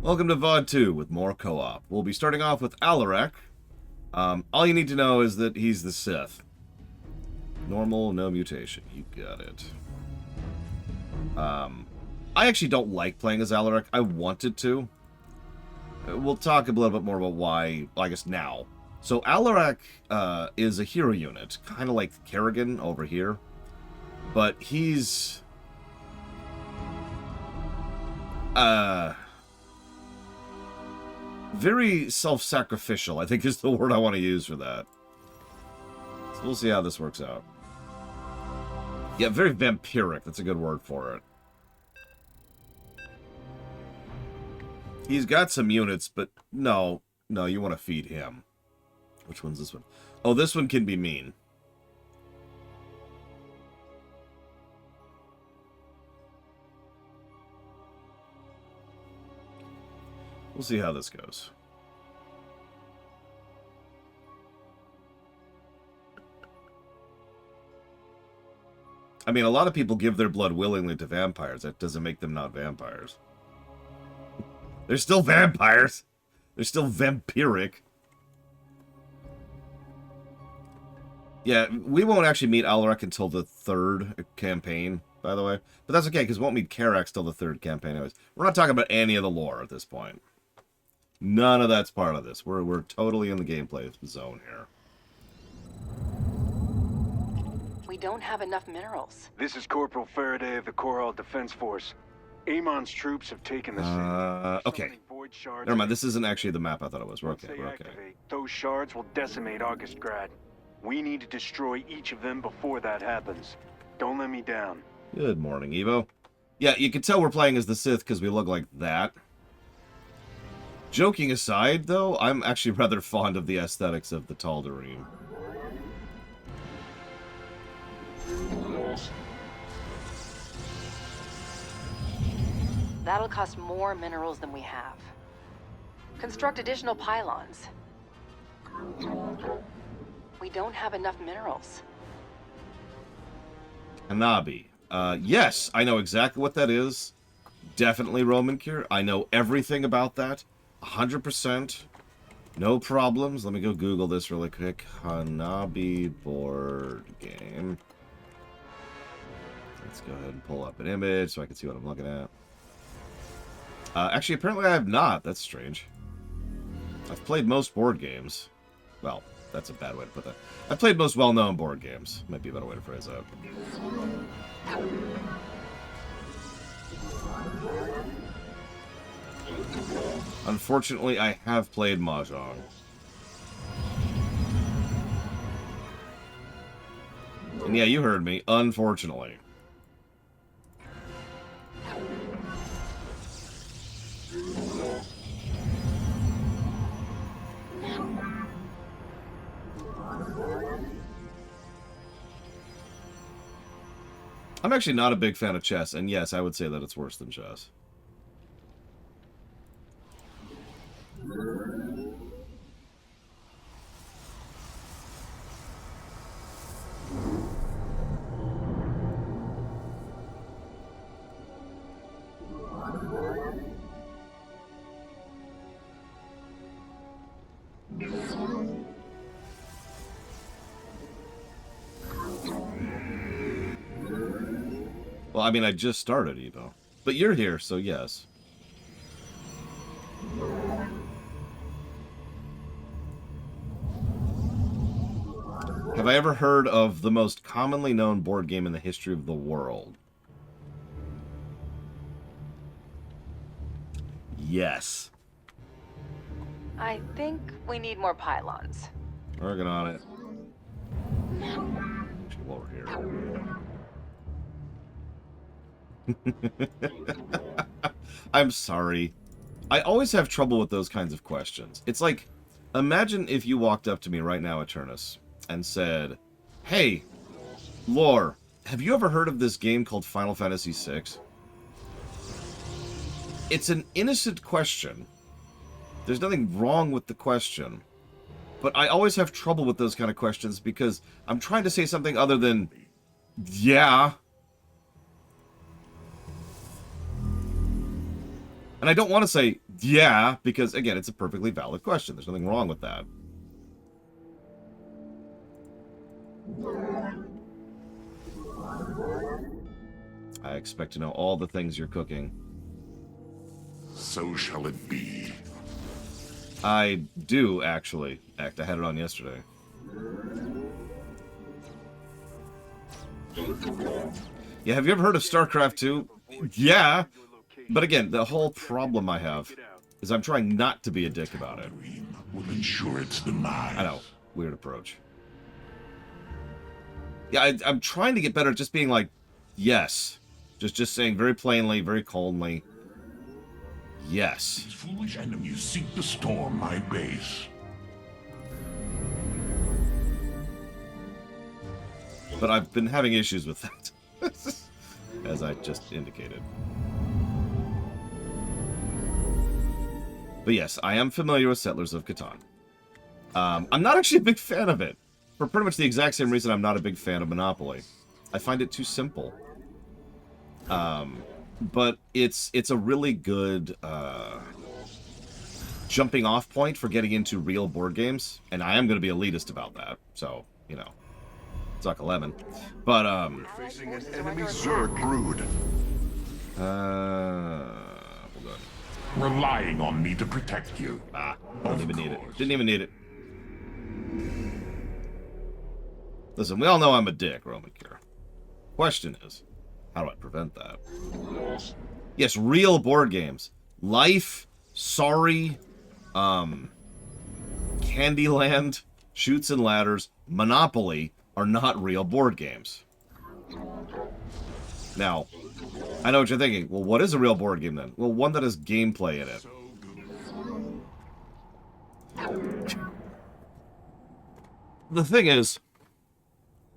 Welcome to VOD 2 with more co-op. We'll be starting off with Alarak. All you need to know is that he's the Sith. Normal, no mutation. You got it. I actually don't like playing as Alarak. I wanted to. We'll talk a little bit more about why, well, I guess now. So Alarak is a hero unit, kind of like Kerrigan over here. But he's... very self-sacrificial, I think is the word I want to use for that. So we'll see how this works out. Yeah, very vampiric. That's a good word for it. He's got some units, but no, you want to feed him. Which one's this one? Oh, this one can be mean. We'll see how this goes. I mean, a lot of people give their blood willingly to vampires. That doesn't make them not vampires. They're still vampires. They're still vampiric. Yeah, we won't actually meet Alarak until the third campaign, by the way. But that's okay, because we won't meet Karax till the third campaign anyways. We're not talking about any of the lore at this point. None of that's part of this. We're totally in the gameplay zone here. We don't have enough minerals. This is Corporal Faraday of the Coral Defense Force. Amon's troops have taken the city. Okay. Never mind, this isn't actually the map I thought it was. We're okay, we're okay. Those shards will decimate Augustgrad. We need to destroy each of them before that happens. Don't let me down. Good morning, Evo. Yeah, you can tell we're playing as the Sith because we look like that. Joking aside, though, I'm actually rather fond of the aesthetics of the Tal'Darim. That'll cost more minerals than we have. Construct additional pylons. We don't have enough minerals. Hanabi. Yes, I know exactly what that is. Definitely Roman cure. I know everything about that. 100%. No problems. Let me go Google this really quick. Hanabi board game. Let's go ahead and pull up an image so I can see what I'm looking at. Actually, apparently I have not. That's strange. I've played most board games. Well, that's a bad way to put that. I've played most well-known board games. Might be a better way to phrase that. Unfortunately, I have played Mahjong. And yeah, you heard me. Unfortunately. I'm actually not a big fan of chess, and yes, I would say that it's worse than chess. Well, I mean, I just started, Evo. But you're here, so yes. Have I ever heard of the most commonly known board game in the history of the world? Yes. I think we need more pylons. Working on it. Actually, while we're here. I'm sorry. I always have trouble with those kinds of questions. It's like, imagine if you walked up to me right now, Eternus, and said, "Hey, Lore, have you ever heard of this game called Final Fantasy VI?" It's an innocent question. There's nothing wrong with the question. But I always have trouble with those kind of questions because I'm trying to say something other than, yeah. And I don't want to say, yeah, because, again, it's a perfectly valid question. There's nothing wrong with that. I expect to know all the things you're cooking. So shall it be. I do, actually. I had it on yesterday. Yeah, have you ever heard of Starcraft 2? Yeah. But again, the whole problem I have is I'm trying not to be a dick about it. Will ensure its demise. I know. Weird approach. Yeah, I'm trying to get better at just being like, yes. Just saying very plainly, very calmly, yes. These foolish enemies seek to storm my base. But I've been having issues with that. As I just indicated. But yes, I am familiar with Settlers of Catan. I'm not actually a big fan of it. For pretty much the exact same reason I'm not a big fan of Monopoly. I find it too simple. But it's a really good jumping off point for getting into real board games. And I am going to be elitist about that. So, you know. Suck 11. But, Facing an enemy Zerg brood. Hold on. Relying on me to protect you. Didn't even need it. Didn't even need it. Listen, we all know I'm a dick, Roman Cure. Question is, how do I prevent that? Yes, real board games. Life, Sorry, Candyland, Chutes and Ladders, Monopoly are not real board games. Now, I know what you're thinking. Well, what is a real board game then? Well, one that has gameplay in it. The thing is,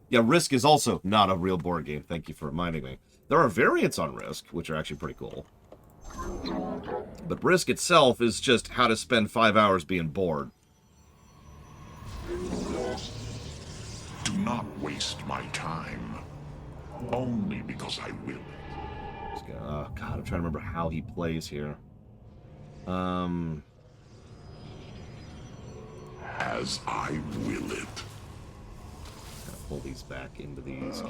yeah, Risk is also not a real board game. Thank you for reminding me. There are variants on Risk, which are actually pretty cool. But Risk itself is just how to spend 5 hours being bored. Do not waste my time. Only because I will. Oh, God, I'm trying to remember how he plays here. As I will it. Gotta pull these back into these.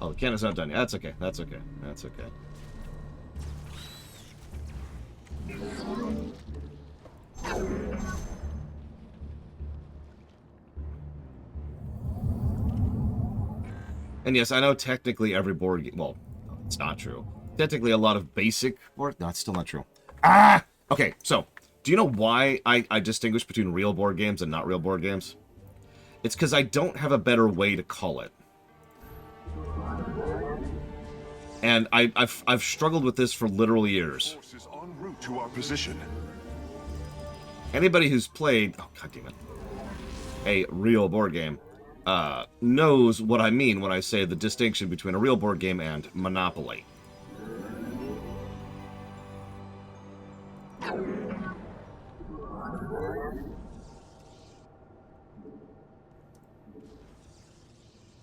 Oh, the cannon's not done yet. That's okay. That's okay. That's okay. And yes, I know technically every board game... Well, it's not true. Technically a lot of basic board... No, it's still not true. Ah! Okay, so, do you know why I distinguish between real board games and not real board games? It's because I don't have a better way to call it. And I've struggled with this for literal years. Forces en route to our position. Anybody who's played... Oh, God damn it. A real board game... knows what I mean when I say the distinction between a real board game and Monopoly.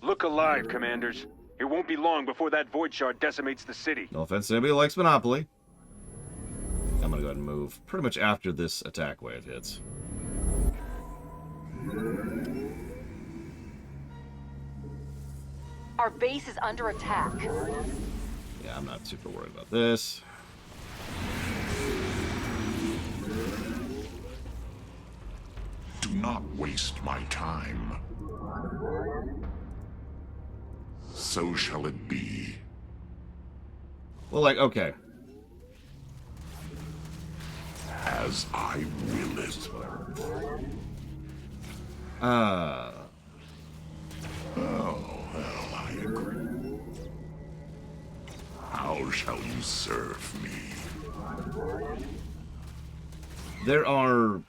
Look alive, Commanders. It won't be long before that Void Shard decimates the city. No offense to anybody who likes Monopoly. I'm gonna go ahead and move pretty much after this attack wave hits. Our base is under attack. Yeah, I'm not super worried about this. Do not waste my time. So shall it be. Well, like, okay. As I will it. Uh... Oh, well, I agree. How shall you serve me? There are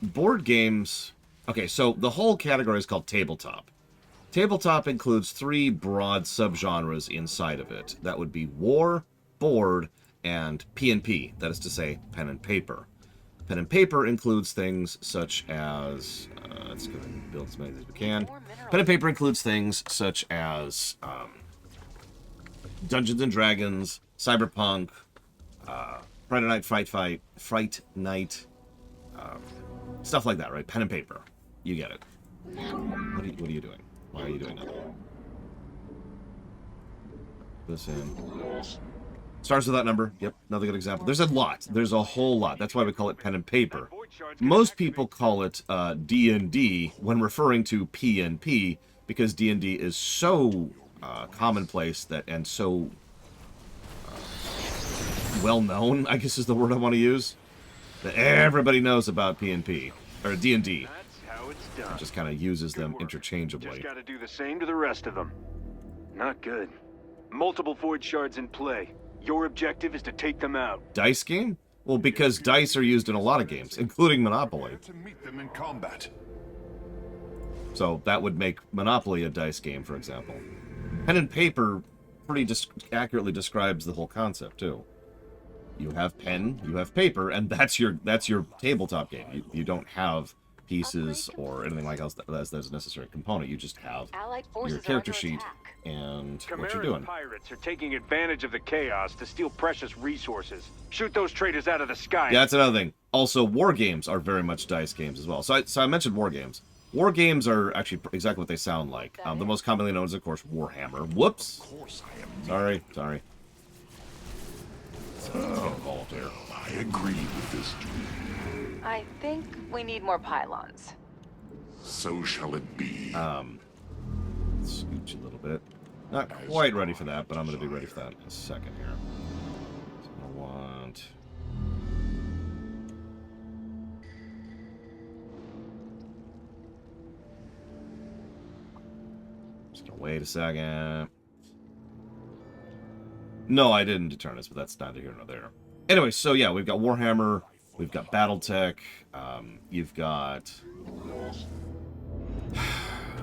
board games... Okay, so the whole category is called tabletop. Tabletop includes 3 broad subgenres inside of it. That would be war, board, and P&P. That is to say, pen and paper. Pen and paper includes things such as... let's go ahead and build as many as we can. Pen and paper includes things such as Dungeons and Dragons, Cyberpunk, Friday Night Fright Night, stuff like that, right? Pen and paper. You get it. What are you doing? Why are you doing that? This in. Starts with that number. Yep, another good example. There's a lot. There's a whole lot. That's why we call it pen and paper. Most people call it D&D when referring to P&P because D&D is so commonplace that and so well known, I guess is the word I want to use, that everybody knows about P&P or D&D. That's how it's done. Just kind of uses them interchangeably. Just gotta do the same to the rest of them. Not good. Multiple void shards in play. Your objective is to take them out. Dice game? Well, because dice are used in a lot of games, including Monopoly. To meet them in combat. So that would make Monopoly a dice game, for example. Pen and paper pretty accurately describes the whole concept too. You have pen, you have paper, and that's your tabletop game. You don't have pieces or anything like else that's a necessary component. You just have Allied your forces character are under sheet attack. and what you're Chimera's doing. pirates are taking advantage of the chaos to steal precious resources. Shoot those traitors out of the sky. Yeah, that's another thing. Also, war games are very much dice games as well. So I mentioned war games. War games are actually exactly what they sound like. The most commonly known is, of course, Warhammer. Whoops. Of course I am. Sorry. Let's get involved here. I agree with this. I think we need more pylons. So shall it be. Scooch a little bit. Not quite ready for that, but I'm going to be ready for that in a second here. So I want... Just going to wait a second. No, I didn't determine this, but that's neither here nor there. Anyway, so yeah, we've got Warhammer, we've got BattleTech, you've got...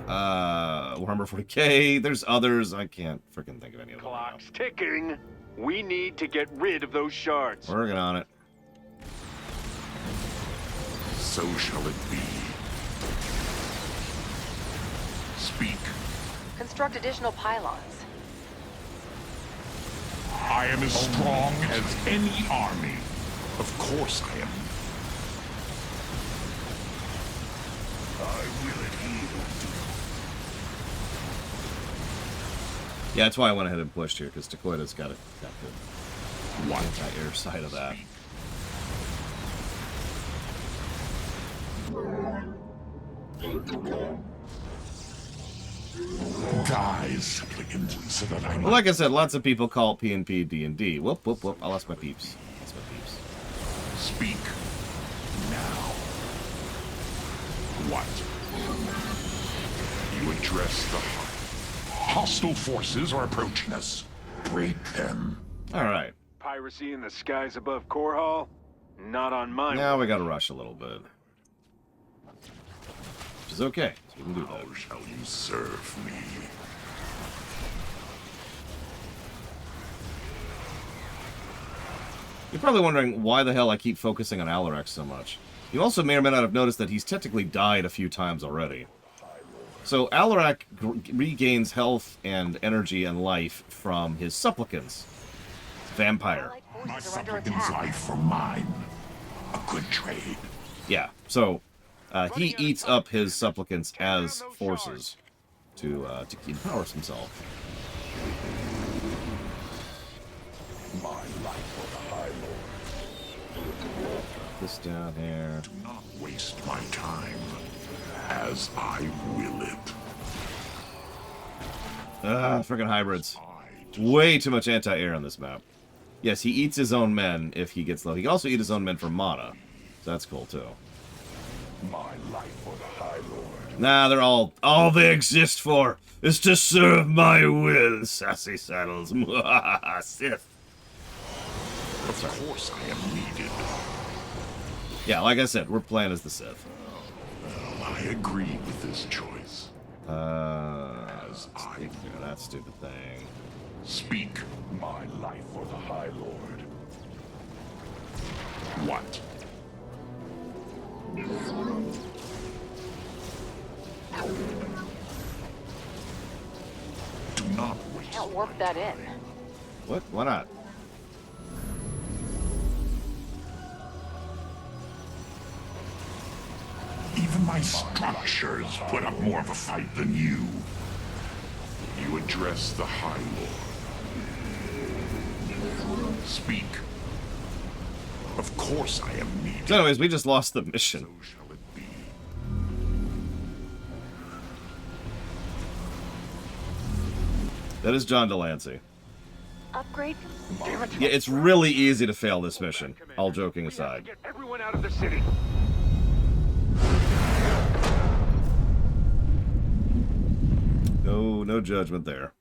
Warhammer 40K, there's others, I can't freaking think of any of them. Clock's ticking. We need to get rid of those shards. Working on it. So shall it be. Speak. Construct additional pylons. I am as strong as any army. Of course I am. I will adhere. Yeah, that's why I went ahead and pushed here, because Takoida's got the What? anti-air side of that. Die, supplicant, so that I Well, might like I said, lots of people call P&P D&D. Whoop, whoop, whoop. I lost my peeps. speak now. What? You address the heart. Hostile forces are approaching us. Break them. All right. Piracy in the skies above Core Hall? Not on my Now we got to rush a little bit. Which is okay. So we can do that. How shall you serve me? You're probably wondering why the hell I keep focusing on Alarex so much. You also may or may not have noticed that he's technically died a few times already. So Alarak regains health and energy and life from his supplicants. Vampire. Allied My forces are under supplicant's attack. life for mine. A good trade. Yeah, so he eats up his supplicants as forces to empower himself. My life for the High Lord. This down here. Do not waste my time, as I will it. Freaking hybrids. I Way too much anti-air on this map. Yes, he eats his own men if he gets low. He can also eat his own men for mana. So that's cool, too. my life for the High Lord. Nah, they're all they exist for is to serve my will, sassy saddles. Sith. Of course I am needed. Yeah, like I said, we're playing as the Sith. I agree with this choice. Let's take care of that stupid thing. Speak. My life for the High Lord. What? Do not waste. Can't warp that in. What? Why not? Even my structures put up more of a fight than you. You address the High Lord. Speak. Of course I am needed. So anyways, we just lost the mission. So shall it be. That is John Delancey. Upgrade? Damn it. Yeah, it's really easy to fail this mission, all joking We have to aside. get everyone out of the city. No judgment there.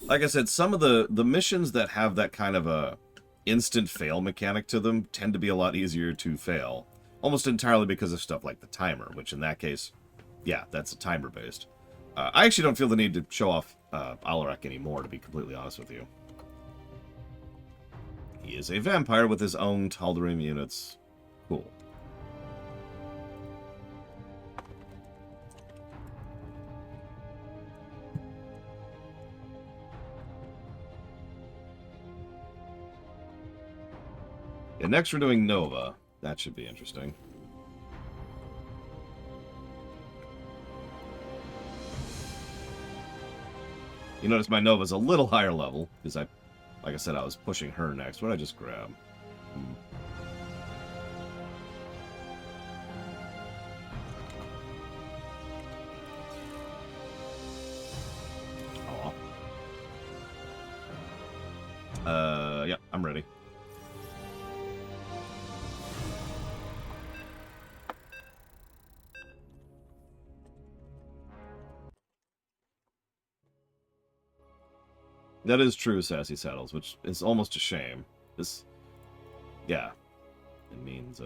Like I said, some of the missions that have that kind of a instant fail mechanic to them tend to be a lot easier to fail. Almost entirely because of stuff like the timer, which in that case, yeah, that's a timer based. I actually don't feel the need to show off Alarak anymore, to be completely honest with you. He is a vampire with his own Tal'Darim units. Cool. And next we're doing Nova. That should be interesting. You notice my Nova's a little higher level, because like I said, I was pushing her next. What did I just grab? Yeah, I'm ready. That is true, Sassy Saddles, which is almost a shame. Yeah, it means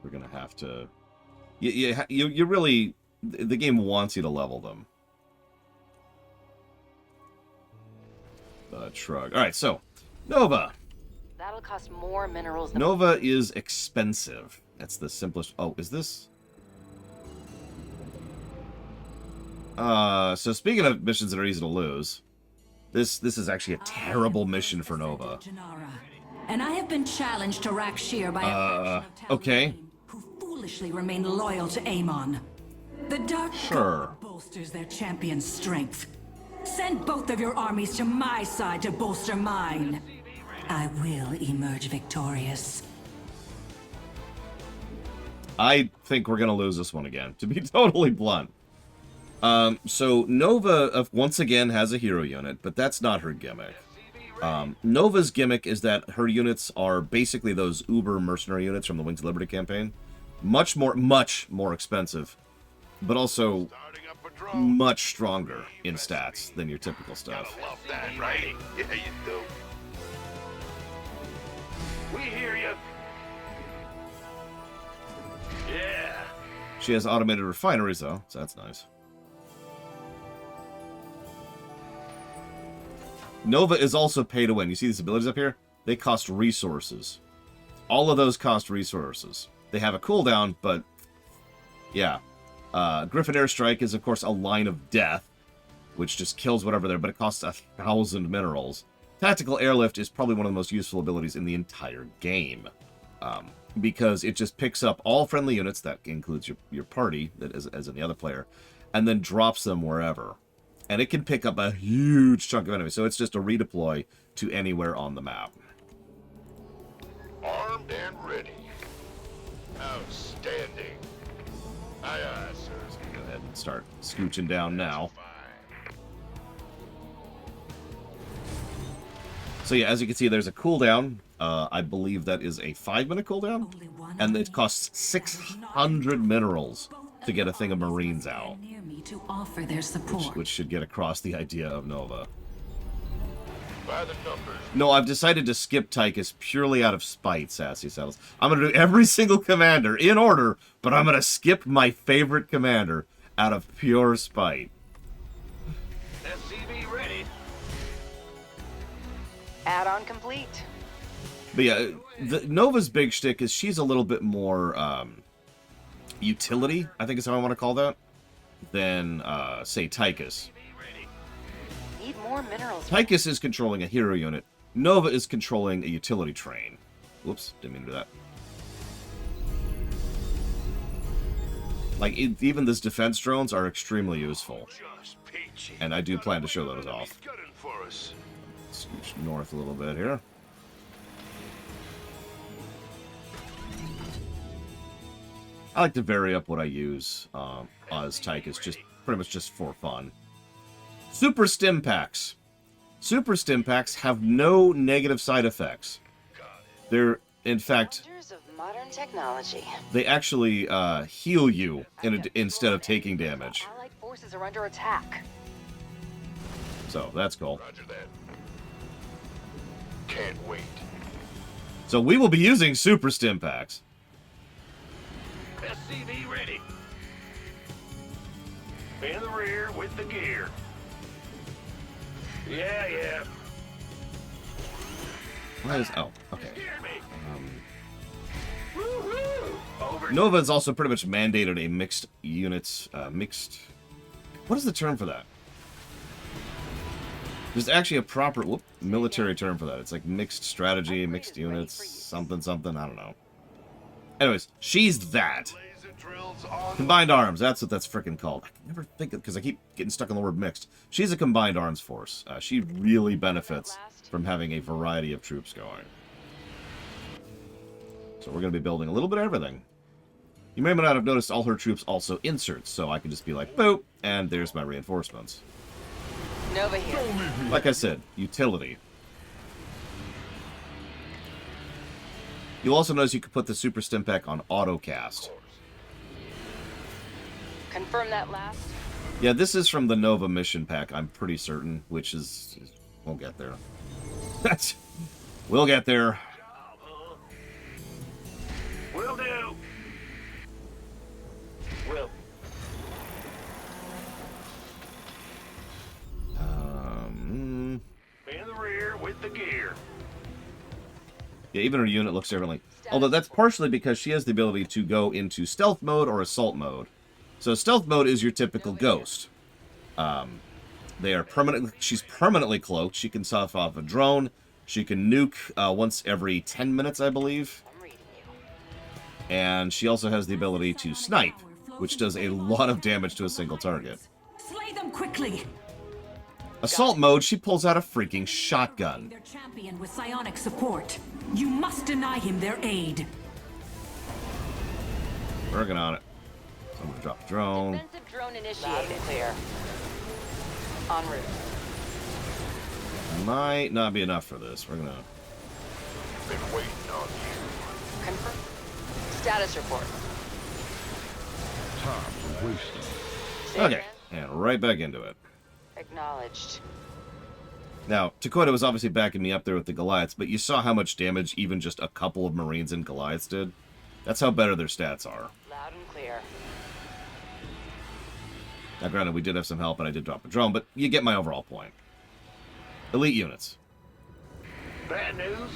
we're gonna have to. You really, the game wants you to level them. Shrug. All right, so Nova. That'll cost more minerals than Nova is expensive. That's the simplest. Oh, is this? So speaking of missions that are easy to lose, this is actually a terrible mission for Nova. And I have been challenged to Rakshir by a faction of okay. Tal'Darim who foolishly remain loyal to Amon. The Dark Sure. God bolsters their champion's strength. Send both of your armies to my side to bolster mine. I will emerge victorious. I think we're gonna lose this one again, to be totally blunt. So Nova, once again, has a hero unit, but that's not her gimmick. Nova's gimmick is that her units are basically those uber mercenary units from the Wings of Liberty campaign. Much more expensive, but also much stronger in stats than your typical stuff. Love that, right? Yeah, you do. We hear you. Yeah. She has automated refineries, though, so that's nice. Nova is also pay to win. You see these abilities up here? They cost resources. All of those cost resources. They have a cooldown, but yeah. Griffin Airstrike is, of course, a line of death, which just kills whatever there, but it costs 1,000 minerals. Tactical Airlift is probably one of the most useful abilities in the entire game, because it just picks up all friendly units, that includes your party, as in the other player, and then drops them wherever. And it can pick up a huge chunk of enemies, so it's just a redeploy to anywhere on the map. Armed and ready. Outstanding. Aye, aye, sir. Go ahead and start scooching down now. Fine. So yeah, as you can see, there's a cooldown. I believe that is a 5-minute cooldown, and it costs 600 minerals to get a thing of Marines out, Near me to offer their support. which should get across the idea of Nova. By the numbers. No, I've decided to skip Tychus purely out of spite, Sassy Saddles. I'm going to do every single commander in order, but I'm going to skip my favorite commander out of pure spite. SCV ready. add-on complete. But yeah, Nova's big shtick is she's a little bit more utility, I think is how I want to call that, than, say, Tychus. Need more minerals. Tychus is controlling a hero unit. Nova is controlling a utility train. Whoops, didn't mean to do that. Like, even these defense drones are extremely useful. Just peachy. And I do plan to show those off. Gunning for us. Scooch north a little bit here. I like to vary up what I use as Tychus, just pretty much just for fun. Super Stim Packs. Super Stim Packs have no negative side effects. They're, in fact, Wonders of modern technology. they actually heal you instead of taking damage. Allied forces are under attack. So, that's cool. Roger that. Can't wait. So, we will be using Super Stim Packs. SCV ready. In the rear with the gear. Yeah. What is... Oh, okay. Hear me. Woohoo! Over. Nova has also pretty much mandated a mixed units, mixed... What is the term for that? There's actually a proper military term for that. It's like mixed strategy, mixed units, something, I don't know. Anyways, she's that. Laser drills on. Combined arms, that's what that's freaking called. I can never think of because I keep getting stuck on the word mixed. She's a combined arms force. She really benefits from having a variety of troops going. So we're going to be building a little bit of everything. You may or may not have noticed all her troops also inserts, so I can just be like, boop, and there's my reinforcements. Nova here. Like I said, utility. You'll also notice you can put the Super Stim Pack on autocast. Confirm that last. Yeah, this is from the Nova mission pack, I'm pretty certain, which is... We'll get there. We'll get there. Will do. Will. In the rear with the gear. Yeah, even her unit looks differently. Although that's partially because she has the ability to go into stealth mode or assault mode. So stealth mode is your typical ghost. They are permanently... She's permanently cloaked. She can set off a drone. She can nuke once every 10 minutes, I believe. I'm reading you. And she also has the ability to snipe, which does a lot of damage to a single target. Slay them quickly. Assault mode, she pulls out a freaking shotgun. Their champion with psionic support. You must deny him their aid. Working on it. So I'm gonna drop the drone. Defensive drone initiated. Clear. En route. Might not be enough for this. We're gonna... Been waiting on you. Confirm. Status report. Say Okay, again? and right back into it. Acknowledged. Now, Dakota was obviously backing me up there with the Goliaths, but you saw how much damage even just a couple of Marines and Goliaths did? That's how better their stats are. Loud and clear. Now, granted, we did have some help and I did drop a drone, but you get my overall point. Elite units. Bad news?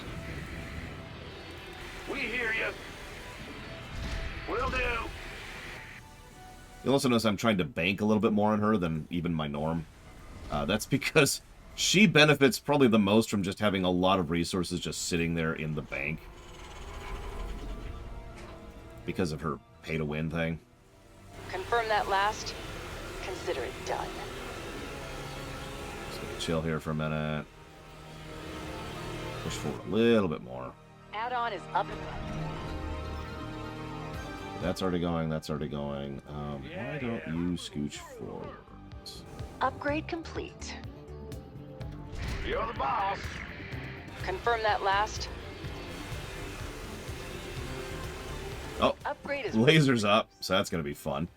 We hear you. Will do. You'll also notice I'm trying to bank a little bit more on her than even my norm. That's because she benefits probably the most from just having a lot of resources just sitting there in the bank. Because of her pay-to-win thing. Confirm that last. Consider it done. Just gonna chill here for a minute. Push forward a little bit more. Add-on is up and running. That's already going, that's already going. Why don't you scooch forward? Upgrade complete. You're the boss. Confirm that last. Oh, Upgrade is lasers up, so that's gonna be fun.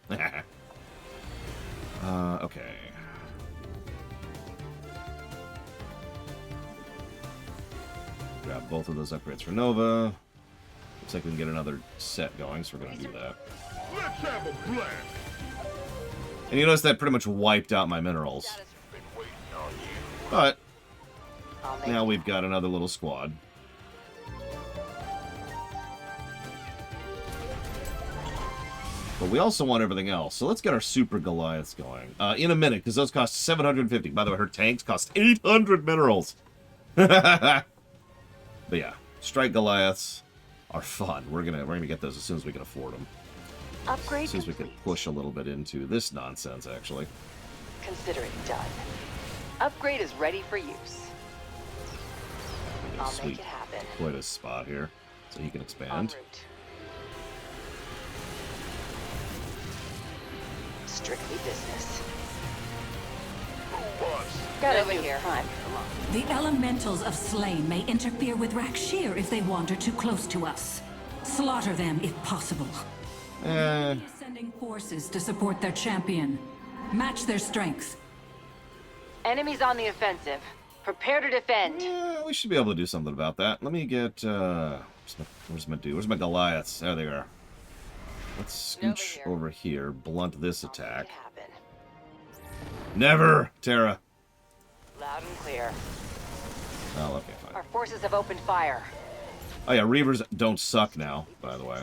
Okay. Grab both of those upgrades for Nova. Looks like we can get another set going, so we're gonna do that. Let's have a blast. And you notice that pretty much wiped out my minerals. Been waiting on you. But I'll make now we've got another little squad. But we also want everything else. So let's get our Super Goliaths going. In a minute, because those cost 750. By the way, her tanks cost 800 minerals. But yeah. Strike Goliaths are fun. We're gonna get those as soon as we can afford them. Upgrade As soon as we can complete. push a little bit into this nonsense, actually. Consider it done. Upgrade is ready for use. I'll Sweet. make it happen. Quite a spot here, so he can En expand. route. Strictly business. Got over here. Time. Come on. The elementals of Slain may interfere with Rakshir if they wander too close to us. Slaughter them if possible. Sending forces to support their champion. Match their strength. Enemies on the offensive. Prepare to defend. We should be able to do something about that. Let me get, where's my dude? Where's my Goliaths? There they are. Let's scooch here. over here, blunt this attack. Make it happen. Never, Terra. Loud and clear. Oh, okay, fine. Our forces have opened fire. Oh yeah, Reavers don't suck now, by the way.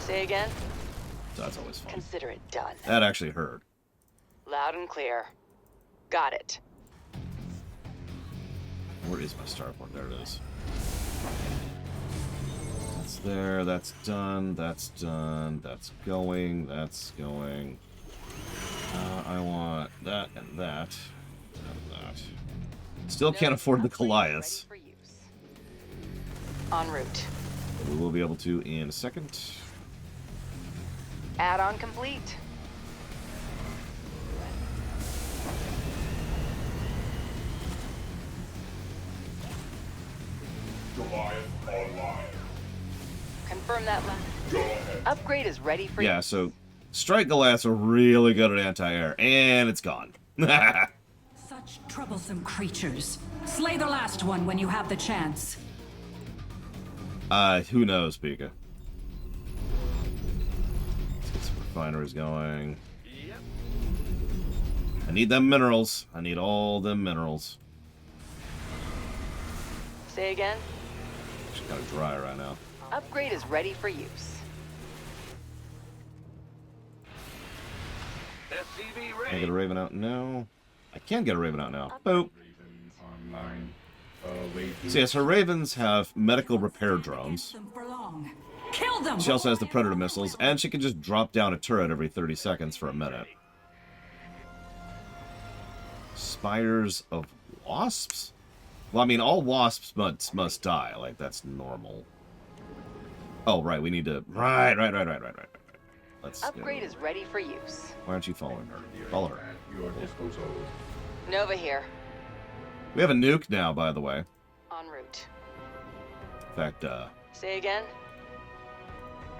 Say again? So that's always fun. Consider it done. That actually hurt. Loud and clear. Got it. Where is my starport? There it is. That's there, that's done, that's done, that's going, that's going. I want that and that. And that. Still can't afford the Goliaths. Ready for use. En route. We will be able to in a second. Add-on complete. Goliath online. Confirm that upgrade is ready for Yeah, use. so Strike Goliaths are really good at anti-air, and it's gone. Such troublesome creatures. Slay the last one when you have the chance. Who knows, Pika? Let's get some refineries going. I need them minerals. I need all them minerals. Say again? Actually kind of dry right now. Upgrade is ready for use. SCV Can I ready. get a Raven out? No. I can get a Raven out now. Boop. Online. So yes, her Ravens have medical repair drones. Them for long. Kill them! She also has the Predator missiles, and she can just drop down a turret every 30 seconds for a minute. Spires of wasps? Well, I mean, all wasps must die. Like, that's normal. Oh, right, we need to... Right. Let's Upgrade go. is ready for use. Why aren't you following her? Follow her. Your disposal. Nova here. We have a nuke now, by the way. En route. In fact, Say again?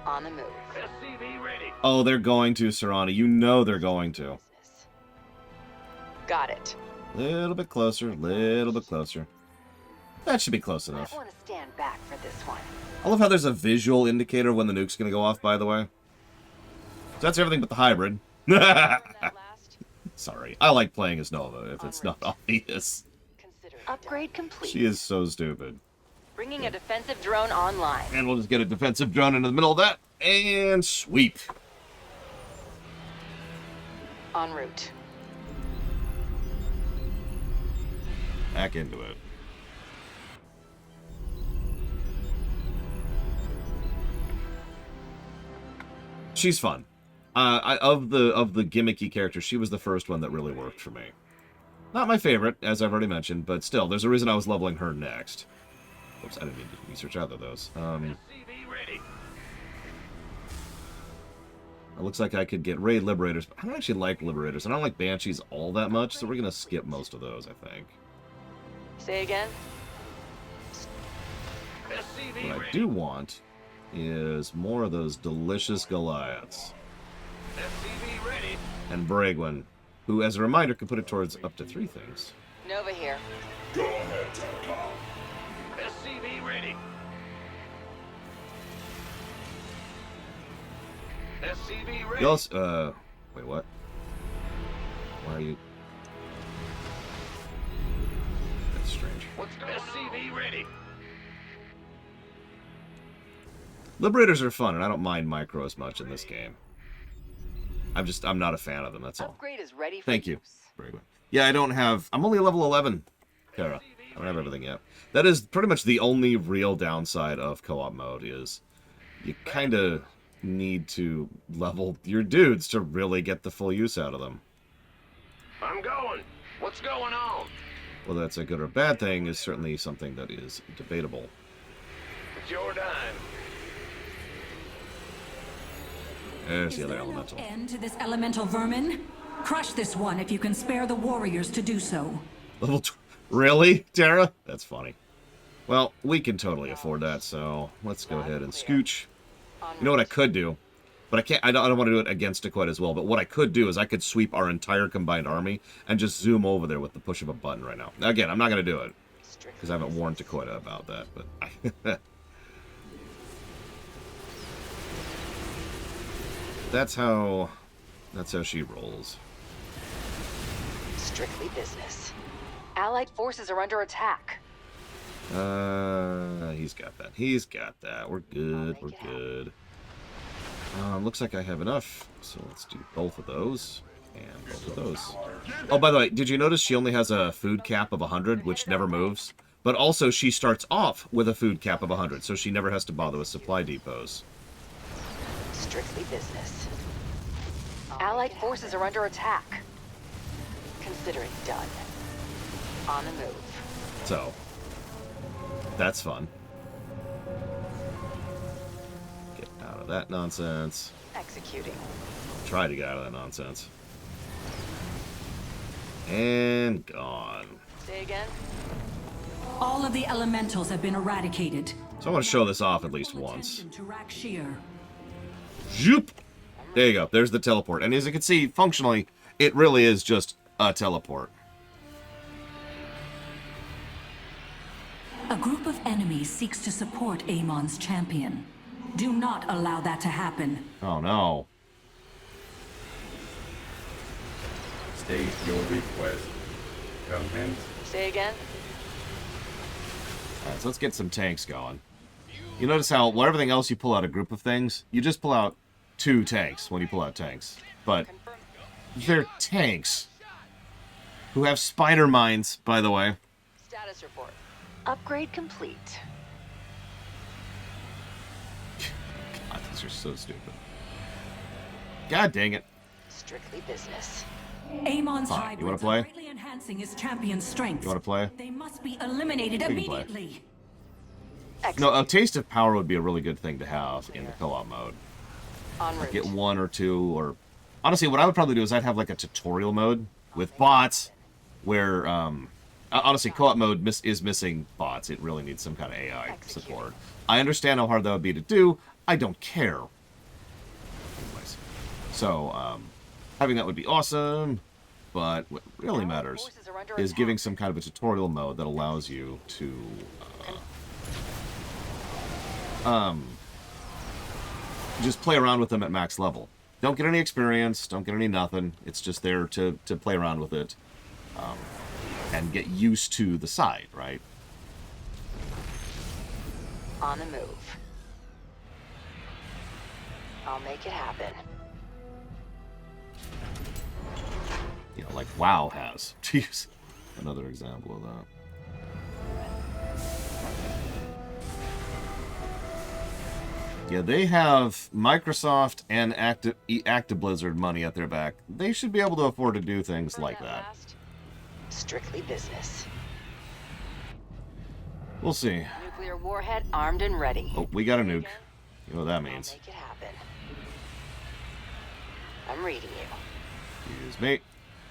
On the move. SCV ready. oh, they're going to, Serrani. You know they're going to. Business. Got it. Little bit closer, little bit closer. That should be close I enough. want to stand back for this one. I love how there's a visual indicator when the nuke's gonna go off, by the way. So that's everything but the hybrid. That last? Sorry. I like playing as Nova, if it's not obvious. Consider it upgrade complete. She is so stupid. Bringing a defensive drone online. And we'll just get a defensive drone into the middle of that, and sweep. En route. Back into it. She's fun. Of the gimmicky characters, she was the first one that really worked for me. Not my favorite, as I've already mentioned, but still, there's a reason I was leveling her next. Oops, I didn't need to research either of those. SCV ready. It looks like I could get Raid Liberators, but I don't actually like Liberators. I don't like Banshees all that much, so we're going to skip most of those, I think. Say again? SCV What I ready. do want is more of those delicious Goliaths. SCV ready. And Bragwin, who, as a reminder, can put it towards up to 3 things. Nova here. Go ahead, Telecom. SCV ready. SCV ready. You also, wait, what? Why are you... That's strange. What's going SCV ready. Liberators are fun, and I don't mind micro as much in this game. I'm not a fan of them, that's all. Upgrade is ready for Thank you. use. Bragwin. Yeah, I don't have... I'm only a level 11, Kara. don't have everything yet. That is pretty much the only real downside of co-op mode is you kind of need to level your dudes to really get the full use out of them. I'm going. What's going on? Whether that's a good or bad thing is certainly something that is debatable. It's your dime. There's Is the other there no elemental. end to this elemental vermin? Crush this one if you can spare the warriors to do so. Level really, Tara? That's funny. Well, we can totally afford that, so let's go ahead and scooch. You know what I could do? But I can't. I don't want to do it against Dakota as well. But what I could do is I could sweep our entire combined army and just zoom over there with the push of a button right now. Now again, I'm not going to do it because I haven't warned Dakota about that. But that's how she rolls. Strictly business. Allied forces are under attack. He's got that. He's got that. We're good. We're good. Looks like I have enough, so let's do both of those and both of those. Oh, by the way, did you notice she only has a food cap of 100, which never moves? But also, she starts off with a food cap of 100, so she never has to bother with supply depots. Strictly business. Allied forces are under attack. Consider it done. On the move. So, that's fun. Get out of that nonsense. Executing. Try to get out of that nonsense. And gone. Say again? All of the elementals have been eradicated. So I want to show this off at least once. Attention to Rakshir. Zoop! There you go. There's the teleport. And as you can see, functionally, it really is just a teleport. A group of enemies seeks to support Amon's champion. Do not allow that to happen. Oh, no. State your request. Commence. Say again? Alright, so let's get some tanks going. You notice how, well, everything else you pull out a group of things, you just pull out 2 tanks when you pull out tanks. But they're tanks who have spider mines, by the way. Status report. Upgrade complete. God, these are so stupid. God dang it. Strictly business. Amon's Fine. You hybrids wanna are play? greatly enhancing his champion's strength. You want to play? They must be eliminated We can play. immediately. No, a taste of power would be a really good thing to have in the co-op mode. En route. Get 1 or 2, or... Honestly, what I would probably do is I'd have like a tutorial mode with bots, where, honestly, co-op mode is missing bots. It really needs some kind of AI support. I understand how hard that would be to do. I don't care. Anyways. So, having that would be awesome, but what really matters is giving some kind of a tutorial mode that allows you to, just play around with them at max level. Don't get any experience, don't get any nothing. It's just there to play around with it and get used to the side, right? On the move. I'll make it happen. You know, like WoW has. Jeez. Another example of that. Yeah, they have Microsoft and Actiblizzard money at their back. They should be able to afford to do things like that. Last. Strictly business. We'll see. Nuclear warhead armed and ready. Oh, we got a nuke. You know what that I'll means. make it happen. I'm reading you. Excuse me.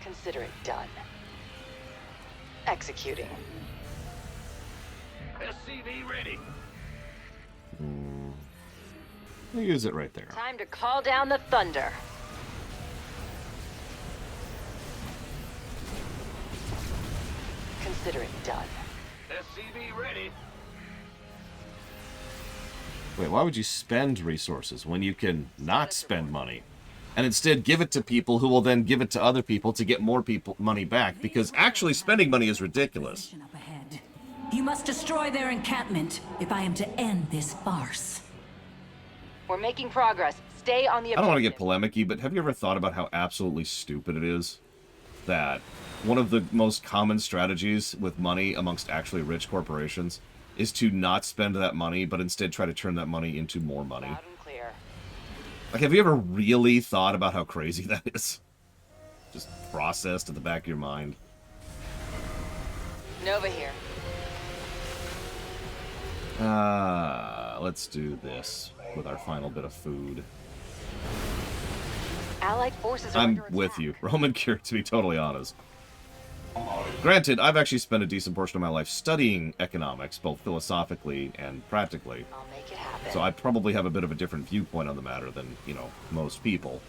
Consider it done. Executing. SCV ready. I'll use it right there. Time to call down the thunder. Consider it done. SCV ready. Wait, why would you spend resources when you can not spend money? And instead give it to people who will then give it to other people to get more people money back, because actually spending money is ridiculous. Up ahead. You must destroy their encampment if I am to end this farce. We're making progress. Stay on the I don't want to get objective. polemic-y, but have you ever thought about how absolutely stupid it is that one of the most common strategies with money amongst actually rich corporations is to not spend that money, but instead try to turn that money into more money. Loud and clear. Like, have you ever really thought about how crazy that is? Just processed at the back of your mind. Nova here. Let's do this with our final bit of food. Allied forces are I'm under with attack. you. Roman cure, to be totally honest. Granted, I've actually spent a decent portion of my life studying economics, both philosophically and practically. I'll make it happen. So I probably have a bit of a different viewpoint on the matter than, you know, most people.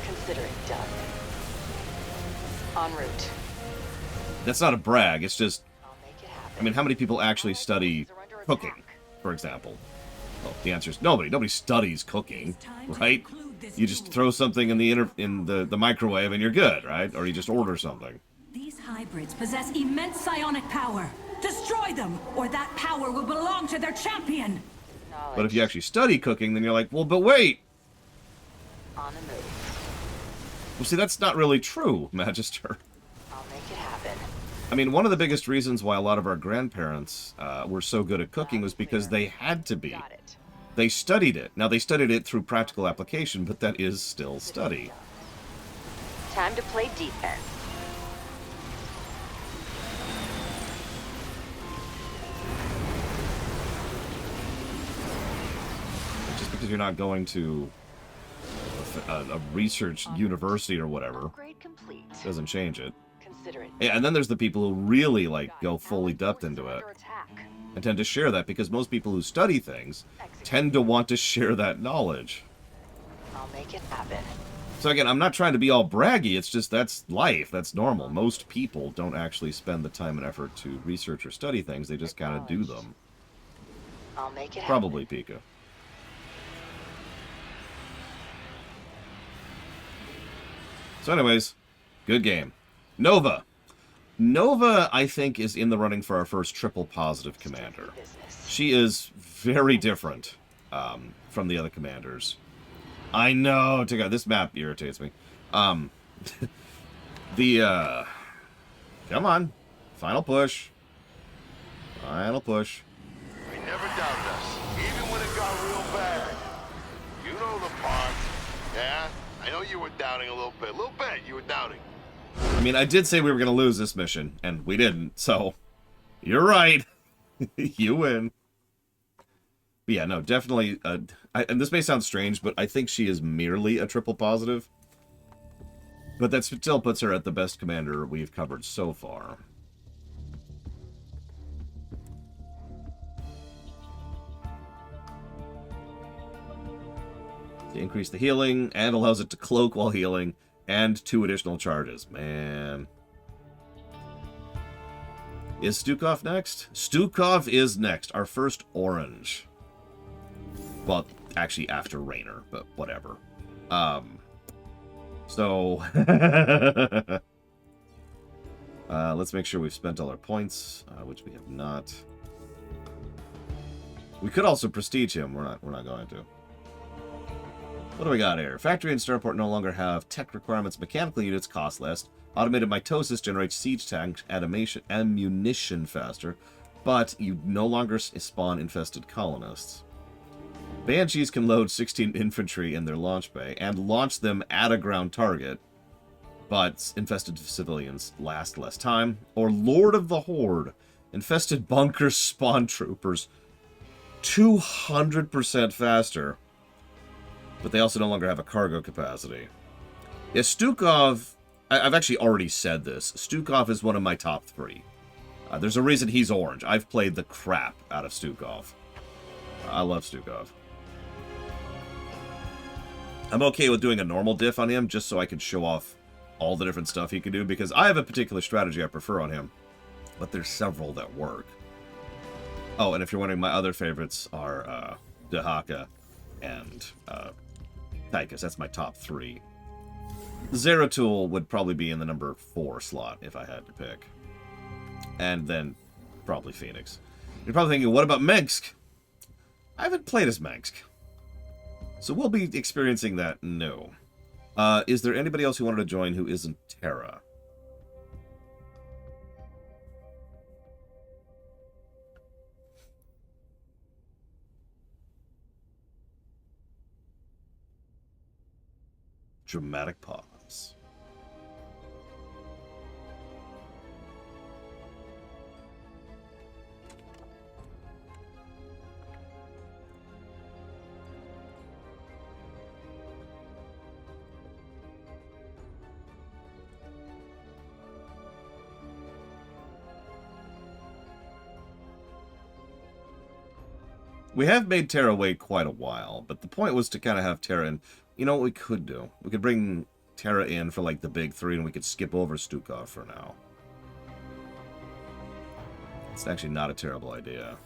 Consider it done. En route. That's not a brag, it's just, I'll make it happen. I mean, how many people actually study cooking, for example? Well, the answer is nobody. Nobody studies cooking, right? You just throw something in the microwave and you're good, right? Or you just order something. These hybrids possess immense psionic power. Destroy them, or that power will belong to their champion. Knowledge. But if you actually study cooking, then you're like, well, but wait! On the move. Well, see, that's not really true, Magister. I'll make it happen. I mean, one of the biggest reasons why a lot of our grandparents were so good at cooking was because they had to be. Got it. They studied it. Now, they studied it through practical application, but that is still study. Time to play defense. Just because you're not going to a research university or whatever Upgrade complete. doesn't change it. Consider it. Yeah, and then there's the people who really, like, go fully depth into it. Under attack. And tend to share that, because most people who study things tend to want to share that knowledge. I'll make it happen. So again, I'm not trying to be all braggy, it's just that's life, that's normal. Most people don't actually spend the time and effort to research or study things, they just kind of do them. I'll make it happen. Probably Pika. So anyways, good game. Nova. Nova, I think, is in the running for our first triple positive commander. Business. She is very different from the other commanders. I know, to God, this map irritates me. Come on. Final push. Final push. They never doubted us, even when it got real bad. You know the part. Yeah? I know you were doubting a little bit. A little bit, you were doubting. I mean, I did say we were going to lose this mission, and we didn't, so you're right. You win. But yeah, no, definitely, and this may sound strange, but I think she is merely a triple positive. But that still puts her at the best commander we've covered so far. To increase the healing, and allows it to cloak while healing, and 2 additional charges. Man. Is Stukov next? Stukov is next. Our first orange. Well, actually after Raynor, but whatever. Let's make sure we've spent all our points, which we have not. We could also prestige him. We're not going to. What do we got here? Factory and Starport no longer have tech requirements. Mechanical units cost less. Automated mitosis generates siege tank ammunition faster, but you no longer spawn infested colonists. Banshees can load 16 infantry in their launch bay and launch them at a ground target, but infested civilians last less time. Or Lord of the Horde. Infested bunkers spawn troopers 200% faster, but they also no longer have a cargo capacity. Yeah, Stukov, I've actually already said this. Stukov is one of my top 3. There's a reason he's orange. I've played the crap out of Stukov. I love Stukov. I'm okay with doing a normal diff on him, just so I can show off all the different stuff he can do, because I have a particular strategy I prefer on him, but there's several that work. Oh, and if you're wondering, my other favorites are Dahaka and Tychus. That's my top 3. Zeratul would probably be in the number 4 slot if I had to pick. And then probably Phoenix. You're probably thinking, what about Mengsk? I haven't played as Mengsk. So we'll be experiencing that? No. Is there anybody else who wanted to join who isn't Terra? Dramatic pause. We have made Terra wait quite a while, but the point was to kind of have Terra in. You know what we could do? We could bring Terra in for, like, the big three, and we could skip over Stukov for now. It's actually not a terrible idea.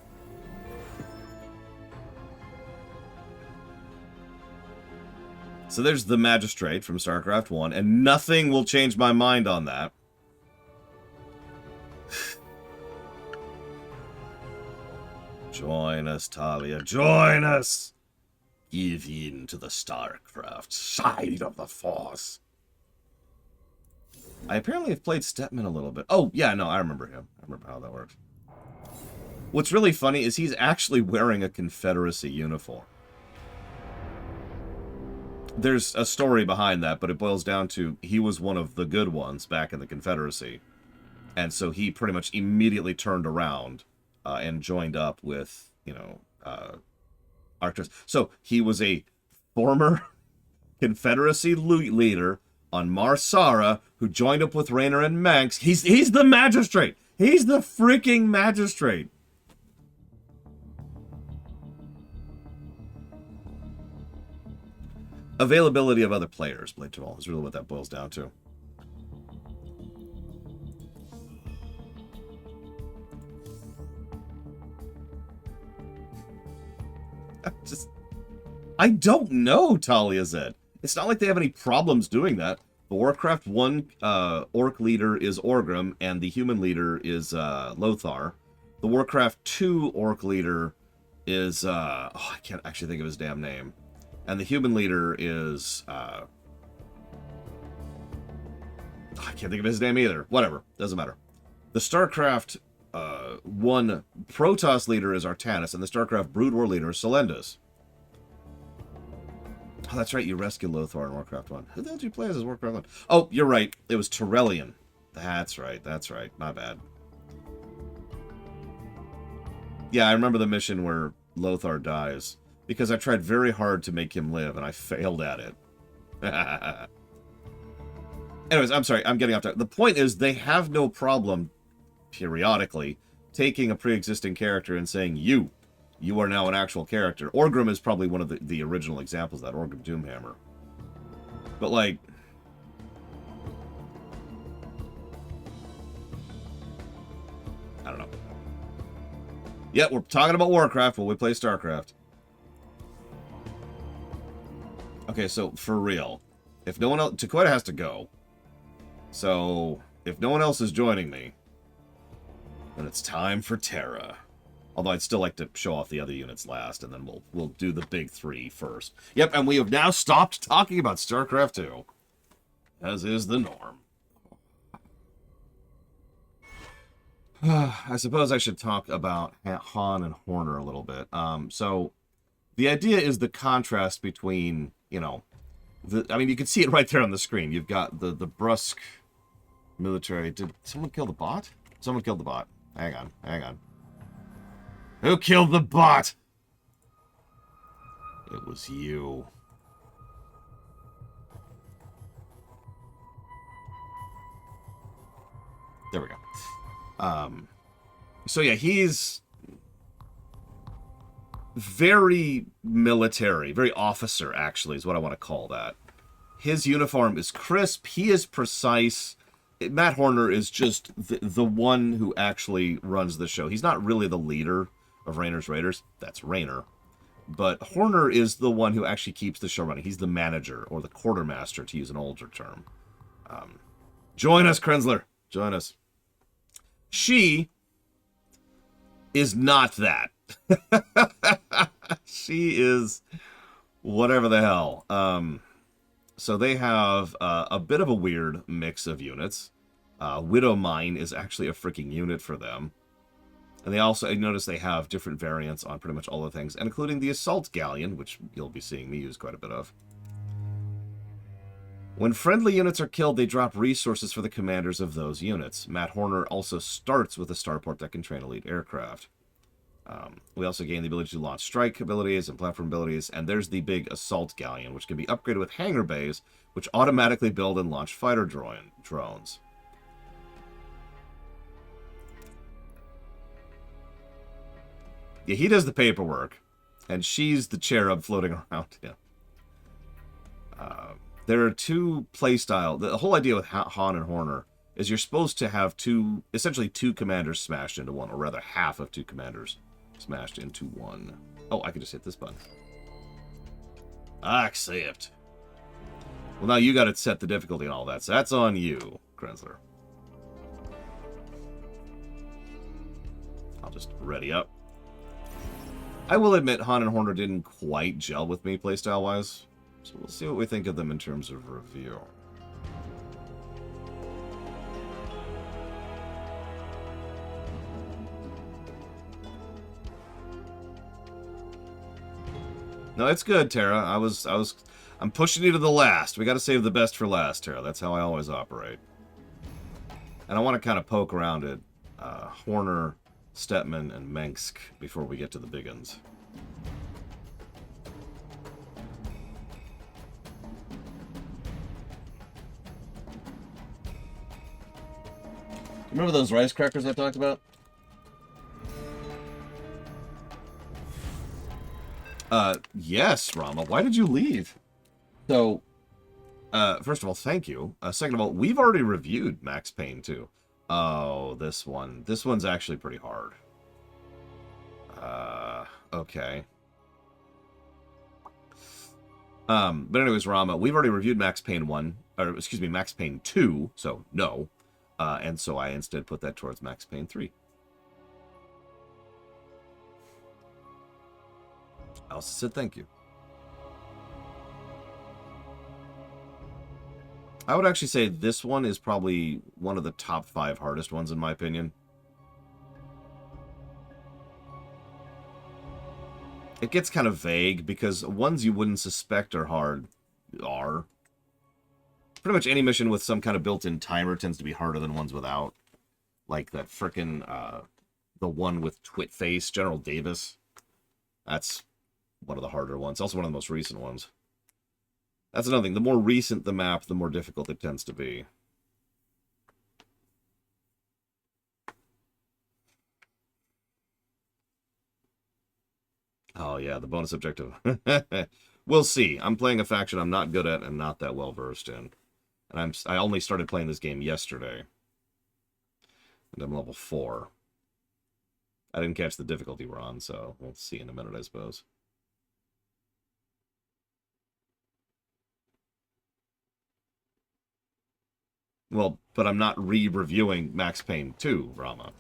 So there's the Magistrate from Starcraft 1, and nothing will change my mind on that. Join us, Talia. Join us! Give in to the Starcraft side of the Force. I apparently have played Stepman a little bit. Oh, yeah, no, I remember him. I remember how that works. What's really funny is he's actually wearing a Confederacy uniform. There's a story behind that, but it boils down to he was one of the good ones back in the Confederacy. And so he pretty much immediately turned around and joined up with, you know, Arcturus. So he was a former Confederacy leader on Marsara who joined up with Raynor and Manx. He's the Magistrate. He's the freaking Magistrate. Availability of other players, Blade to All, is really what that boils down to. I don't know, Talia said. It's not like they have any problems doing that. The Warcraft 1 orc leader is Orgrim, and the human leader is Lothar. The Warcraft 2 orc leader is... I can't actually think of his damn name. And the human leader is... I can't think of his name either. Whatever. Doesn't matter. The StarCraft 1 Protoss leader is Artanis, and the StarCraft Brood War leader is Selendis. Oh, that's right. You rescued Lothar in Warcraft 1. Who the hell did you play as Warcraft 1? Oh, you're right. It was Torellian. That's right. That's right. My bad. Yeah, I remember the mission where Lothar dies. Because I tried very hard to make him live, and I failed at it. Anyways, I'm sorry. I'm getting off topic. The point is, they have no problem, periodically, taking a pre-existing character and saying, you are now an actual character. Orgrim is probably one of the original examples of that, Orgrim Doomhammer. But, like... I don't know. Yeah, we're talking about Warcraft while we play Starcraft. Okay, so, for real. If no one else... Takoida has to go. So, if no one else is joining me, then it's time for Terra. Although I'd still like to show off the other units last, and then we'll do the big three first. Yep, and we have now stopped talking about StarCraft 2. As is the norm. I suppose I should talk about Han and Horner a little bit. So, the idea is the contrast between, you know... I mean, you can see it right there on the screen. You've got the brusque military... Did someone kill the bot? Someone killed the bot. Hang on, hang on. Who killed the bot? It was you. There we go. So yeah, he's very military, very officer, actually, is what I want to call that. His uniform is crisp. He is precise. Matt Horner is just the one who actually runs the show. He's not really the leader of Raynor's Raiders. That's Raynor. But Horner is the one who actually keeps the show running. He's the manager, or the quartermaster, to use an older term. Join us, Krenzler. Join us. She is not that. She is whatever the hell. So they have a bit of a weird mix of units. Widow Mine is actually a freaking unit for them. And they also, I notice they have different variants on pretty much all the things, including the Assault Galleon, which you'll be seeing me use quite a bit of. When friendly units are killed, they drop resources for the commanders of those units. Matt Horner also starts with a starport that can train elite aircraft. We also gain the ability to launch strike abilities and platform abilities, and there's the big assault galleon, which can be upgraded with hangar bays, which automatically build and launch fighter drones. Yeah, he does the paperwork, and she's the cherub floating around him. There are two playstyle. The whole idea with Han and Horner is you're supposed to have essentially two commanders smashed into one, or rather half of two commanders smashed into one. Oh, I can just hit this button. Accept. Well, now you got to set the difficulty and all that, so that's on you, Krenzler. I'll just ready up. I will admit Han and Horner didn't quite gel with me playstyle-wise, so we'll see what we think of them in terms of review. No, it's good, Tara. I'm pushing you to the last. We got to save the best for last, Tara. That's how I always operate. And I want to kind of poke around at Horner, Stetman, and Mengsk before we get to the big uns. Remember those rice crackers I talked about? Yes, Rama. Why did you leave? So, first of all, thank you. Second of all, we've already reviewed Max Payne 2. Oh, this one. This one's actually pretty hard. Okay. But anyways, Rama, we've already reviewed Max Payne 1, or excuse me, Max Payne 2, so no. And so I instead put that towards Max Payne 3. I also said thank you. I would actually say this one is probably one of the top 5 hardest ones in my opinion. It gets kind of vague because ones you wouldn't suspect are hard are. Pretty much any mission with some kind of built-in timer tends to be harder than ones without. Like that frickin' the one with Twitface, General Davis. That's one of the harder ones. Also one of the most recent ones. That's another thing. The more recent the map, the more difficult it tends to be. Oh, yeah, the bonus objective. We'll see. I'm playing a faction I'm not good at and not that well versed in. And I only started playing this game yesterday. And I'm level 4. I didn't catch the difficulty we're on, so we'll see in a minute, I suppose. Well, but I'm not re-reviewing Max Payne 2, Rama.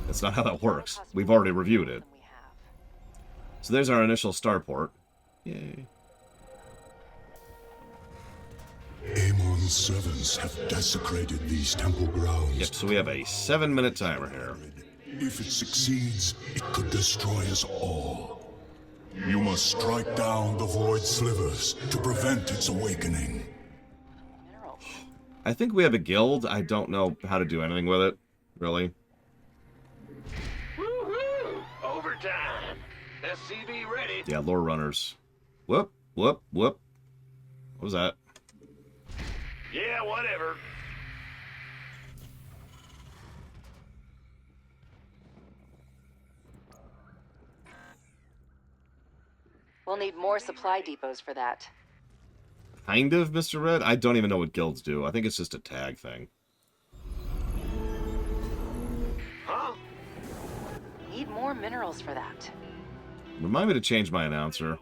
That's not how that works. We've already reviewed it. So there's our initial starport. Yay. Amon's servants have desecrated these temple grounds. Yep, so we have a 7-minute timer here. If it succeeds, it could destroy us all. You must strike down the void slivers to prevent its awakening. I think we have a guild. I don't know how to do anything with it, really. Woohoo! Overtime. SCV ready. Yeah, lore runners. Whoop, whoop, whoop. What was that? Yeah, whatever. We'll need more supply depots for that. Kind of, Mr. Red? I don't even know what guilds do. I think it's just a tag thing. Huh? Need more minerals for that. Remind me to change my announcer.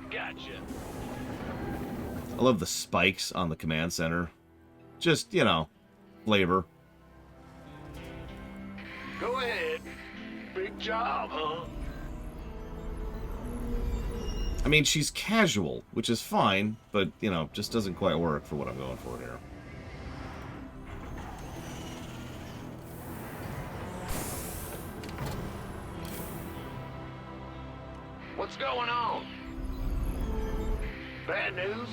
Gotcha. I love the spikes on the command center. Just, you know, flavor. Go ahead. Big job, huh? I mean, she's casual, which is fine, but, you know, just doesn't quite work for what I'm going for here. What's going on? Bad news?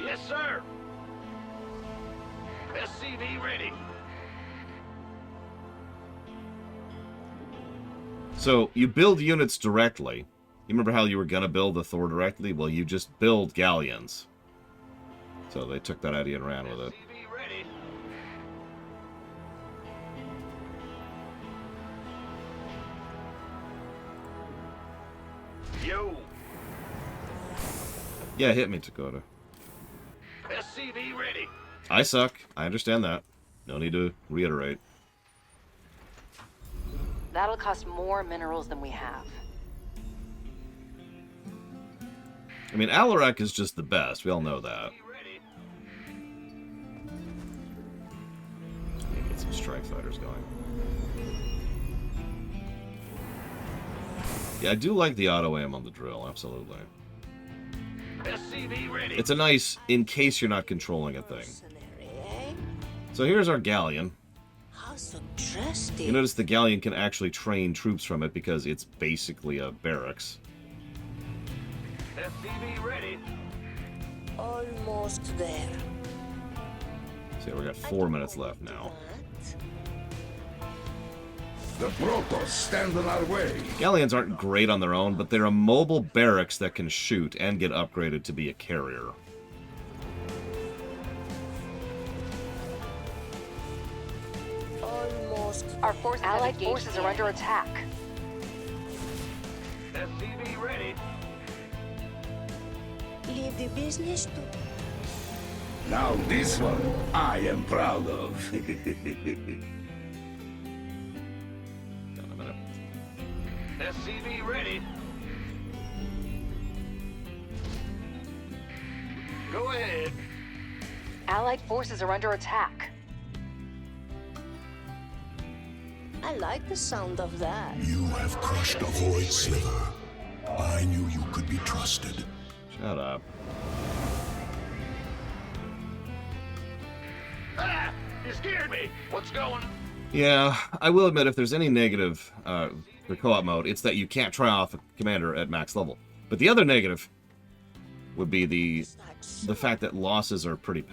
Yes, sir. SCV ready. So, you build units directly. You remember how you were going to build the Thor directly? Well, you just build galleons. So they took that idea and ran with it. SCV ready. Yo. Yeah, hit me, Dakota. SCV ready. I suck. I understand that. No need to reiterate. That'll cost more minerals than we have. I mean, Alarak is just the best. We all know that. Ready. Maybe get some strike fighters going. Yeah, I do like the auto aim on the drill, absolutely. SCV ready. It's a nice, in case you're not controlling a thing. So here's our galleon. How interesting. You notice the galleon can actually train troops from it because it's basically a barracks. SCV ready. Almost there. So we got 4 minutes left now. The Protoss stand in our way. Galleons aren't great on their own, but they're a mobile barracks that can shoot and get upgraded to be a carrier. Almost. Our allied forces are under attack. SCV ready. Leave the business to. Now this one I am proud of. Got a minute. SCV ready. Go ahead. Allied forces are under attack. I like the sound of that. You have crushed a void sliver. I knew you could be trusted. Shut up. Ah! You scared me. What's going? Yeah, I will admit if there's any negative for co-op mode, it's that you can't try off a commander at max level. But the other negative would be the fact that losses are pretty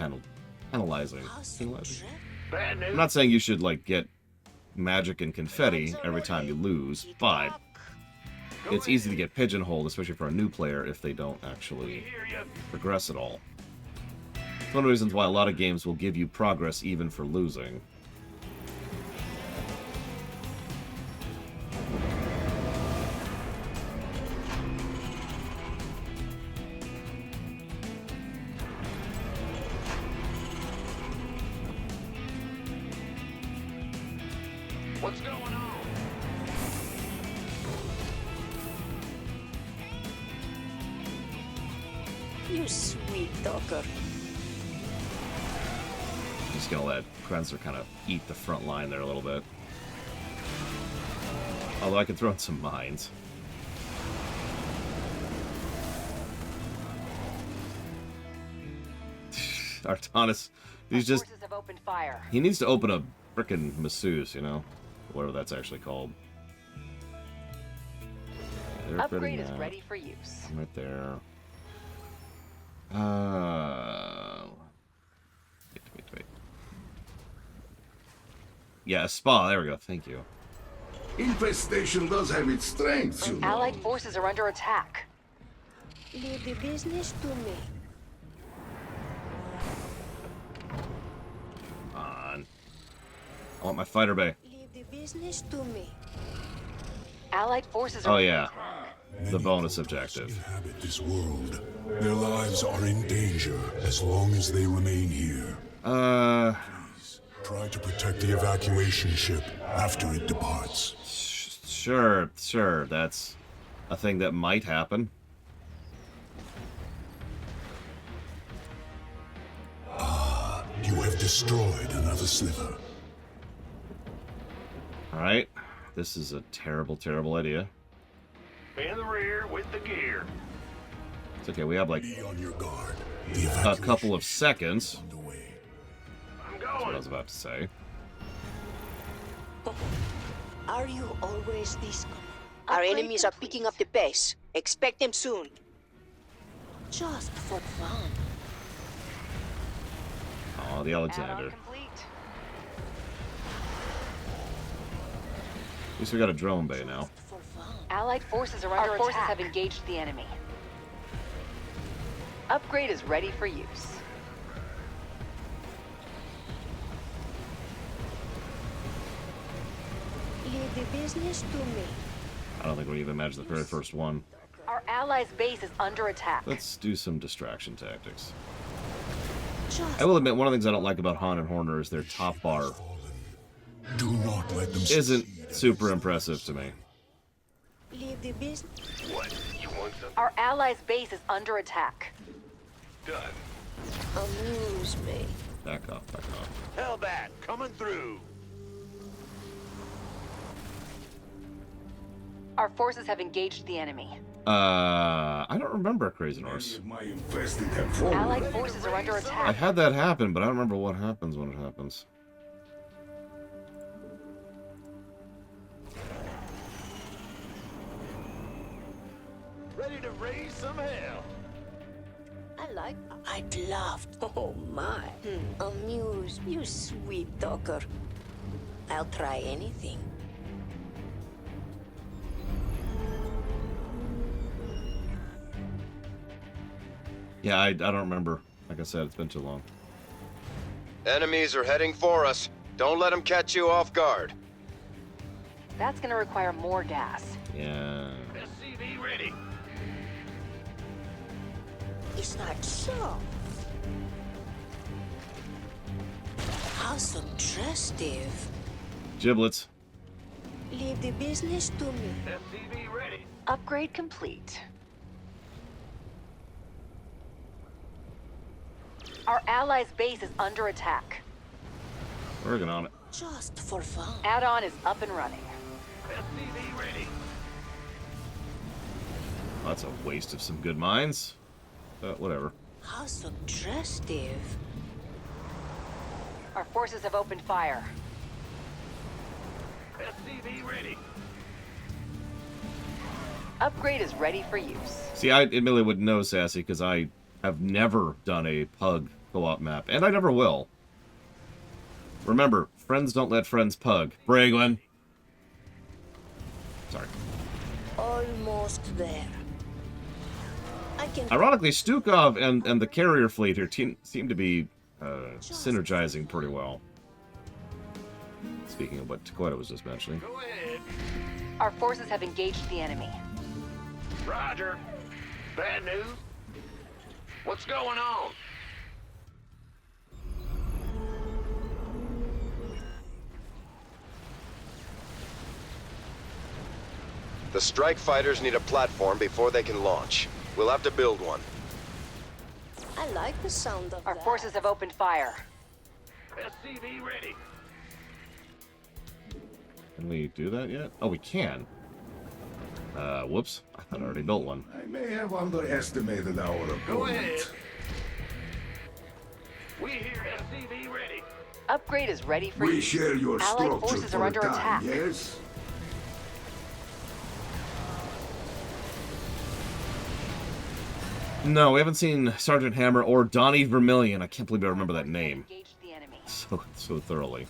penalizing. Bad news. I'm not saying you should like get magic and confetti every time you lose, but it's easy to get pigeonholed, especially for a new player, if they don't actually Hear ya. progress at all. It's one of the reasons why a lot of games will give you progress even for losing. What's going on? You sweet talker. Just gonna let Krenzer kind of eat the front line there a little bit. Although I could throw in some mines. Artanis, he's just... Forces have opened fire. He needs to open a frickin' masseuse, you know? Whatever that's actually called. Yeah, Upgrade is ready for use. right there. Wait. Yeah, a spa. There we go. Thank you. Infestation does have its strengths, you know. Allied forces are under attack. Leave the business to me. Come on. I want my fighter bay. Leave the business to me. Allied forces are Oh, yeah. The Many bonus Protoss objective. inhabit this world. Their lives are in danger as long as they remain here. Please, try to protect the evacuation ship after it departs. Sure. That's a thing that might happen. You have destroyed another sliver. Alright. This is a terrible, terrible idea. In the rear with the gear. It's okay. We have like Be on your guard. The a evacuation couple of seconds. underway. I'm That's what I going. was about to say. Are you always this? Our enemies are picking up the pace. Expect them soon. Just for fun. the Alexander. Add-on complete. At least we got a drone bay now. For fun. Allied forces are under attack. Our forces have engaged the enemy. Upgrade is ready for use. Leave the business to me. I don't think we even managed the very first one. Our allies' base is under attack. Let's do some distraction tactics. Just I will admit, one of the things I don't like about Han and Horner is their top bar Do not let them isn't super impressive to me. leave the business. What? You want something? Our allies' base is under attack. Done. Amuse me. Back off, back off. Hellbat, coming through. Our forces have engaged the enemy. I don't remember Crazy Norse. My infested have fallen. Allied forces are under I attack. had that happen, but I don't remember what happens when it happens. Ready to raise some hell. I'd love. Oh my. Amuse, you sweet talker. I'll try anything. Yeah, I don't remember. Like I said, it's been too long. Enemies are heading for us. Don't let them catch you off guard. That's gonna require more gas. Yeah. SCV ready. Is that so? How suggestive. Giblets. Leave the business to me. SCV ready. Upgrade complete. Our allies' base is under attack. Working on it. Just for fun. Add-on is up and running. SCV ready. Well, that's a waste of some good mines. But whatever. How suggestive. Our forces have opened fire. SCV ready. Upgrade is ready for use. See, I admittedly wouldn't know, Sassy, because I have never done a pug co-op map, and I never will. Remember, friends don't let friends pug. Braglin. Sorry. Almost there. I can. Ironically, Stukov and the carrier fleet here seem to be synergizing pretty well. Speaking of what Takoda was just mentioning. Go ahead. Our forces have engaged the enemy. Roger. Bad news. What's going on? The strike fighters need a platform before they can launch. We'll have to build one. I like the sound of Our that. forces have opened fire. SCV ready. Can we do that yet? Oh, we can. Whoops. I thought I already built one. I may have underestimated our Go ahead. opponent. We hear SCV ready. Upgrade is ready for We use. share your Allied structure forces for are a under time, attack. yes? No, we haven't seen Sergeant Hammer or Donnie Vermillion. I can't believe I remember that name Engaged the enemy. so thoroughly.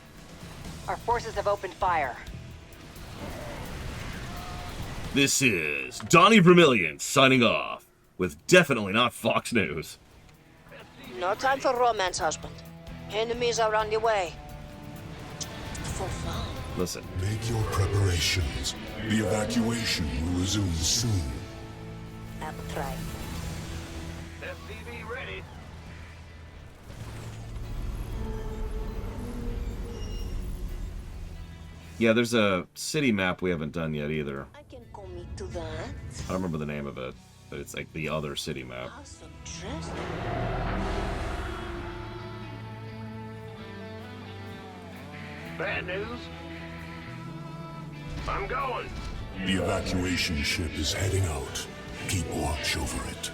Our forces have opened fire. This is Donnie Vermillion signing off with definitely not Fox News. No time for romance, husband. Enemies are on the way. For fun. Listen, Make your preparations. The evacuation will resume soon. I'll try. SCV ready. yeah, there's a city map we haven't done yet either. I can commit to that. I don't remember the name of it, but it's like the other city map. How suggestive. Bad news. I'm going. The evacuation ship is heading out. Keep watch over it.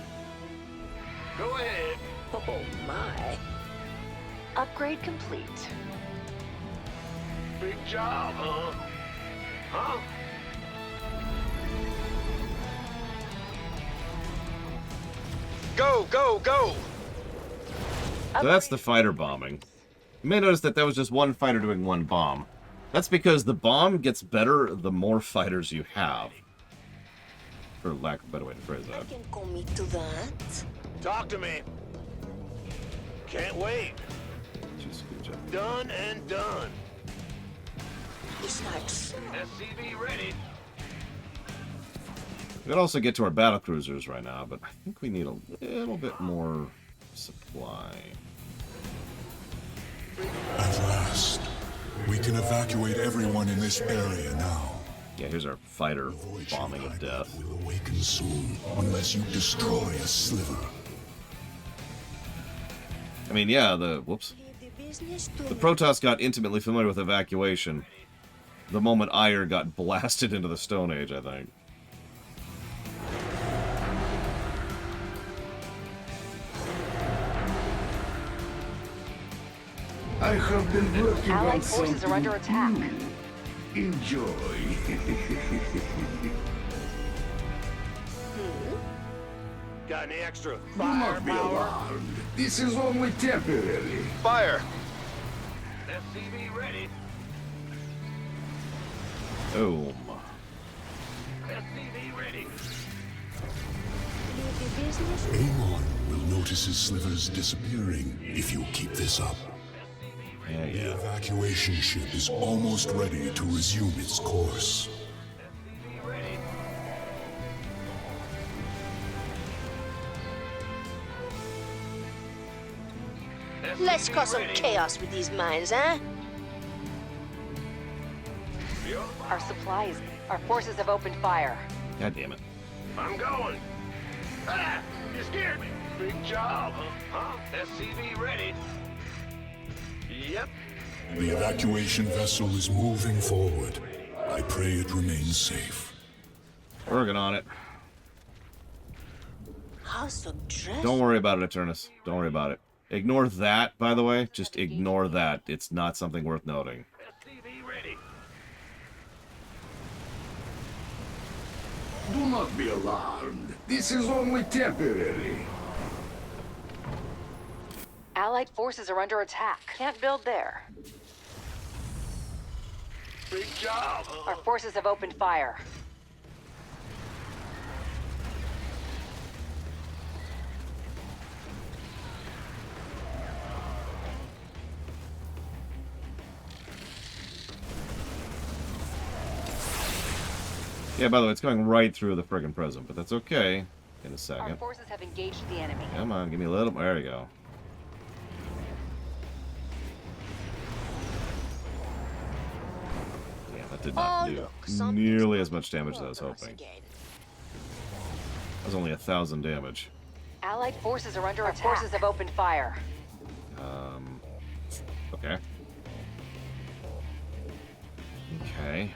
Go ahead. Oh my. Upgrade complete. Big job, huh? Huh? Go, go, go! So that's the fighter bombing. You may notice that was just one fighter doing one bomb. That's because the bomb gets better the more fighters you have. For lack of a better way to phrase that. I can commit to that. Talk to me. Can't wait. Just good job. Done and done. It's not so. SCV ready. We could also get to our battle cruisers right now, but I think we need a little bit more supply. At last, we can evacuate everyone in this area now. Yeah, here's our fighter bombing of death. Will awaken soon, unless you destroy a sliver. I mean, yeah, the Protoss got intimately familiar with evacuation the moment Ire got blasted into the Stone Age, I think. I have been working Allied on forces something are under attack. Enjoy. Got any extra Do not be firepower? alarmed. This is only temporary. Fire! SCV ready. Boom. SCV ready. Amon will notice his slivers disappearing if you keep this up. Yeah, The yeah. evacuation ship is almost ready to resume its course. SCV ready. Let's SCV cause some ready. chaos with these mines, huh? Our supplies. Our forces have opened fire. God damn it. I'm going. Ah! You scared me. Big job, huh? SCV ready. Yep. The evacuation vessel is moving forward. I pray it remains safe. Working on it. House of Dress. Don't worry about it, Eternus. Don't worry about it. Ignore that, by the way. Just ignore that. It's not something worth noting. SCV ready. Do not be alarmed. This is only temporary. Allied forces are under attack. Can't build there. Big job, Our forces have opened fire. Yeah, by the way, it's going right through the friggin' prism, but that's okay. In a Our second. forces have engaged the enemy. Come on, give me a little. There you go. Yeah, that did not do nearly as much damage as I was hoping. That was only 1,000 damage. Allied forces are under attack. Our forces have opened fire. Okay. Okay.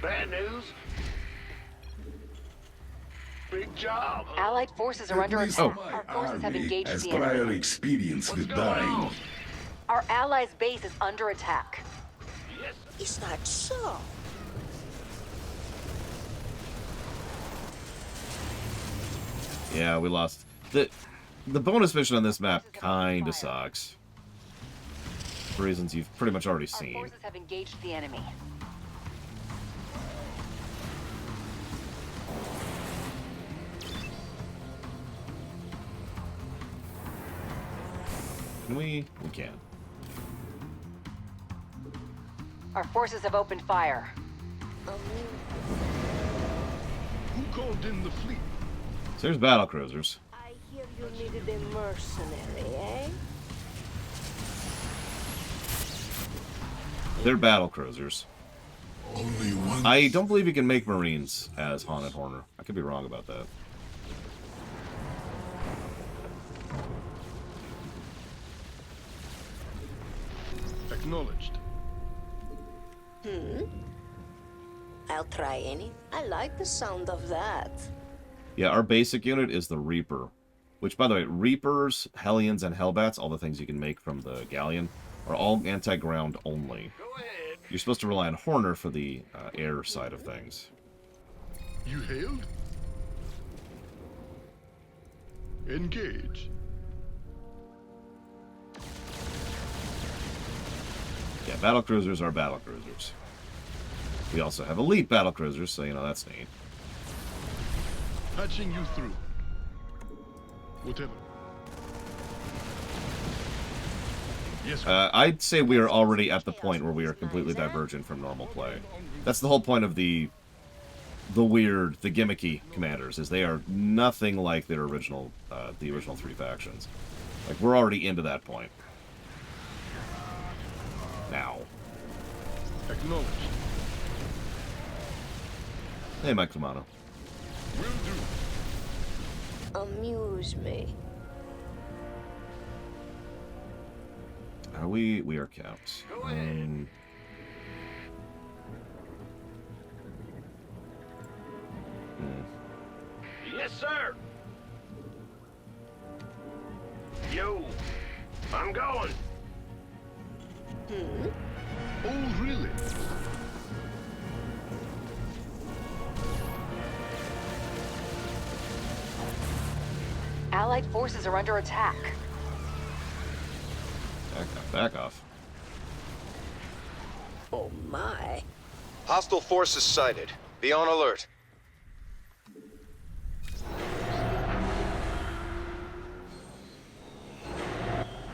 Bad news. Big job. Allied forces are under At least attack. my Our forces have army engaged has the prior enemy. experience with What's going dying. on? Our allies' base is under attack. Yes. It's not so. Yeah, we lost. The bonus mission on this map kinda sucks. For reasons you've pretty much already Our seen. forces have engaged the enemy. Can we? We can. Our forces have opened fire. Who called in the fleet? So here's battle cruisers. I hear you needed a mercenary, eh? They're battle cruisers. Only one. I don't believe you can make Marines as Haunted Horner. I could be wrong about that. Acknowledged. I'll try any. I like the sound of that. Yeah, our basic unit is the Reaper. Which, by the way, Reapers, Hellions, and Hellbats, all the things you can make from the Galleon, are all anti-ground only. Go ahead. You're supposed to rely on Horner for the air side of things. You hailed? Engage. battlecruisers are battlecruisers. We also have elite battlecruisers, so, you know, that's neat. Patching you through. Whatever. Yes. I'd say we are already at the point where we are completely divergent from normal play. That's the whole point of the gimmicky commanders, is they are nothing like their original, the original 3 factions. Like, we're already into that point. Now. Acknowledged. Hey, Mike Romano. Will do. Amuse me. We are capped. Yes, sir. Yo, I'm going. Oh, really? Allied forces are under attack. Back off. Oh my. Hostile forces sighted. Be on alert.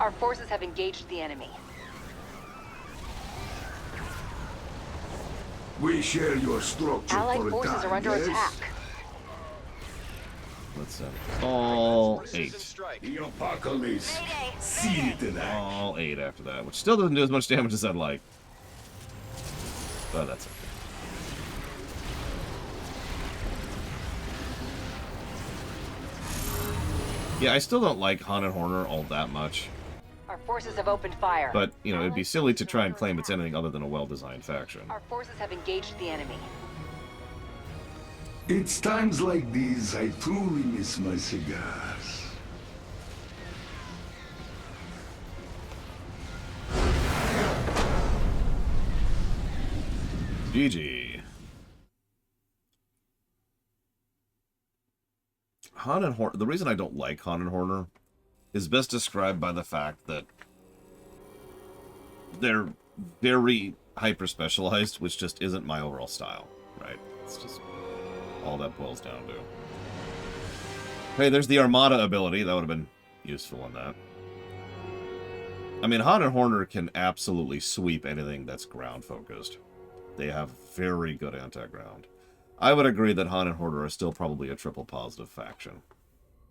Our forces have engaged the enemy. We share your structure Allied for a forces time, are under yes? attack. Let's all 8. The apocalypse. See it tonight. All 8 after that, which still doesn't do as much damage as I'd like. But that's okay. Yeah, I still don't like Han and Horner all that much. Our forces have opened fire. But, you know, it'd be silly to try and claim it's anything other than a well-designed faction. Our forces have engaged the enemy. It's times like these I truly miss my cigars. GG. Han and Horner. The reason I don't like Han and Horner is best described by the fact that they're very hyper-specialized, which just isn't my overall style, right? It's just all that boils down to. Hey, there's the Armada ability. That would have been useful in that. I mean, Han and Horner can absolutely sweep anything that's ground-focused. They have very good anti-ground. I would agree that Han and Horner are still probably a triple positive faction.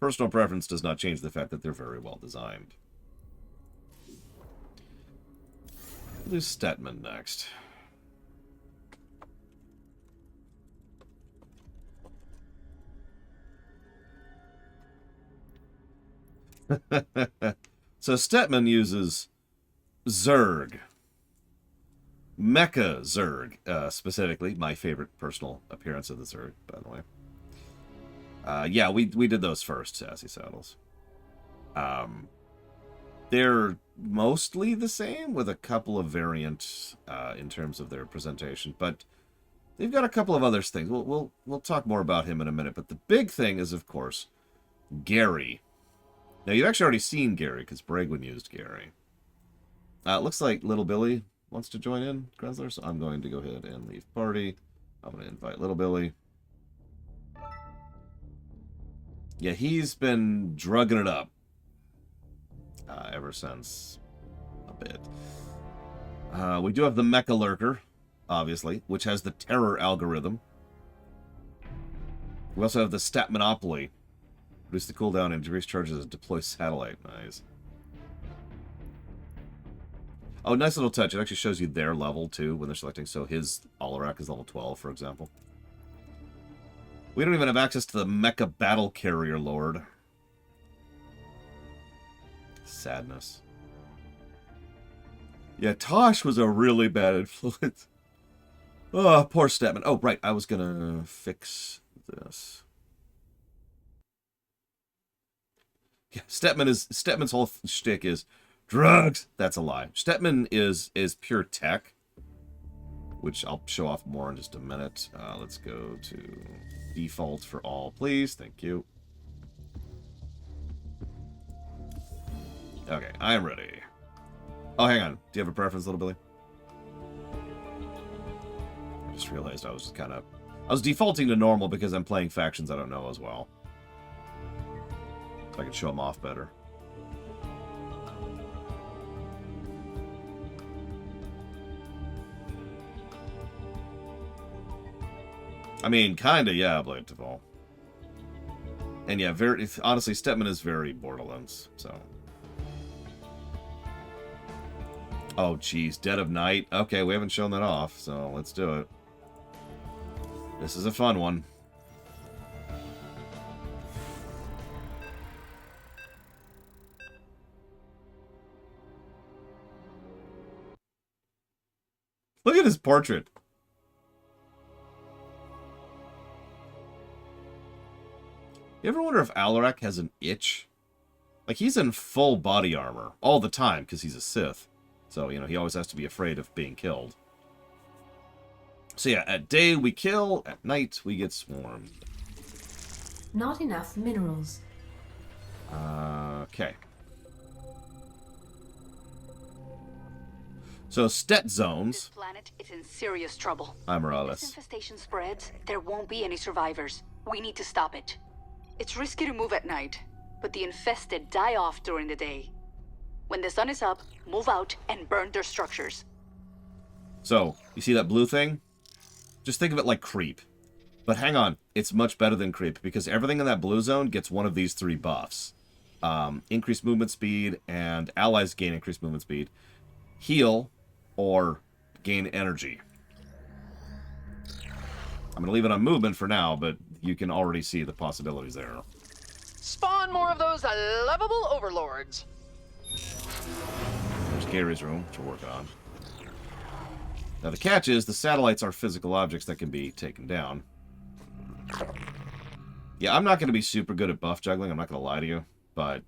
Personal preference does not change the fact that they're very well designed. We'll do Stetman next. So Stetman uses Zerg. Mecha Zerg, specifically. My favorite personal appearance of the Zerg, by the way. Yeah, we did those first, Sassy Saddles. They're mostly the same, with a couple of variants in terms of their presentation, but they've got a couple of other things. We'll talk more about him in a minute, but the big thing is, of course, Gary. Now, you've actually already seen Gary, because Bragwin used Gary. It looks like Little Billy wants to join in, Grensler, so I'm going to go ahead and leave party. I'm going to invite Little Billy. Yeah, he's been drugging it up ever since a bit. We do have the Mecha Lurker, obviously, which has the terror algorithm. We also have the Stat Monopoly. Reduce the cooldown and decrease charges and deploy satellite. Nice. Oh, nice little touch. It actually shows you their level, too, when they're selecting. So his Alarak is level 12, for example. We don't even have access to the Mecha Battle Carrier Lord. Sadness. Yeah, Tosh was a really bad influence. Oh, poor Statman. Oh, right. I was going to fix this. Yeah, Stetman's whole shtick is drugs. That's a lie. Stetman is pure tech, which I'll show off more in just a minute. Let's go to default for all, please. Thank you. Okay, I am ready. Oh, hang on. Do you have a preference, Little Billy? just realized I was defaulting to normal because I'm playing factions I don't know as well. So I can show them off better. I mean, kinda, yeah, Blade to Fall. And yeah, honestly, Stepman is very Borderlands, so. Oh, geez, Dead of Night. Okay, we haven't shown that off, so let's do it. This is a fun one. Look at his portrait. You ever wonder if Alarak has an itch? Like, he's in full body armor all the time because he's a Sith. So, you know, he always has to be afraid of being killed. So yeah, at day we kill, at night we get swarmed. Not enough minerals. Okay. So, Stet zones. This planet is in serious trouble. I'm If Morales. this infestation spreads, there won't be any survivors. We need to stop it. It's risky to move at night, but the infested die off during the day. When the sun is up, move out and burn their structures. So, you see that blue thing? Just think of it like creep. But hang on, it's much better than creep, because everything in that blue zone gets one of these 3 buffs. Increased movement speed, and allies gain increased movement speed. Heal, or gain energy. I'm going to leave it on movement for now, but you can already see the possibilities there. Spawn more of those lovable overlords. There's Gary's room, which we're working on. Now the catch is, the satellites are physical objects that can be taken down. Yeah, I'm not going to be super good at buff juggling, I'm not going to lie to you, but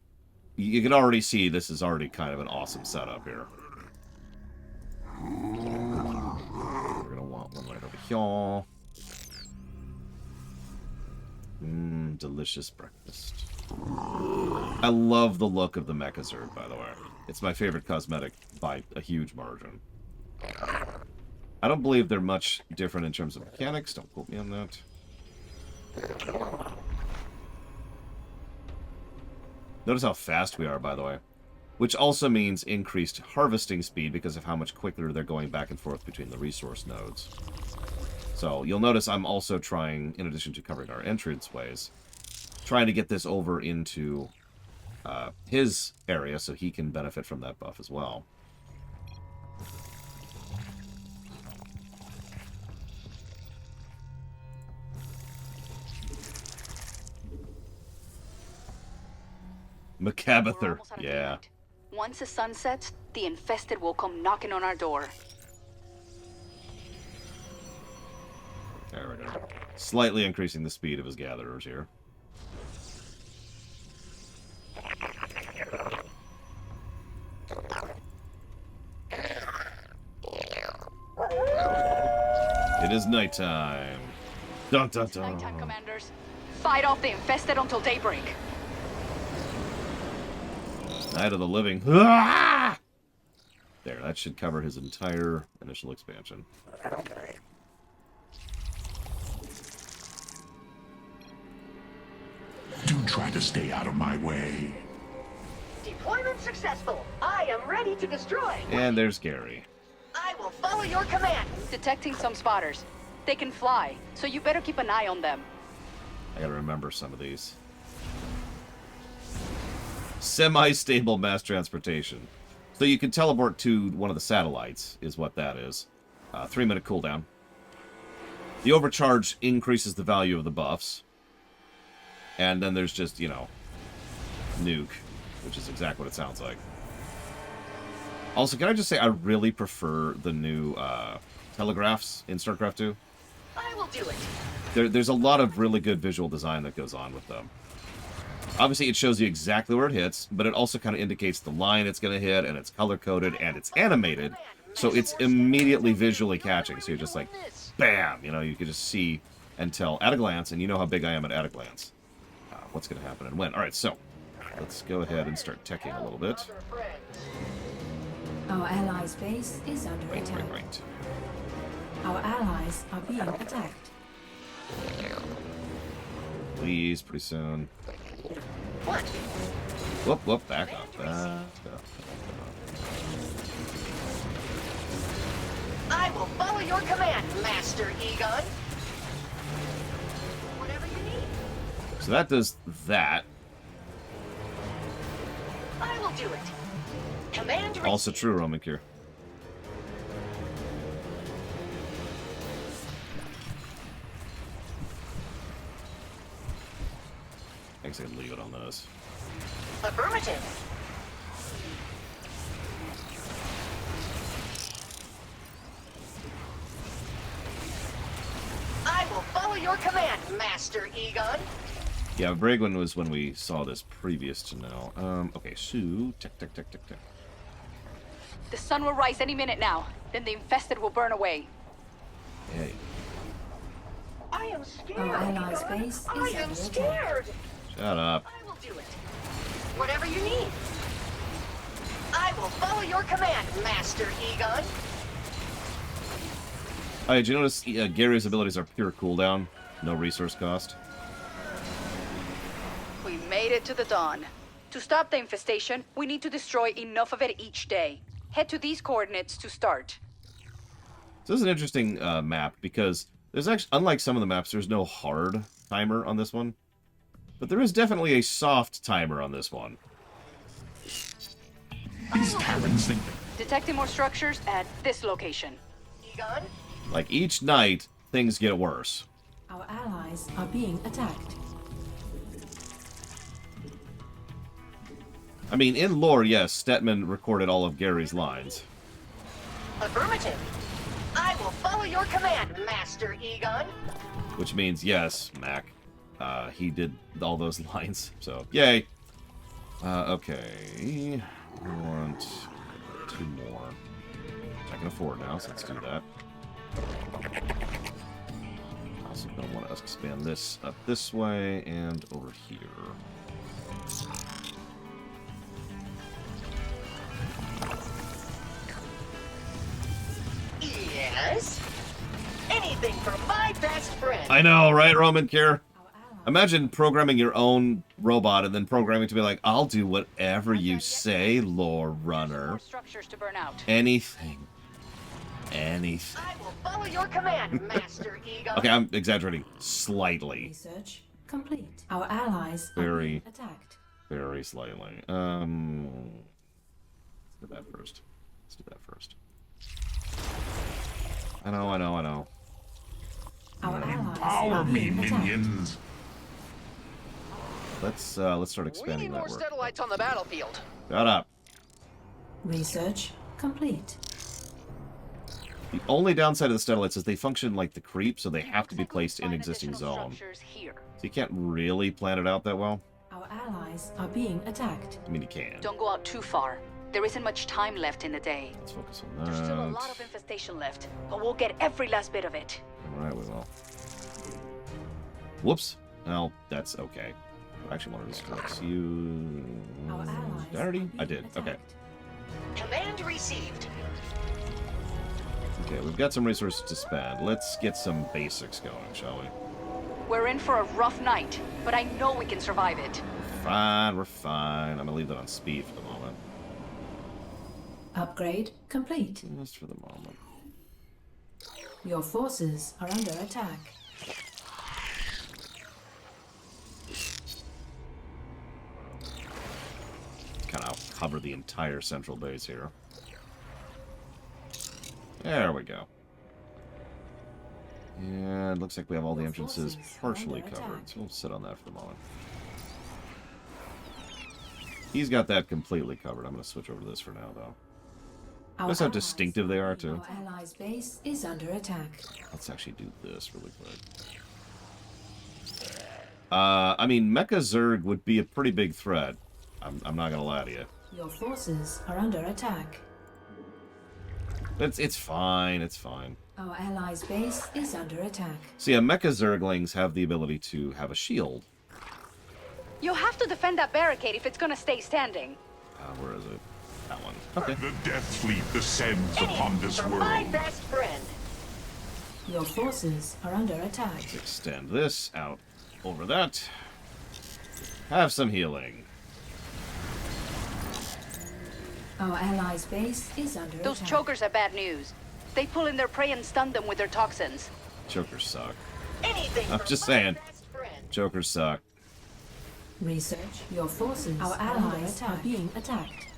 you can already see this is already kind of an awesome setup here. We're going to want one right over here. Delicious breakfast. I love the look of the Mechazord, by the way. It's my favorite cosmetic by a huge margin. I don't believe they're much different in terms of mechanics. Don't quote me on that. Notice how fast we are, by the way. Which also means increased harvesting speed because of how much quicker they're going back and forth between the resource nodes. So you'll notice I'm also trying, in addition to covering our entranceways, trying to get this over into his area so he can benefit from that buff as well. Macabather, yeah. Once the sun sets, the infested will come knocking on our door. There we go. Slightly increasing the speed of his gatherers here. It is nighttime. Dun dun dun. Nighttime, commanders. Fight off the infested until daybreak. Night of the Living. Ah! There, that should cover his entire initial expansion. Do try to stay out of my way. Deployment successful. I am ready to destroy. And there's Gary. I will follow your command. Detecting some spotters. They can fly, so you better keep an eye on them. I gotta remember some of these. Semi-stable mass transportation. So you can teleport to one of the satellites, is what that is. 3-minute cooldown. The overcharge increases the value of the buffs. And then there's just, you know, nuke, which is exactly what it sounds like. Also, can I just say I really prefer the new telegraphs in StarCraft 2? I will do it. There's a lot of really good visual design that goes on with them. Obviously, it shows you exactly where it hits, but it also kind of indicates the line it's going to hit, and it's color-coded, and it's animated, so it's immediately visually catching. So you're just like, bam! You know, you can just see and tell at a glance, and you know how big I am at a glance. What's going to happen and when. Alright, so, let's go ahead and start teching a little bit. Our allies' base is under attack. Right. Our allies are being attacked. Please, pretty soon. What? Whoop, whoop, back up, back up. I will follow your command, Master Egon. Whatever you need. So that does that. I will do it. Command Also true, Roman Cure. I guess I could leave it on this. Affirmative. I will follow your command, Master Egon. Yeah, Bragwin was when we saw this previous to now. Okay, so tick. The sun will rise any minute now. Then the infested will burn away. Hey. I am scared. Our allies' base is I am under scared. Shut up. I will do it. Whatever you need. I will follow your command, Master Egon. Oh, did you notice Gary's abilities are pure cooldown? No resource cost? We made it to the dawn. To stop the infestation, we need to destroy enough of it each day. Head to these coordinates to start. So this is an interesting map because there's actually, unlike some of the maps, there's no hard timer on this one. But there is definitely a soft timer on this one. These Terrans think... Detecting more structures at this location. Egon? Like, each night, things get worse. Our allies are being attacked. I mean, in lore, yes, Stetman recorded all of Gary's lines. Affirmative. I will follow your command, Master Egon. Which means, yes, Mac, he did all those lines, so yay. Okay, we want 2 more. I can afford now, so let's do that. Also don't want to expand this up this way and over here. Yes? Anything for my best friend. I know, right, Roman Cure? Imagine programming your own robot and then programming to be like, I'll do whatever you say, lore runner. Structures to burn out. Anything. Anything. I will follow your command, Master Egon. Okay, I'm exaggerating slightly. Research complete. Our allies are Very, being attacked. very slightly. Let's do that first. Let's do that first. I know. Our allies Power are me, being attacked. minions! Let's start We need expanding more that work. satellites on the battlefield. Shut up. Research complete. The only downside of the satellites is they function like the creep, so they have to be placed in existing zone. So you can't really plan it out that well. Our allies are being attacked. I mean, you can. Don't go out too far. There isn't much time left in the day. Let's focus on There's still a lot that. of infestation left, but we'll get every last bit of it. Alright, we will. Whoops. Well, that's okay. I actually wanted to select you. Our allies Did I already? are I being did. Okay. attacked. Command received. Okay, we've got some resources to spend. Let's get some basics going, shall we? We're in for a rough night, but I know we can survive it. Fine, we're fine. I'm gonna leave that on speed for the moment. Upgrade complete. Just for the moment. Your forces are under attack. Kind of cover the entire central base here. There we go. And it looks like we have all the entrances partially covered, so we'll sit on that for the moment. He's got that completely covered. I'm going to switch over to this for now, though. Notice how distinctive they are, too. Our allies' base is under attack. Let's actually do this really quick. I mean, Mecha Zerg would be a pretty big threat. I'm not going to lie to you. Your forces are under attack. It's fine, it's fine. Our allies' base is under attack. See, Mecha Zerglings have the ability to have a shield. You'll have to defend that barricade if it's gonna stay standing. Where is it? That one. Okay. The Death Fleet descends upon this For world. my best friend. Your forces are under attack. Let's extend this out over that. Have some healing. Our allies' base is under Those attack. chokers are bad news. They pull in their prey and stun them with their toxins. Chokers suck. Anything I'm for just my saying. best friend. Chokers suck. Research. Your forces. Our allies are being attacked.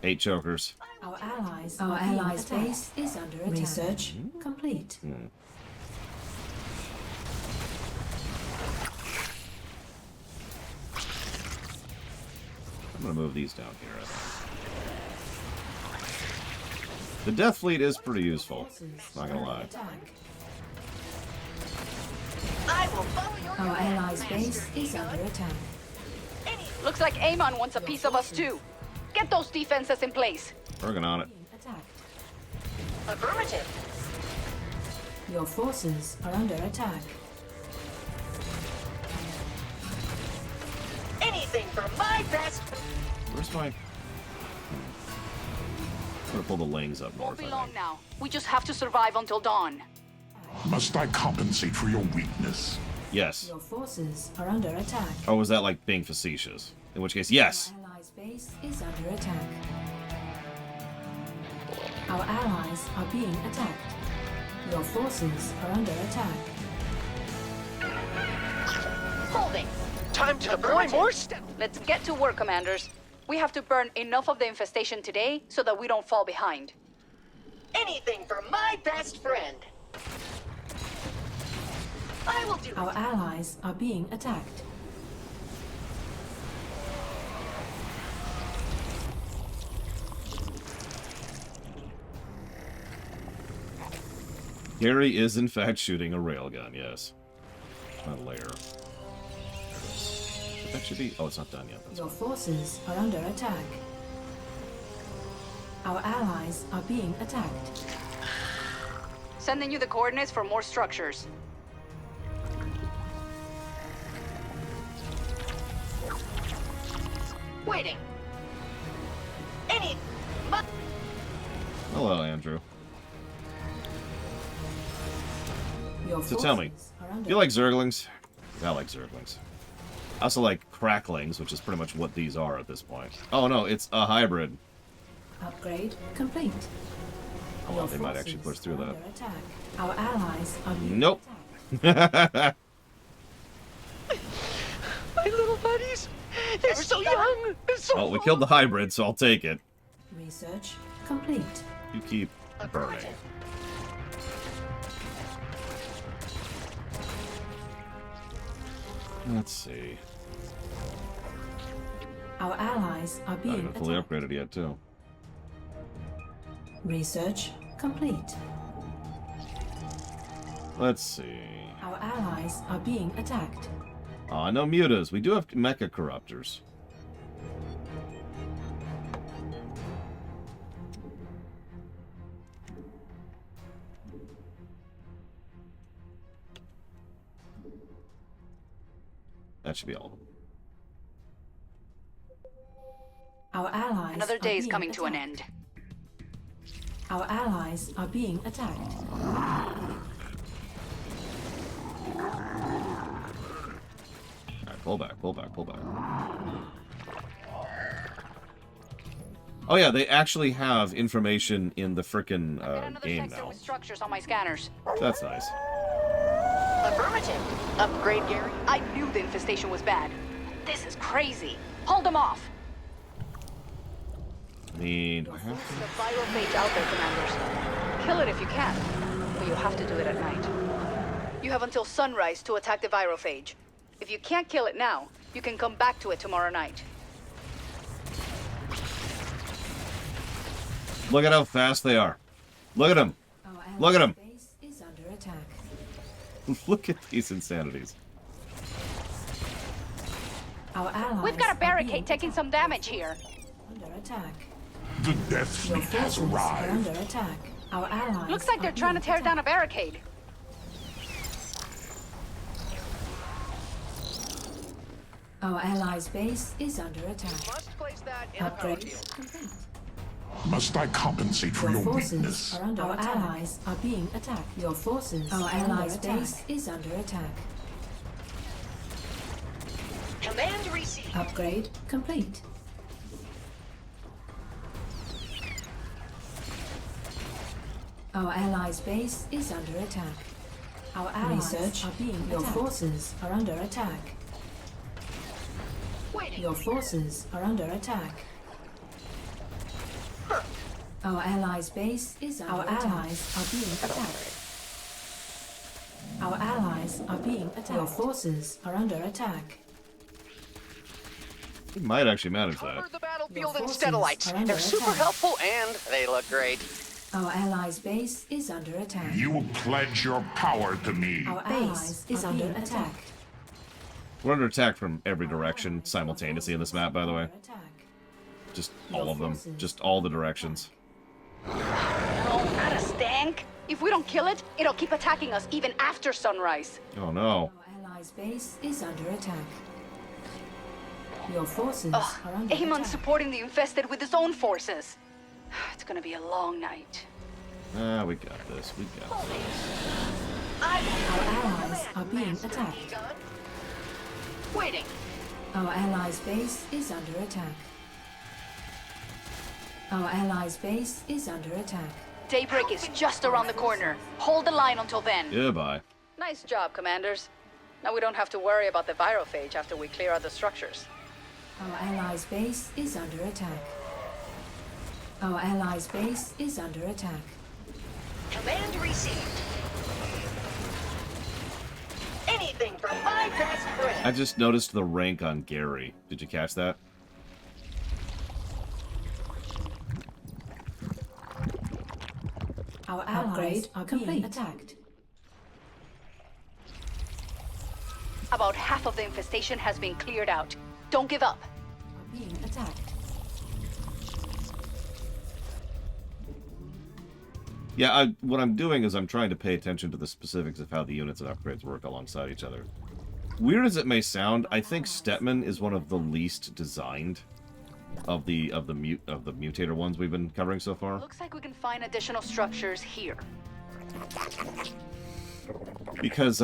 8 chokers. Our allies' base is under attack. Research complete. I'm gonna move these down here, I think. The Death Fleet is pretty useful. Not gonna lie. I will follow your Our command, allies' base Master is Egon. under attack. Looks like Amon wants a piece of us too. Get those defenses in place. Working on it. Attacked. Affirmative. Your forces are under attack. Anything for my best. Where's my... I'm gonna pull the lanes up Won't north, be I long think. now. We just have to survive until dawn. Must I compensate for your weakness? Yes. Your forces are under attack. Or was that like being facetious? In which case, yes. Our allies' base is under attack. Our allies are being attacked. Your forces are under attack. Holding. Time to deploy more stuff. Let's get to work, commanders. We have to burn enough of the infestation today so that we don't fall behind. Anything for my best friend. I will do Our it. allies are being attacked. Gary is in fact shooting a railgun, yes. Not a layer. That should be... Oh, it's not done yet. That's Your fine. forces are under attack. Our allies are being attacked. Sending you the coordinates for more structures. Waiting. Hello, Andrew. Your So tell me, forces are do under you like Zerglings? I like Zerglings. I also like Cracklings, which is pretty much what these are at this point. Oh no, it's a hybrid. upgrade complete. Oh, well, they might actually push through that. Under attack. Our allies are being Nope. My little buddies. They're so young. So Well, we killed the hybrid, so I'll take it. Research complete. You keep burning. Let's see. Our allies are Not being even fully attacked. upgraded yet, too. Research complete. Let's see. Our allies are being attacked. Oh, no mutas. We do have mecha corruptors. That should be all of them. Our allies Another are day is being coming to an attacked. end. Our allies are being attacked. Alright, pull back, pull back, pull back. Oh yeah, they actually have information in the frickin' Another game sector now. with structures on my scanners. That's nice. Affirmative. Upgrade, Gary. I knew the infestation was bad. This is crazy. Hold them off. I mean, do I have There's a viral phage out there, commanders. Kill it if you can, but you have to do it at night. You have until sunrise to attack the virophage. If you can't kill it now, you can come back to it tomorrow night. Look at how fast they are. Look at them. Look at them. Base is under attack. Look at these insanities. Our allies We've got a are being barricade taking some damage here. under attack. The Death Your Fleet has forces are arrived. under attack. Our allies Looks like they're are trying to being tear down a attacked. barricade. Our allies' base is under attack. Must place that in a power Upgrade field. complete. Must I compensate for your forces weakness? are under attack. Our allies are being attacked. Your forces. Our allies' base is under attack. Command received. Upgrade complete. Our allies' base is under attack. Our allies are being attacked. Your forces are under attack. Your forces are under attack. Our allies' base is under attack. Our allies are being attacked. Our allies are being attacked. Your forces are under attack. It might actually manage that. Cover the battlefield in Steadalites. They're super helpful and they look great. Our allies' base is under attack. You pledge your power to me. Our base is under attack. We're under attack from every direction simultaneously in this map, by the way. Just all of them. Just all the directions. Oh, not a stank. If we don't kill it, it'll keep attacking us even after sunrise. Oh no. Our allies' base is under attack. Your forces are under Amon's attack. supporting the infested with his own forces. It's gonna be a long night. Ah, we got this. We got this. Our allies are being attacked. Waiting. Our allies' base is under attack. Our allies' base is under attack. Daybreak is just around the corner. Hold the line until then. Goodbye. Nice job, commanders. Now we don't have to worry about the virophage after we clear out the structures. Our allies' base is under attack. Our allies' base is under attack. Command received. Anything for my best friend. I just noticed the rank on Gary. Did you catch that? Our allies are being attacked. About half of the infestation has been cleared out. Don't give up. Being attacked. Yeah, what I'm doing is I'm trying to pay attention to the specifics of how the units and upgrades work alongside each other. Weird as it may sound, I think Stetman is one of the least designed of the mutator ones we've been covering so far. Looks like we can find additional structures here. Because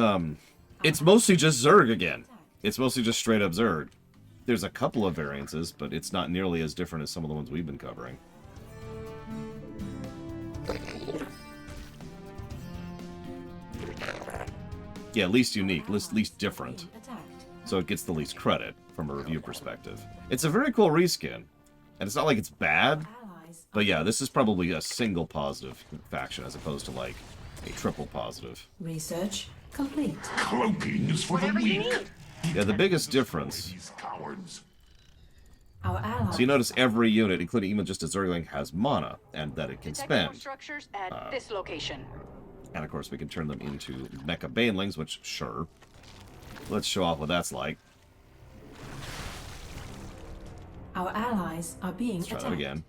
it's mostly just Zerg again. It's mostly just straight up Zerg. There's a couple of variances, but it's not nearly as different as some of the ones we've been covering. Yeah, least unique, least different. So it gets the least credit from a review perspective. It's a very cool reskin, and it's not like it's bad, but yeah, this is probably a single positive faction as opposed to like a triple positive. Research complete. Cloaking is for the weak. Yeah, the biggest difference. Our allies. So you notice every unit, including even just a Zergling, has mana, and that it can Detect more spend. structures at this location. And of course we can turn them into mecha banelings, which, sure. Let's show off what that's like. Our allies are being Let's try attacked. that again.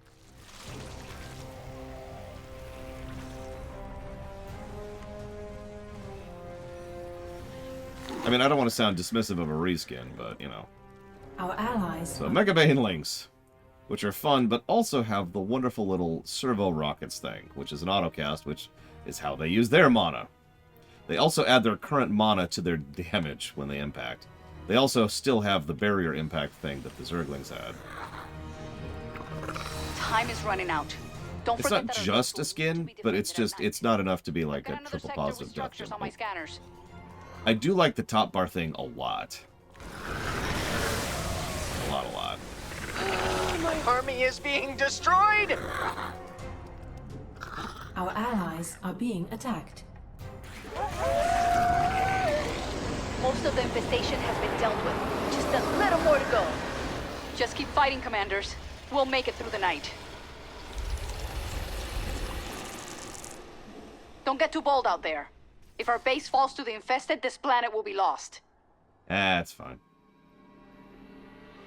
I mean, I don't want to sound dismissive of a reskin, but, you know. Our allies. So, Mecha Banelings, which are fun, but also have the wonderful little servo rockets thing, which is an autocast, which is how they use their mana. They also add their current mana to their damage when they impact. They also still have the barrier impact thing that the Zerglings had. Time is running out. Don't It's forget not that our just a vessels skin, need to be but it's defended just, at night. it's not enough to be like Got a another triple sector with positive death structures on my jump. scanners. I do like the top bar thing a lot. A lot. My army is being destroyed! Our allies are being attacked. Most of the infestation has been dealt with. Just a little more to go. Just keep fighting, commanders. We'll make it through the night. Don't get too bold out there. If our base falls to the infested, this planet will be lost. That's fine.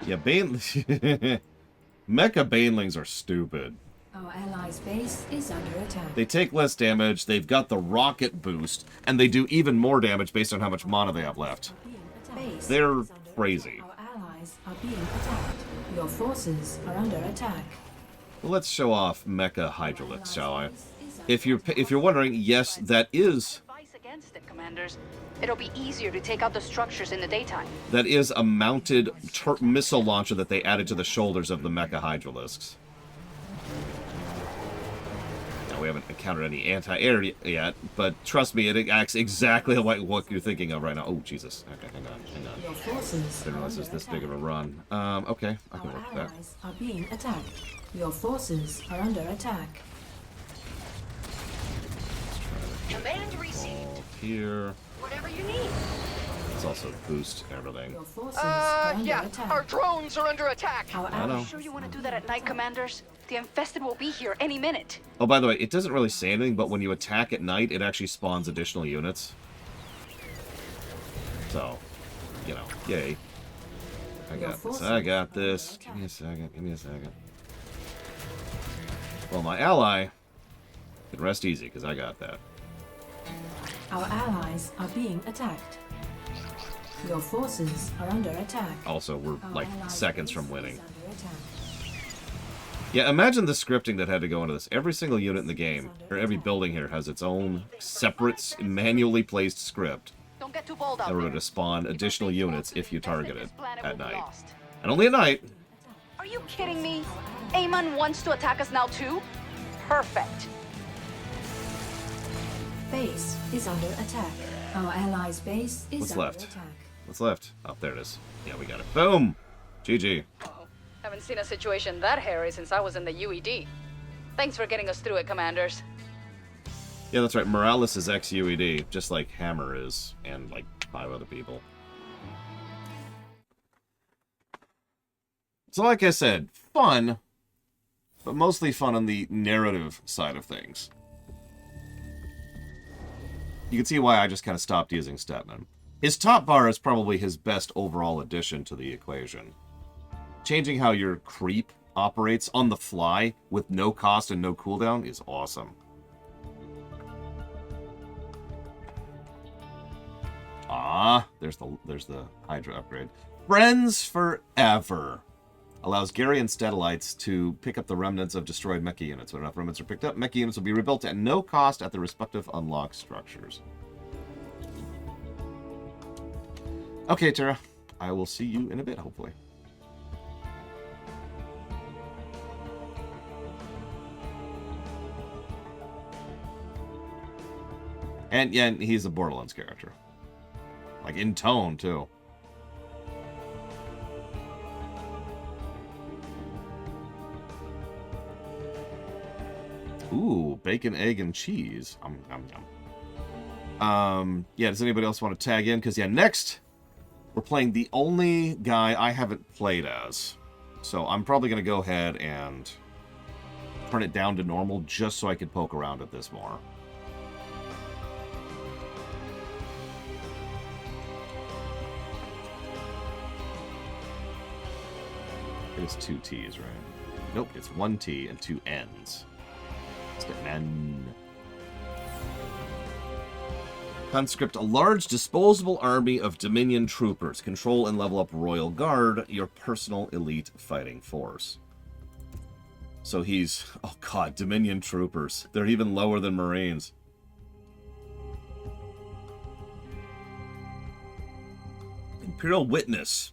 Yeah, Mecha Banelings are stupid. Our allies' base is under attack. They take less damage, they've got the rocket boost, and they do even more damage based on how much mana they have left. They're crazy. Our allies are being attacked. Your forces are under attack. Well, let's show off Mecha Hydraulics, shall I? If you're wondering, yes, that is Against it, commanders. It'll be easier to take out the structures in the daytime. that is a mounted missile launcher that they added to the shoulders of the Mecha Hydralisks. Now, we haven't encountered any anti-air yet, but trust me, it acts exactly like what you're thinking of right now. Oh, Jesus. Okay, hang on. Your forces I didn't realize it was this big of a run. Okay, I can work with that. allies are being attacked. Your forces are under attack. Command received. Here. Whatever you need. Let's also boost everything. Your forces are under Yeah, attack. our drones are under attack. I know. Sure you want to do that at night, commanders? The infested will be here any minute. Oh, by the way, it doesn't really say anything, but when you attack at night, it actually spawns additional units. So, you know, yay. I got this. I got this. Give me a second. Give me a second. Well, my ally can rest easy, because I got that. Our allies are being attacked. Your forces are under attack. Also, we're like seconds from winning. Is under attack. Yeah, imagine the scripting that had to go into this. Every single unit in the game, or every building here, has its own separate, manually placed script Don't get too bold out that were there. going to spawn additional units if you target it This planet at will be night. lost. And only at night. Are you kidding me? Amon wants to attack us now too? Perfect. Base is under attack. Our allies' base is What's under left? attack. What's left? Oh, there it is. Yeah, we got it. Boom! GG. Haven't seen a situation that hairy since I was in the UED. Thanks for getting us through it, commanders. Yeah, that's right. Morales is ex-UED, just like Hammer is, and like 5 other people. So like I said, fun, but mostly fun on the narrative side of things. You can see why I just kind of stopped using Stepman. His top bar is probably his best overall addition to the equation. Changing how your creep operates on the fly with no cost and no cooldown is awesome. Ah, there's the Hydra upgrade. Friends Forever allows Gary and Stedelites to pick up the remnants of destroyed mecha units. When enough remnants are picked up, mecha units will be rebuilt at no cost at the respective unlocked structures. Okay, Tara. I will see you in a bit, hopefully. And yeah, he's a Borderlands character. Like, in tone, too. Ooh, bacon, egg, and cheese. Yeah, does anybody else want to tag in? Because, yeah, next, we're playing the only guy I haven't played as. So I'm probably going to go ahead and turn it down to normal just so I can poke around at this more. It's 2 T's, right? Nope, it's 1 T and 2 N's. N. Conscript a large disposable army of Dominion troopers. Control and level up Royal Guard, your personal elite fighting force. So he's... Oh god, Dominion troopers. They're even lower than Marines. Imperial Witness.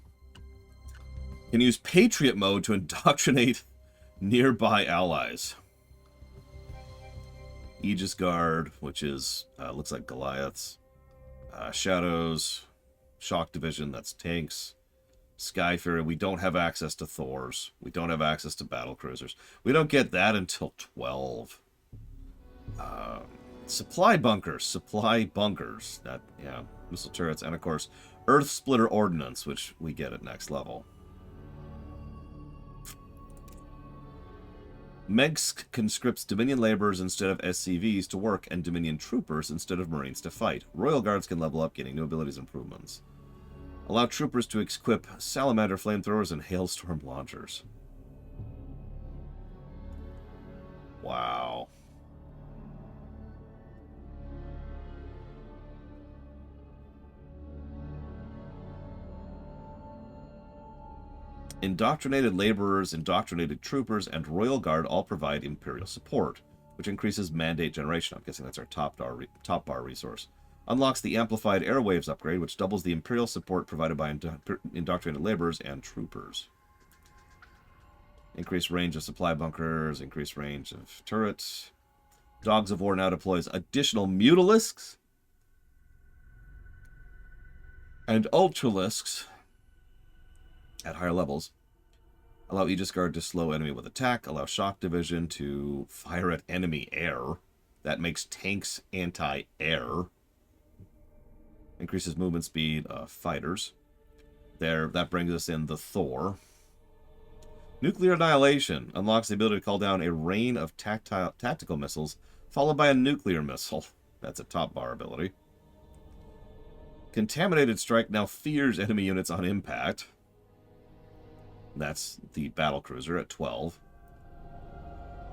Can use Patriot mode to indoctrinate nearby allies. Aegis Guard, which is, looks like Goliaths. Shadows. Shock Division, that's tanks. Sky Fury, we don't have access to Thors. We don't have access to battle cruisers. We don't get that until 12. Supply bunkers. That, yeah, missile turrets. And, of course, Earth Splitter Ordnance, which we get at next level. Megsk conscripts Dominion laborers instead of SCVs to work and Dominion troopers instead of Marines to fight. Royal Guards can level up, gaining new abilities and improvements. Allow troopers to equip Salamander flamethrowers and Hailstorm launchers. Wow. Indoctrinated laborers, indoctrinated troopers, and Royal Guard all provide Imperial support, which increases mandate generation. I'm guessing that's our top bar resource. Unlocks the Amplified Airwaves upgrade, which doubles the Imperial support provided by indoctrinated laborers and troopers. Increased range of supply bunkers, increased range of turrets. Dogs of War now deploys additional Mutalisks and Ultralisks at higher levels. Allow Aegis Guard to slow enemy with attack. Allow Shock Division to fire at enemy air. That makes tanks anti-air. Increases movement speed of fighters. That brings us in the Thor. Nuclear Annihilation unlocks the ability to call down a rain of tactical missiles, followed by a nuclear missile. That's a top bar ability. Contaminated Strike now fears enemy units on impact. That's the battlecruiser at 12.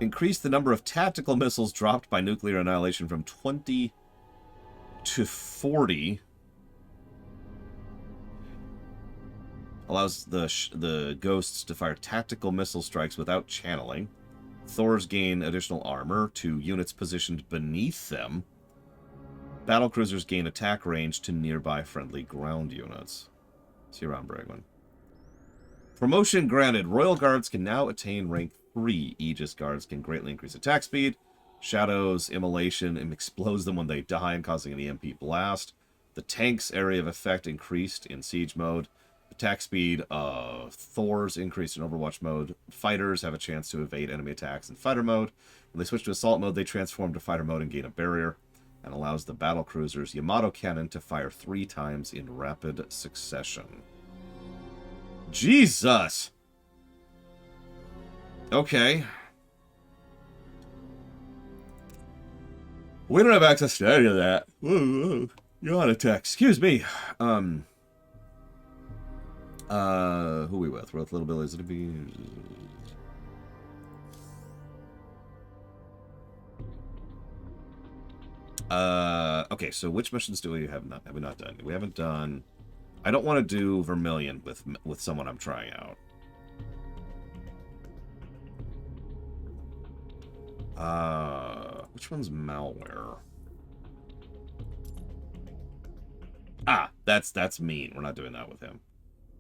Increase the number of tactical missiles dropped by nuclear annihilation from 20 to 40. Allows the ghosts to fire tactical missile strikes without channeling. Thors gain additional armor to units positioned beneath them. Battlecruisers gain attack range to nearby friendly ground units. See you around, Bregman. Promotion granted. Royal Guards can now attain rank 3. Aegis Guards can greatly increase attack speed. Shadows, Immolation, and explodes them when they die and causing an EMP blast. The tank's area of effect increased in siege mode. Attack speed of Thors increased in Overwatch mode. Fighters have a chance to evade enemy attacks in fighter mode. When they switch to assault mode, they transform to fighter mode and gain a barrier. And allows the battlecruiser's Yamato cannon to fire 3 times in rapid succession. Jesus! Okay. We don't have access to any of that. Whoa. You're on attack. Excuse me. Who we with? We're with Little Billy's. It'd be... Okay, so which missions do we have we not done? We haven't done... I don't want to do Vermilion with someone I'm trying out. Which one's malware? Ah, that's mean. We're not doing that with him.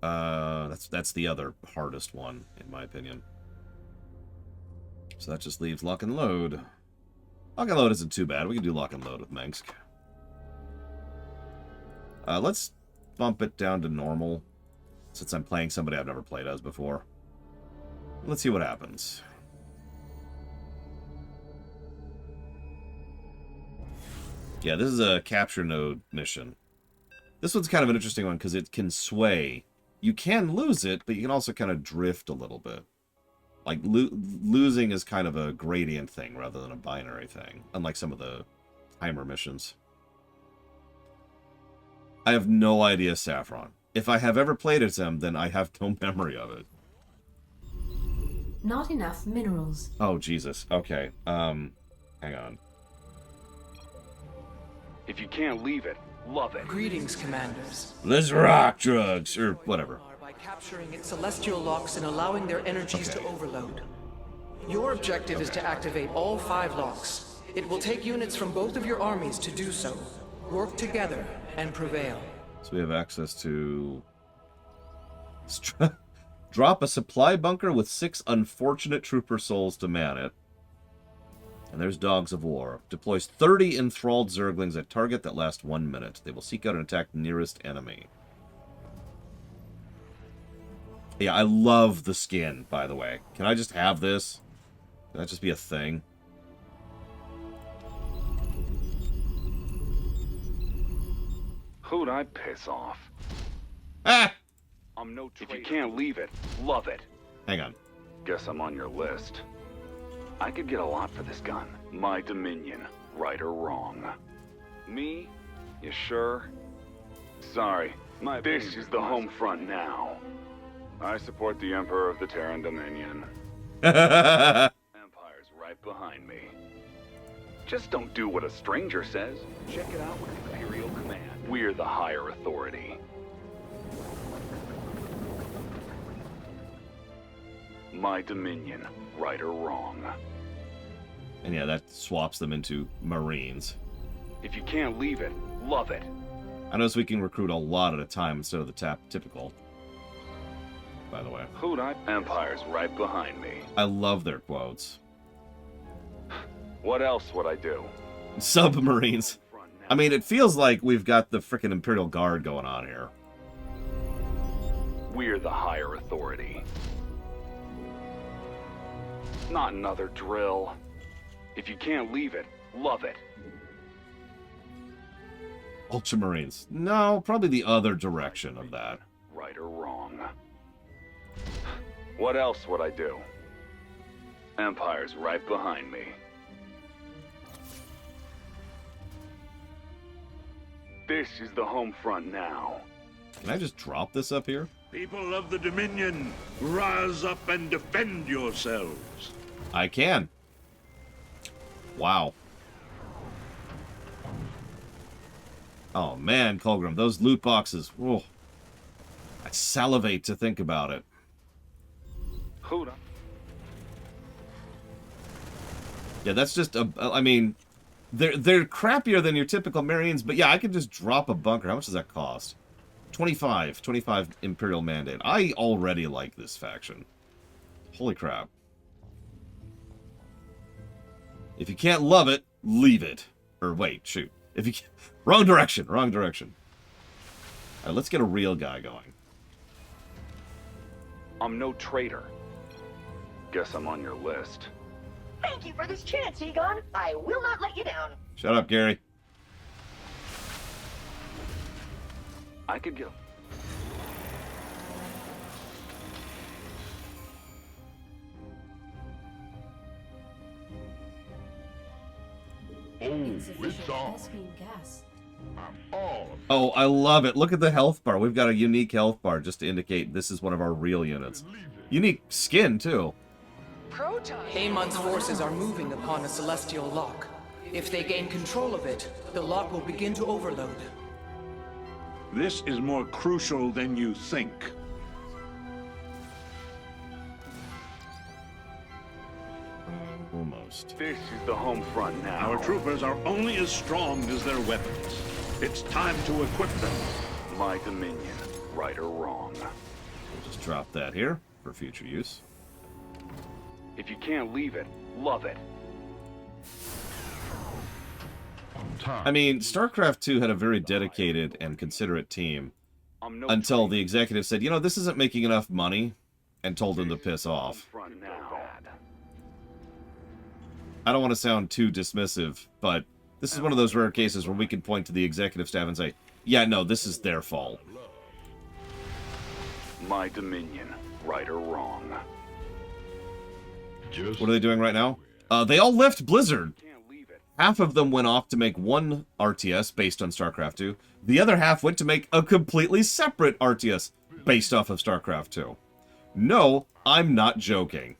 That's the other hardest one, in my opinion. So that just leaves Lock and Load. Lock and Load isn't too bad. We can do Lock and Load with Mengsk. Let's bump it down to normal, since I'm playing somebody I've never played as before. Let's see what happens. Yeah, this is a capture node mission. This one's kind of an interesting one because it can sway. You can lose it, but you can also kind of drift a little bit. Like, losing is kind of a gradient thing rather than a binary thing, unlike some of the timer missions. I have no idea, Saffron. If I have ever played as him, then I have no memory of it. Not enough minerals. Oh, Jesus. Okay. Hang on. If you can't leave it, love it. Greetings, commanders. Let's rock drugs, or whatever. By capturing its celestial locks and allowing their energies to overload. Your objective is to activate all 5 locks. It will take units from both of your armies to do so. Work together and prevail. So we have access to... Drop a supply bunker with 6 unfortunate trooper souls to man it. And there's Dogs of War. Deploys 30 enthralled Zerglings at target that last 1 minute. They will seek out and attack nearest enemy. Yeah, I love the skin, by the way. Can I just have this? Can that just be a thing? Who'd I piss off? Ah! I'm no traitor. If you can't leave it, love it. Hang on. Guess I'm on your list. I could get a lot for this gun. My Dominion, right or wrong. Me? You sure? Sorry, this is the home front now. I support the Emperor of the Terran Dominion. Empire's right behind me. Just don't do what a stranger says. Check it out with Imperial Command. We're the higher authority. My Dominion, right or wrong. And yeah, that swaps them into Marines. If you can't leave it, love it. I notice we can recruit a lot at a time instead of the typical. By the way. Who'd I? Empire's right behind me. I love their quotes. What else would I do? Submarines. I mean, it feels like we've got the frickin' Imperial Guard going on here. We're the higher authority. Not another drill. If you can't leave it, love it. Ultramarines. No, probably the other direction of that. Right or wrong. What else would I do? Empire's right behind me. This is the home front now. Can I just drop this up here? People of the Dominion, rise up and defend yourselves. I can. Wow. Oh man, Colgrim, those loot boxes. Whoa. I salivate to think about it. Huda. Yeah, that's just a. I mean, they're crappier than your typical Marines, but yeah, I could just drop a bunker. How much does that cost? 25 Imperial Mandate. I already like this faction. Holy crap. If you can't love it, leave it. Or wait, shoot. If you can't, wrong direction. All right, let's get a real guy going. I'm no traitor. Guess I'm on your list. Thank you for this chance, Egon. I will not let you down. Shut up, Gary. I could go. Oh, it's on. I'm all. Oh, I love it. Look at the health bar. We've got a unique health bar just to indicate this is one of our real units. Unique skin, too. Amon's forces are moving upon a celestial lock. If they gain control of it, the lock will begin to overload. This is more crucial than you think. Almost. This is the home front now. Our troopers are only as strong as their weapons. It's time to equip them. My Dominion, right or wrong. We'll just drop that here for future use. If you can't leave it, love it. I mean, StarCraft 2 had a very dedicated and considerate team until the executive said, you know, this isn't making enough money, and told them to piss off. I don't want to sound too dismissive, but this is one of those rare cases where we can point to the executive staff and say, yeah, no, this is their fault. My Dominion, right or wrong. What are they doing right now? They all left Blizzard. Half of them went off to make one RTS based on StarCraft 2. The other half went to make a completely separate RTS based off of StarCraft 2. No, I'm not joking.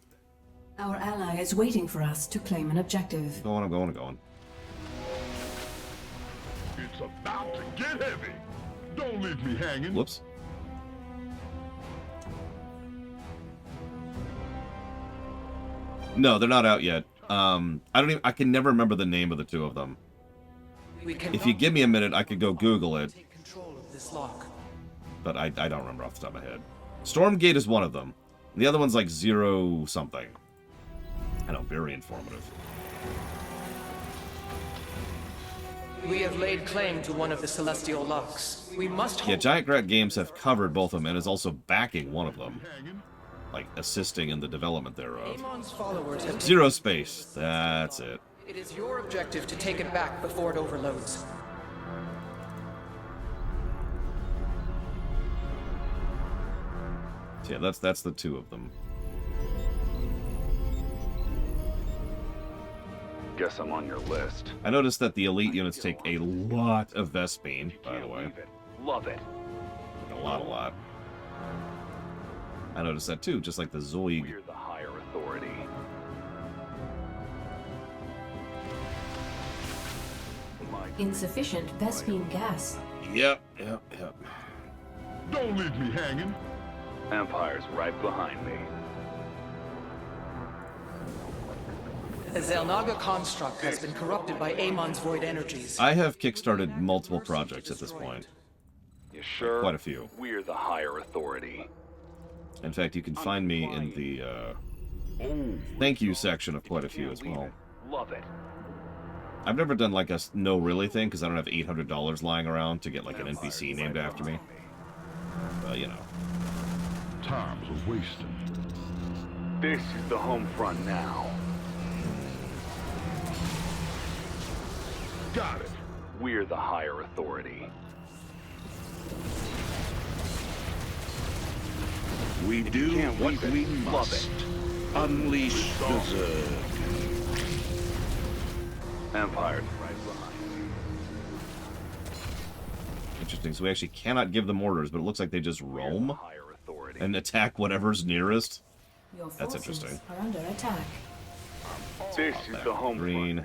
Our ally is waiting for us to claim an objective. I'm going. It's about to get heavy. Don't leave me hanging. Whoops. No, they're not out yet. I can never remember the name of the two of them. If you give me a minute, I could go Google it. But I don't remember off the top of my head. Stormgate is one of them. The other one's like 0 something. I know, very informative. We have laid claim to one of the celestial locks. We must. Yeah, Giant Grat Games have covered both of them and is also backing one of them. Like, assisting in the development thereof. Amon's followers have Zero Space. That's it. It is your objective to take it back before it overloads. So yeah, that's the two of them. Guess I'm on your list. I noticed that the elite units take a lot of Vespene, by the way. Love it. A lot. I noticed that too, just like the Zoid. We're the higher authority. Insufficient Vespene gas. Yep. Don't leave me hanging. Empire's right behind me. The Zelnaga construct has been corrupted by Amon's void energies. I have kickstarted multiple projects at this point. You sure? Quite a few. We're the higher authority. In fact, you can find me in the thank you section of quite a few as well. Love it. I've never done like a no really thing because I don't have $800 lying around to get like an NPC named after me. But you know. Time's a wasting. This is the home front now. Got it. We're the higher authority. We do what we must. Unleash the Zerg. Empire's right behind me. Interesting. So we actually cannot give them orders, but it looks like they just roam and attack whatever's nearest. Your That's forces interesting. are under attack. This is the home green.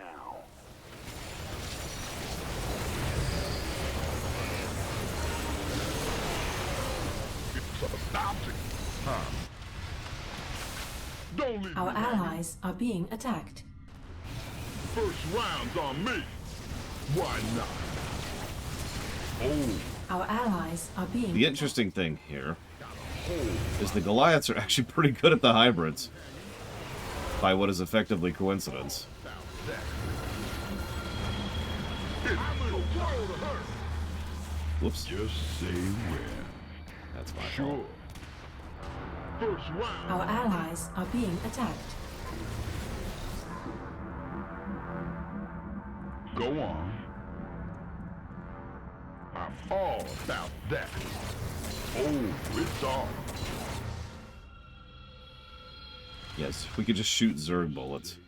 front now. Don't leave Our me allies are being attacked. First round's on me. Why not? Oh. Our allies are being The interesting thing here is the Goliaths are actually pretty good at the hybrids. By what is effectively coincidence. Whoops. Just say when. That's my fault. First round. Our allies are being attacked. Go on. I'm all about that. Oh, it's on. Yes, we could just shoot Zerg bullets.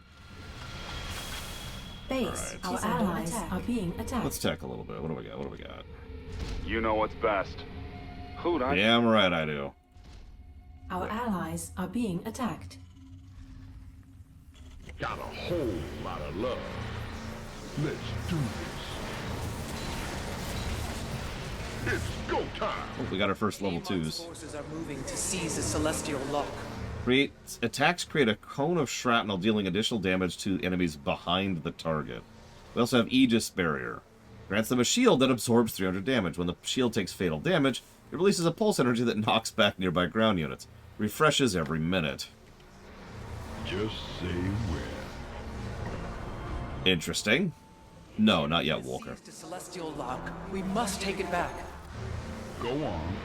Base. All Our allies are being attacked. Let's tech a little bit. What do we got? What do we got? You know what's best. Who'd I? Damn right I do. Our allies are being attacked. Got a whole lot of love. Let's do this. It's go time. Oh, we got our first level 2s. Forces are moving to seize a celestial lock. Attacks create a cone of shrapnel dealing additional damage to enemies behind the target. We also have Aegis Barrier. Grants them a shield that absorbs 300 damage. When the shield takes fatal damage, it releases a pulse energy that knocks back nearby ground units. Refreshes every minute. Just say when. Interesting. No, not yet, Walker. To celestial lock. We must take it back. Go on.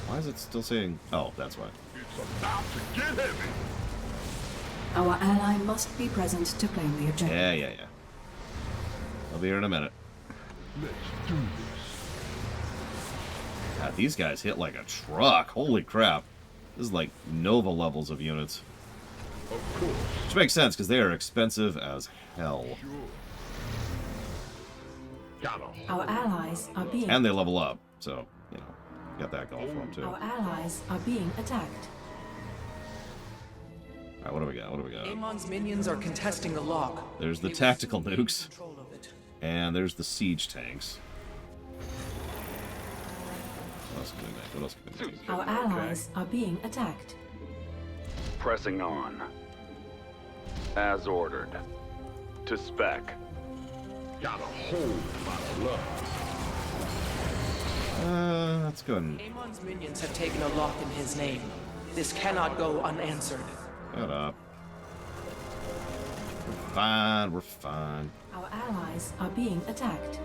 Why is it still saying... Oh, that's why. It's about to get heavy. Our ally must be present to claim the objective. Yeah. I'll be here in a minute. Let's do this. God, these guys hit like a truck. Holy crap. This is like Nova levels of units. Of course. Which makes sense, because they are expensive as hell. Our allies are being... And they level up, so, you know, got that going for them, too. Our allies are being attacked. Alright, what do we got? What do we got? Amon's minions are contesting the lock. There's the tactical nukes. And there's the siege tanks. What else can we make? What else can we make? Our allies are being attacked. Pressing on. As ordered. To spec. Got a whole lot of love. Let's go and... Amon's minions have taken a lock in his name. This cannot go unanswered. Shut up. We're fine, we're fine. Our allies are being attacked.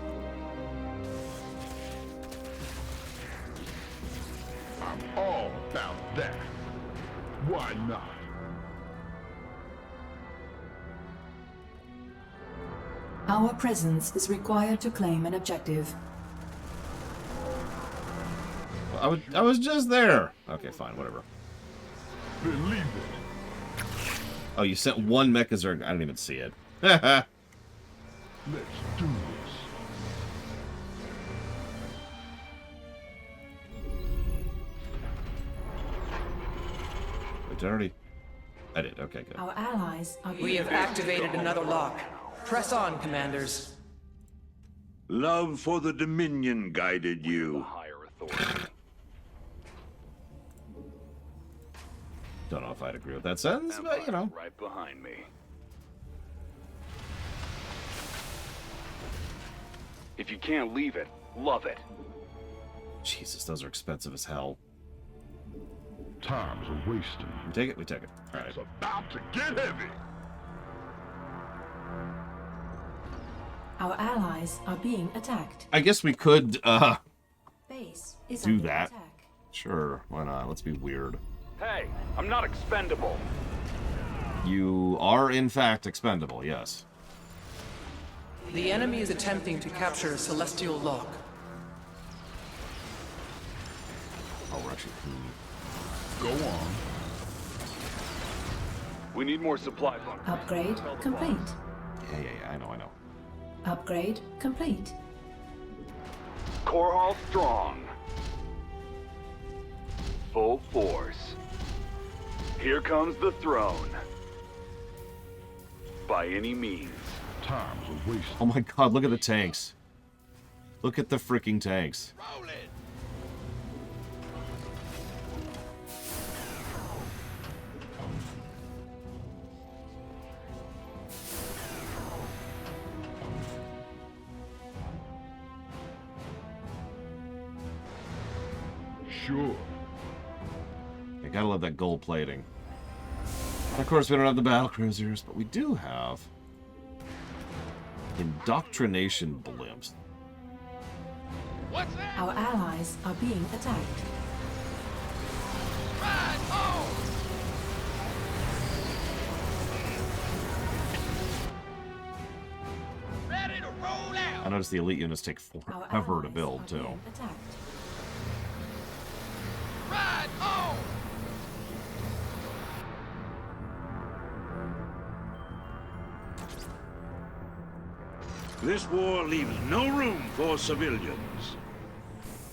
I'm all about that. Why not? Our presence is required to claim an objective. I was just there. Okay, fine, whatever. Believe it. Oh, you sent one Mechazerg. I didn't even see it. Let's do this. Wait, already... I did. Okay, good. Our allies are being... We have activated another lock. Press on, commanders. Love for the Dominion guided you. Higher authority. Don't know if I'd agree with that sentence, but, you know. Right behind me. If you can't leave it, love it. Jesus, those are expensive as hell. Time's a wasting. We take it? We take it. All right. It's about to get heavy. Our allies are being attacked. I guess we could, Base is do under that. attack. Sure, why not? Let's be weird. Hey, I'm not expendable. You are, in fact, expendable, yes. The enemy is attempting to capture a celestial lock. Oh, we're actually... Go on. We need more supply bunkers. Upgrade complete. Yeah, I know. Upgrade complete. Core Hall strong. Full force. Here comes the throne. By any means. Time's a waste. Oh my god, look at the tanks. Look at the freaking tanks. Sure. I gotta love that gold plating. Of course, we don't have the battle cruisers, but we do have indoctrination blimps. What's that? Our allies are being attacked. Right on! Ready to roll out! I noticed the elite units take forever to build, too. Attacked. Right on! This war leaves no room for civilians.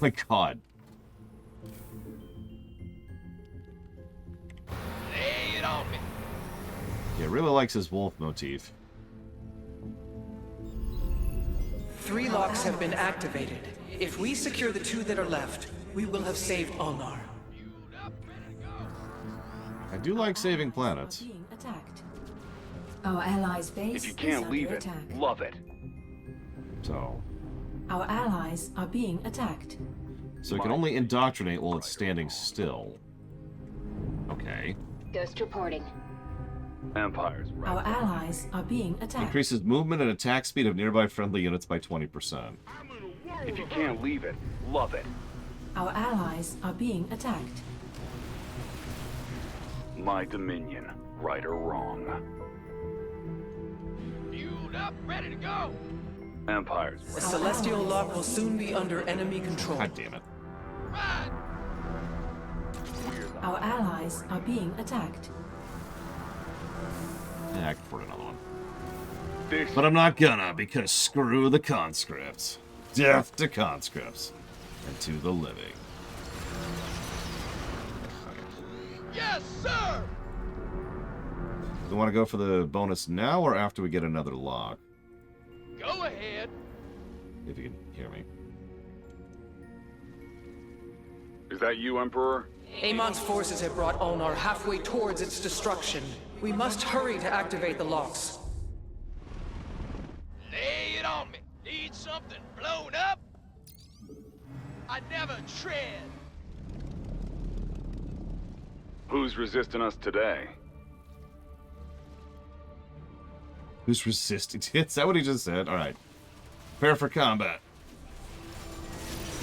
My god. Lay it on me! Yeah, really likes his wolf motif. 3 locks have been activated. If we secure the 2 that are left, we will have saved Ulnar. I do like saving planets. Being attacked. Our allies' base If you is can't under leave it, attack. love it. So Our allies are being attacked. it can only indoctrinate while it's standing still. Okay. Ghost reporting. Empire's right. Our allies are being attacked. Increases movement and attack speed of nearby friendly units by 20%. If you can't leave it, love it. Our allies are being attacked. My dominion, right or wrong. Fueled up, ready to go! Empire's The right. celestial lock will soon be under enemy control. God damn it. Right! Our allies are being attacked. Yeah, I can afford another one. This But I'm not gonna, because screw the conscripts. Death to conscripts. And to the living. Yes, sir! Do you want to go for the bonus now or after we get another lock? Go ahead. If you can hear me. Is that you, Emperor? Amon's forces have brought Ulnar halfway towards its destruction. We must hurry to activate the locks. Lay it on me. Need something blown up? I never tread. Who's resisting us today? Who's resisting? Is that what he just said? Alright. Prepare for combat.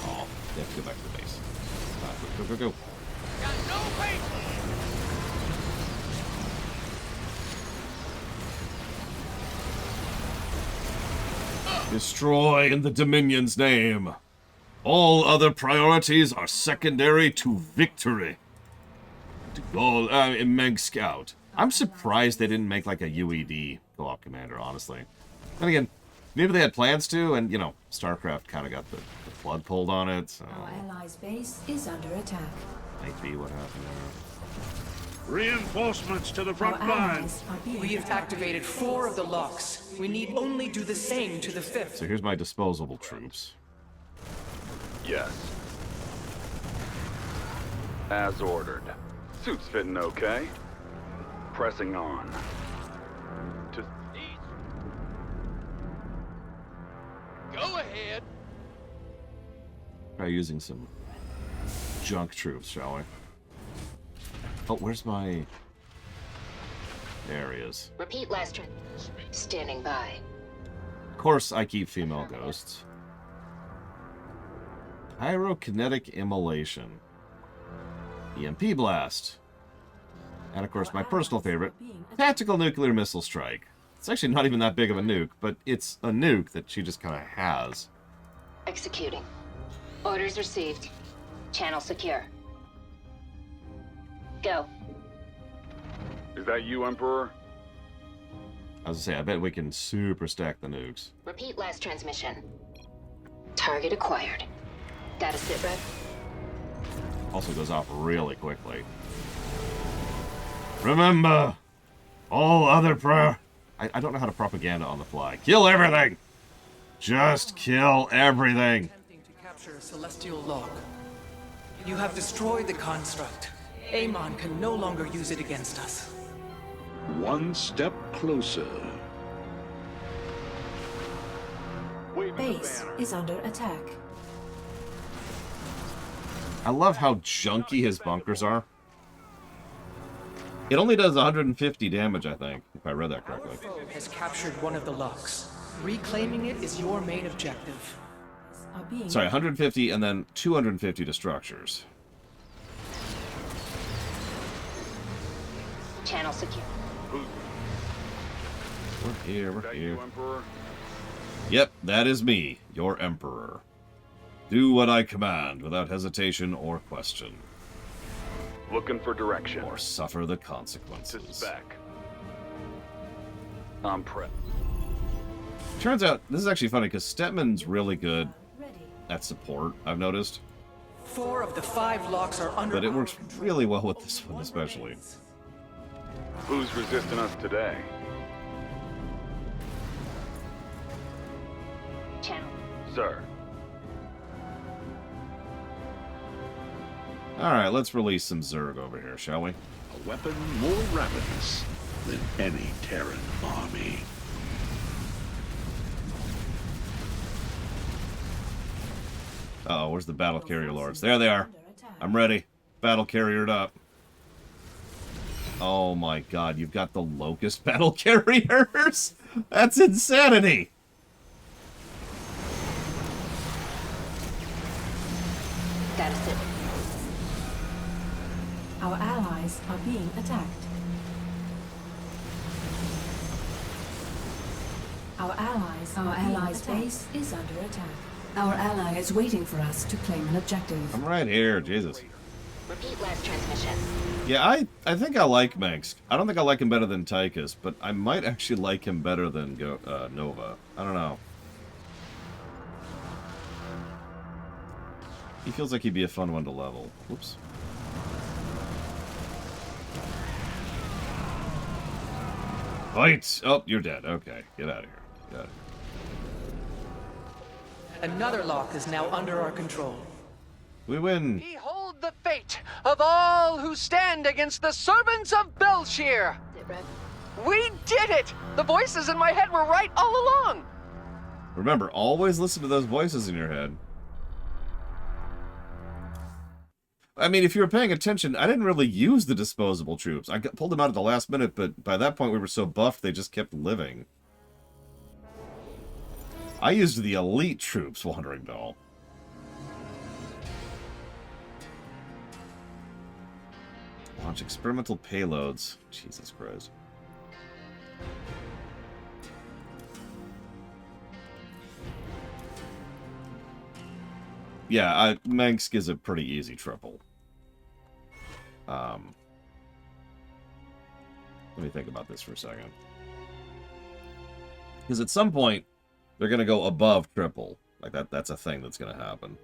Oh, they have to go back to the base. Go. Got no patience. Destroy in the Dominion's name. All other priorities are secondary to victory. To go, Meg Scout. I'm surprised they didn't make like a UED co-op commander, honestly. And again, maybe they had plans to, and, you know, Starcraft kind of got the plug pulled on it, so... Our allies' base is under attack. Might be what happened there. Reinforcements to the front Our line. allies are being We have activated 4 of the locks. We need only do the same to the 5th. So here's my disposable troops. Yes. As ordered. Suit's fitting okay. Pressing on. To Go ahead. ahead. Try using some junk troops, shall we? Oh, where's my... There he is. Repeat last turn. Standing by. Of course, I keep female ghosts. Pyrokinetic Immolation. EMP Blast. And of course, my personal favorite, Tactical Nuclear Missile Strike. It's actually not even that big of a nuke, but it's a nuke that she just kind of has. Executing. Orders received. Channel secure. Go. Is that you, Emperor? I was gonna say, I bet we can super stack the nukes. Repeat last transmission. Target acquired. Data sit rep. Also goes off really quickly. Remember, all other I don't know how to propaganda on the fly. Kill everything! Just kill everything! Attempting to capture a celestial lock. You have destroyed the construct. Amon can no longer use it against us. One step closer. Base is under attack. I love how junky his bunkers are. It only does 150 damage, I think, if I read that correctly. Our foe has captured one of the locks. Reclaiming it is your main objective. Sorry, 150 and then 250 to structures. Channel secure. We're here, Is we're that here. you, Emperor? Yep, that is me, your Emperor. Do what I command without hesitation or question. Looking for direction. Or suffer the To consequences. spec. I'm prep. Turns out, this is actually funny, because Stetman's really good at support, I've noticed. 4 of the 5 locks are under. But it works really well with this one, especially. Who's resisting us today? Channel. Sir. Alright, let's release some Zerg over here, shall we? A weapon more ravenous than any Terran army. Uh-oh, where's the battle carrier lords? There they are. I'm ready. Battle carriered up. Oh my god, you've got the Locust battle carriers? That's insanity! Data sit. Our allies are being attacked. Our allies' base is under attack. Our ally is waiting for us to claim an objective. I'm right here, Jesus. Repeat last transmission. Yeah, I think I like Manx. I don't think I like him better than Tychus, but I might actually like him better than Nova. I don't know. He feels like he'd be a fun one to level. Whoops. Fight! Oh, you're dead. Okay, get out of here. Get out of here. Another lock is now under our control. We win. Behold the fate of all who stand against the servants of Belshir. Sit rep. We did it! The voices in my head were right all along. Remember, always listen to those voices in your head. I mean, if you were paying attention, I didn't really use the disposable troops. I pulled them out at the last minute, but by that point we were so buffed they just kept living. I used the elite troops, Wandering Doll. Launch experimental payloads. Jesus Christ. Yeah, Manx is a pretty easy triple. Let me think about this for a second. Because at some point, they're going to go above triple. Like, that's a thing that's going to happen.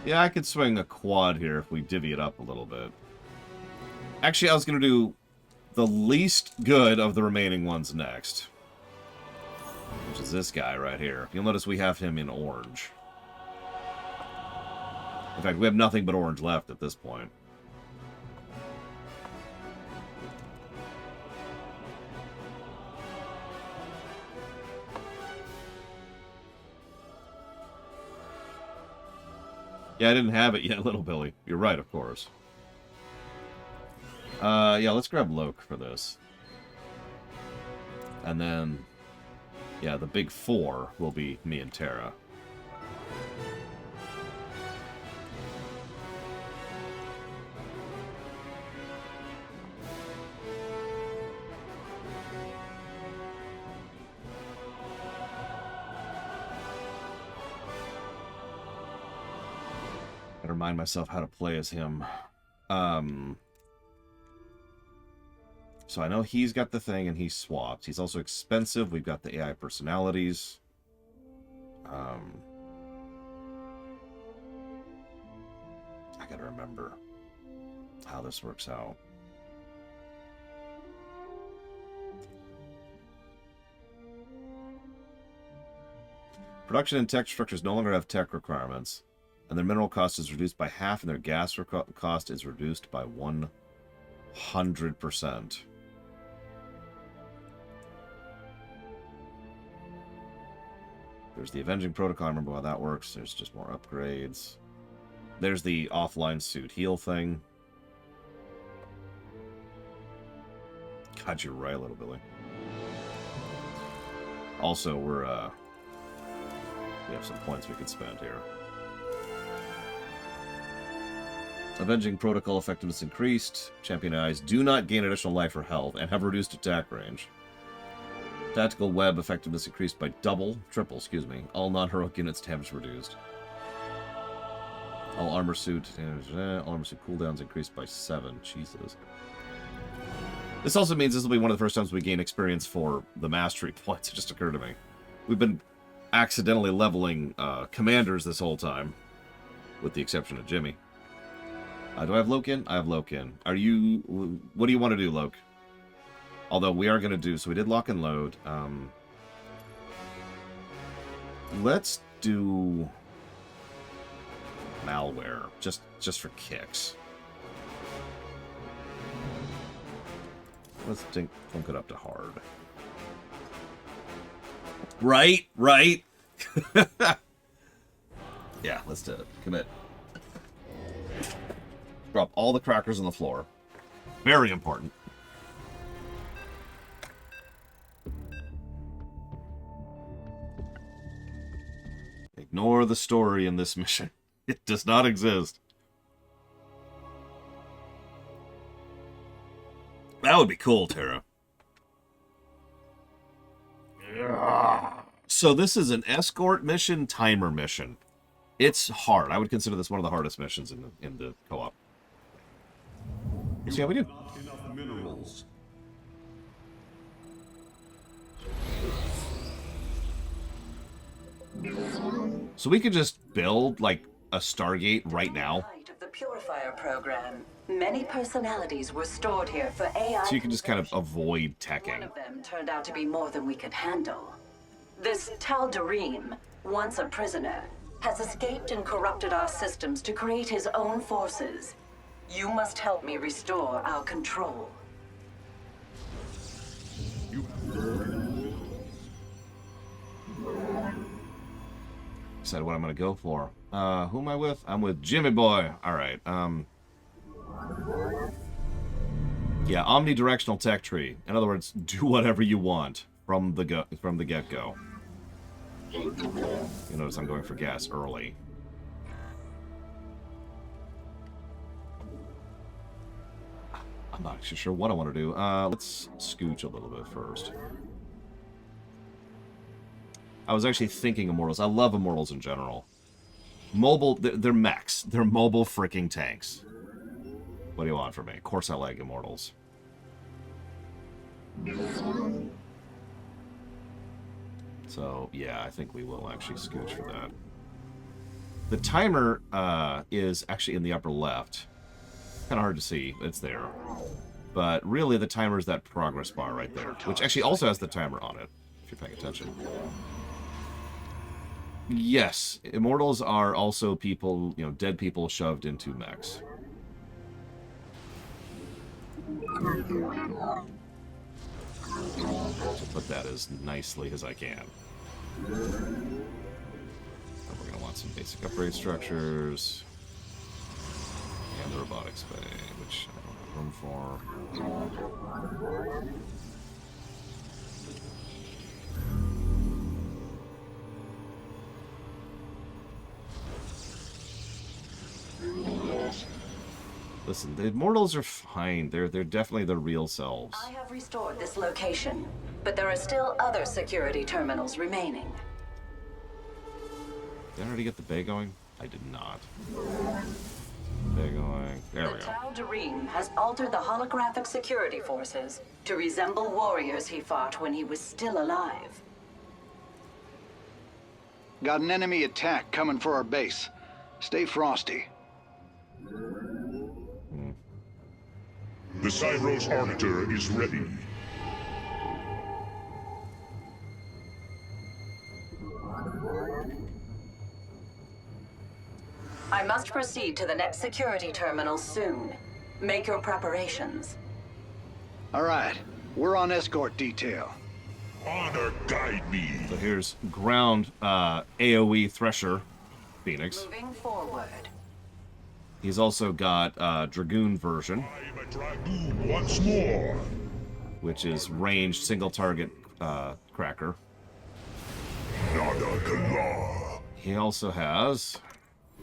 Yeah, I could swing a quad here if we divvy it up a little bit. Actually, I was going to do the least good of the remaining ones next. Which is this guy right here. You'll notice we have him in orange. In fact, we have nothing but orange left at this point. Yeah, I didn't have it yet, Little Billy. You're right, of course. Yeah, let's grab Loke for this. And then, yeah, the big four will be me and Terra. Gotta remind myself how to play as him. So I know he's got the thing and he's swapped. He's also expensive. We've got the AI personalities. I gotta remember how this works out. Production and tech structures no longer have tech requirements, and their mineral cost is reduced by half, and their gas cost is reduced by 100%. There's the Avenging Protocol. I remember how that works. There's just more upgrades. There's the offline suit heal thing. God, you're right, Little Billy. Also, we have some points we could spend here. Avenging Protocol effectiveness increased. Champion eyes do not gain additional life or health and have reduced attack range. Tactical web effectiveness increased by triple, excuse me. All non-heroic units damage reduced. All armor suit cooldowns increased by 7. Jesus. This also means this will be one of the first times we gain experience for the mastery points. It just occurred to me. We've been accidentally leveling commanders this whole time, with the exception of Jimmy. Do I have Loke in? I have Loke in. What do you want to do, Loke? Although we are going to do, so we did lock and load. Let's do malware, just for kicks. Let's funk it up to hard. Right. Yeah, let's do it. Commit. Drop all the crackers on the floor. Very important. Ignore the story in this mission. It does not exist. That would be cool, Terra. So this is an escort mission, timer mission. It's hard. I would consider this one of the hardest missions in the co-op. Let's see how we do. Enough minerals. So we could just build, like, a Stargate right now. Of the Purifier program, many personalities were stored here for AI. So you can just kind of avoid teching. One of them turned out to be more than we could handle. This Tal'Darim, once a prisoner, has escaped and corrupted our systems to create his own forces. You must help me restore our control. Decide what I'm gonna go for. Who am I with? I'm with Jimmy Boy. All right. Yeah, omnidirectional tech tree. In other words, do whatever you want from the get-go. You notice I'm going for gas early. I'm not actually sure what I want to do. Let's scooch a little bit first. I was actually thinking Immortals. I love Immortals in general. Mobile, they're mechs. They're mobile freaking tanks. What do you want from me? Of course I like Immortals. So, yeah, I think we will actually scooch for that. The timer is actually in the upper left. Kind of hard to see. It's there. But really, the timer is that progress bar right there, which actually also has the timer on it, if you're paying attention. Yes, immortals are also people, you know, dead people shoved into mechs. To put that as nicely as I can. We're going to want some basic upgrade structures. And the robotics bay, which I don't have room for. Listen, the immortals are fine. They're definitely the real selves. I have restored this location, but there are still other security terminals remaining. Did I already get the bay going? I did not. Bay going. There we go. The Tal Dareem has altered the holographic security forces to resemble warriors he fought when he was still alive. Got an enemy attack coming for our base. Stay frosty. The Cyros Arbiter is ready. I must proceed to the next security terminal soon. Make your preparations. All right, we're on escort detail. Honor guide me. So here's ground AoE Thresher Phoenix. Moving forward. He's also got Dragoon version. I'm a Dragoon once more. Which is ranged single target cracker. Nada Galar. He also has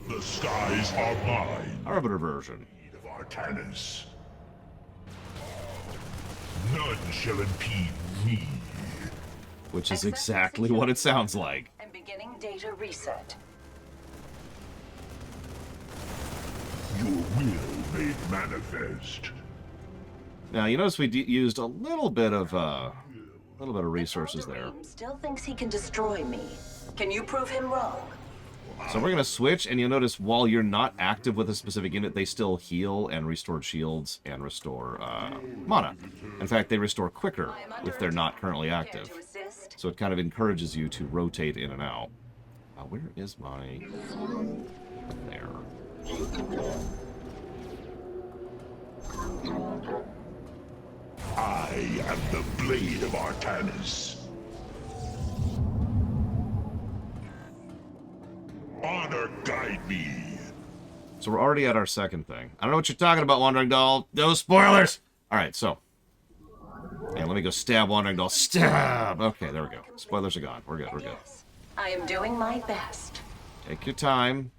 The skies are mine. Arbiter version. Of Artanis. None shall impede me. Which is exactly what it sounds like. And beginning data reset. Your will made manifest. Now you notice we used a little bit of resources there. Still thinks he can destroy me. Can you prove him wrong? So we're gonna switch, and you'll notice while you're not active with a specific unit, they still heal and restore shields and restore mana. In fact, they restore quicker if they're not currently active. So it kind of encourages you to rotate in and out. Where is my... There. I am the blade of Artanis. Honor guide me. So we're already at our second thing. I don't know what you're talking about, Wandering Doll. No spoilers! Alright, so. Yeah, let me go stab Wandering Doll. Stab! Okay, there we go. Spoilers are gone. We're good, we're good. I am doing my best. Take your time.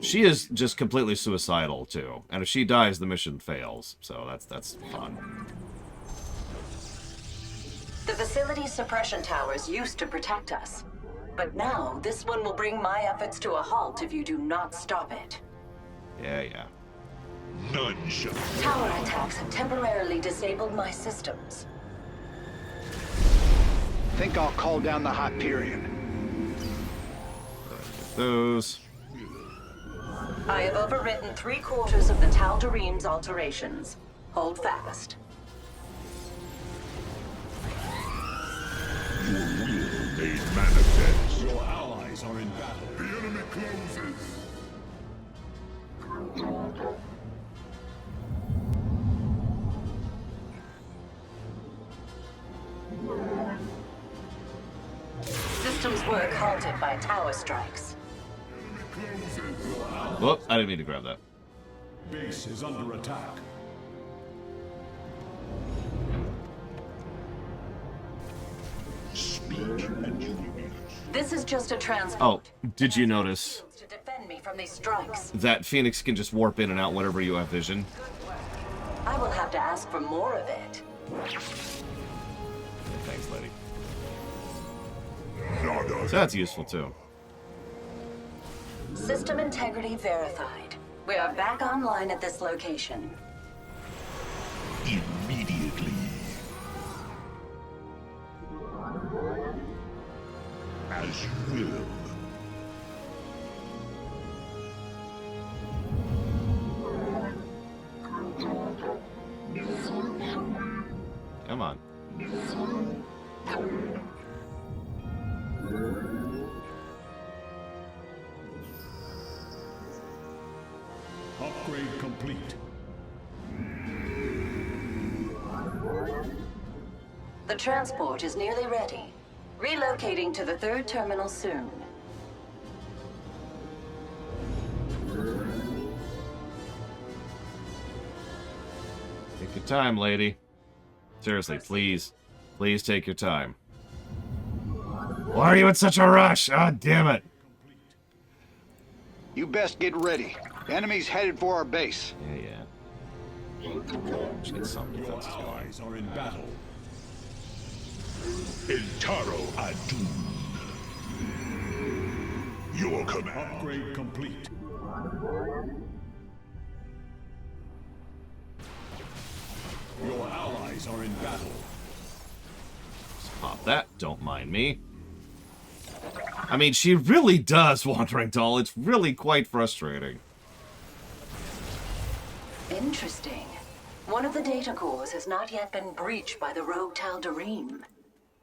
She is just completely suicidal, too. And if she dies, the mission fails. So that's fun. The facility's suppression towers used to protect us. But now, this one will bring my efforts to a halt if you do not stop it. Yeah. None shall... Tower attacks have temporarily disabled my systems. Think I'll call down the Hyperion. Those. I have overridden 3/4 of the Tal Dareem's alterations. Hold fast. Your will made manifest. Your allies are in battle. The enemy closes. Systems work halted by tower strikes. Whoop, I didn't mean to grab that. Base is under attack. This is just a transport. Oh, did you notice to defend me from these strikes. that Phoenix can just warp in and out whenever you have vision? I will have to ask for more of it. Thanks, lady. So that's useful, too. System integrity verified. We are back online at this location. Immediately. As you will. Come on. Upgrade complete. The transport is nearly ready. Relocating to the third terminal soon. Take your time, lady. Seriously, please. Please take your time. Why are you in such a rush? Ah, damn it. You best get ready. Enemies headed for our base. Yeah. Just get some defenses going. Allies are in battle. El Taro Adun. Your command. Upgrade complete. Your allies are in battle. Just pop that. Don't mind me. I mean, she really does, Wandering Doll. It's really quite frustrating. Interesting. One of the data cores has not yet been breached by the rogue Tal'Darim.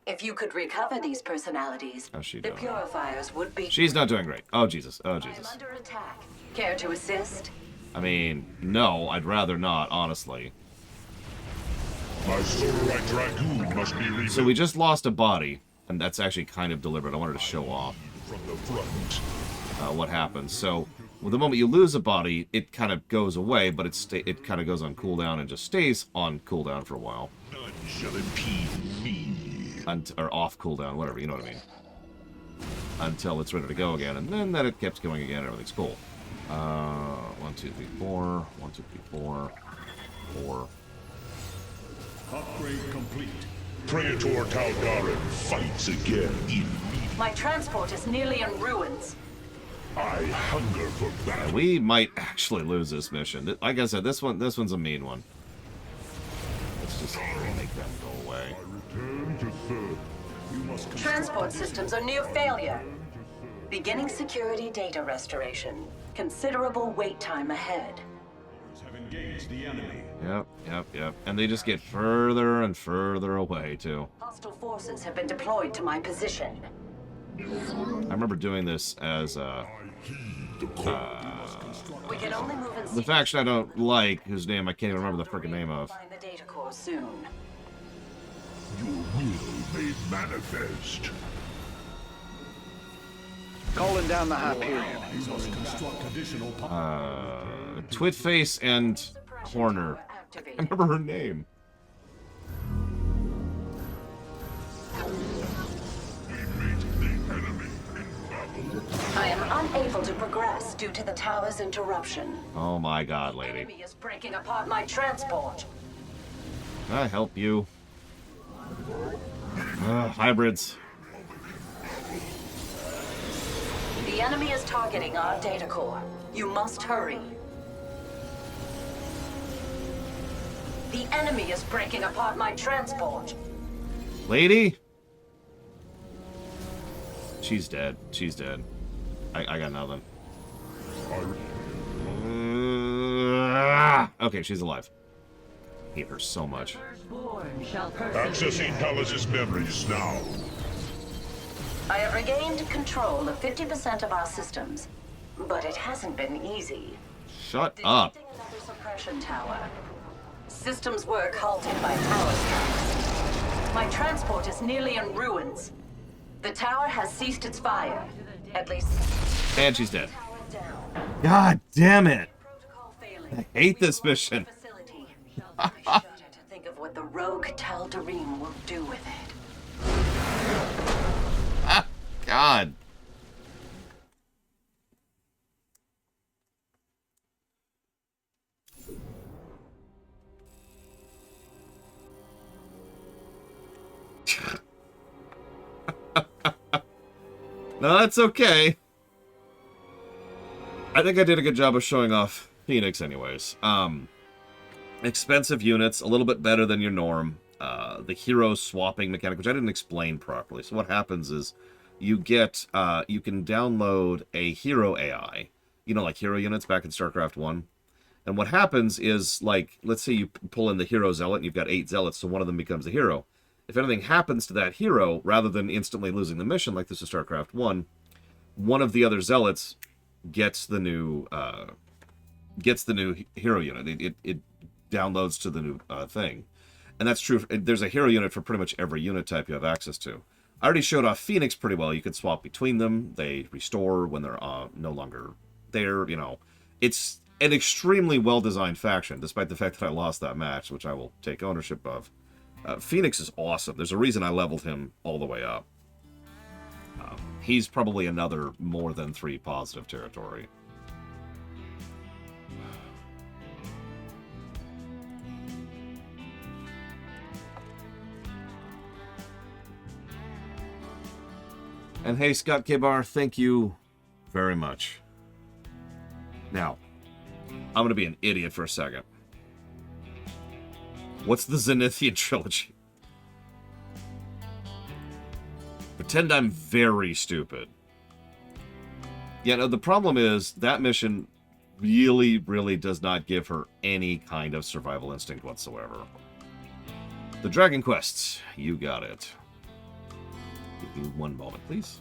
If you could recover these personalities, How's she the doing? purifiers would be... She's not doing great. Oh, Jesus. Oh, I'm Jesus. under attack. Care to assist? I mean, no, I'd rather not, honestly. My Solarite Dragoon must be rebuilt So we just lost a body, and that's actually kind of deliberate. I wanted to show off from the front. what happens. So, well, the moment you lose a body, it kind of goes away, but it kind of goes on cooldown and just stays on cooldown for a while. None shall impede me. Or off cooldown, whatever, you know what I mean. Until it's ready to go again, and then it keeps going again, and everything's cool. 1, 2, 3, 4. 1, 2, 3, 4. 4. Upgrade complete. Praetor Tal'Darim fights again in me. My transport is nearly in ruins. I hunger for battle. And we might actually lose this mission. Like I said, this one's a mean one. Let's just make them go away. Return to serve. You must Transport systems are near failure. Beginning security data restoration. Considerable wait time ahead. have engaged the enemy. Yep. And they just get further and further away, too. Hostile forces have been deployed to my position. I remember doing this as We can only move in the faction I don't like, whose name I can't even remember the freaking name of. Find the data core soon. Your will made manifest. Calling down the Hyperion. You must construct additional Twitface and Horner. I remember her name. I am unable to progress due to the tower's interruption. Oh my god, The lady. enemy is breaking apart my transport. Can I help you? Hybrids. The enemy is targeting our data core. You must hurry. The enemy is breaking apart my transport. Lady? She's dead. She's dead. I got nothing. Okay, she's alive. I hate her so much. Accessing Palace's memories now. I have regained control of 50% of our systems, but it hasn't been easy. Shut up. Detecting another suppression tower. Systems work halted by tower strikes. My transport is nearly in ruins. The tower has ceased its fire. At least. And she's dead. God damn it. I hate this mission. I shudder to think of what the rogue Tal'Darim will do with it. God. No, that's okay. I think I did a good job of showing off Phoenix anyways. Expensive units, a little bit better than your norm. The hero swapping mechanic, which I didn't explain properly. So what happens is you get, you can download a hero AI, you know, like hero units back in Starcraft 1. And what happens is, like, let's say you pull in the hero zealot and you've got 8 zealots, so one of them becomes a hero. If anything happens to that hero, rather than instantly losing the mission, like this is StarCraft 1, one of the other zealots gets the new hero unit. It downloads to the new thing. And that's true. There's a hero unit for pretty much every unit type you have access to. I already showed off Phoenix pretty well. You could swap between them. They restore when they're no longer there. You know, it's an extremely well-designed faction, despite the fact that I lost that match, which I will take ownership of. Phoenix is awesome. There's a reason I leveled him all the way up. He's probably another more than 3 positive territory. And hey, Scott K-Bar, thank you very much. Now, I'm going to be an idiot for a second. What's the Zenithian trilogy? Pretend I'm very stupid. Yeah, no, the problem is that mission really, really does not give her any kind of survival instinct whatsoever. The Dragon Quests, you got it. Give me one moment, please.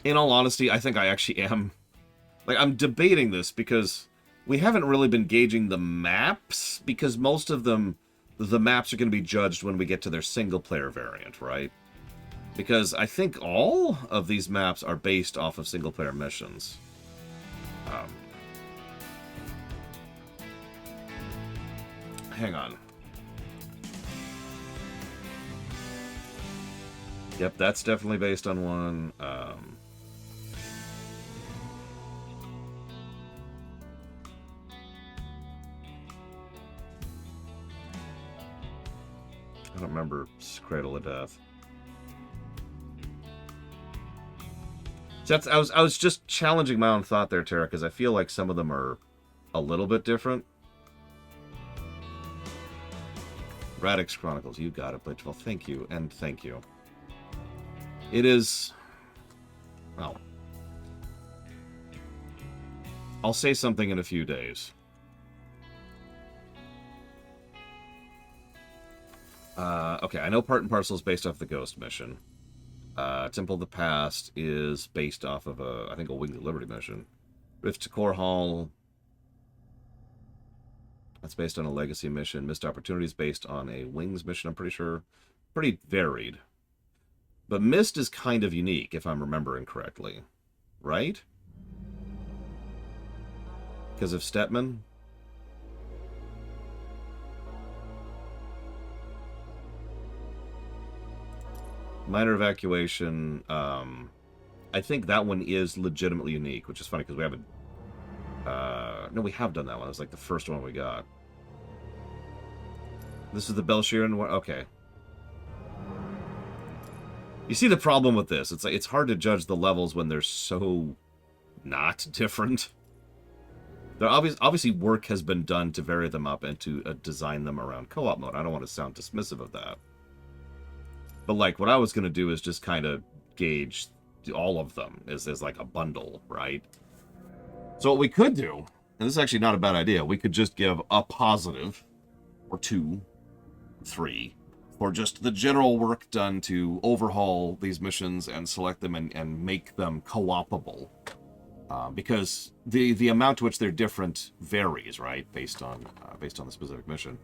In all honesty, I think I actually am. Like, I'm debating this because we haven't really been gauging the maps, because most of them, the maps are going to be judged when we get to their single-player variant, right? Because I think all of these maps are based off of single-player missions. Hang on. Yep, that's definitely based on one. I don't remember Cradle of Death. So that's, I was just challenging my own thought there, Tara, because I feel like some of them are a little bit different. Radix Chronicles, you got it, Blitch. Well, thank you, and thank you. It is... Well... I'll say something in a few days. Okay, I know Part and Parcel is based off the Ghost mission. Temple of the Past is based off of I think a Wings of Liberty mission. Rift to Core Hall, that's based on a Legacy mission. Missed Opportunity is based on a Wings mission, I'm pretty sure. Pretty varied. But Mist is kind of unique, if I'm remembering correctly. Right? Because of Stetman? Minor Evacuation, I think that one is legitimately unique, which is funny because we haven't... no, we have done that one. It was like the first one we got. This is the Belshiran one? Okay. You see the problem with this. It's like, it's hard to judge the levels when they're so not different. There obviously work has been done to vary them up and to design them around co-op mode. I don't want to sound dismissive of that. But, like, what I was going to do is just kind of gauge all of them as like a bundle, right? So what we could do, and this is actually not a bad idea, we could just give a positive, or 2, 3, for just the general work done to overhaul these missions and select them and make them co-opable. Because the amount to which they're different varies, right, based on the specific mission.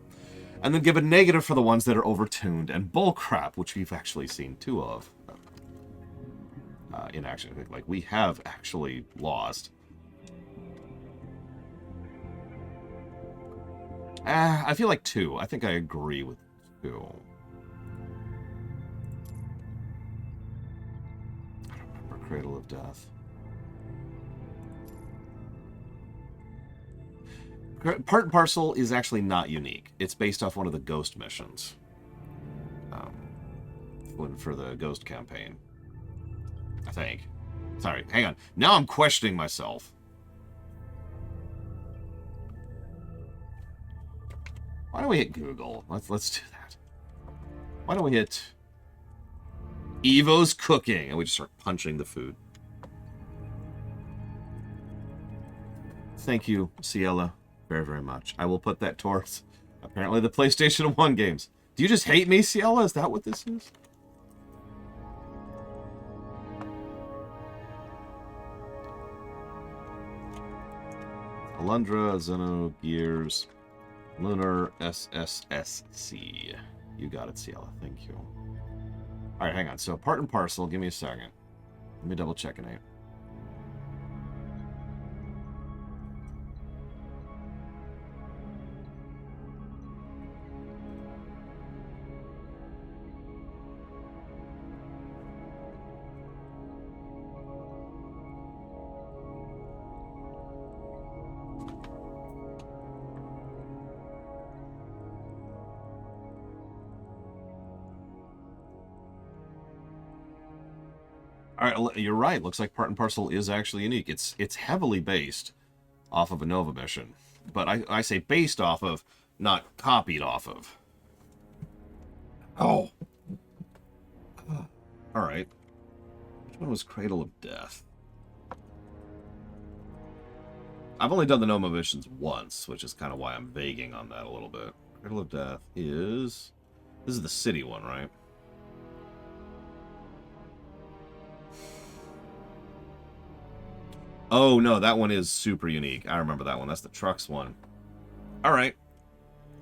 And then give a negative for the ones that are overtuned and bullcrap, which we've actually seen 2 of in action. Like, we have actually lost. I feel like 2. I think I agree with 2. I don't remember Cradle of Death. Part and Parcel is actually not unique. It's based off one of the Ghost missions. For the Ghost campaign. I think. Sorry, hang on. Now I'm questioning myself. Why don't we hit Google? Let's do that. Why don't we hit Evo's cooking, and we just start punching the food. Thank you, Ciela, very, very much. I will put that towards, apparently, the PlayStation 1 games. Do you just hate me, Ciela? Is that what this is? Alundra, Zeno, Gears, Lunar, SSSC. You got it, Ciela. Thank you. Alright, hang on. So, part and parcel. Give me a second. Let me double check it out. All right, you're right. Looks like Part and Parcel is actually unique. It's heavily based off of a Nova mission, but I say based off of, not copied off of. Oh. All right. Which one was Cradle of Death? I've only done the Nova missions once, which is kind of why I'm vaguing on that a little bit. Cradle of Death is... This is the city one, right? Oh, no, that one is super unique. I remember that one. That's the trucks one. All right.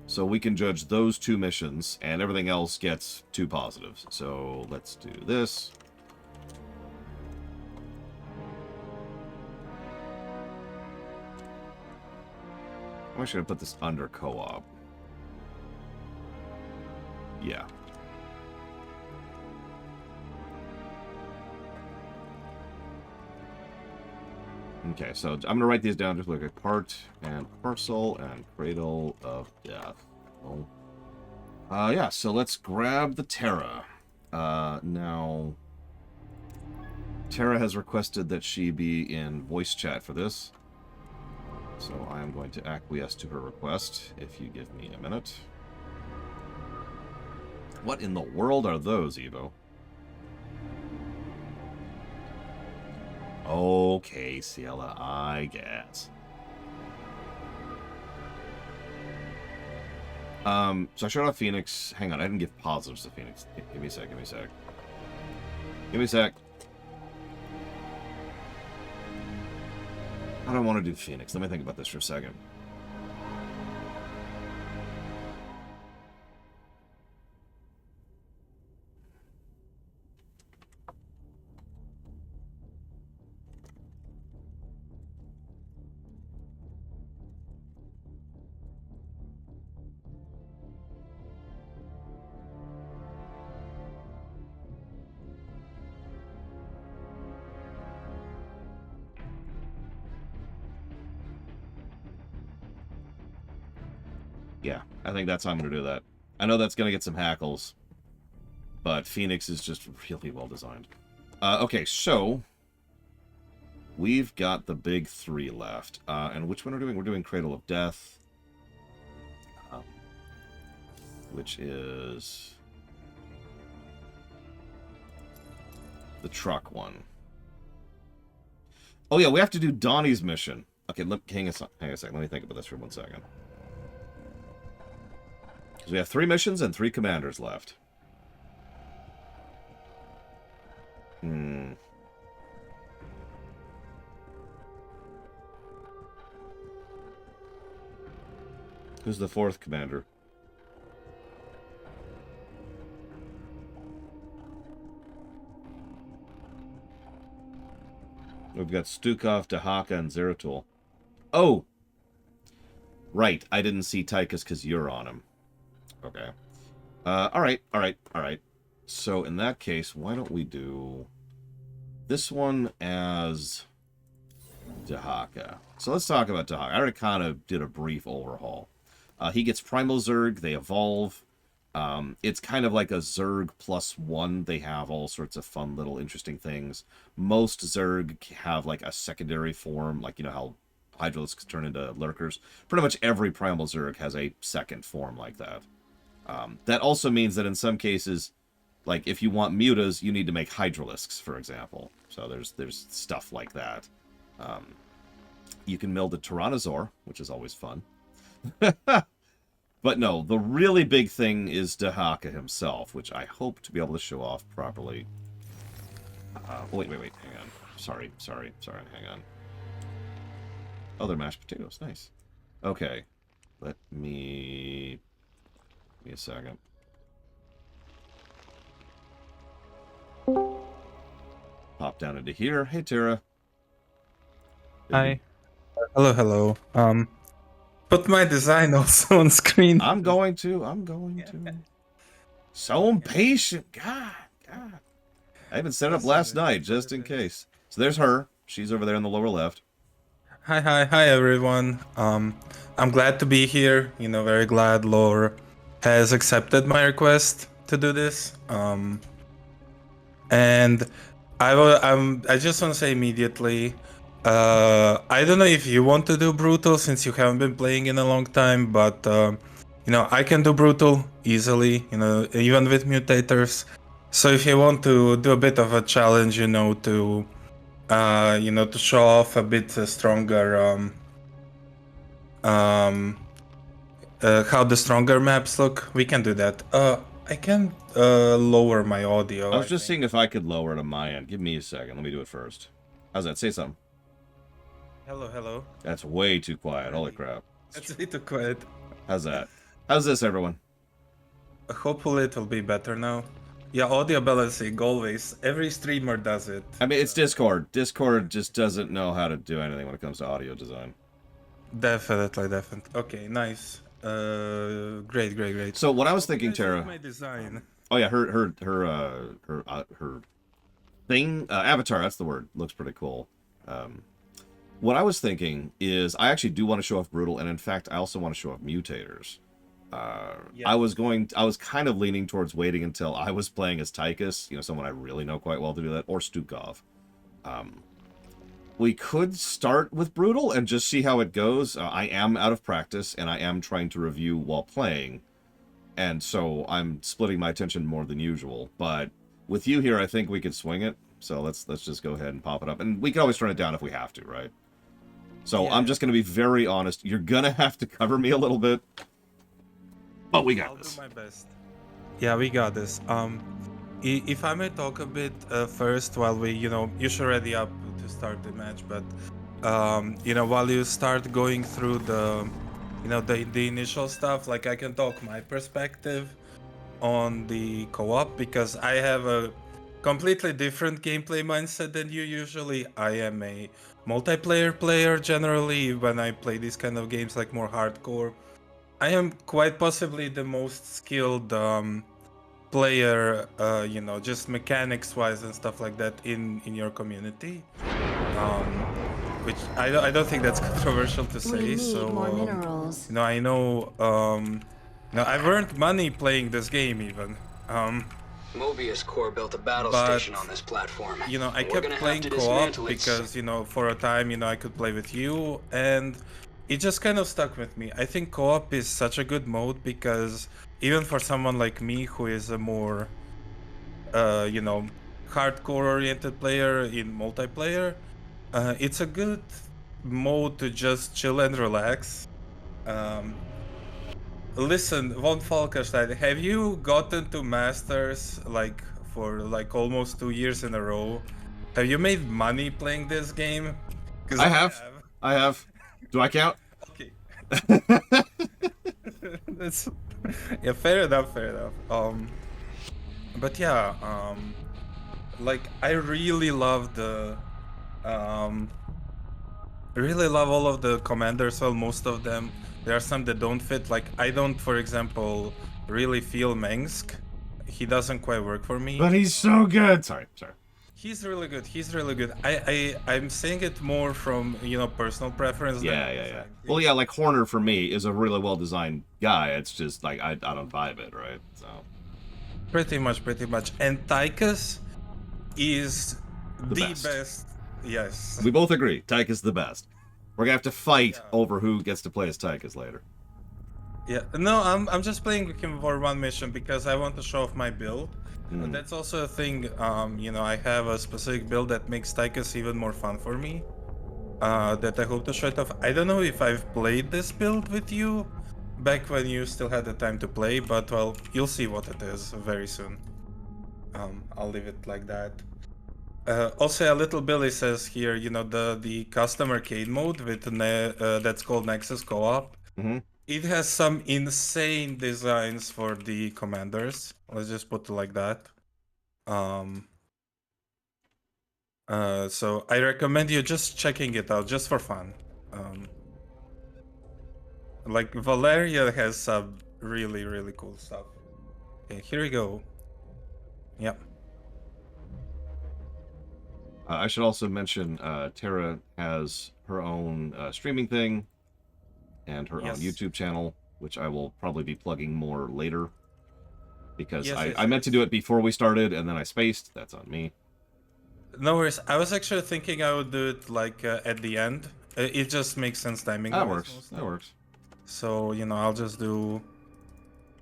So we can judge those 2 missions, and everything else gets 2 positives. So let's do this. I'm actually going to put this under co-op. Yeah. Okay, so I'm going to write these down. Just look at Part and Parcel and Cradle of Death. Oh. Yeah, so let's grab the Terra. Now, Terra has requested that she be in voice chat for this. So I am going to acquiesce to her request, if you give me a minute. What in the world are those, Evo? Okay, Ciela, I guess. So I showed off Phoenix. Hang on, I didn't give positives to Phoenix. Give me a sec, give me a sec. Give me a sec. I don't want to do Phoenix. Let me think about this for a second. Yeah, I think that's how I'm going to do that. I know that's going to get some hackles, but Phoenix is just really well designed. Okay, so we've got the big 3 left. And which one are we doing? We're doing Cradle of Death, which is the truck one. Oh, yeah, we have to do Donnie's mission. Okay, hang a second. Let me think about this for 1 second. Because we have 3 missions and 3 commanders left. Who's the 4th commander? We've got Stukov, Dahaka, and Zeratul. Oh! Right, I didn't see Tychus because you're on him. Okay. Alright. So, in that case, why don't we do this one as Dahaka. So let's talk about Dahaka. I already kind of did a brief overhaul. He gets Primal Zerg, they evolve, It's kind of like a Zerg +1. They have all sorts of fun little interesting things. Most Zerg have like a secondary form, like you know how Hydralisks turn into lurkers. Pretty much every primal Zerg has a second form like that. That also means that in some cases, like if you want mutas, you need to make Hydralisks, for example. So there's stuff like that. You can build a Tyrannosaur, which is always fun. But no, the really big thing is Dahaka himself, which I hope to be able to show off properly. Wait, hang on. Sorry, hang on. Oh, they're mashed potatoes, nice. Okay, let me... Give me a second. Pop down into here. Hey, Tara. Hi. Hello. Put my design also on screen. I'm going to. So impatient. God. I even set it up last night, just in case. So there's her. She's over there in the lower left. Hi everyone. I'm glad to be here. You know, very glad Lore has accepted my request to do this. And I just want to say immediately, I don't know if you want to do brutal since you haven't been playing in a long time, but you know, I can do brutal easily, you know, even with mutators. So if you want to do a bit of a challenge, you know, to show off a bit stronger how the stronger maps look, we can do that. I can lower my audio. I was just seeing if I could lower it on my end. Give me a second. Let me do it first. How's that? Say something. Hello. That's way too quiet. Holy crap. That's way too quiet. How's that? How's this, everyone? Hopefully it will be better now. Yeah, audio balancing, always. Every streamer does it. I mean, it's Discord. Discord just doesn't know how to do anything when it comes to audio design. Definitely. Okay, nice. Great. So what I was thinking, Tara. My design. Oh yeah, her thing, avatar. That's the word. Looks pretty cool. What I was thinking is, I actually do want to show off brutal, and in fact, I also want to show off mutators. I was kind of leaning towards waiting until I was playing as Tychus, you know, someone I really know quite well to do that, or Stukov. We could start with brutal and just see how it goes. I am out of practice, and I am trying to review while playing, and so I'm splitting my attention more than usual. But with you here, I think we could swing it. So let's just go ahead and pop it up, and we can always turn it down if we have to, right? So yeah. I'm just going to be very honest. You're going to have to cover me a little bit. But we got this. I'll do my best. Yeah, we got this. If I may talk a bit first while we, you should ready up to start the match, but, while you start going through the initial stuff, like I can talk my perspective on the co-op, because I have a completely different gameplay mindset than you usually. I am a multiplayer player generally when I play these kind of games, like more hardcore. I am quite possibly the most skilled player, just mechanics-wise and stuff like that in your community. Which I don't think that's controversial to say. We need so more minerals. I know. I've earned money playing this game even. Mobius Corps built a battle but, station on this platform. I kept playing co-op because, for a time, I could play with you, and it just kind of stuck with me. I think co-op is such a good mode because even for someone like me who is a more, hardcore-oriented player in multiplayer, it's a good mode to just chill and relax. Listen, Von Falkenstein, have you gotten to Masters for almost 2 years in a row? Have you made money playing this game? I have. Do I count? Okay. That's fair enough. But yeah, I really love the all of the commanders. Well, most of them. There are some that don't fit. I don't, for example, really feel Mengsk. He doesn't quite work for me. But he's so good. Sorry. He's really good. He's really good. I'm saying it more from personal preference than Yeah. Well, yeah, like Horner for me is a really well designed guy. It's just like I don't vibe it, right? So pretty much. And Tychus is the the best. best. Yes. We both agree. Tychus the best. We're gonna have to fight over who gets to play as Tychus later. Yeah. No, I'm just playing with him for one mission because I want to show off my build. That's also a thing. I have a specific build that makes Tychus even more fun for me. That I hope to show it off. I don't know if I've played this build with you back when you still had the time to play, but well, you'll see what it is very soon. I'll leave it like that. Also, a little Billy says here, the custom arcade mode with that's called Nexus Co-op. It has some insane designs for the commanders. Let's just put it like that. So I recommend you just checking it out just for fun. Like Valeria has some really, really cool stuff. Okay, here we go. Yep. I should also mention Tara has her own streaming thing and her own YouTube channel, which I will probably be plugging more later. Because I meant to do it before we started, and then I spaced. That's on me. No worries. I was actually thinking I would do it like at the end. It just makes sense timing. That works. That works. So I'll just do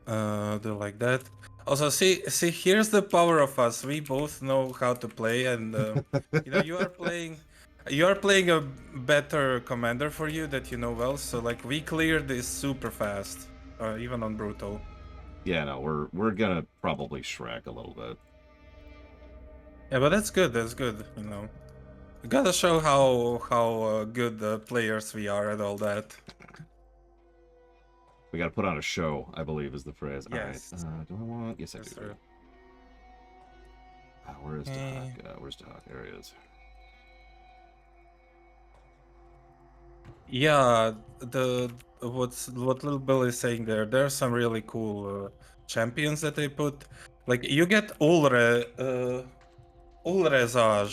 like that. Also, see, here's the power of us. We both know how to play, and you are playing a better commander for you that you know well. So like we cleared this super fast, even on brutal. Yeah, no, we're gonna probably Shrek a little bit. Yeah, but that's good. That's good. We gotta show how good players we are and all that. We gotta put on a show, I believe, is the phrase. Yes. All right. Do I want? Yes, I do. Where's Dahak? Where's Dahak? There he is. Yeah, what Little Bill is saying there. There are some really cool champions that they put. Like you get Ulrezaj,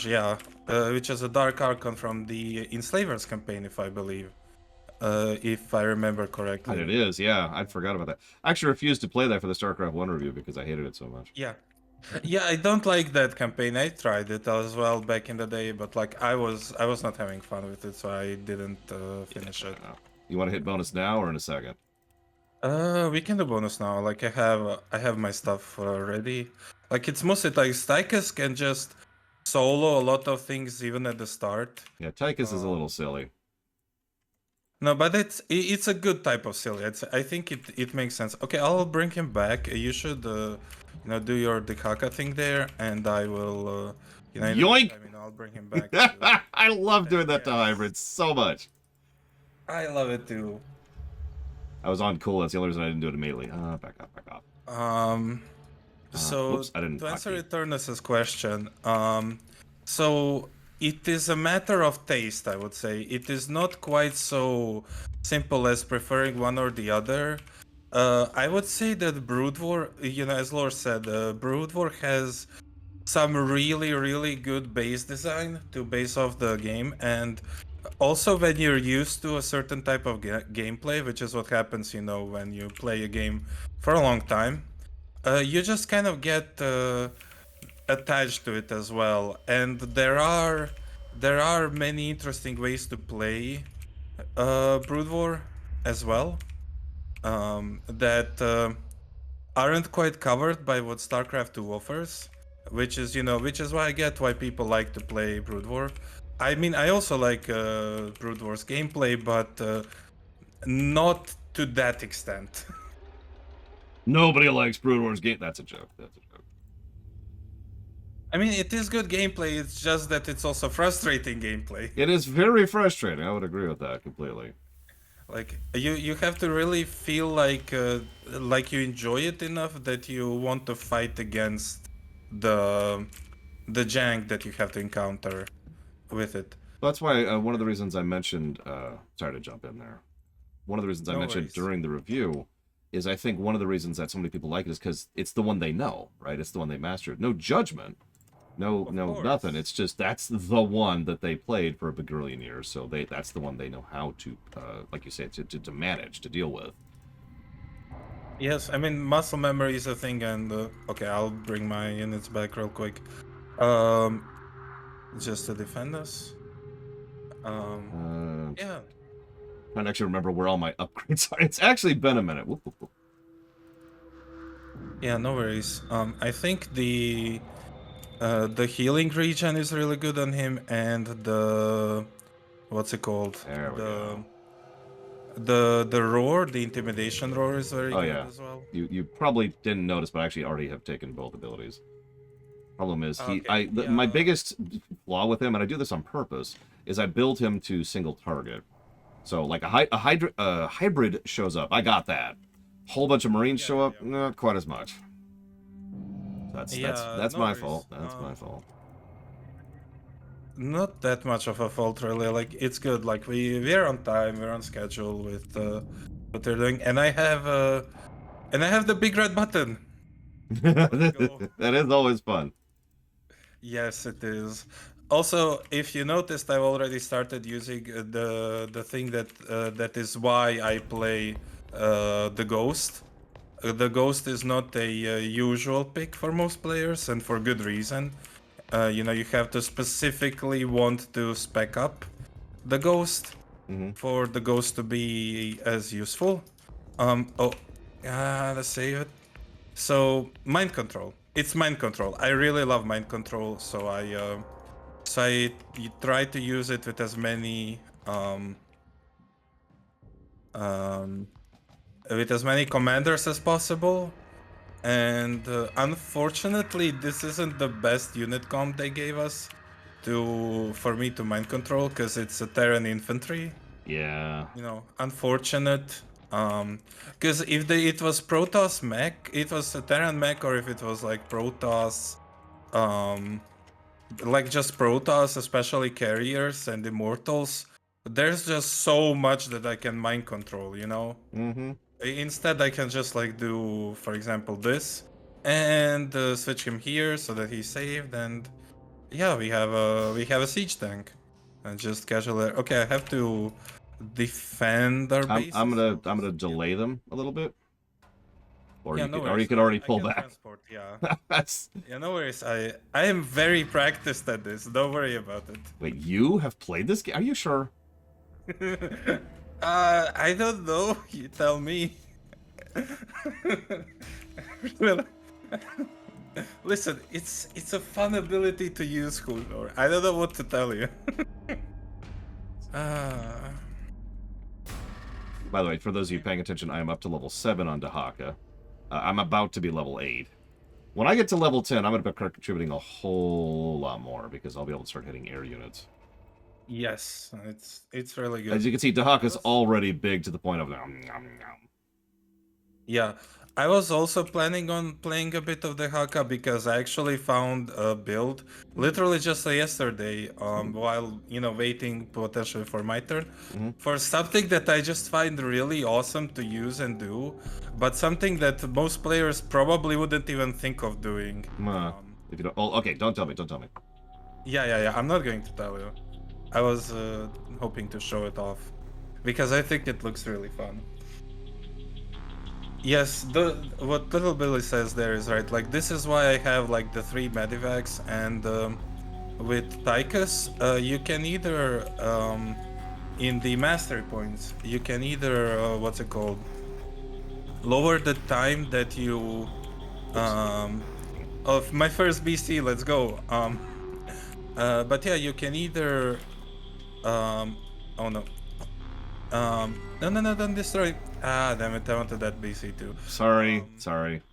yeah, which is a Dark Archon from the Enslavers campaign, if I believe. If I remember correctly. And it is, yeah. I forgot about that. I actually refused to play that for the StarCraft 1 review because I hated it so much. Yeah. Yeah, I don't like that campaign. I tried it as well back in the day, but like I was not having fun with it, so I didn't finish it. You want to hit bonus now or in a second? We can do bonus now. Like I have my stuff ready. Like it's mostly like Tychus can just solo a lot of things even at the start. Yeah, Tychus is a little silly. No, but it's a good type of silly. I think it makes sense. Okay, I'll bring him back. You should do your Dikaka thing there, and I will Yoink! I'll bring him back. I love doing that to hybrids so much. I love it too. I was on cool. That's the only reason I didn't do it immediately. Back off. So whoops, I didn't to answer Eternus's question, so it is a matter of taste, I would say. It is not quite so simple as preferring one or the other. I would say that Brood War, as Lore said, Brood War has some really, really good base design to base off the game, and also when you're used to a certain type of gameplay, which is what happens, when you play a game for a long time, you just kind of get attached to it as well. And there are many interesting ways to play Brood War as well that aren't quite covered by what StarCraft 2 offers, which is why I get why people like to play Brood War. I mean, I also like Brood War's gameplay, but not to that extent. Nobody likes Brood War's game. That's a joke. That's a joke. I mean, it is good gameplay. It's just that it's also frustrating gameplay. It is very frustrating. I would agree with that completely. Like you have to really feel like you enjoy it enough that you want to fight against the jank that you have to encounter with it. That's why one of the reasons I mentioned. Sorry to jump in there. One of the reasons I mentioned during the review is I think one of the reasons that so many people like it is because it's the one they know, right? It's the one they mastered. No judgment, No, nothing. It's just that's the one that they played for a bagillion years, so that's the one they know how to, like you said, to manage, to deal with. Yes, I mean muscle memory is a thing, and okay, I'll bring my units back real quick, just to defend us. Yeah. Trying to actually remember where all my upgrades are. It's actually been a minute. Whoop, whoop, whoop. Yeah, no worries. I think the healing regen is really good on him, and the what's it called? There we go. The roar, the intimidation roar is very good as well. You probably didn't notice, but I actually already have taken both abilities. Problem is, my biggest flaw with him, and I do this on purpose, is I build him to single target. So like a hybrid shows up, I got that. Whole bunch of Marines show up, not quite as much. That's my fault. That's my fault. Not that much of a fault, really. Like it's good. Like we're on time, we're on schedule with what they're doing, and I have the big red button. That is always fun. Yes, it is. Also, if you noticed, I've already started using the thing that is why I play the Ghost. The Ghost is not a usual pick for most players, and for good reason. You know, you have to specifically want to spec up the Ghost for the Ghost to be as useful. Let's save it. So, mind control. It's mind control. I really love mind control, so I try to use it with as many commanders as possible. And unfortunately, this isn't the best unit comp they gave us for me to mind control, because it's a Terran infantry. Yeah. You know, unfortunate. Because if it was Protoss mech, it was a Terran mech, or if it was like Protoss, like just Protoss, especially carriers and immortals, there's just so much that I can mind control, you know? Instead, I can just like do, for example, this, and switch him here so that he's saved, and yeah, we have a siege tank, and just casually. Okay, I have to defend our base. I'm gonna delay them a little bit, or yeah, you could already pull back. Transport, yeah. Yeah, no worries. I am very practiced at this. Don't worry about it. Wait, you have played this game? Are you sure? I don't know. You tell me. Listen, it's a fun ability to use, Hulnor. I don't know what to tell you. By the way, for those of you paying attention, I am up to level 7 on Dahaka. I'm about to be level 8. When I get to level 10, I'm going to be contributing a whole lot more, because I'll be able to start hitting air units. Yes, it's really good. As you can see, Dahaka's already big to the point of... Yeah, I was also planning on playing a bit of Dahaka, because I actually found a build literally just yesterday, while, you know, waiting potentially for my turn, for something that I just find really awesome to use and do, but something that most players probably wouldn't even think of doing. If you don't, okay, don't tell me. Yeah, I'm not going to tell you. I was hoping to show it off, because I think it looks really fun. Yes, what Little Billy says there is right. Like, this is why I have like the 3 medivacs, and with Tychus, you can either in the mastery points, you can either what's it called? Lower the time that you of my first BC. Let's go. But yeah, you can either oh no. No, don't destroy. Ah, damn it, I wanted that BC too. Sorry.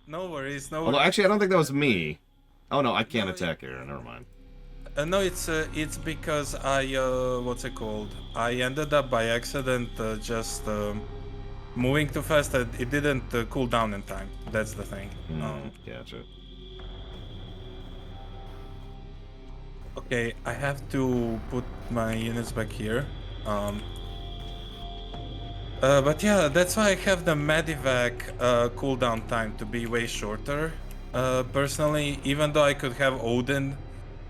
No worries, no worries. Although, actually, I don't think that was me. Oh, no, I can't attack here. Never mind. No, it's because I, what's it called? I ended up by accident just moving too fast. It didn't cool down in time. That's the thing. Gotcha. Okay, I have to put my units back here. But yeah, that's why I have the Medivac cooldown time to be way shorter. Personally, even though I could have Odin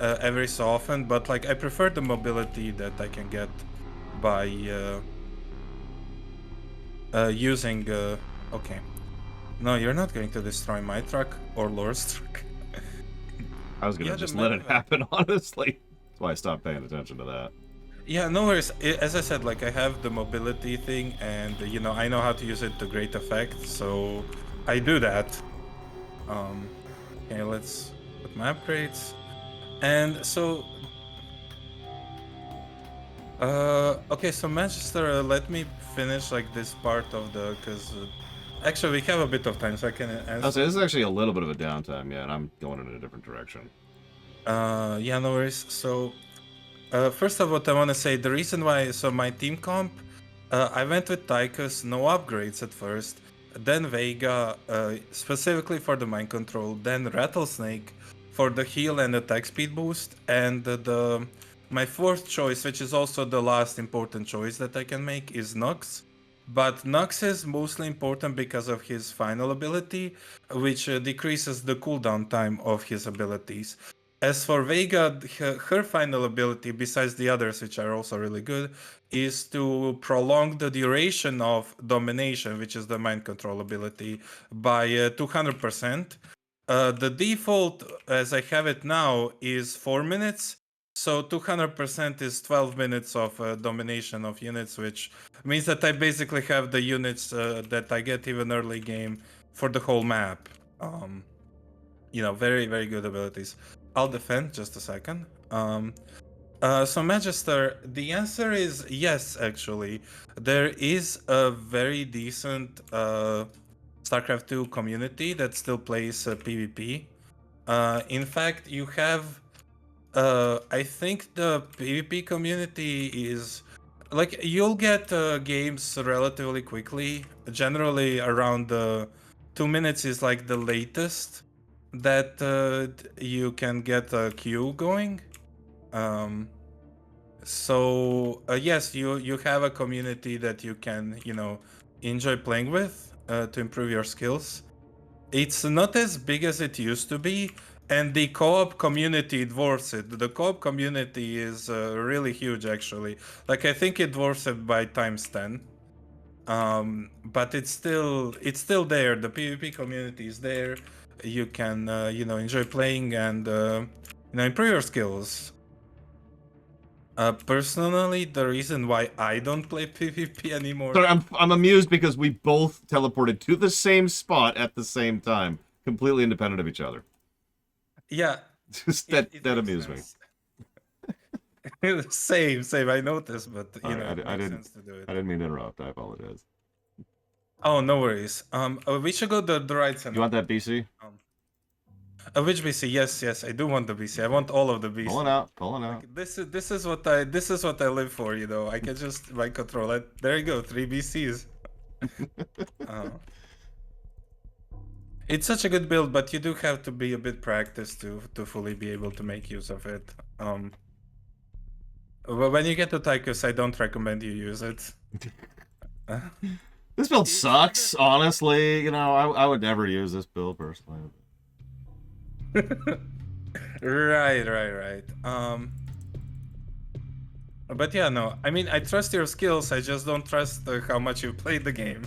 every so often, but like I prefer the mobility that I can get by using. Okay, no, you're not going to destroy my truck or Lore's truck. I was gonna just let it happen, honestly. That's why I stopped paying attention to that. Yeah, no worries. As I said, like I have the mobility thing, and you know I know how to use it to great effect, so I do that. Okay, let's put my upgrades, and so okay, so Manchester, let me finish like this part of the, because actually we have a bit of time, so I can answer. I'll say this is actually a little bit of a downtime, yeah, and I'm going in a different direction. Yeah, no worries. So, first of all, I want to say the reason why, so my team comp, I went with Tychus, no upgrades at first, then Vega, specifically for the mind control, then Rattlesnake for the heal and attack speed boost, and my fourth choice, which is also the last important choice that I can make, is Nux. But Nux is mostly important because of his final ability, which decreases the cooldown time of his abilities. As for Vega, her final ability, besides the others, which are also really good, is to prolong the duration of domination, which is the mind control ability, by 200%. The default, as I have it now, is 4 minutes. So 200% is 12 minutes of domination of units, which means that I basically have the units that I get even early game for the whole map. You know, very, very good abilities. I'll defend just a second. So Magister, the answer is yes, actually. There is a very decent StarCraft 2 community that still plays PvP. In fact, you have, I think the PvP community is, like, you'll get games relatively quickly. Generally around 2 minutes is like the latest that you can get a queue going. So yes, you have a community that you can, you know, enjoy playing with to improve your skills. It's not as big as it used to be, and the co-op community dwarfs it. The co-op community is really huge, actually. Like I think it dwarfs it by times 10. But it's still there. The PvP community is there. You can you know, enjoy playing and you know, improve your skills. Personally, the reason why I don't play PvP anymore. Sorry, I'm amused because we both teleported to the same spot at the same time, completely independent of each other. Yeah, just that amused me. Same. I noticed, but you know, I it makes didn't. sense to do it. I didn't mean to interrupt. I apologize. Oh, no worries. We should go the right side. You want that BC? Which BC? Yes, I do want the BC. I want all of the BC. Pulling out. Like, this is what I live for. You know, I can just mind control it. There you go, 3 BCs. It's such a good build, but you do have to be a bit practiced to fully be able to make use of it. But when you get to Tychus, I don't recommend you use it. This build sucks, honestly. You know, I would never use this build personally. Right. But yeah, no. I mean, I trust your skills. I just don't trust how much you played the game.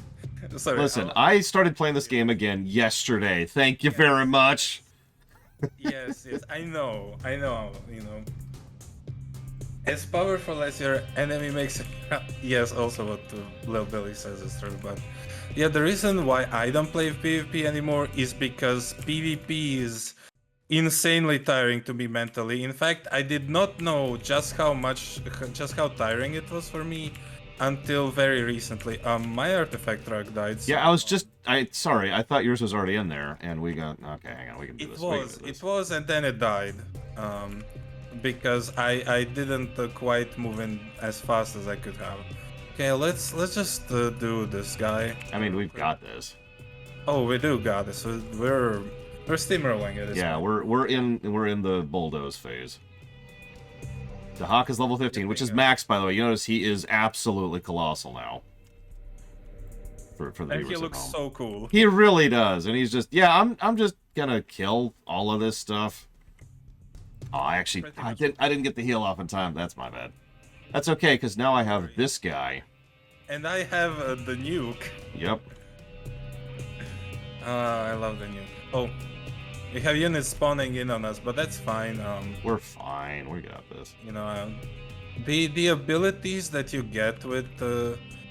Sorry. Listen, I started playing this game again yesterday. Thank you very much. Yes. I know. You know, as powerful as your enemy makes it. Yes, also what Lil Billy says is true. But yeah, the reason why I don't play PvP anymore is because PvP is insanely tiring to me mentally. In fact, I did not know just how tiring it was for me until very recently. My artifact truck died. So yeah, sorry, I thought yours was already in there, and we got, okay, hang on, we can do this. It was, and then it died. Because I didn't quite move in as fast as I could have. Okay, let's just do this guy. I mean, we've got this. Oh, we do got this. We're steamrolling it. Yeah, we're in the bulldoze phase. The Hawk is level 15, which is max, by the way. You notice he is absolutely colossal now. For the and he looks so cool. He really does, and he's just, yeah, I'm just gonna kill all of this stuff. Oh, I didn't get the heal off in time. That's my bad. That's okay, because now I have this guy. And I have the nuke. Yep. I love the nuke. Oh, we have units spawning in on us, but that's fine. We're fine. We got this. You know, the abilities that you get with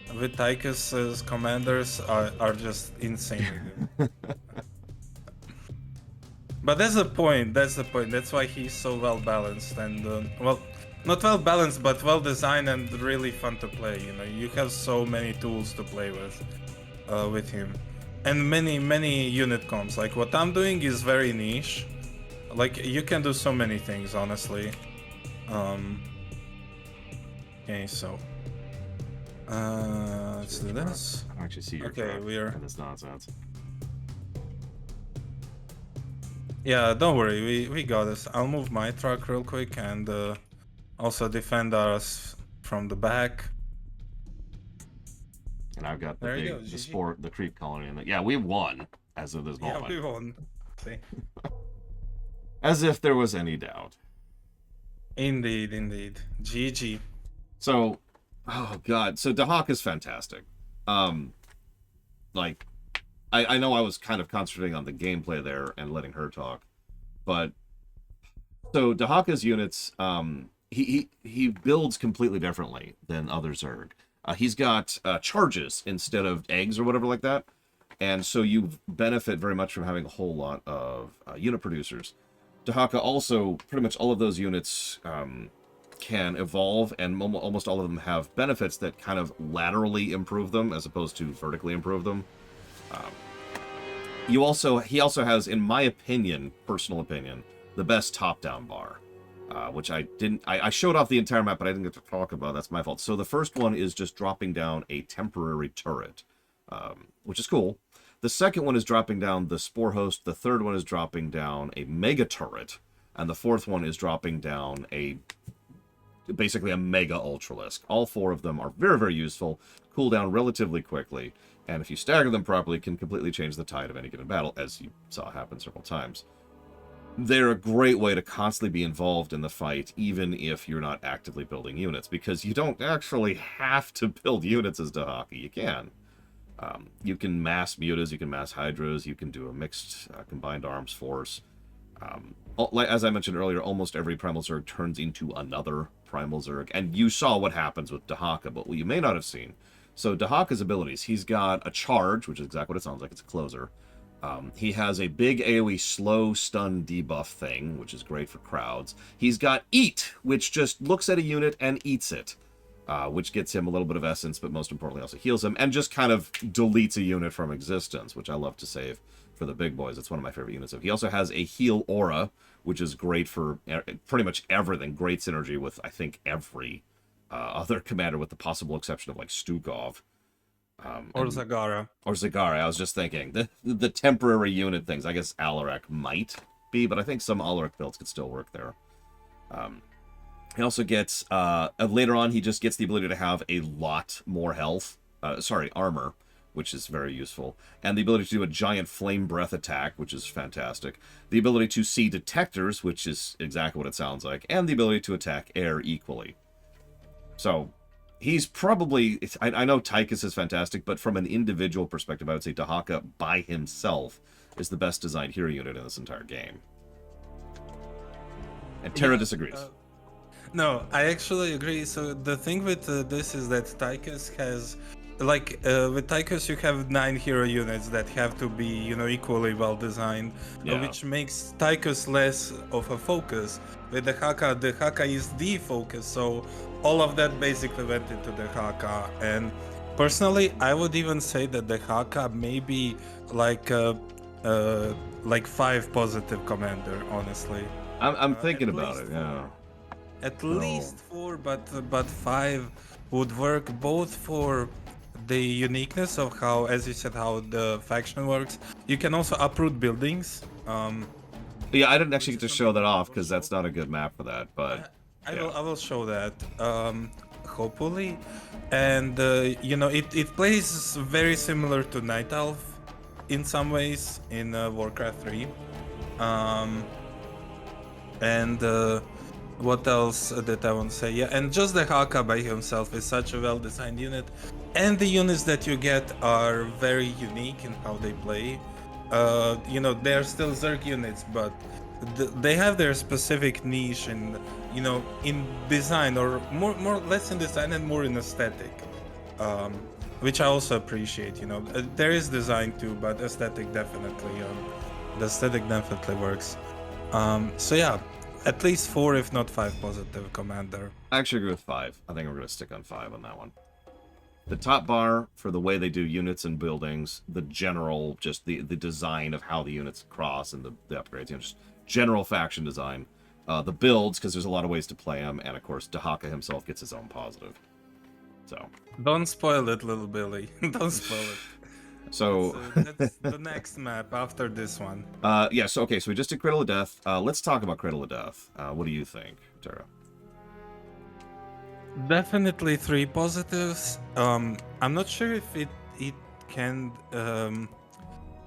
Tychus's commanders are just insane. But that's the point. That's the point. That's why he's so well balanced and well, not well balanced, but well designed and really fun to play. You know, you have so many tools to play with him, and many unit comps. Like what I'm doing is very niche. Like you can do so many things, honestly. Okay, so let's do this. I don't actually see your okay, we're this nonsense. Yeah, don't worry, we got this. I'll move my truck real quick and also defend us from the back. And I've got the creep colony in there. Yeah, we won as of this moment. Yeah, we won. See? As if there was any doubt. Indeed. GG. So, oh god, so Dahak is fantastic. Like, I know I was kind of concentrating on the gameplay there and letting her talk, but so Dahaka's units, he builds completely differently than other Zerg. He's got charges instead of eggs or whatever like that, and so you benefit very much from having a whole lot of unit producers. Dahaka also, pretty much all of those units can evolve, and almost all of them have benefits that kind of laterally improve them as opposed to vertically improve them. He also has, in my opinion, personal opinion, the best top-down bar, which I showed off the entire map, but I didn't get to talk about. That's my fault. So the first one is just dropping down a temporary turret, which is cool. The second one is dropping down the Spore Host. The third one is dropping down a Mega Turret, and the fourth one is dropping down basically a Mega Ultralisk. All four of them are very, very useful, cool down relatively quickly, and if you stagger them properly, can completely change the tide of any given battle, as you saw happen several times. They're a great way to constantly be involved in the fight, even if you're not actively building units, because you don't actually have to build units as Dahaka. You can. You can mass mutas, you can mass hydras, you can do a mixed combined arms force. As I mentioned earlier, almost every Primal Zerg turns into another Primal Zerg, and you saw what happens with Dahaka, but what you may not have seen. So Dahaka's abilities, he's got a charge, which is exactly what it sounds like, it's a closer. He has a big AoE slow stun debuff thing, which is great for crowds. He's got Eat, which just looks at a unit and eats it, which gets him a little bit of essence, but most importantly also heals him, and just kind of deletes a unit from existence, which I love to save for the big boys. It's one of my favorite units. He also has a Heal Aura, which is great for pretty much everything. Great synergy with, I think, every other commander, with the possible exception of, like, Stukov. Or Zagara. Or Zagara, I was just thinking. The temporary unit things, I guess Alarak might be, but I think some Alarak builds could still work there. He also gets, later on, he just gets the ability to have a lot more health. Armor, which is very useful. And the ability to do a giant flame breath attack, which is fantastic. The ability to see detectors, which is exactly what it sounds like. And the ability to attack air equally. So, he's probably... I know Tychus is fantastic, but from an individual perspective, I would say Dahaka by himself is the best designed hero unit in this entire game. And Terra disagrees. No, I actually agree. So the thing with this is that Tychus has... Like, with Tychus you have 9 hero units that have to be, equally well designed, which makes Tychus less of a focus. With the Haka is the focus, so all of that basically went into the Haka. And personally, I would even say that the Haka may be like 5 positive commander, honestly. I'm thinking about it, yeah. At least 4, but 5 would work both for the uniqueness of how, as you said, how the faction works. You can also uproot buildings. Yeah, I didn't actually get to show that off because that's not a good map for that. But I will show that hopefully, and it plays very similar to Night Elf in some ways in Warcraft 3. And what else did I want to say? Yeah, and just the Haka by himself is such a well-designed unit, and the units that you get are very unique in how they play. You know, they are still Zerg units, but they have their specific niche in, you know, in design, or more less in design and more in aesthetic, which I also appreciate. You know, there is design too, but aesthetic definitely, the aesthetic definitely works. So yeah, at least 4, if not 5 positive commander. I actually agree with 5. I think we're going to stick on 5 on that one. The top bar for the way they do units and buildings, the general, just the design of how the units cross and the upgrades, you know, just general faction design. The builds, because there's a lot of ways to play them, and of course, Dahaka himself gets his own positive. So don't spoil it, little Billy. Don't spoil it. So that's the next map after this one. Yeah. So okay. So we just did Cradle of Death. Let's talk about Cradle of Death. What do you think, Tara? Definitely 3 positives. I'm not sure if it can.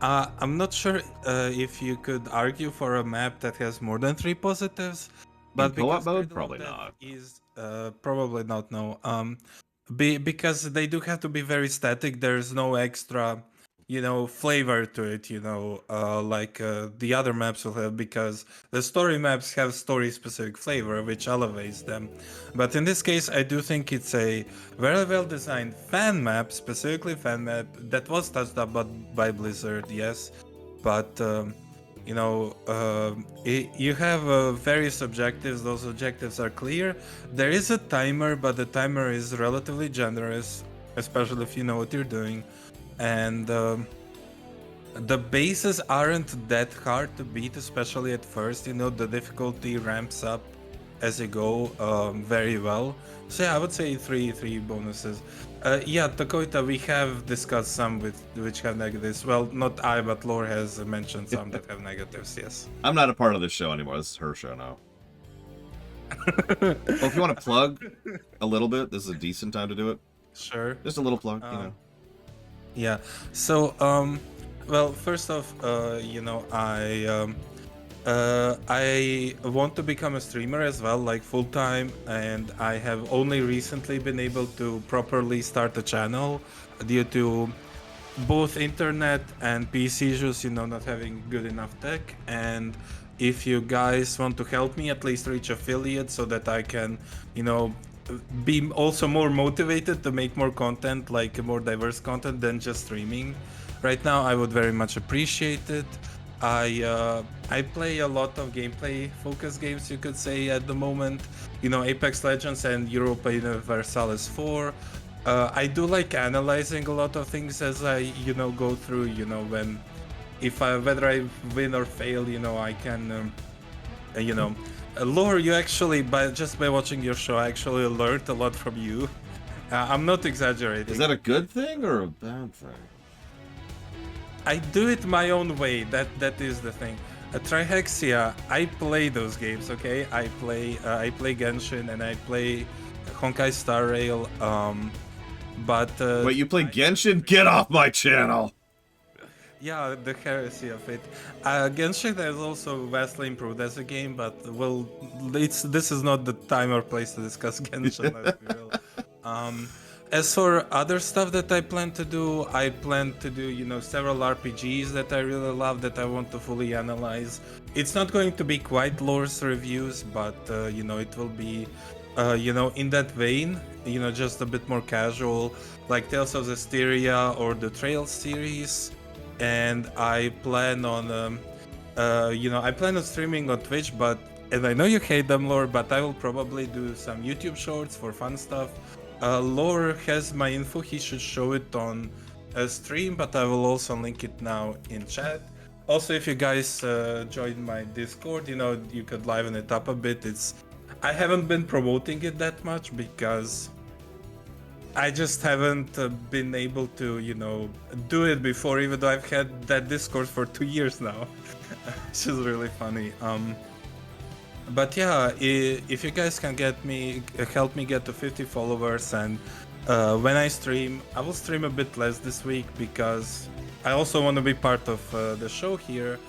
I'm not sure if you could argue for a map that has more than 3 positives, but in co-op because mode, probably not. Is probably not. No. Because they do have to be very static. There's no extra, you know, flavor to it, you know, like the other maps will have, because the story maps have story specific flavor which elevates them. But in this case, I do think it's a very well designed fan map, specifically fan map that was touched up by Blizzard, yes, but you know, you have various objectives. Those objectives are clear. There is a timer, but the timer is relatively generous, especially if you know what you're doing. And the bases aren't that hard to beat, especially at first. You know, the difficulty ramps up as you go very well. So yeah, I would say three bonuses. Yeah, Takoita, we have discussed some which have negatives. Well, not I, but Lore has mentioned some that have negatives, yes. I'm not a part of this show anymore. This is her show now. Well, if you want to plug a little bit, this is a decent time to do it. Sure. Just a little plug, you know. Yeah. So, well, first off, you know, I want to become a streamer as well, like full time, and I have only recently been able to properly start a channel due to both internet and PC issues, you know, not having good enough tech. And if you guys want to help me at least reach affiliates so that I can, you know, be also more motivated to make more content, like more diverse content than just streaming right now, I would very much appreciate it. I play a lot of gameplay focused games, you could say, at the moment, you know, Apex Legends and Europa Universalis 4. I do like analyzing a lot of things as I, you know, go through, you know, whether I win or fail, you know, I can, you know, Lore, you actually, just by watching your show, I actually learned a lot from you. I'm not exaggerating. Is that a good thing or a bad thing? I do it my own way. That is the thing. Trihexia, I play those games. Okay, I play Genshin and I play Honkai Star Rail. But wait, you play Genshin? Get off my channel! Yeah, the heresy of it. Genshin has also vastly improved as a game, but well, this is not the time or place to discuss Genshin. Let's be real. As for other stuff that I plan to do, you know, several RPGs that I really love that I want to fully analyze. It's not going to be quite Lore's reviews, but you know, it will be, you know, in that vein, you know, just a bit more casual, like Tales of Zestiria or the Trails series. And I plan on, you know, I plan on streaming on Twitch, and I know you hate them, Lore, but I will probably do some YouTube shorts for fun stuff. Lore has my info, he should show it on a stream, but I will also link it now in chat. Also, if you guys join my Discord, you know, you could liven it up a bit. I haven't been promoting it that much because I just haven't been able to, you know, do it before, even though I've had that Discord for 2 years now, which is really funny. But yeah, if you guys can help me get to 50 followers, and when I stream, I will stream a bit less this week because I also want to be part of the show here.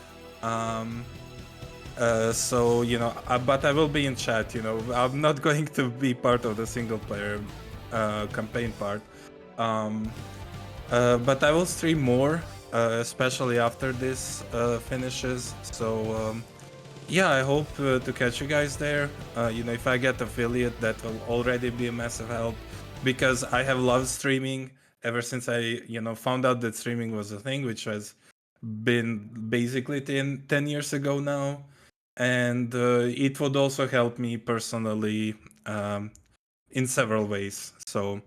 So you know, but I will be in chat. You know, I'm not going to be part of the single player campaign part. But I will stream more, especially after this finishes. So yeah, I hope to catch you guys there. You know, if I get affiliate, that will already be a massive help, because I have loved streaming ever since I, you know, found out that streaming was a thing, which has been basically 10 years ago now. And it would also help me personally in several ways. So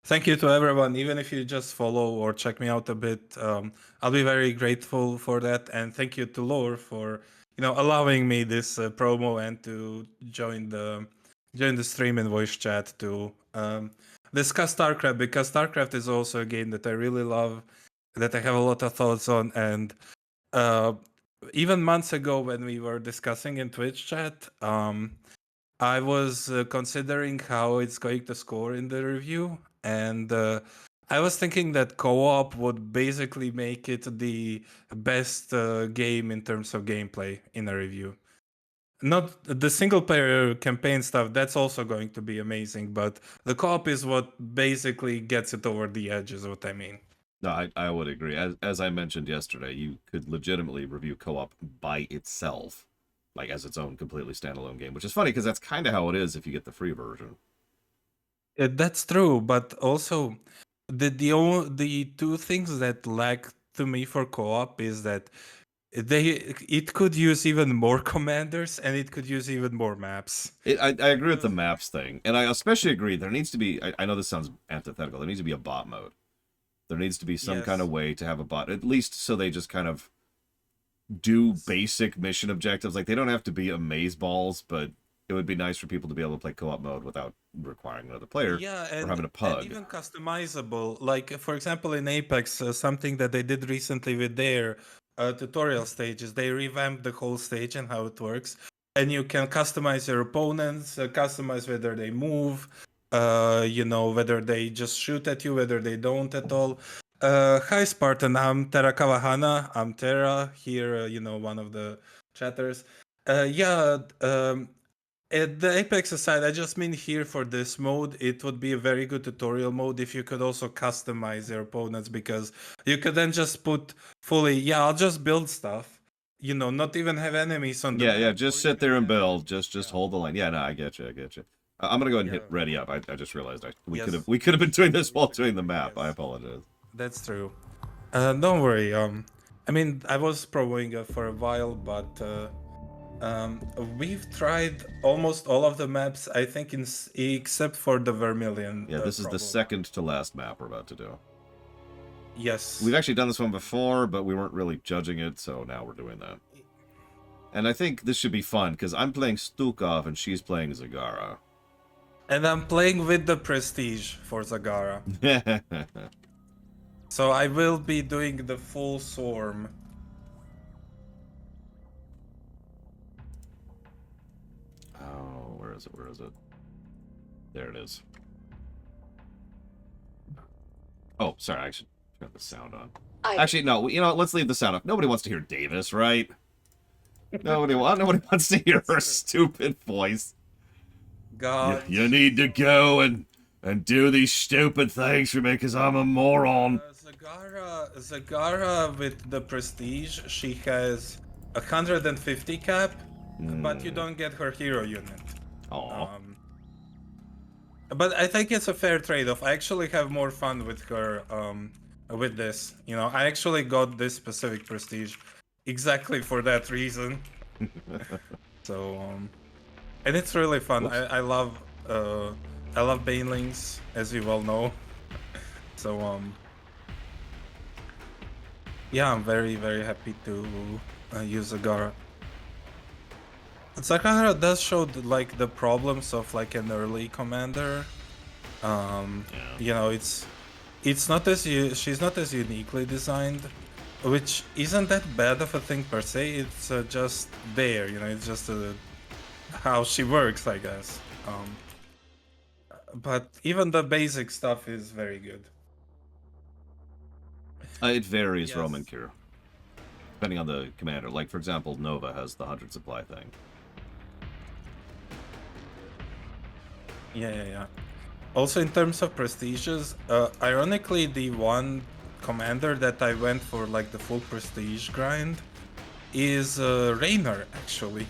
thank you to everyone, even if you just follow or check me out a bit. I'll be very grateful for that, and thank you to Lore for, you know, allowing me this promo and to join the stream and voice chat to discuss Starcraft, because Starcraft is also a game that I really love, that I have a lot of thoughts on, and uh, even months ago when we were discussing in Twitch chat, I was considering how it's going to score in the review, and I was thinking that co-op would basically make it the best game in terms of gameplay in a review. Not the single player campaign stuff, that's also going to be amazing, but the co-op is what basically gets it over the edge, is what I mean. No, I would agree. As I mentioned yesterday, you could legitimately review co-op by itself, like as its own completely standalone game, which is funny because that's kind of how it is if you get the free version. That's true, but also the two things that lack to me for co-op is that it could use even more commanders, and it could use even more maps. I agree with the maps thing, and I especially agree there needs to be, I know this sounds antithetical, there needs to be a bot mode. There needs to be some kind of way to have a bot, at least so they just kind of do basic mission objectives. Like, they don't have to be amazeballs, but it would be nice for people to be able to play co-op mode without requiring another player or having a pug. And even customizable. Like, for example, in Apex, something that they did recently with their tutorial stages, they revamped the whole stage and how it works. And you can customize your opponents, customize whether they move, you know, whether they just shoot at you, whether they don't at all. Hi, Spartan. I'm Terra Kawahana. I'm Terra here, you know, one of the chatters. Yeah, at the Apex aside, I just mean here for this mode, it would be a very good tutorial mode if you could also customize your opponents, because you could then just put fully, yeah, I'll just build stuff, you know, not even have enemies on the map. Yeah, just sit there and build, just hold the line. Yeah, no, I get you. I'm gonna go ahead and hit ready up. I just realized we could have been doing this while doing the map. I apologize. That's true. Don't worry. I mean, I was promoing it for a while, but we've tried almost all of the maps, I think, except for the Vermilion. Yeah, this is the second to last map we're about to do. Yes. We've actually done this one before, but we weren't really judging it, so now we're doing that. And I think this should be fun, because I'm playing Stukov and she's playing Zagara. And I'm playing with the Prestige for Zagara. So I will be doing the full swarm. Oh, where is it? Where is it? There it is. Oh, sorry, I should turn the sound on. Actually, no, you know, let's leave the sound off. Nobody wants to hear Davis, right? Nobody wants to hear her stupid voice. God. You need to go and do these stupid things for me because I'm a moron. Zagara with the Prestige, she has 150 cap, but you don't get her hero unit. But I think it's a fair trade-off. I actually have more fun with her with this. You know, I actually got this specific Prestige exactly for that reason. So, and it's really fun. I love banelings, as you well know. So, yeah, I'm very, very happy to use Zagara. Zagara does show like the problems of like an early commander. You know, it's not as she's not as uniquely designed, which isn't that bad of a thing per se. It's just there, you know. It's just how she works, I guess. But even the basic stuff is very good. It varies, Roman Cure. depending on the commander. Like, for example, Nova has the 100 supply thing. Yeah. Also, in terms of prestiges, ironically, the one commander that I went for, like, the full prestige grind is Raynor, actually.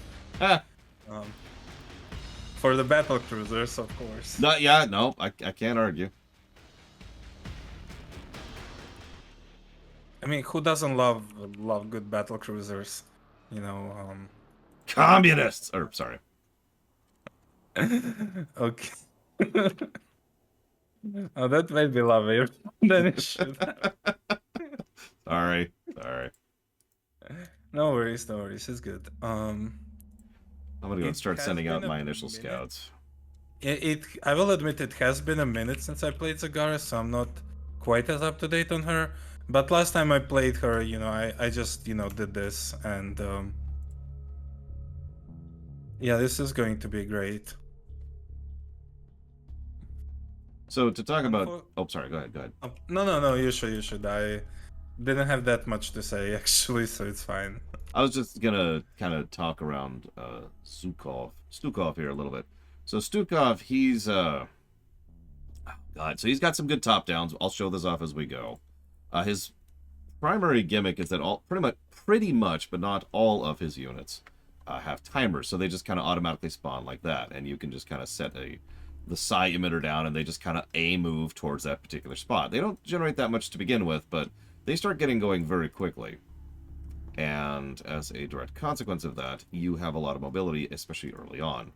For the battle cruisers, of course. No, I can't argue. I mean, who doesn't love good battle cruisers? You know, Communists! Or, sorry. Okay. Oh, that made me love it. Then it should. Sorry. No worries. It's good. I'm gonna go and start sending out my initial scouts. I will admit it has been a minute since I played Zagara, so I'm not quite as up to date on her. But last time I played her, you know, I just, you know, did this, and yeah, this is going to be great. So to talk about, oh, sorry, go ahead. No, you should. I didn't have that much to say actually, so it's fine. I was just gonna kind of talk around Stukov here a little bit. So Stukov, he's oh God, so he's got some good top downs. I'll show this off as we go. His primary gimmick is that pretty much, but not all of his units have timers, so they just kind of automatically spawn like that, and you can just kind of set the psi emitter down, and they just kind of move towards that particular spot. They don't generate that much to begin with, but they start getting going very quickly. And as a direct consequence of that, you have a lot of mobility, especially early on.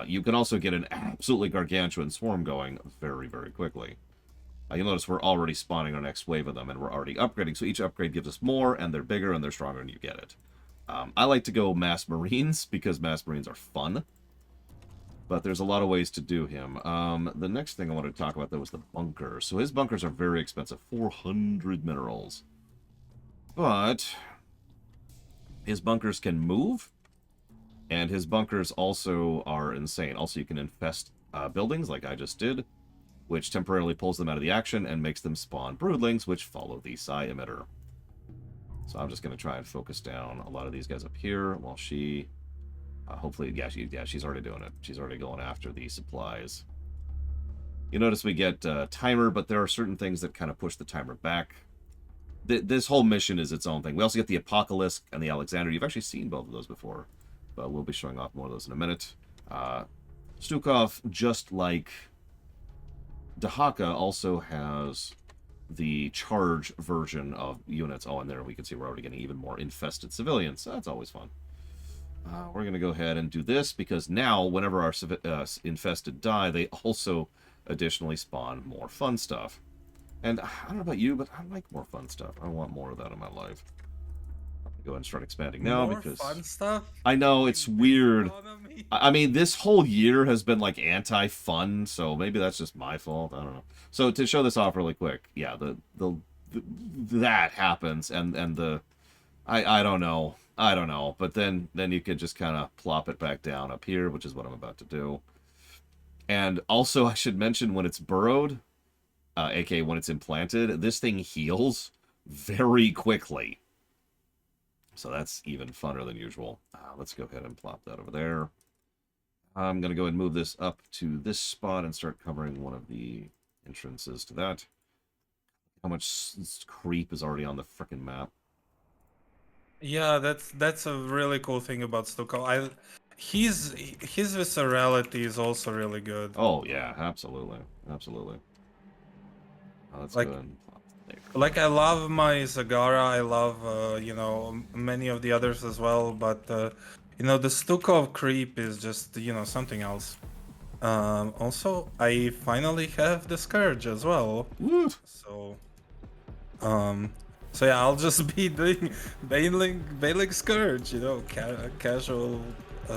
You can also get an absolutely gargantuan swarm going very, very quickly. You'll notice we're already spawning our next wave of them, and we're already upgrading, so each upgrade gives us more, and they're bigger, and they're stronger, and you get it. I like to go Mass Marines, because Mass Marines are fun. But there's a lot of ways to do him. The next thing I wanted to talk about, though, was the bunker. So his bunkers are very expensive. 400 minerals. But his bunkers can move, and his bunkers also are insane. Also, you can infest buildings, like I just did, which temporarily pulls them out of the action and makes them spawn broodlings, which follow the psi emitter. So I'm just going to try and focus down a lot of these guys up here while she... hopefully, she's already doing it. She's already going after the supplies. You notice we get timer, but there are certain things that kind of push the timer back. This whole mission is its own thing. We also get the Apocalypse and the Alexander. You've actually seen both of those before, but we'll be showing off more of those in a minute. Stukov, just like Dahaka, also has the charge version of units. Oh, and there we can see we're already getting even more infested civilians. So that's always fun. We're going to go ahead and do this, because now, whenever our infested die, they also additionally spawn more fun stuff. And I don't know about you, but I like more fun stuff. I want more of that in my life. I'm going to go ahead and start expanding now, because... fun stuff? I know, it's weird. I mean, this whole year has been, like, anti-fun, so maybe that's just my fault. I don't know. So, to show this off really quick, yeah, that happens, and the... I don't know. I don't know, but then you could just kind of plop it back down up here, which is what I'm about to do. And also, I should mention, when it's burrowed, aka when it's implanted, this thing heals very quickly. So that's even funner than usual. Let's go ahead and plop that over there. I'm going to go ahead and move this up to this spot and start covering one of the entrances to that. How much creep is already on the frickin' map. Yeah, that's a really cool thing about Stukov. His viscerality is also really good. Oh yeah, absolutely. Let's go ahead and plop there. Like, I love my Zagara, I love you know, many of the others as well, but you know, the Stukov creep is just, you know, something else. Also, I finally have the Scourge as well. Woo! So yeah, I'll just be doing Bailing Scourge, you know, casual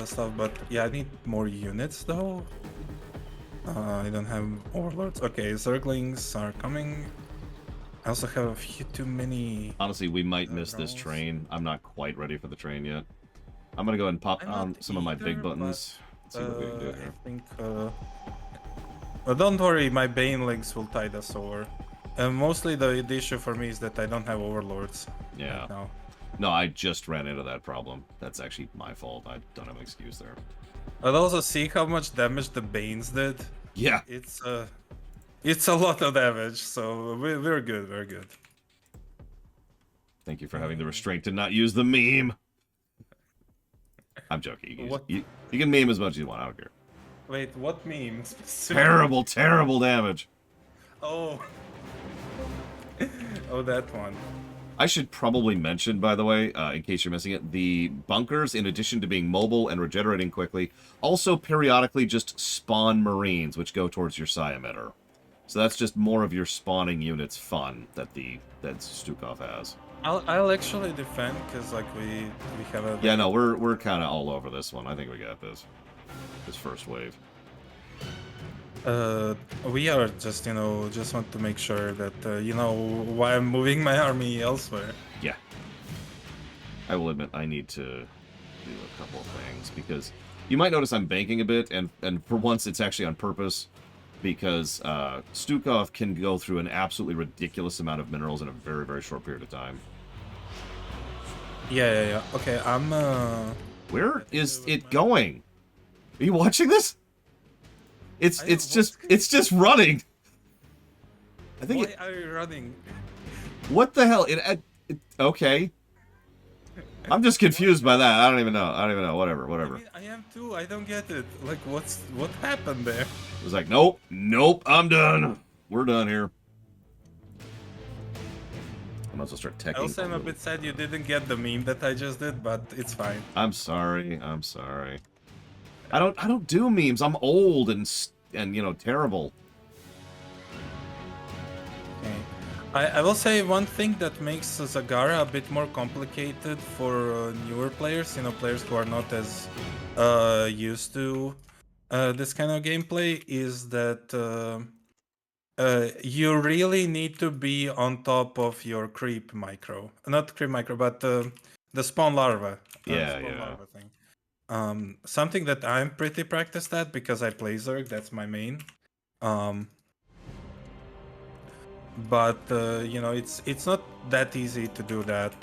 stuff. But yeah, I need more units though. I don't have Overlords. Okay, Zerglings are coming. I also have a few too many... Honestly, we might miss this train. I'm not quite ready for the train yet. I'm gonna go ahead and pop on some of my big buttons. Let's see what we can do here. I think... But don't worry, my Banelings will tide us over. Mostly the issue for me is that I don't have Overlords. Yeah. Right now. No, I just ran into that problem. That's actually my fault. I don't have an excuse there. But also see how much damage the Banes did. Yeah. It's a lot of damage, so we're good, we're good. Thank you for having the restraint to not use the meme. I'm joking. You can meme as much as you want. I don't care. Wait, what meme? Terrible, terrible damage. Oh. Oh, that one. I should probably mention, by the way, in case you're missing it, the bunkers, in addition to being mobile and regenerating quickly, also periodically just spawn Marines, which go towards your psi emitter. So that's just more of your spawning units fun that Stukov has. I'll actually defend because like we have a yeah, no, we're kind of all over this one. I think we got this first wave. We are just just want to make sure that why I'm moving my army elsewhere. Yeah, I will admit I need to do a couple of things because you might notice I'm banking a bit, and for once it's actually on purpose. Because Stukov can go through an absolutely ridiculous amount of minerals in a very, very short period of time. Yeah. Okay, I'm Where is it going? Are you watching this? It's just running. I think. Why are you running? What the hell? Okay. I'm just confused by that. I don't even know. Whatever. I mean, I am too. I don't get it. Like, what happened there? It was like, nope, I'm done. We're done here. I might as well start teching. Also, I'm a bit sad you didn't get the meme that I just did, but it's fine. I'm sorry. I don't do memes. I'm old and terrible. I will say one thing that makes Zagara a bit more complicated for newer players, players who are not as used to this kind of gameplay, is that you really need to be on top of your creep micro. Not creep micro, but the spawn larva. Larva thing. Something that I'm pretty practiced at because I play Zerg, that's my main. But it's not that easy to do that,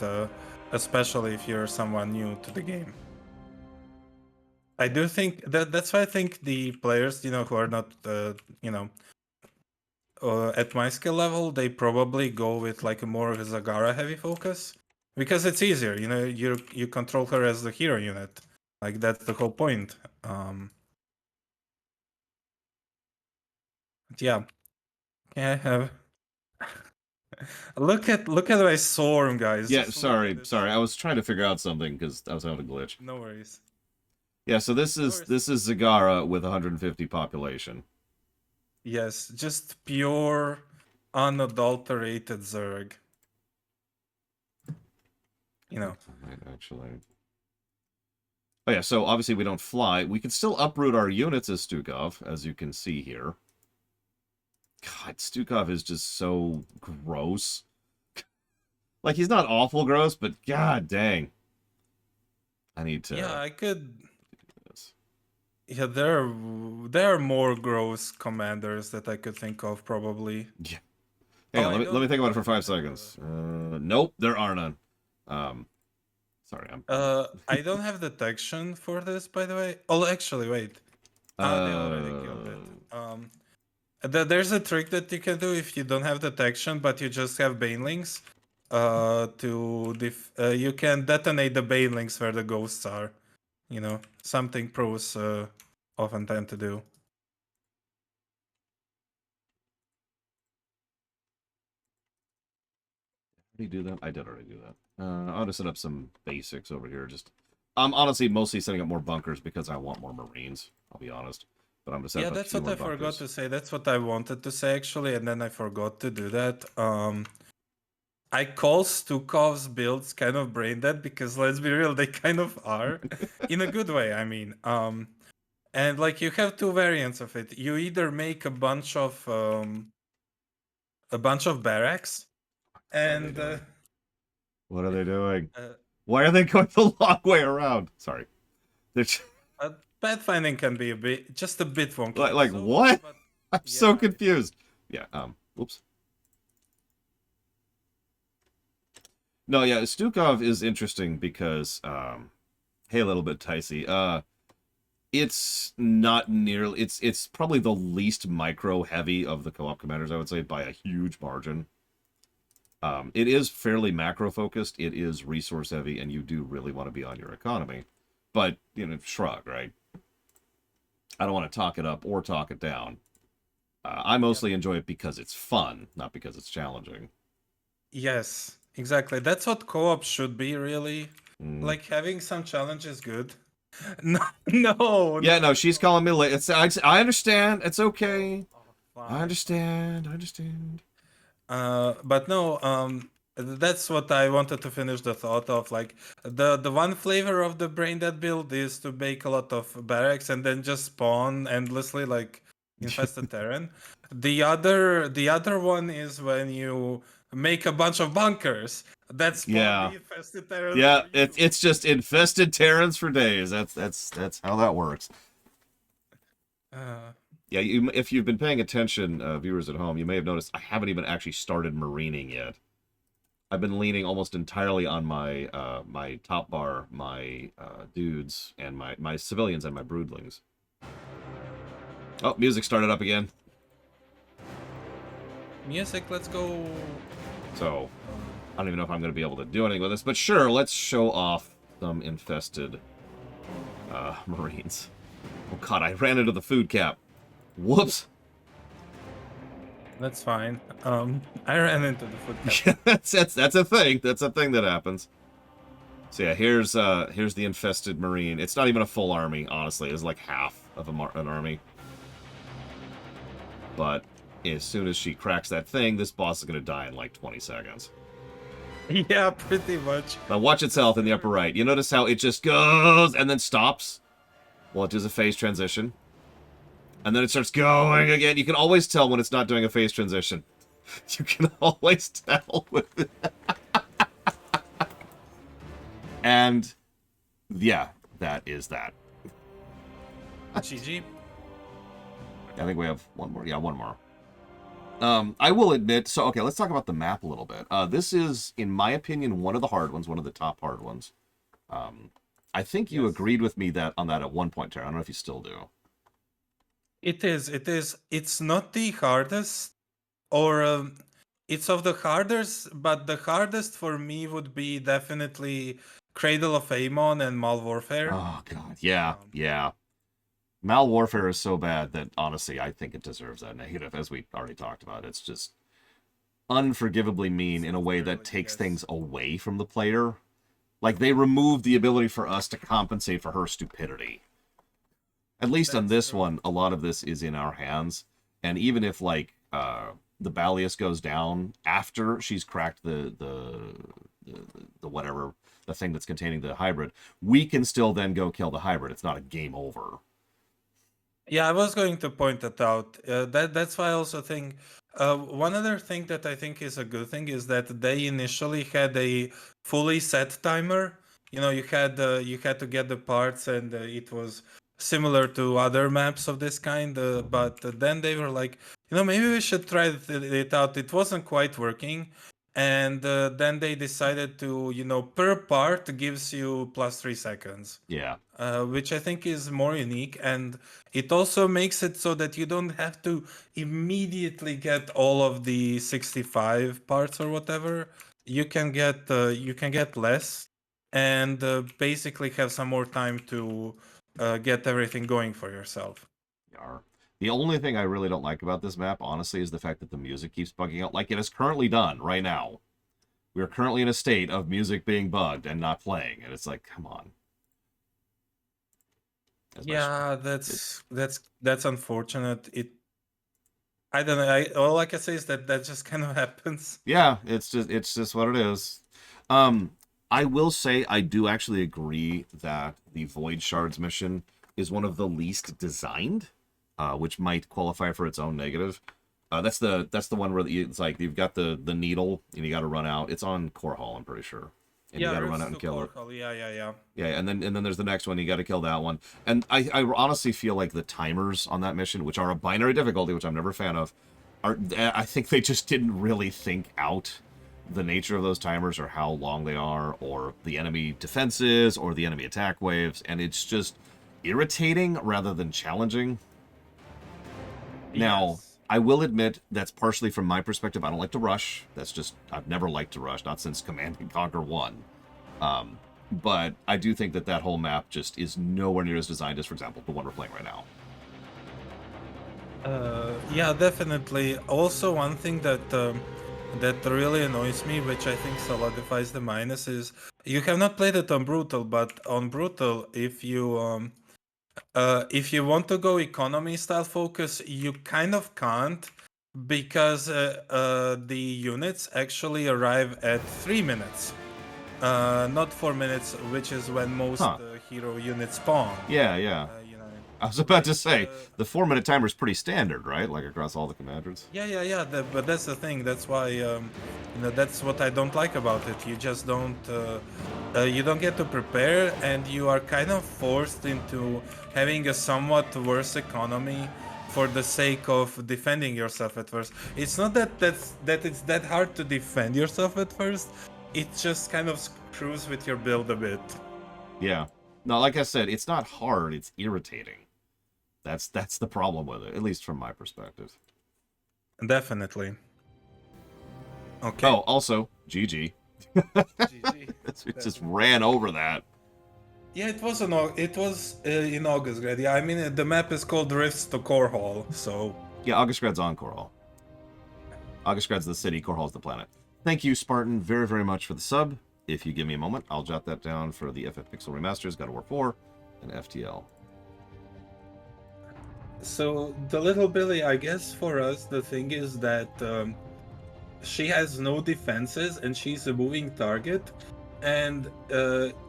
especially if you're someone new to the game. I do think that's why I think the players who are not at my skill level, they probably go with like a more Zagara heavy focus because it's easier. You control her as the hero unit, like that's the whole point. Yeah, can I have? Look at my swarm, guys. Yeah, sorry. I was trying to figure out something because I was having a glitch. No worries. Yeah, so this is Zagara with 150 population. Yes, just pure, unadulterated Zerg. Actually. Oh yeah, so obviously we don't fly. We can still uproot our units as Stukov, as you can see here. God, Stukov is just so gross. Like, he's not awful gross, but god dang. I need to... Yeah, I could... Yeah, there are more gross commanders that I could think of, probably. Yeah. Hang on, let me think about it for 5 seconds. Nope, there are none. Sorry, I don't have detection for this, by the way. Oh, actually, wait. They already killed it. There's a trick that you can do if you don't have detection, but you just have banelings. You can detonate the banelings where the ghosts are. Something pros often tend to do. Did you do that? I did already do that. I'll just set up some basics over here. I'm honestly mostly setting up more bunkers because I want more Marines. I'll be honest. But I'm gonna set up that's what I forgot to say. That's what I wanted to say actually, and then I forgot to do that. I call Stukov's builds kind of brain dead because let's be real, they kind of are, in a good way. I mean, and like you have two variants of it. You either make a bunch of barracks, and what are they doing? Why are they going the long way around? Sorry. Pathfinding can be just a bit wonky. Like what? I'm so confused. Yeah. Oops. No, yeah, Stukov is interesting because, hey, a little bit Ticey. It's not nearly, it's probably the least micro heavy of the co-op commanders, I would say, by a huge margin. It is fairly macro focused, it is resource heavy, and you do really want to be on your economy. But, you know, shrug, right? I don't want to talk it up or talk it down. I mostly enjoy it because it's fun, not because it's challenging. Yes, exactly. That's what co-op should be, really. Like, having some challenge is good. No, no, Yeah, no. no, she's calling me late. I understand. It's okay. I understand. I understand. But no, that's what I wanted to finish the thought of. Like, the one flavor of the brain dead build is to bake a lot of barracks and then just spawn endlessly, like infested Terran. The other one is when you make a bunch of bunkers that spawn Yeah. the infested Terrans. Yeah, it's just infested Terrans for days. That's how that works. Yeah, if you've been paying attention, viewers at home, you may have noticed I haven't even actually started marining yet. I've been leaning almost entirely on my my top bar, my dudes, and my civilians and my broodlings. Oh, music started up again. Music, let's go. So, I don't even know if I'm going to be able to do anything with this, but sure, let's show off some infested Marines. Oh god, I ran into the food cap. Whoops. That's fine. I ran into the food cap. that's a thing. That's a thing that happens. So yeah, here's the infested Marine. It's not even a full army, honestly. It's like half of an army. But as soon as she cracks that thing, this boss is going to die in like 20 seconds. Yeah, pretty much. Now watch its health in the upper right. You notice how it just goes and then stops? Well, it does a phase transition. And then it starts going again. You can always tell when it's not doing a phase transition. You can always tell with it. And yeah, that is that. GG. I think we have one more. Yeah, one more. I will admit, so okay, let's talk about the map a little bit. This is, in my opinion, one of the hard ones, one of the top hard ones. I think you agreed with me on that at one point, Tara. I don't know if you still do. It is. It's not the hardest, or it's of the hardest, but the hardest for me would be definitely Cradle of Amon and Mal Warfare. Oh god, yeah, yeah. Mal Warfare is so bad that, honestly, I think it deserves that negative, as we already talked about. It's just unforgivably mean in a way that takes things away from the player. Like, they removed the ability for us to compensate for her stupidity. At least on this one, a lot of this is in our hands. And even if, like, the Balius goes down after she's cracked the whatever, the thing that's containing the hybrid, we can still then go kill the hybrid. It's not a game over. Yeah, I was going to point that out. That's why I also think one other thing that I think is a good thing is that they initially had a fully set timer. You know, you had to get the parts, and it was similar to other maps of this kind. But then they were like, you know, maybe we should try it out. It wasn't quite working, and then they decided to, you know, per part gives you plus 3 seconds. Yeah. Which I think is more unique, and it also makes it so that you don't have to immediately get all of the 65 parts or whatever. You can get less, and basically have some more time to get everything going for yourself. The only thing I really don't like about this map, honestly, is the fact that the music keeps bugging out, like it is currently done right now. We are currently in a state of music being bugged and not playing, and it's like, come on. Yeah, that's unfortunate. I don't know. All I can say is that just kind of happens. Yeah, it's just what it is. I will say I do actually agree that the Void Shards mission is one of the least designed, which might qualify for its own negative. That's the one where it's like you've got the needle and you got to run out. It's on Core Hall, I'm pretty sure. And yeah, you got to run out and kill it. Yeah. Yeah, and then there's the next one. You got to kill that one. And I honestly feel like the timers on that mission, which are a binary difficulty, which I'm never a fan of, I think they just didn't really think out the nature of those timers or how long they are or the enemy defenses or the enemy attack waves, and it's just irritating rather than challenging. Now, I will admit that's partially from my perspective. I don't like to rush. That's just, I've never liked to rush, not since Command & Conquer 1. But I do think that whole map just is nowhere near as designed as, for example, the one we're playing right now. Yeah, definitely. Also, one thing that that really annoys me, which I think solidifies the minus, is you have not played it on Brutal, but on Brutal, if you want to go economy style focus, you kind of can't, because the units actually arrive at 3 minutes, not 4 minutes, which is when most hero units spawn. Yeah, yeah. I was about to say, the 4-minute timer is pretty standard, right? Like across all the commanders. Yeah. But that's the thing. That's why, that's what I don't like about it. You just don't, you don't get to prepare, and you are kind of forced into having a somewhat worse economy for the sake of defending yourself at first. It's not that it's that hard to defend yourself at first. It just kind of screws with your build a bit. Yeah. No, like I said, it's not hard. It's irritating. That's the problem with it, at least from my perspective. Definitely. Okay. Oh, also, GG. GG. It just ran over that. Yeah, it was in August Grad. Yeah, I mean, the map is called Rifts to Core Hall, so... Yeah, Augustgrad's on Core Hall. Augustgrad's the city, Core Hall's the planet. Thank you, Spartan, very, very much for the sub. If you give me a moment, I'll jot that down for the FF Pixel Remasters, God of War 4, and FTL. So, the little Billy, I guess for us, the thing is that she has no defenses and she's a moving target. And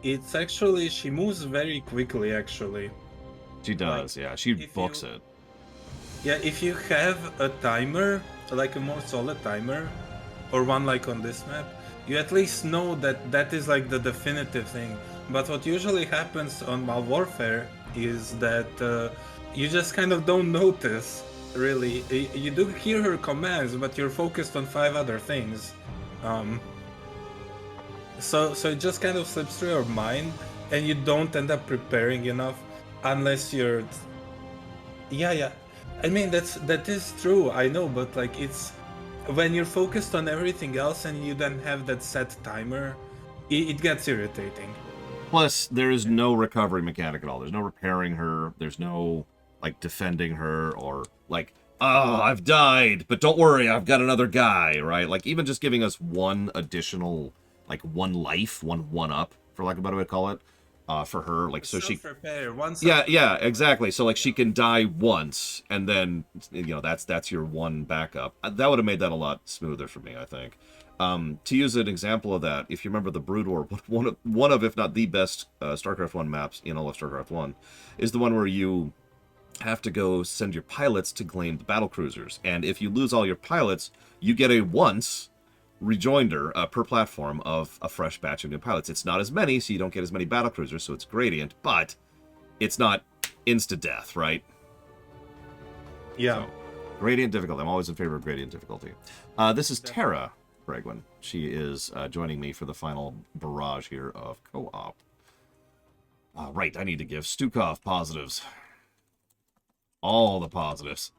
it's actually, she moves very quickly, actually. She does, yeah. She books it. Yeah, if you have a timer, like a more solid timer, or one like on this map, you at least know that that is like the definitive thing. But what usually happens on Modern Warfare is that you just kind of don't notice, really. You do hear her commands, but you're focused on 5 other things. So it just kind of slips through your mind, and you don't end up preparing enough unless you're... Yeah. I mean, that is true, I know, but like it's... When you're focused on everything else and you then have that set timer, it gets irritating. Plus, there is no recovery mechanic at all. There's no repairing her. There's no, like, defending her or, like, oh, I've died, but don't worry, I've got another guy, right? Like, even just giving us one additional, like, one life, one up, for lack of a better way to call it, for her, like, so she... Yeah, exactly. So, like, she can die once, and then, that's your one backup. That would have made that a lot smoother for me, I think. To use an example of that, if you remember the Brood War, one of, if not the best StarCraft 1 maps in all of StarCraft 1, is the one where you have to go send your pilots to claim the battle cruisers. And if you lose all your pilots, you get a once rejoinder per platform of a fresh batch of new pilots. It's not as many, so you don't get as many battle cruisers, so it's gradient, but it's not insta-death, right? Yeah. So, gradient difficulty. I'm always in favor of gradient difficulty. This is Tara Bregwin. She is joining me for the final barrage here of co-op. Right, I need to give Stukov positives. All the positives.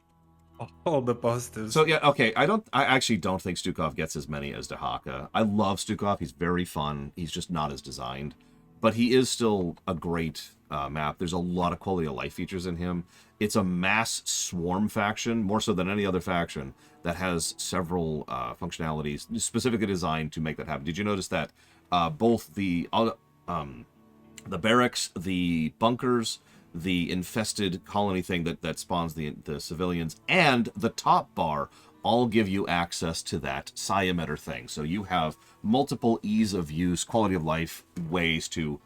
All the positives. So yeah, okay. I actually don't think Stukov gets as many as Dahaka. I love Stukov. He's very fun. He's just not as designed, but he is still a great map. There's a lot of quality of life features in him. It's a mass swarm faction, more so than any other faction, that has several functionalities specifically designed to make that happen. Did you notice that both the barracks, the bunkers, the infested colony thing that spawns the civilians, and the top bar all give you access to that psi emitter thing. So you have multiple ease of use, quality of life ways to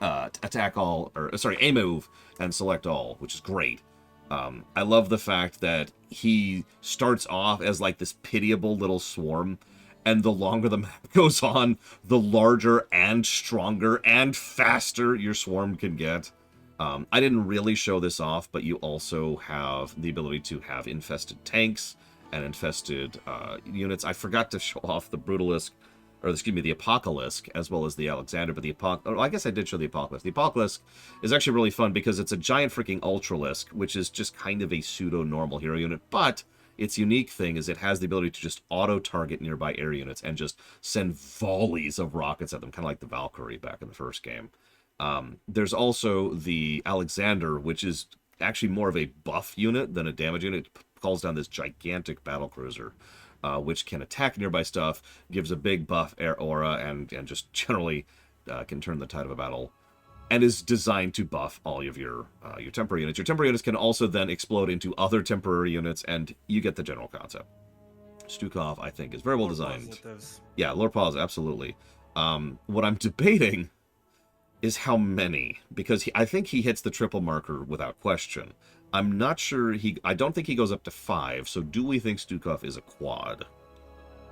a move and select all, which is great. I love the fact that he starts off as like this pitiable little swarm, and the longer the map goes on, the larger and stronger and faster your swarm can get. I didn't really show this off, but you also have the ability to have infested tanks and infested units. I forgot to show off the Brutalisk, or excuse me, the Apocalypse, as well as the Alexander, but I guess I did show the Apocalypse. The Apocalypse is actually really fun because it's a giant freaking Ultralisk, which is just kind of a pseudo-normal hero unit, but its unique thing is it has the ability to just auto-target nearby air units and just send volleys of rockets at them, kind of like the Valkyrie back in the first game. There's also the Alexander, which is actually more of a buff unit than a damage unit. It calls down this gigantic battlecruiser, which can attack nearby stuff, gives a big buff air aura, and just generally can turn the tide of a battle, and is designed to buff all of your temporary units. Your temporary units can also then explode into other temporary units, and you get the general concept. Stukov, I think, is very well designed. Positives. Yeah, lore positive, absolutely. What I'm debating is how many, because I think he hits the triple marker without question. I'm not sure I don't think he goes up to 5, so do we think Stukov is a quad?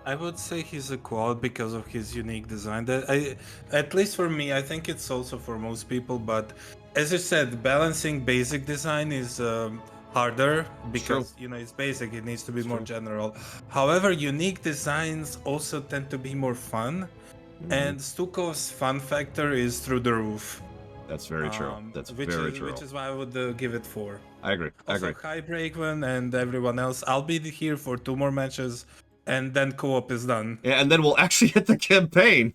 I would say he's a quad because of his unique design. At least for me, I think it's also for most people, but as you said, balancing basic design is harder because, you know, it's basic, it needs to be more general. However, unique designs also tend to be more fun, and Stukov's fun factor is through the roof. That's very true. That's very true. Which is why I would give it 4. I agree. Also, High Brakeman and everyone else, I'll be here for 2 more matches, and then co-op is done. Yeah, and then we'll actually hit the campaign.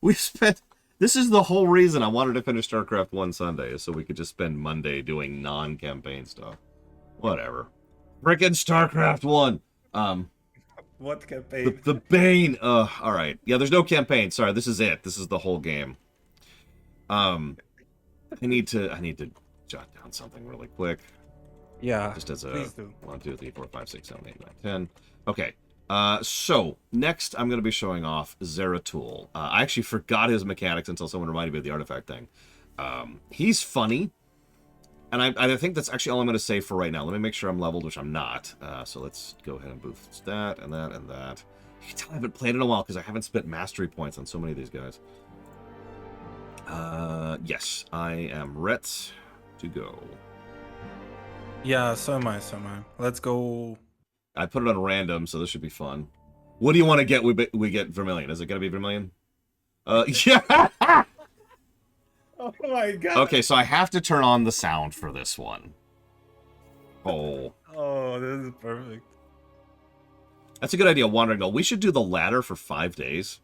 This is the whole reason I wanted to finish Starcraft 1 Sunday, is so we could just spend Monday doing non-campaign stuff. Whatever. Frickin' Starcraft 1. What campaign? The Bane. Alright. Yeah, there's no campaign. Sorry, this is it. This is the whole game. I need to jot down something really quick. Yeah, just as a please do. 1, 2, 3, 4, 5, 6, 7, 8, 9, 10. Okay. So next I'm going to be showing off Zeratul. I actually forgot his mechanics until someone reminded me of the artifact thing. He's funny, and I think that's actually all I'm going to say for right now. Let me make sure I'm leveled, which I'm not. So let's go ahead and boost that and that and that. You can tell I haven't played in a while because I haven't spent mastery points on so many of these guys. Yes, I am Rhett to go. Yeah, so am I. Let's go. I put it on random, so this should be fun. What do you want to get? We get Vermilion. Is it going to be Vermilion? Yeah! Oh my god. Okay, so I have to turn on the sound for this one. Oh. Oh, this is perfect. That's a good idea, Wandering Gull. We should do the ladder for 5 days.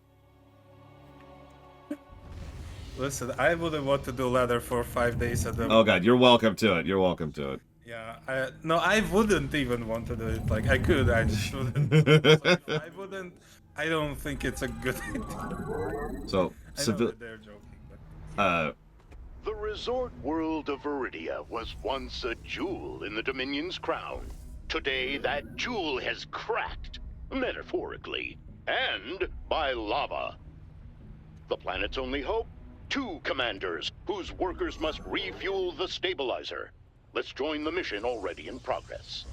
Listen, I wouldn't want to do ladder for 5 days at the Oh god, you're welcome to it. You're welcome to it. Yeah, I wouldn't even want to do it. Like, I could, I just wouldn't. I wouldn't. I don't think it's a good idea. So, I know that they're joking, but... The resort world of Viridia was once a jewel in the Dominion's crown. Today, that jewel has cracked, metaphorically, and by lava. The planet's only hope? 2 commanders, whose workers must refuel the stabilizer. Let's join the mission already in progress.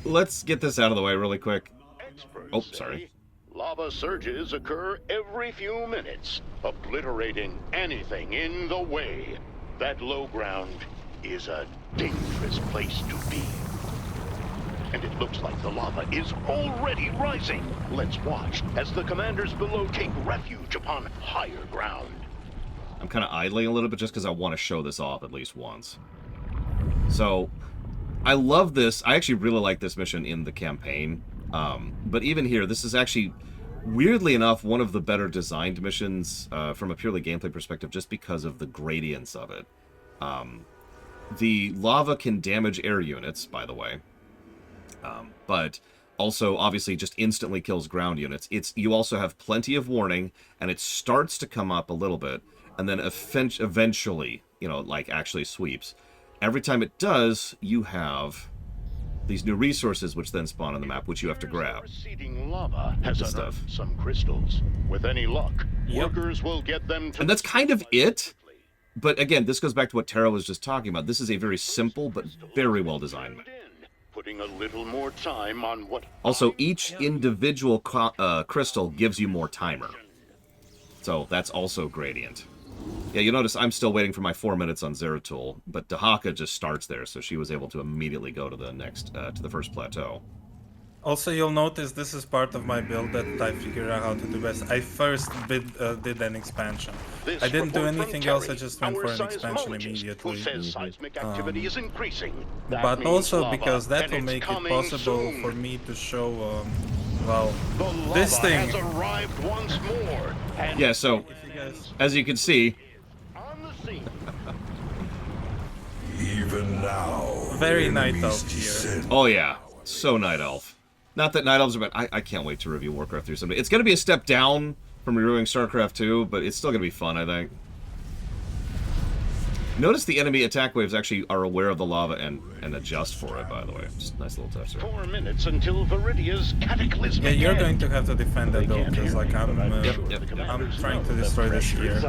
Let's get this out of the way really quick. Oh, sorry. Lava surges occur every few minutes, obliterating anything in the way. That low ground is a dangerous place to be. And it looks like the lava is already rising. Let's watch as the commanders below take refuge upon higher ground. I'm kind of idling a little bit just because I want to show this off at least once. So, I love this. I actually really like this mission in the campaign. But even here, this is actually, weirdly enough, one of the better designed missions from a purely gameplay perspective just because of the gradients of it. The lava can damage air units, by the way. But also, obviously, just instantly kills ground units. You also have plenty of warning, and it starts to come up a little bit, and then eventually, you know, like, actually sweeps. Every time it does, you have these new resources which then spawn on the map, which you have to grab. Receding lava has unearthed some crystals. With any luck, workers will get them to... And that's kind of it. But again, this goes back to what Tara was just talking about. This is a very simple but very well designed map. Putting a little more time on what... Also, each individual crystal gives you more timer. So that's also gradient. Yeah, you notice I'm still waiting for my 4 minutes on Zeratul, but Dahaka just starts there, so she was able to immediately go to the next, to the first plateau. Also, you'll notice this is part of my build that I figured out how to do best. I first did an expansion. I didn't do anything else, I just went for an expansion immediately. Seismic activity is increasing. That But means also lava, because that and will it's make it coming possible soon. for me to show, well, The lava this thing. has arrived once more. And Yeah, so, as you can see... Even now, very Night Elf here. Oh yeah, so Night Elf. Not that Night Elves are bad. I can't wait to review Warcraft 3 someday. It's going to be a step down from reviewing Starcraft 2, but it's still going to be fun, I think. Notice the enemy attack waves actually are aware of the lava and adjust for it, by the way. Just a nice little touch there. 4 minutes until Viridia's cataclysmic Yeah, you're end. going to have to defend that though, because like I'm trying to destroy this here.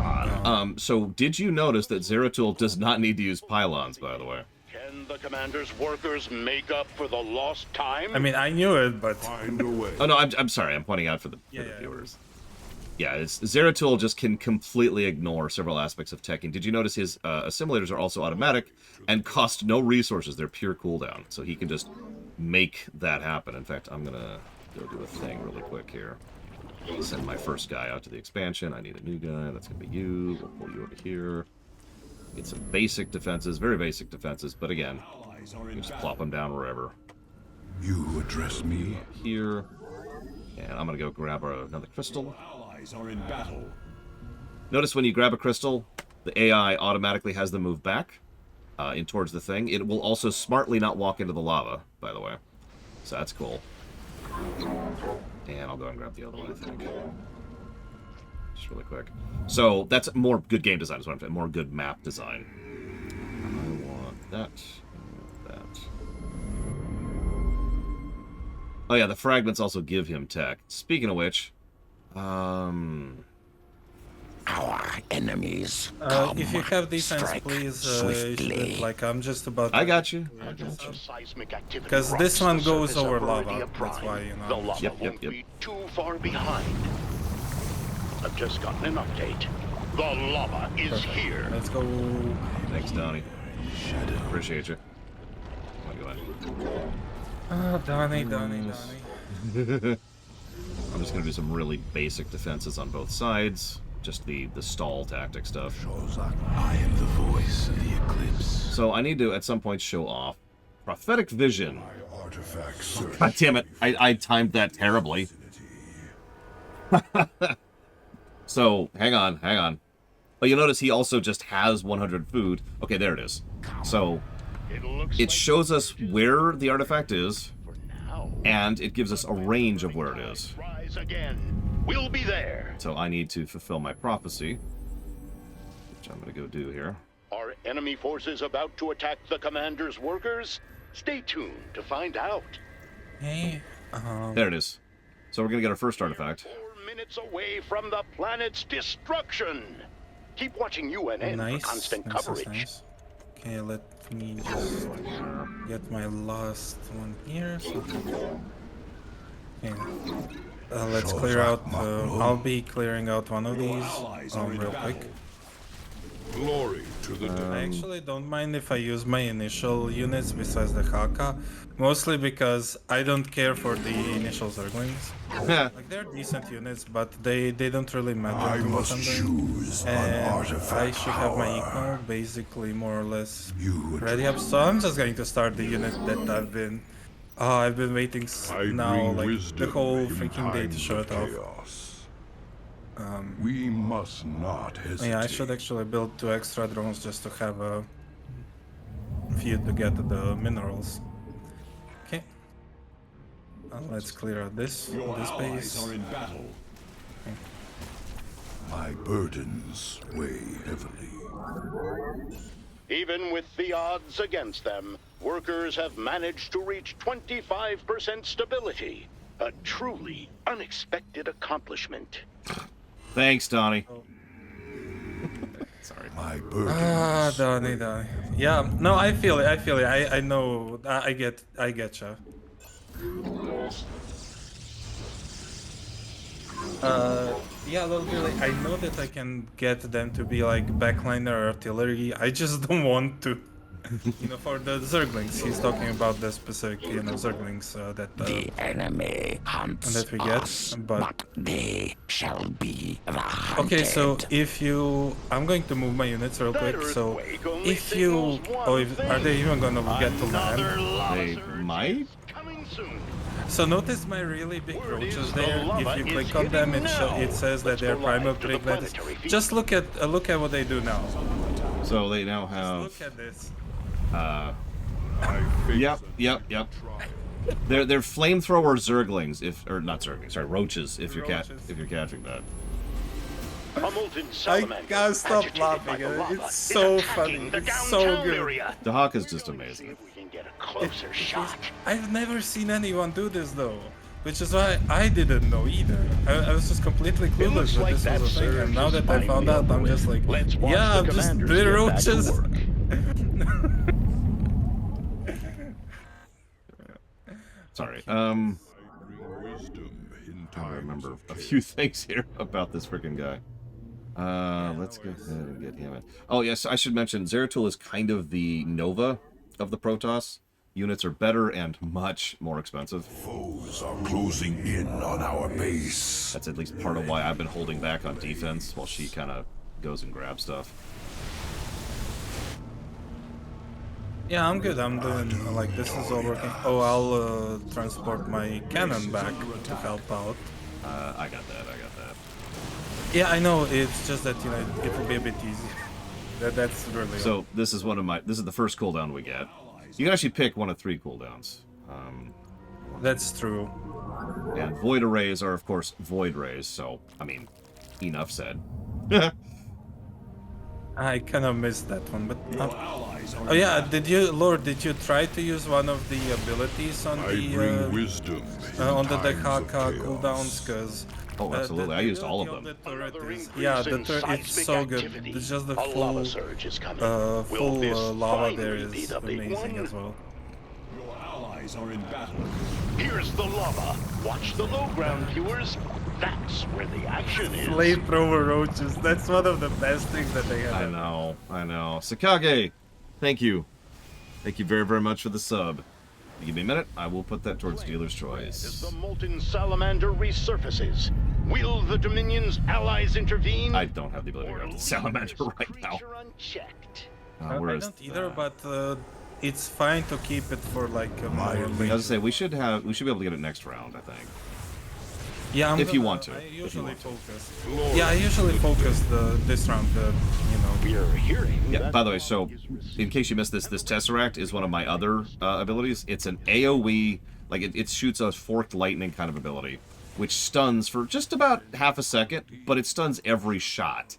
So did you notice that Zeratul does not need to use pylons, by the way? Can the commander's workers make up for the lost time? I mean, I knew it, but... Oh no, I'm sorry, I'm pointing out for the viewers. Yeah, Zeratul just can completely ignore several aspects of teching. Did you notice his assimilators are also automatic and cost no resources? They're pure cooldown, so he can just make that happen. In fact, I'm gonna go do a thing really quick here. Send my first guy out to the expansion. I need a new guy. That's gonna be you. We'll pull you over here. Get some basic defenses, very basic defenses, but again, you just plop them down wherever. You address me? Here. And I'm gonna go grab another crystal. Are in battle. Notice when you grab a crystal, the AI automatically has them move back in towards the thing. It will also smartly not walk into the lava, by the way. So that's cool. And I'll go and grab the other one, I think. Just really quick. So that's more good game design is what I'm saying. More good map design. I want that. I want that. Oh yeah, the fragments also give him tech. Speaking of which, our enemies. If you have defense, please, should, like I'm just about to... I got you. Because this one goes over lava, that's why, you know. The lava won't be too far behind. I've just gotten an update. The lava is here. Let's go. Thanks, Donnie. Appreciate you. Go ahead. Oh, Donnie. I'm just gonna do some really basic defenses on both sides. Just the stall tactic stuff. I am the voice of the eclipse. So I need to at some point show off prophetic vision. Artifacts. God damn it! I timed that terribly. So hang on. But you notice he also just has 100 food. Okay, there it is. So it shows us where the artifact is, and it gives us a range of where it is. We'll be there. So I need to fulfill my prophecy, which I'm going to go do here. Are enemy forces about to attack the commander's workers? Stay tuned to find out. Hey, there it is. So we're going to get our first artifact. 4 minutes away from the planet's destruction. Keep watching UNN for constant coverage. Nice. Okay, let me just get my last one here. Okay. Let's clear out. I'll be clearing out one of these real quick. Glory to the I actually don't mind if I use my initial units besides the Haka, mostly because I don't care for the initial Zerglings. Like they're decent units, but they don't really matter too much. And I should have my equal basically more or less ready up. So I'm just going to start the unit that I've been waiting now like the whole freaking day to show it off. We must not hesitate. Yeah, I should actually build 2 extra drones just to have a few to get the minerals. Okay. Let's clear out this base. Are in battle. Okay. My burdens weigh heavily. Even with the odds against them, workers have managed to reach 25% stability. A truly unexpected accomplishment. Thanks, Donnie. Sorry. My burdens. Donnie. Yeah, no, I feel it. I know. I get ya. Yeah, a little bit like, I know that I can get them to be like backliner artillery. I just don't want to. You know, for the Zerglings, he's talking about the specific, you know, Zerglings that The enemy hunts that we get. us, But they shall be the hunted. okay, so if you, I'm going to move my units real quick. So if you, oh, if, are they even gonna get to land? They might. So notice my really big roaches there. If you click on them, it says that they're primal piglet. Just look at what they do now. So they now have. Just look at this. Yep. They're flamethrower Zerglings, or not Zerglings, sorry, roaches. If you're catching that. I can't stop laughing. It's so funny. It's so good. The Hawk is just amazing. I've never seen anyone do this though, which is why I didn't know either. I was just completely clueless that this was a thing, and now that I found out, I'm just like, yeah, I'm just doing roaches. Sorry. I remember a few things here about this freaking guy. Let's go ahead and get him in. Oh yes, I should mention Zeratul is kind of the Nova of the Protoss. Units are better and much more expensive. Foes are closing in on our base. That's at least part of why I've been holding back on defense while she kind of goes and grabs stuff. Yeah, I'm good. I'm doing, like, this is all working. Oh, I'll transport my cannon back to help out. I got that. Yeah, I know. It's just that, you know, it will be a bit easier. That's really. So this is this is the first cooldown we get. You can actually pick one of 3 cooldowns. That's true. And void arrays are, of course, void rays. So, I mean, enough said. I kind of missed that one, but oh yeah, did you try to use one of the abilities on the wisdom on the Dehaka cooldowns? Because absolutely, I used all of them. Yeah, it's so good. It's just the full lava there is amazing as well. Your allies are in battle. Here's the lava. Watch the low ground, viewers. That's where the action is. Flamethrower roaches. That's one of the best things that they have. I know. Sakage, thank you. Thank you very, very much for the sub. Give me a minute. I will put that towards dealer's choice. As the molten salamander resurfaces, will the Dominion's allies intervene? I don't have the ability to grab the salamander right now. I don't either, but it's fine to keep it for like a more. I was gonna say we should be able to get it next round. I think. Yeah, if you want to. I usually focus. Yeah, I usually focus this round. You know. We're hearing. Yeah. By the way, so in case you missed this, this Tesseract is one of my other abilities. It's an AOE, like it shoots a forked lightning kind of ability, which stuns for just about half a second, but it stuns every shot.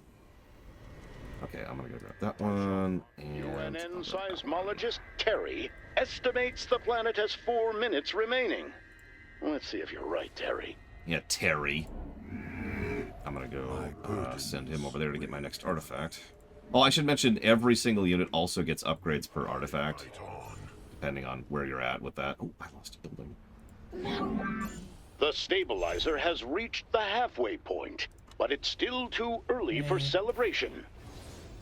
Okay, I'm gonna go grab that one. And UNN seismologist Terry estimates the planet has 4 minutes remaining. Let's see if you're right, Terry. Yeah, Terry. I'm gonna go send him over there to get my next artifact. Oh, I should mention every single unit also gets upgrades per artifact, depending on where you're at with that. Oh, I lost a building. The stabilizer has reached the halfway point, but it's still too early for celebration.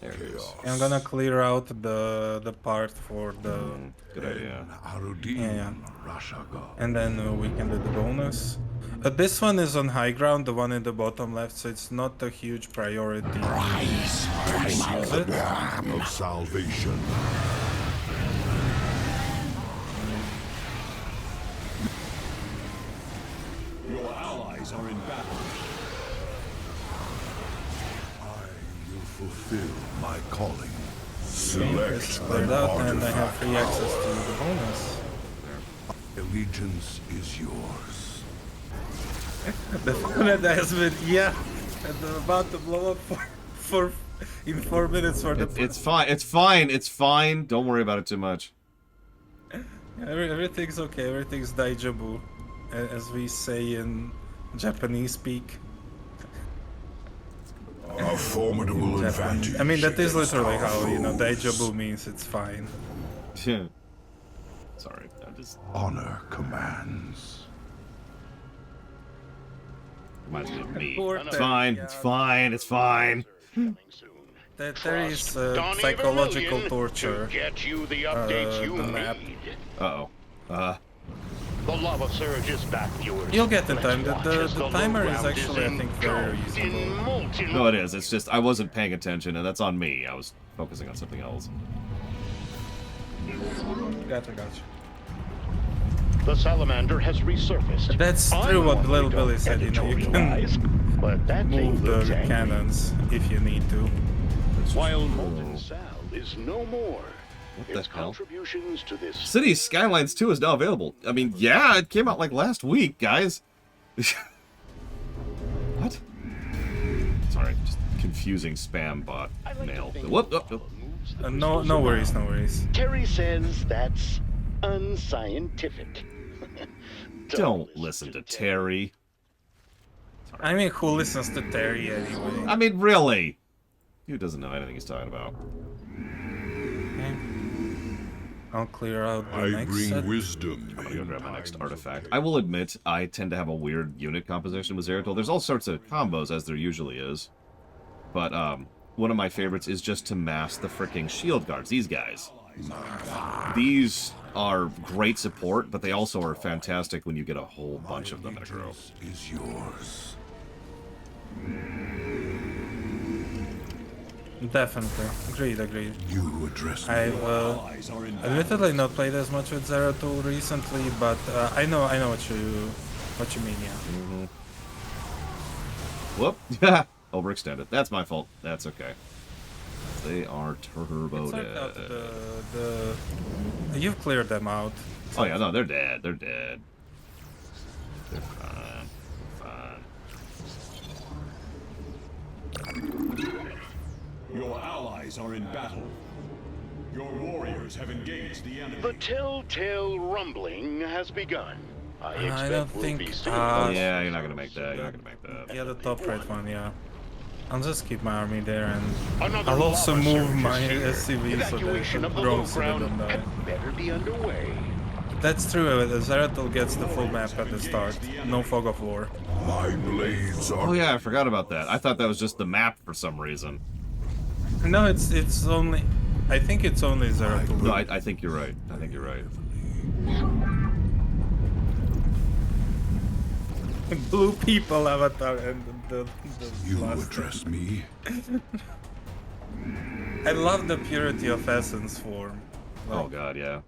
There it is. I'm gonna clear out the part for the. Good idea. Yeah. And then we can do the bonus. This one is on high ground, the one in the bottom left, so it's not a huge priority. Rise, of salvation. Your allies are in battle. I will fulfill my calling. Select cleared out, and I have free access to the bonus. Allegiance is yours. The planet has been, and they're about to blow up for in 4 minutes for the. It's fine. Don't worry about it too much. Everything's okay. Everything's daijabu, as we say in Japanese speak. A formidable advantage. I mean, that is literally how daijabu means it's fine. Sorry, I'm just. Honor commands. Reminds me of me. Poor It's Terry, fine. yeah. It's fine. It's fine. There is Donnie psychological Vermillion torture. to get you the updates you the map. need. Uh-oh. The lava surge is back, viewers. You'll get in Let's time. watch The as the timer low is ground actually, I think, very engulfed in reasonable. molten No, it is. It's just I wasn't paying attention, and that's on me. I was focusing on something else. Gotcha. The salamander has resurfaced. That's true what Little Billy said, you know, you editorialize, can but that thing move looks the angry. cannons if you need to. While molten sal is no more, What the its hell? contributions to this Cities Skylines 2 is now available. I mean, yeah, it came out like last week, guys. What? Sorry, just confusing spam bot mail. Whoop. No worries. Terry says that's unscientific. Don't listen to Terry. I mean, who listens to Terry anyway? I mean, really? Who doesn't know anything he's talking about? Okay. I'll clear out the I next bring set. wisdom. I'm gonna go grab my next artifact. I will admit, I tend to have a weird unit composition with Zeratul. There's all sorts of combos, as there usually is. But, one of my favorites is just to mass the freaking shield guards. These guys. These are great support, but they also are fantastic when you get a whole bunch of them in a row. Is yours. Definitely. Agreed. You address me. I've admittedly not played as much with Zeratul recently, but I know what you mean, yeah. Whoop. Overextended. That's my fault. That's okay. They are turbo dead. You've cleared them out. Oh yeah, no, they're dead. They're dead. They're fine. Your allies are in battle. Your warriors have engaged the enemy. The telltale rumbling has begun. I expect don't we'll think. be seeing Oh yeah, you're not gonna make that. You're not gonna make that. Yeah, the top right one, yeah. I'll just keep my army there, and Another I'll also lava move surge my is here. SCV so Evacuation that of the the low drones so they ground don't die. had better be underway. That's true. Zeratul gets the full map at the start. No fog of war. My blades are. Oh yeah, I forgot about that. I thought that was just the map for some reason. No, it's only. I think it's only Zeratul. No, I think you're right. I think you're right. Blue people avatar and the You last address me. I love the purity of essence form. Oh god, yeah.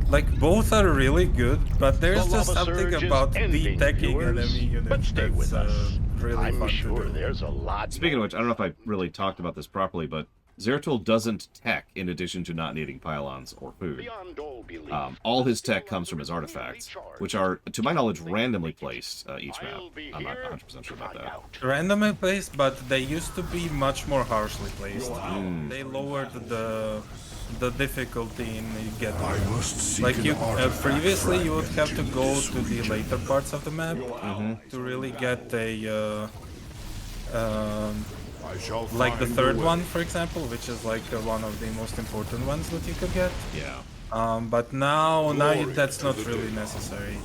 Like both are really good, but there's The just lava something surge is about ending, detecting viewers, enemy units but stay that's with us. really I'm fun sure to do. there's a lot. Speaking of which, I don't know if I really talked about this properly, but Zeratul doesn't tech in addition to not needing pylons or food. Beyond all belief, All his tech comes from his artifacts, which are, to my knowledge, randomly placed each map. I'm not 100% sure about that. Randomly placed, but they used to be much more harshly placed. They lowered the difficulty in getting I must seek like you an artifact previously you would have to fragment go this to the region. later parts of the map to really get a I shall like the find third a way. one, for example, which is like one of the most important ones that you could get. Yeah. But now Glory that's to not the really day. necessary.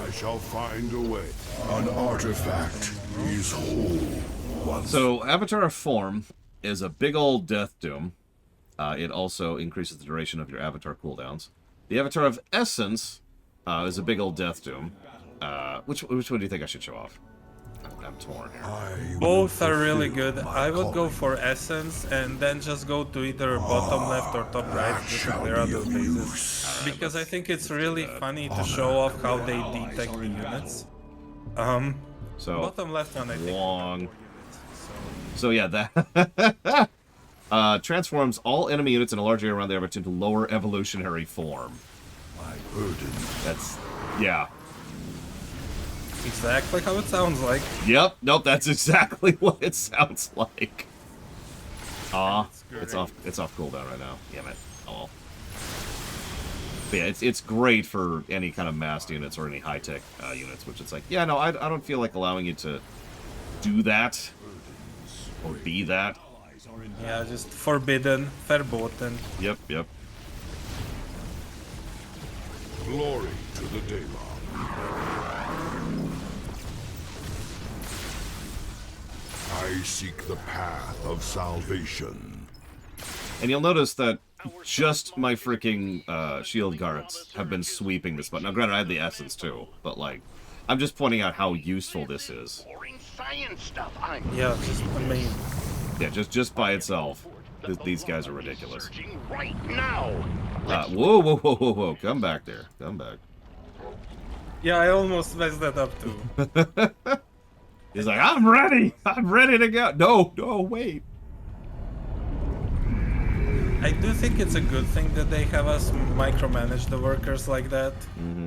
I shall find a way. An artifact is whole. Once So, Avatar of Form is a big old death doom. It also increases the duration of your Avatar cooldowns. The Avatar of Essence is a big old death doom. Which one do you think I should show off? I'm torn here. Both are really good. I would go for Essence and then just go to either bottom left or top right just to clear out the bases. Because I think it's really funny to show off how they detect the units. So, Bottom left one I think. long. So yeah, that transforms all enemy units in a large area around the Avatar into lower evolutionary form. my burden. That's, yeah. Exactly how it sounds like. Yep, nope, that's exactly what it sounds like. It's off cooldown right now. Damn it. Oh well. But yeah, it's great for any kind of massed units or any high-tech units, which it's like, yeah, no, I don't feel like allowing you to do that or be that. Yeah, just forbidden, verboten. Yep. Glory to the Daylon. I seek the path of salvation. And you'll notice that just my freaking shield guards have been sweeping this button. Now, granted, I had the essence too, but like, I'm just pointing out how useful this is. Science stuff. Yeah, just amazing. Yeah, just by itself, these guys are ridiculous. Right now. Whoa! Come back there. Come back. Yeah, I almost messed that up too. He's like, I'm ready. I'm ready to go. No, wait. I do think it's a good thing that they have us micromanage the workers like that,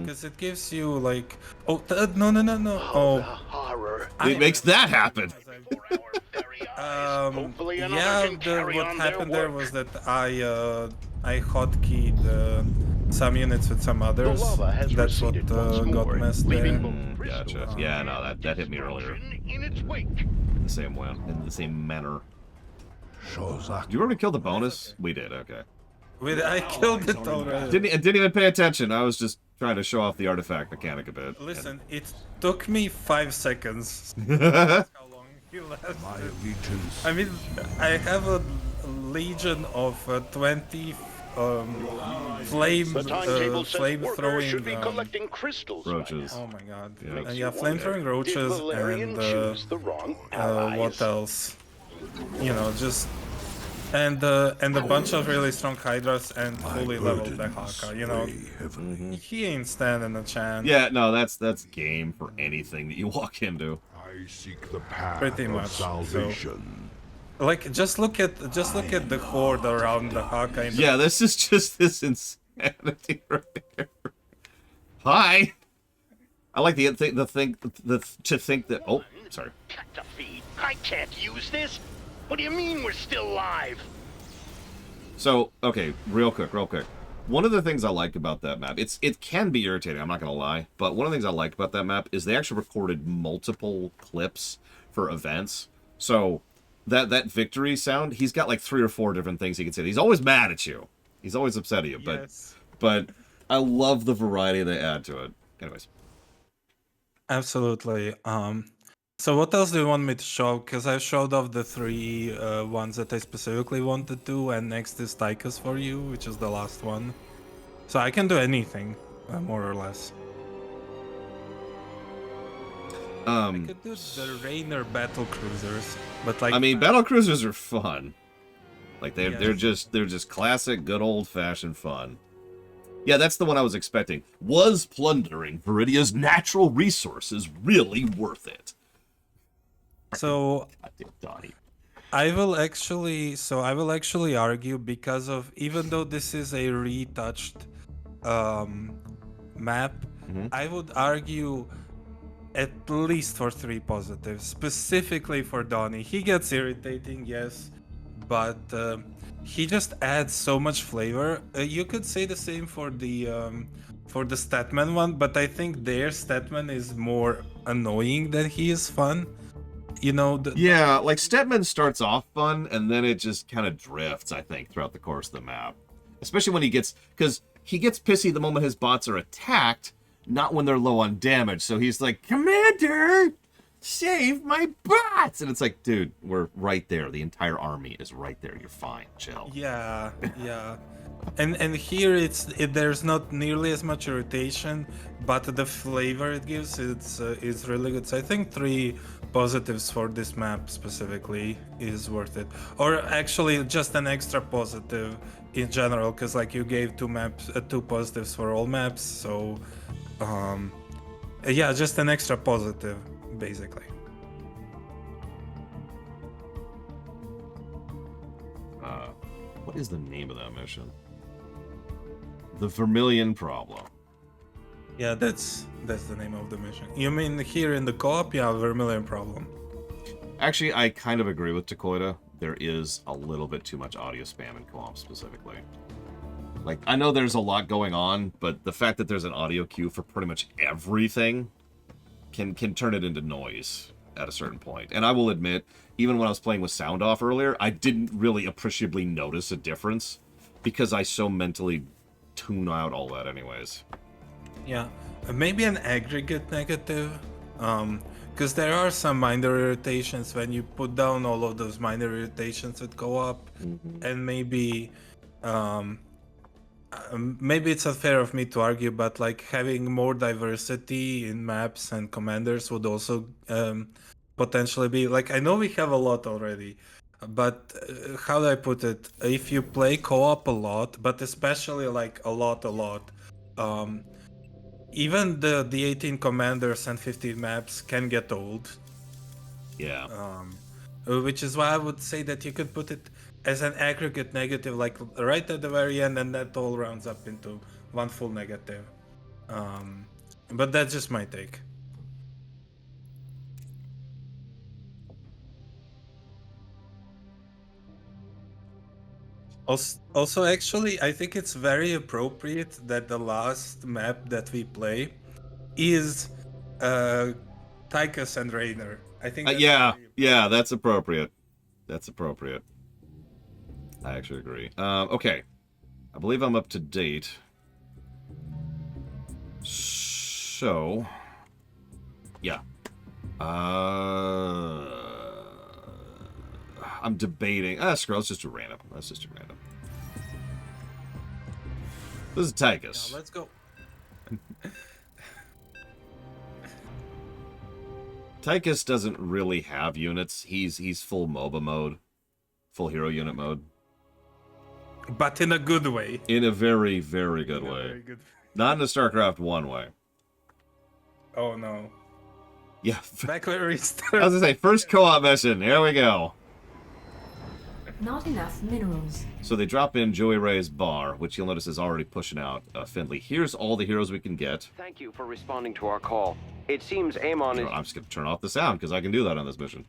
because it gives you like, no. Oh, horror! It makes that happen. Yeah, what happened there was that I hotkeyed some units with some others. That's what got messed there. Gotcha. Yeah, no, that hit me earlier. In the same way, in the same manner. You already killed the bonus? We did, okay. I killed it already. Didn't even pay attention. I was just trying to show off the artifact mechanic a bit. Listen, it took me 5 seconds. That's how long he lasted. My allegiance. I mean, I have a legion of 20 flame throwing roaches. Oh my god. Yeah, Yeah, flame throwing roaches and what else? You know, just and a bunch of really strong hydras and fully leveled the Haka, you know. He ain't standing a chance. Yeah, no, that's game for anything that you walk into. I seek the path Pretty of much. salvation. So, like, just look at the horde around the Haka. Yeah, this is just this insanity right there. Hi. I like to think that. Oh, sorry. I can't use this. What do you mean we're still alive? So, okay, real quick. One of the things I like about that map, it can be irritating, I'm not going to lie, but one of the things I like about that map is they actually recorded multiple clips for events. So, that victory sound, he's got like 3 or 4 different things he can say. He's always mad at you. He's always upset at you, but I love the variety they add to it. Anyways. Absolutely. So what else do you want me to show? Because I showed off the 3 ones that I specifically wanted to, and next is Tychus for you, which is the last one. So I can do anything, more or less. I could do the Rainer battle cruisers, but like I mean, battle cruisers are fun. Like they're just classic, good old-fashioned fun. Yeah, that's the one I was expecting. Was plundering Viridia's natural resources really worth it? So I will actually argue, because of, even though this is a retouched map, I would argue at least for 3 positives, specifically for Donnie. He gets irritating, yes, but he just adds so much flavor. You could say the same for the Statman one, but I think their Statman is more annoying than he is fun. You know, yeah, like Stetman starts off fun, and then it just kind of drifts, I think, throughout the course of the map. Especially when because he gets pissy the moment his bots are attacked, not when they're low on damage. So he's like, Commander, save my bots! And it's like, dude, we're right there. The entire army is right there. You're fine. Chill. Yeah. And here there's not nearly as much irritation, but the flavor it gives it's really good. So I think 3 positives for this map specifically is worth it. Or actually just an extra positive in general, because like you gave 2 positives for all maps. So yeah, just an extra positive basically. What is the name of that mission? The Vermilion Problem. Yeah, that's the name of the mission. You mean here in the co-op? Yeah, Vermilion Problem. Actually, I kind of agree with Takoida. There is a little bit too much audio spam in co-op specifically. Like, I know there's a lot going on, but the fact that there's an audio cue for pretty much everything can turn it into noise at a certain point. And I will admit, even when I was playing with sound off earlier, I didn't really appreciably notice a difference because I so mentally tune out all that anyways. Yeah, maybe an aggregate negative, because there are some minor irritations when you put down all of those minor irritations with co-op, and maybe maybe it's unfair of me to argue, but like having more diversity in maps and commanders would also potentially be like, I know we have a lot already, but how do I put it? If you play co-op a lot, but especially like a lot, even the 18 commanders and 15 maps can get old. Yeah. Which is why I would say that you could put it as an aggregate negative, like right at the very end, and that all rounds up into one full negative. But that's just my take. Also, actually, I think it's very appropriate that the last map that we play is Tychus and Raynor. I think that's yeah, that's appropriate. That's appropriate. I actually agree. Okay. I believe I'm up to date. So, yeah. I'm debating. Screw it, let's just do random. Let's just do random. This is Tychus. Yeah, let's go. Tychus doesn't really have units. He's full MOBA mode. Full hero unit mode. But in a good way. In a very, very good way. Very good. Not in a Starcraft 1 way. Oh no. Yeah. Back where we started. I was gonna say, first co-op mission. Here we go. Not enough minerals. So they drop in Joey Ray's bar, which you'll notice is already pushing out Findlay. Here's all the heroes we can get. Thank you for responding to our call. It seems Amon is... I'm just going to turn off the sound, because I can do that on this mission.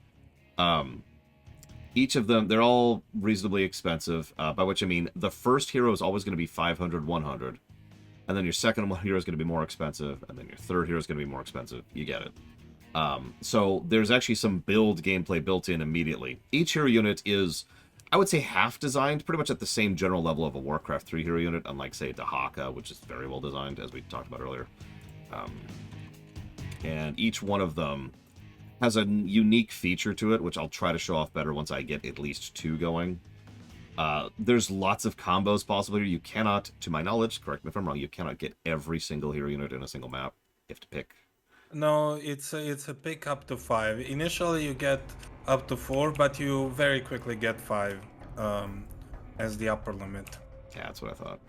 Each of them, they're all reasonably expensive, by which I mean the first hero is always going to be 500, 100. And then your second hero is going to be more expensive, and then your third hero is going to be more expensive. You get it. So there's actually some build gameplay built in immediately. Each hero unit is, I would say, half designed, pretty much at the same general level of a Warcraft 3 hero unit, unlike, say, Dahaka, which is very well designed, as we talked about earlier. And each one of them has a unique feature to it, which I'll try to show off better once I get at least 2 going. There's lots of combos possible here. You cannot, to my knowledge, correct me if I'm wrong, you cannot get every single hero unit in a single map. You have to pick. No, it's a pick up to 5. Initially you get up to 4, but you very quickly get 5 as the upper limit. Yeah, that's what I thought.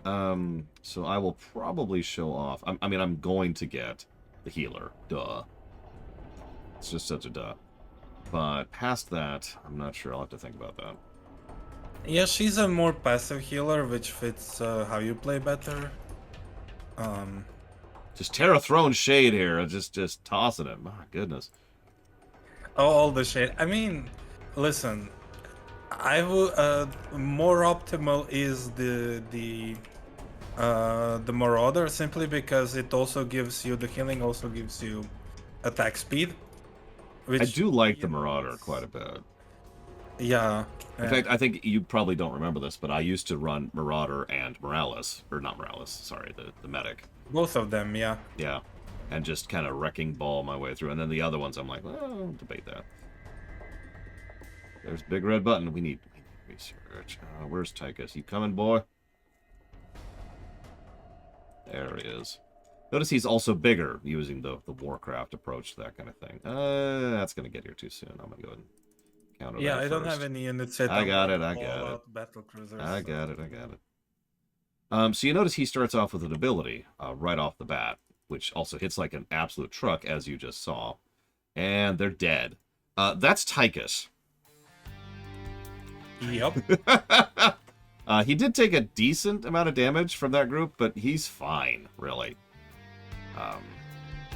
So I will probably show off. I mean, I'm going to get the healer. Duh. It's just such a duh. But past that, I'm not sure. I'll have to think about that. Yeah, she's a more passive healer, which fits how you play better. Just Terra Throne shade here. Just tossing it. My goodness. Oh, all the shade. I mean, listen. I will. More optimal is the Marauder, simply because it also gives you, the healing also gives you attack speed. Which, I do like the Marauder quite a bit. Yeah. In fact, I think you probably don't remember this, but I used to run Marauder and Morales, or not Morales, sorry, the medic. Both of them, yeah. Yeah, and just kind of wrecking ball my way through, and then the other ones, I'm like, well, I'll debate that. There's big red button. We need research. Where's Tychus? You coming, boy? There he is. Notice he's also bigger, using the Warcraft approach to that kind of thing. That's going to get here too soon. I'm going to go ahead and counter that Yeah, I don't first. have any units set. I got it. I got it. So you notice he starts off with an ability right off the bat, which also hits like an absolute truck, as you just saw. And they're dead. That's Tychus. Yep. He did take a decent amount of damage from that group, but he's fine, really.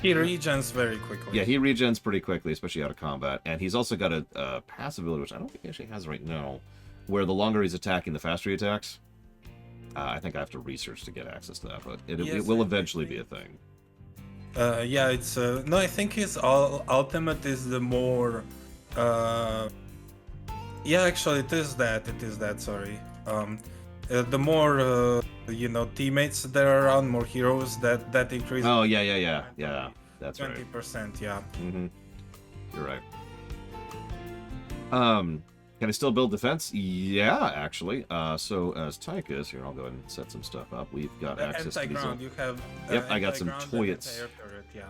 He regens very quickly. Yeah, he regens pretty quickly, especially out of combat. And he's also got a passive ability, which I don't think he actually has right now, where the longer he's attacking, the faster he attacks. I think I have to research to get access to that, but it will eventually be a thing. Yeah, it's... no, I think his ultimate is the more... yeah, actually, it is that, sorry. The more, teammates that are around, more heroes, that increases... Oh, yeah, that's 20%, right. 20%, yeah. Mm-hmm. You're right. Can I still build defense? Yeah, actually. So as Tychus, here, I'll go ahead and set some stuff up. We've got access to these. Anti-ground, you have. Yep, I got some anti-ground and toilets. anti-air turret, yeah.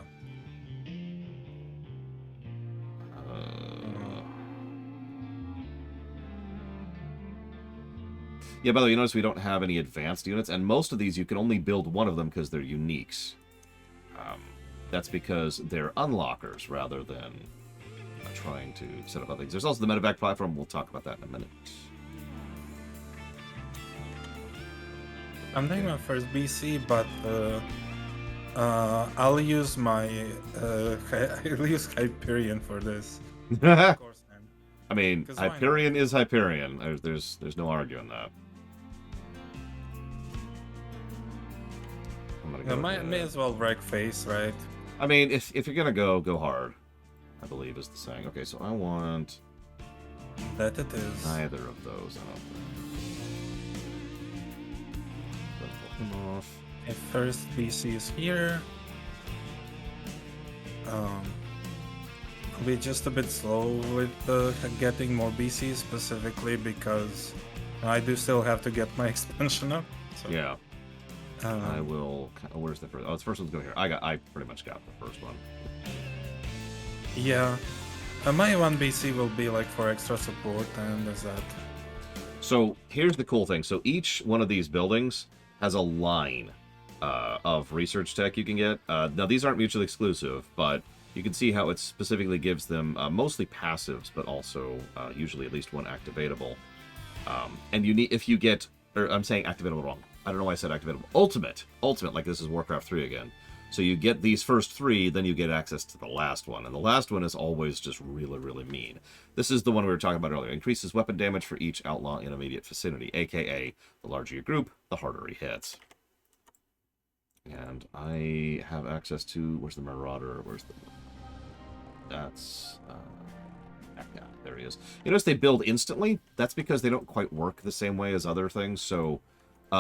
Yeah, by the way, you notice we don't have any advanced units, and most of these you can only build one of them because they're uniques. That's because they're unlockers rather than trying to set up other things. There's also the medevac platform. We'll talk about that in a minute. I'm doing my first BC, but I'll use my I'll use Hyperion for this. Of course, man. I mean, Hyperion is Hyperion. There's no arguing that. I'm gonna go may as well wreck face, right? I mean, if you're gonna go hard, I believe is the saying. Okay, so I want that it is neither of those. I don't think. Pull him off. If first BC is here, I'll be just a bit slow with getting more BC specifically because I do still have to get my expansion up. So. Yeah. I will. Where's the first? Oh, the first one's going here. I pretty much got the first one. Yeah. My 1 BC will be like for extra support, and there's that. So here's the cool thing. So each one of these buildings has a line of research tech you can get. Now these aren't mutually exclusive, but you can see how it specifically gives them mostly passives, but also usually at least one activatable. And you need, if you get, or I'm saying activatable wrong. I don't know why I said activatable. Ultimate, like this is Warcraft 3 again. So you get these first 3, then you get access to the last one. And the last one is always just really, really mean. This is the one we were talking about earlier. Increases weapon damage for each outlaw in immediate vicinity, aka the larger your group, the harder he hits. And I have access to, where's the Marauder? That's, yeah, there he is. You notice they build instantly? That's because they don't quite work the same way as other things, so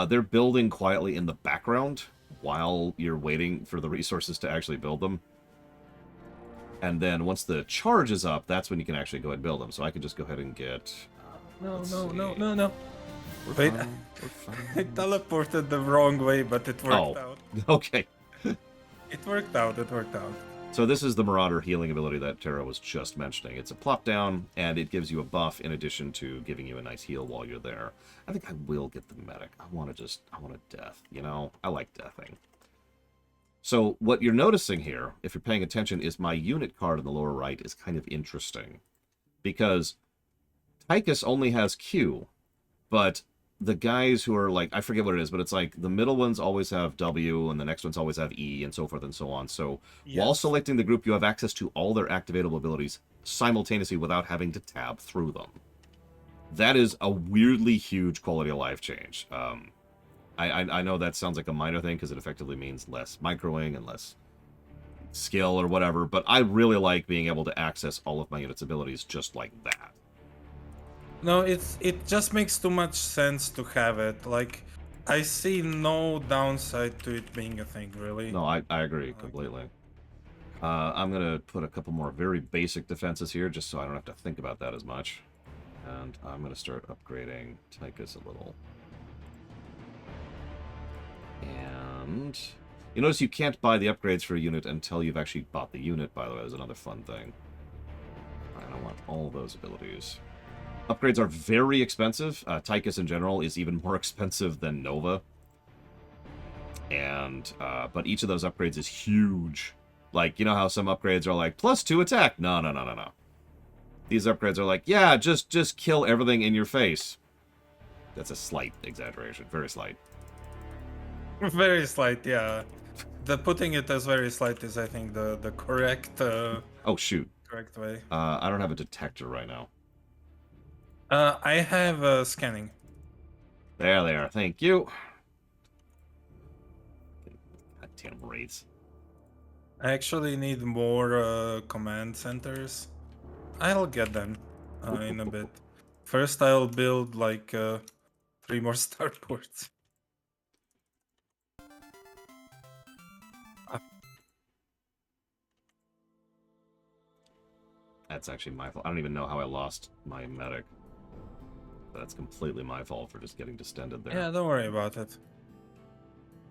they're building quietly in the background while you're waiting for the resources to actually build them. And then once the charge is up, that's when you can actually go ahead and build them. So I can just go ahead and get... No. Wait, I teleported the wrong way, but it worked out. Okay. It worked out. So this is the Marauder healing ability that Tara was just mentioning. It's a plop down, and it gives you a buff in addition to giving you a nice heal while you're there. I think I will get the medic. I want a death, you know? I like deathing. So what you're noticing here, if you're paying attention, is my unit card in the lower right is kind of interesting. Because Tychus only has Q, but the guys who are like, I forget what it is, but it's like the middle ones always have W and the next ones always have E and so forth and so on. So while selecting the group, you have access to all their activatable abilities simultaneously without having to tab through them. That is a weirdly huge quality of life change. I know that sounds like a minor thing because it effectively means less microing and less skill or whatever, but I really like being able to access all of my unit's abilities just like that. No, it just makes too much sense to have it. Like, I see no downside to it being a thing, really. No, I agree completely. I'm going to put a couple more very basic defenses here just so I don't have to think about that as much. And I'm going to start upgrading Tychus a little. And you notice you can't buy the upgrades for a unit until you've actually bought the unit, by the way. That's another fun thing. And I want all those abilities. Upgrades are very expensive. Tychus in general is even more expensive than Nova. And, but each of those upgrades is huge. Like, you know how some upgrades are like, +2 attack? No. These upgrades are like, yeah, just kill everything in your face. That's a slight exaggeration. Very slight. Very slight, yeah. The putting it as very slight is, I think, the correct... oh, shoot. Correct way. I don't have a detector right now. I have scanning. There they are. Thank you. Goddamn rates. I actually need more command centers. I'll get them in a bit. First, I'll build like 3 more starports. That's actually my fault. I don't even know how I lost my medic. That's completely my fault for just getting distended there. Yeah, don't worry about it.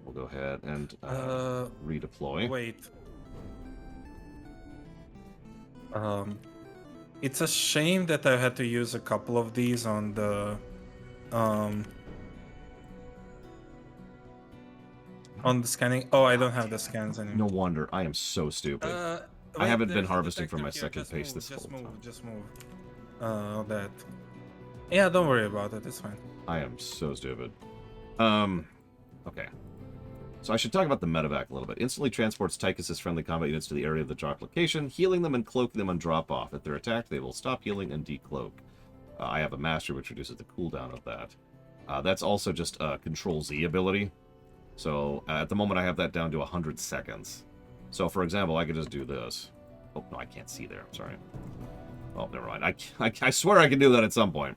We'll go ahead and redeploy. Wait. It's a shame that I had to use a couple of these on the scanning. Oh, I don't have the scans anymore. No wonder. I am so stupid. I haven't been harvesting from my second pace this whole time. Just move. That. Yeah, don't worry about it. It's fine. I am so stupid. Okay. So I should talk about the medevac a little bit. Instantly transports Tychus's friendly combat units to the area of the drop location, healing them and cloaking them on drop-off. If they're attacked, they will stop healing and decloak. I have a master which reduces the cooldown of that. That's also just a Control-Z ability. So at the moment I have that down to 100 seconds. So for example, I could just do this. Oh, no, I can't see there. I'm sorry. Oh, never mind. I swear I can do that at some point.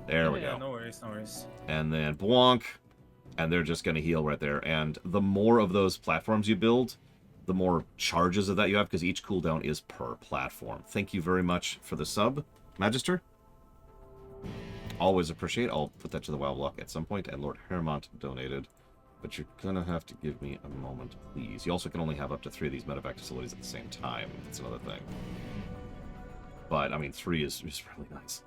There we go. No worries, no worries. And then Blanc. And they're just going to heal right there. And the more of those platforms you build, the more charges of that you have, because each cooldown is per platform. Thank you very much for the sub, Magister. Always appreciate. I'll put that to the WoW block at some point. And Lord Hermont donated. But you're going to have to give me a moment, please. You also can only have up to 3 of these medevac facilities at the same time. That's another thing. But, I mean, 3 is really nice.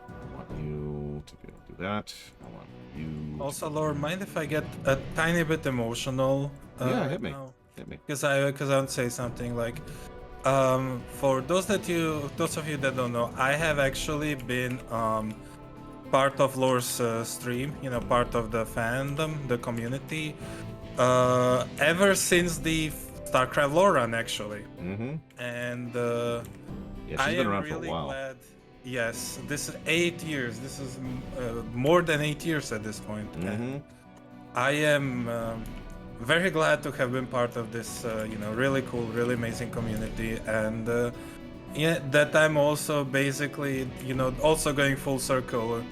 I want you to do that. I want you. Also, Lord, mind if I get a tiny bit emotional? Yeah, hit me. Hit me. Because I want to say something like, for those of you that don't know, I have actually been part of Lore's stream. You know, part of the fandom, the community, ever since the Starcraft lore run, actually. Mm-hmm. And yeah, I she's been am around really for a while. glad. Yes, this is 8 years. This is more than 8 years at this point. Mm-hmm. I am very glad to have been part of this, really cool, really amazing community, and yeah, that I'm also basically, also going full circle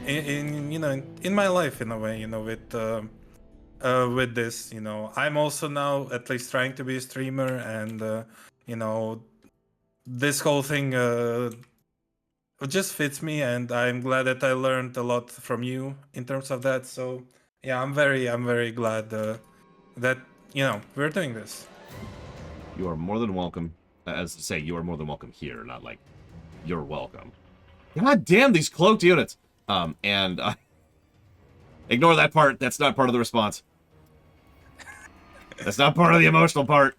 in my life in a way, with this, I'm also now at least trying to be a streamer, and this whole thing. It just fits me, and I'm glad that I learned a lot from you in terms of that. So, yeah, I'm very glad that we're doing this. You are more than welcome. As to say, you are more than welcome here, not like you're welcome. God damn these cloaked units. Ignore that part. That's not part of the response. That's not part of the emotional part.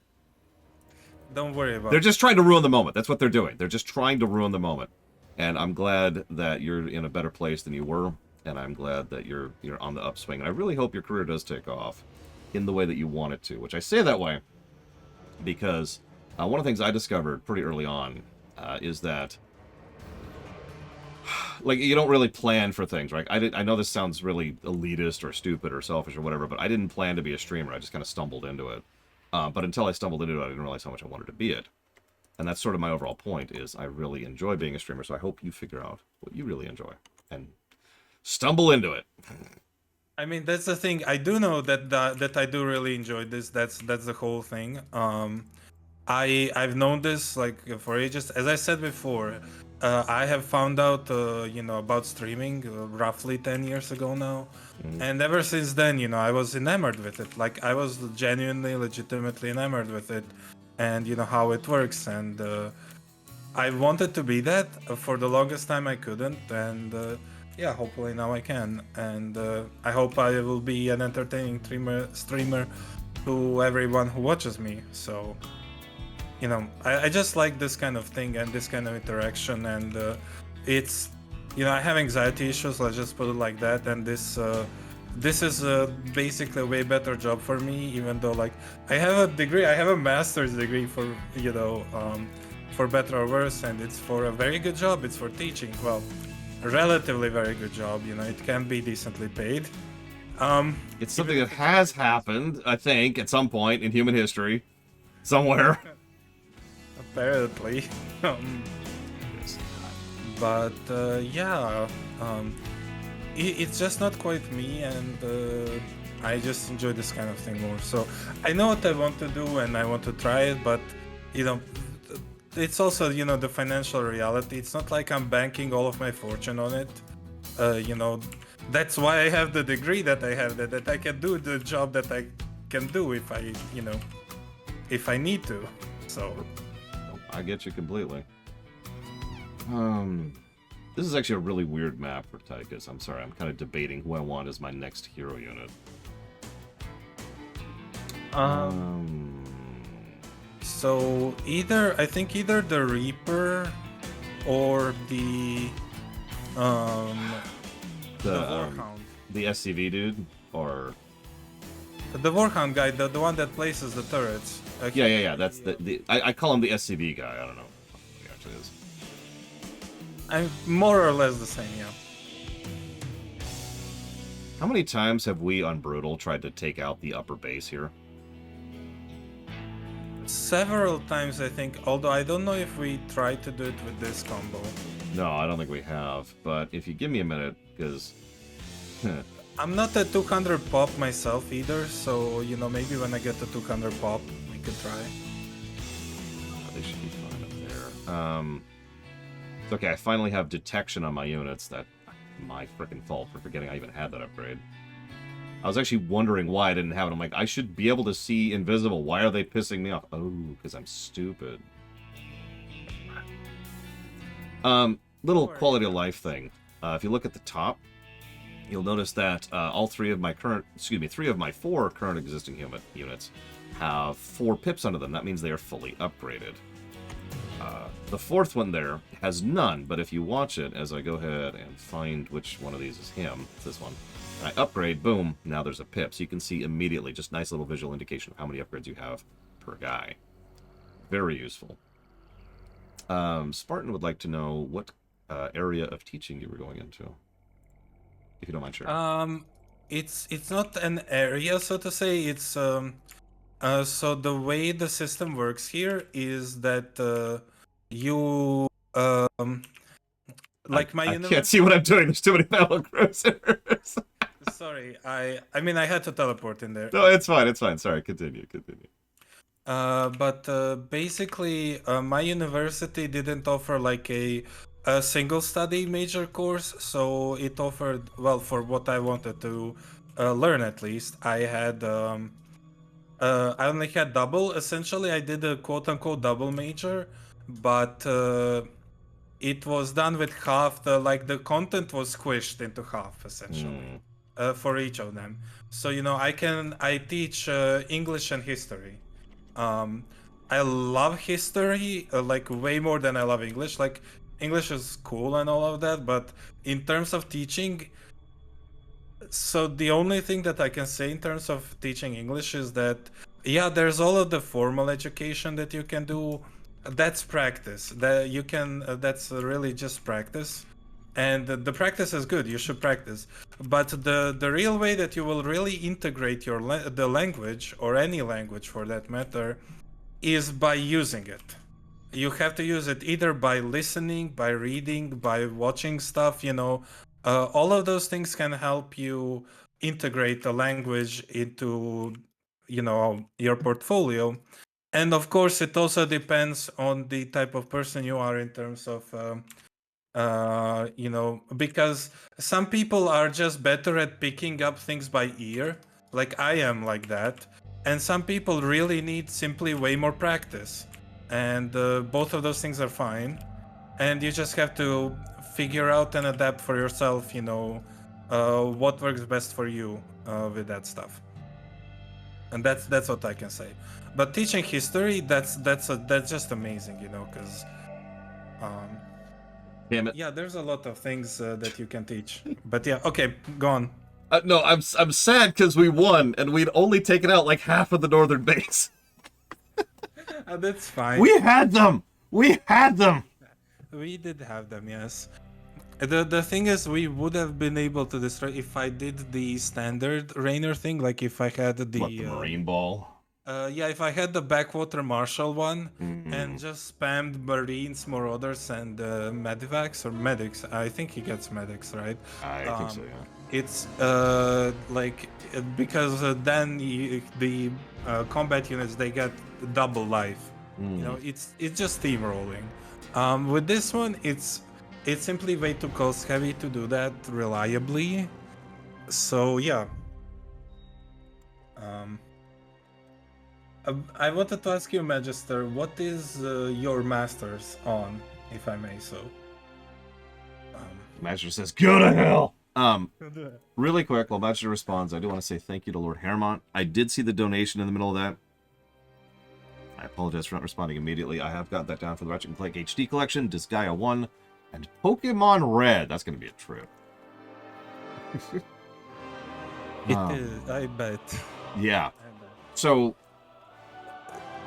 Don't worry about it. They're just trying to ruin the moment. That's what they're doing. They're just trying to ruin the moment. And I'm glad that you're in a better place than you were, and I'm glad that you're on the upswing. And I really hope your career does take off in the way that you want it to, which I say that way because one of the things I discovered pretty early on is that like you don't really plan for things, right? I know this sounds really elitist or stupid or selfish or whatever, but I didn't plan to be a streamer. I just kind of stumbled into it. But until I stumbled into it, I didn't realize how much I wanted to be it. And that's sort of my overall point, is I really enjoy being a streamer, so I hope you figure out what you really enjoy and stumble into it. I mean, that's the thing. I do know that I do really enjoy this. That's the whole thing. I've known this like for ages. As I said before, I have found out about streaming roughly 10 years ago now. And ever since then, I was enamored with it. Like I was genuinely, legitimately enamored with it. And how it works, and I wanted to be that for the longest time. I couldn't, and yeah, hopefully now I can, and I hope I will be an entertaining streamer to everyone who watches me. So I just like this kind of thing and this kind of interaction, and it's I have anxiety issues, let's just put it like that, and this is basically a way better job for me, even though like I have a degree, I have a master's degree for for better or worse, and it's for a very good job. It's for teaching. Well, a relatively very good job. It can be decently paid. It's something that has happened, I think, at some point in human history, somewhere. Apparently. But yeah. It's just not quite me, and I just enjoy this kind of thing more. So I know what I want to do, and I want to try it, but it's also, you know, the financial reality. It's not like I'm banking all of my fortune on it. You know, that's why I have the degree that I have, that I can do the job that I can do if I, you know, if I need to. So I get you completely. This is actually a really weird map for Tychus. I'm sorry, I'm kind of debating who I want as my next hero unit. So I think either the Reaper or the Warhound. The SCV dude, or the Warhound guy, the one that places the turrets. Yeah. That's the I call him the SCV guy. I don't know what he actually is. I'm more or less the same, yeah. How many times have we on Brutal tried to take out the upper base here? Several times, I think, although I don't know if we tried to do it with this combo. No, I don't think we have, but if you give me a minute, because... I'm not a 200 pop myself either, so, you know, maybe when I get to 200 pop, we could try. They should be fine up there. It's okay, I finally have detection on my units. That's my freaking fault for forgetting I even had that upgrade. I was actually wondering why I didn't have it. I'm like, I should be able to see invisible. Why are they pissing me off? Oh, because I'm stupid. Little quality of life thing. If you look at the top, you'll notice that three of my four current existing units have 4 pips under them. That means they are fully upgraded. The fourth one there has none, but if you watch it, as I go ahead and find which one of these is him, it's this one. I upgrade, boom, now there's a pip. So you can see immediately, just nice little visual indication of how many upgrades you have per guy. Very useful. Spartan would like to know what area of teaching you were going into, if you don't mind sharing. It's not an area, so to say. It's so the way the system works here is that you like my I can't see what I'm doing. There's too many battle cruisers. Sorry, I mean I had to teleport in there. No, it's fine. It's fine. Sorry, continue. But basically, my university didn't offer like a single study major course, so it offered, well, for what I wanted to learn at least. I only had double. Essentially, I did a quote-unquote double major, but it was done with half the content was squished into half essentially for each of them. So you know, I teach English and history. I love history like way more than I love English. Like English is cool and all of that, but in terms of teaching, so the only thing that I can say in terms of teaching English is that yeah, there's all of the formal education that you can do. That's practice. That you can. That's really just practice, and the practice is good. You should practice. But the real way that you will really integrate the language, or any language for that matter, is by using it. You have to use it either by listening, by reading, by watching stuff. You know, all of those things can help you integrate the language into, you know, your portfolio. And of course, it also depends on the type of person you are in terms of, you know, because some people are just better at picking up things by ear, like I am like that. And some people really need simply way more practice. And both of those things are fine. And you just have to figure out and adapt for yourself, you know, what works best for you with that stuff. And that's what I can say. But teaching history, that's just amazing, you know, because damn it. Yeah, there's a lot of things that you can teach. But yeah, okay, go on. No, I'm sad because we won and we'd only taken out like half of the northern base. That's fine. We had them. We did have them, yes. The thing is, we would have been able to destroy if I did the standard Rainer thing, like if I had the Marine Ball? Yeah, if I had the Backwater Marshal one and just spammed Marines, Marauders, and Medivacs or Medics. I think he gets Medics, right? I think so, yeah. It's like because then the combat units, they get double life You know, it's just steamrolling. With this one, it's simply way too cost heavy to do that reliably. So yeah. I wanted to ask you, Magister, what is your masters on, if I may so? Master says, "Go to hell." Really quick, while Master responds, I do want to say thank you to Lord Hermont. I did see the donation in the middle of that. I apologize for not responding immediately. I have got that down for the Ratchet and Clank HD collection, Disgaea 1, and Pokemon Red. That's going to be a trip. It is, I bet. Yeah. So,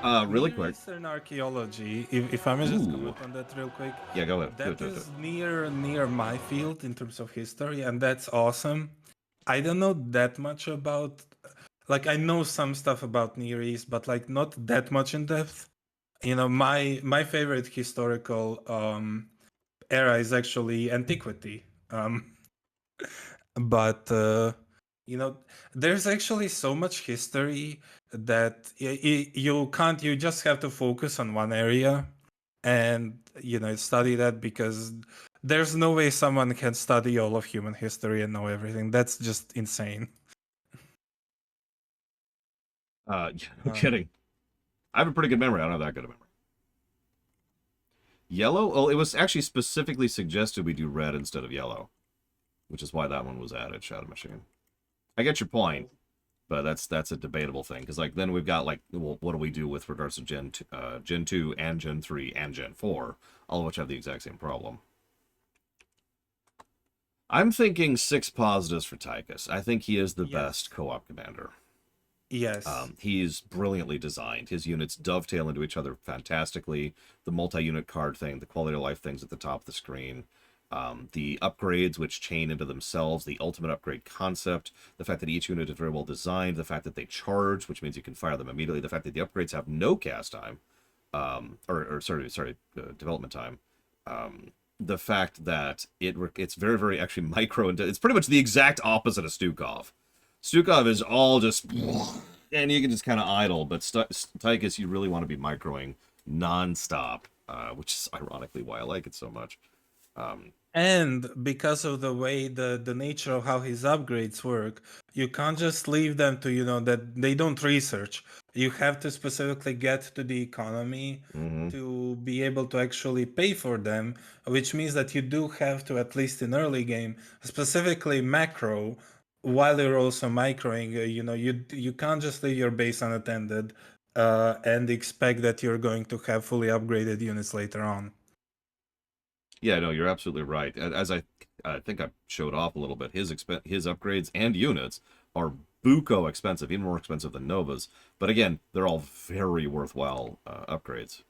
really quick. Eastern archaeology, if I may just comment on that real quick. Yeah, go ahead. That is near my field in terms of history, and that's awesome. I don't know that much about, like, I know some stuff about Near East, but like not that much in depth. You know, my favorite historical era is actually antiquity. But you know, there's actually so much history that you can't. You just have to focus on one area, and you know, study that, because there's no way someone can study all of human history and know everything. That's just insane. No kidding. I have a pretty good memory. I don't have that good a memory. Yellow? Oh, it was actually specifically suggested we do red instead of yellow, which is why that one was added, Shadow Machine. I get your point, but that's a debatable thing, because like then we've got like, well, what do we do with regards to Gen 2 and Gen 3 and Gen 4, all of which have the exact same problem. I'm thinking 6 positives for Tychus. I think he is the best co-op commander. Yes. He's brilliantly designed. His units dovetail into each other fantastically. The multi-unit card thing, the quality of life things at the top of the screen, the upgrades which chain into themselves, the ultimate upgrade concept, the fact that each unit is very well designed, the fact that they charge, which means you can fire them immediately, the fact that the upgrades have no cast time, development time, the fact that it's very, very actually micro, and it's pretty much the exact opposite of Stukov. Stukov is all just, and you can just kind of idle, but Tychus, you really want to be microing non-stop, which is ironically why I like it so much. And because of the way the nature of how his upgrades work, you can't just leave them to, you know, that they don't research. You have to specifically get to the economy to be able to actually pay for them, which means that you do have to, at least in early game, specifically macro, while you're also microing. You know, you can't just leave your base unattended and expect that you're going to have fully upgraded units later on. Yeah, no, you're absolutely right. As I think I showed off a little bit, his upgrades and units are buco expensive, even more expensive than Nova's. But again, they're all very worthwhile upgrades.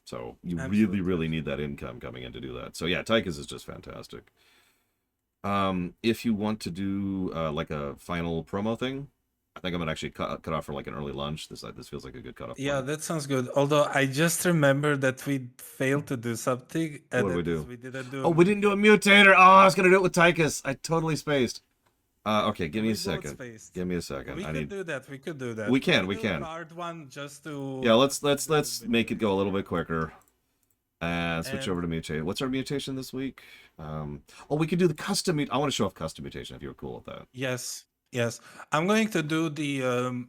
So you really, really need that income coming in to do that. So yeah, Tychus is just fantastic. If you want to do like a final promo thing, I think I'm gonna actually cut off for like an early lunch. This feels like a good cutoff. Yeah, that sounds good. Although I just remembered that we failed to do something. What did we do? We didn't do. Oh, we didn't do a mutator. Oh, I was gonna do it with Tychus. I totally spaced. Okay, give me a second. Give me a second. We could do that. We could do that. We can. A hard one just to. Yeah, let's make it go a little bit quicker. And switch over to mutation. What's our mutation this week? Oh, we could do the custom. I want to show off custom mutation if you're cool with that. Yes. Yes, I'm going to do the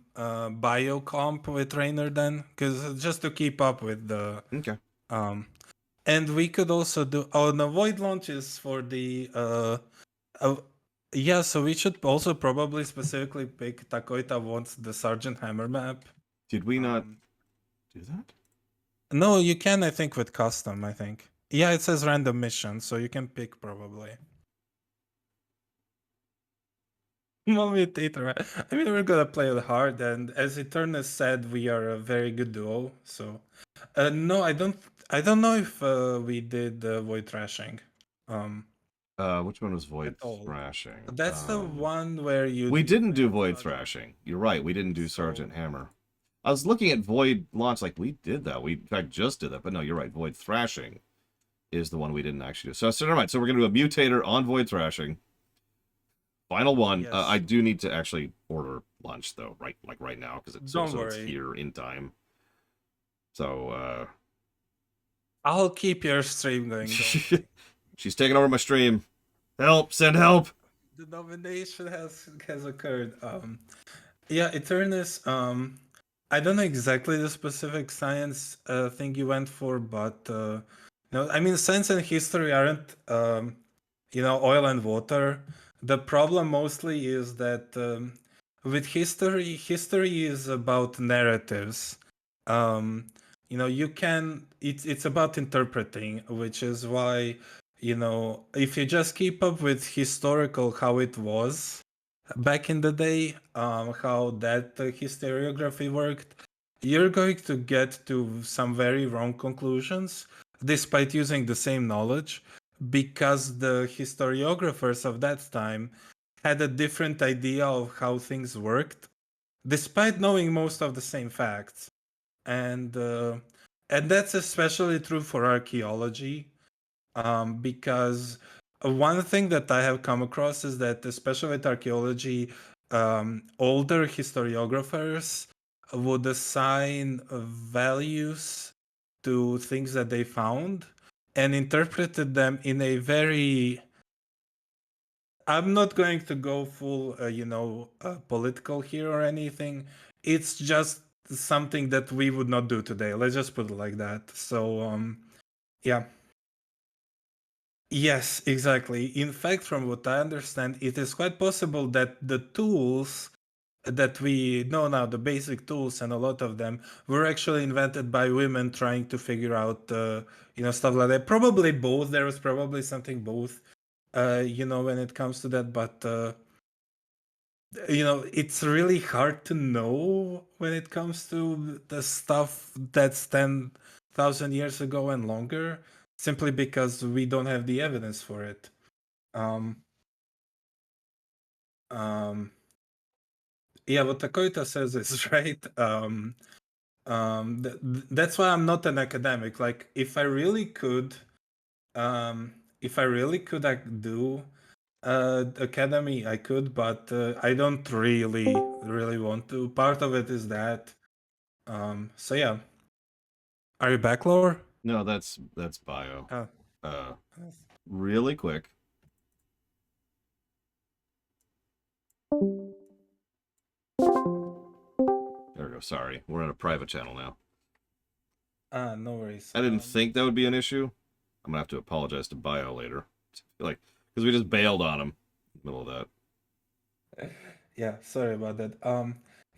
bio comp with Rainer then, because just to keep up with the. Okay. And we could also do. Oh, no, void launches for the. Yeah, so we should also probably specifically pick Takoita wants the Sergeant Hammer map. Did we not do that? No, you can. I think with custom. I think. Yeah, it says random mission, so you can pick probably. Mutator. I mean, we're gonna play it hard, and as Eternus said, we are a very good duo. So, no, I don't know if we did Void Thrashing. Which one was Void Thrashing? That's the one where you. We didn't do Void Thrashing. You're right. We didn't do Sergeant Hammer. I was looking at Void Launch, like we did that. We in fact just did that, but no, you're right. Void Thrashing is the one we didn't actually do. So never mind. So we're gonna do a Mutator on Void Thrashing. Final one. Yes. I do need to actually order lunch though, right now, because it's so it's here in time. So, I'll keep your stream going. She's taking over my stream. Help! Send help! The nomination has occurred. Yeah, Eternus. I don't know exactly the specific science thing you went for, but no, I mean science and history aren't oil and water. The problem mostly is that with history is about narratives. You can it's about interpreting, which is why if you just keep up with historical how it was back in the day, how that historiography worked, you're going to get to some very wrong conclusions despite using the same knowledge, because the historiographers of that time had a different idea of how things worked despite knowing most of the same facts. And that's especially true for archaeology, because one thing that I have come across is that, especially with archaeology, older historiographers would assign values to things that they found and interpreted them in a very. I'm not going to go full, political here or anything. It's just something that we would not do today. Let's just put it like that. So, yeah. Yes, exactly. In fact, from what I understand, it is quite possible that the tools that we know now, the basic tools, and a lot of them were actually invented by women trying to figure out, stuff like that. Probably both. There was probably something both, when it comes to that. But, it's really hard to know when it comes to the stuff that's 10,000 years ago and longer, simply because we don't have the evidence for it. Yeah, what Takoita says is right. That's why I'm not an academic. Like, if I really could, I do academy, I could, but I don't really want to. Part of it is that. So yeah. Are you back, Lore? No, that's bio. Oh. Really quick. There we go. Sorry, we're on a private channel now. No worries. I didn't think that would be an issue. I'm gonna have to apologize to Bio later, like, because we just bailed on him in the middle of that. Yeah, sorry about that.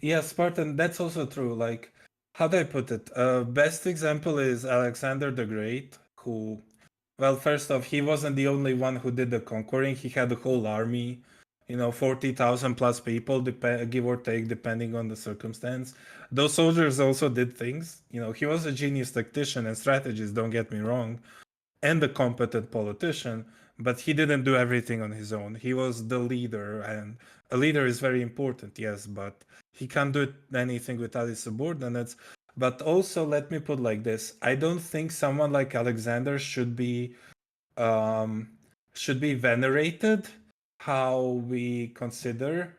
Yeah, Spartan, that's also true. Like, how do I put it? Best example is Alexander the Great, who, well, first off, he wasn't the only one who did the conquering. He had a whole army, 40,000 plus people, give or take, depending on the circumstance. Those soldiers also did things. He was a genius tactician and strategist, don't get me wrong, and a competent politician, but he didn't do everything on his own. He was the leader, and a leader is very important, yes, but he can't do anything without his subordinates. But also, let me put like this: I don't think someone like Alexander should be venerated how we consider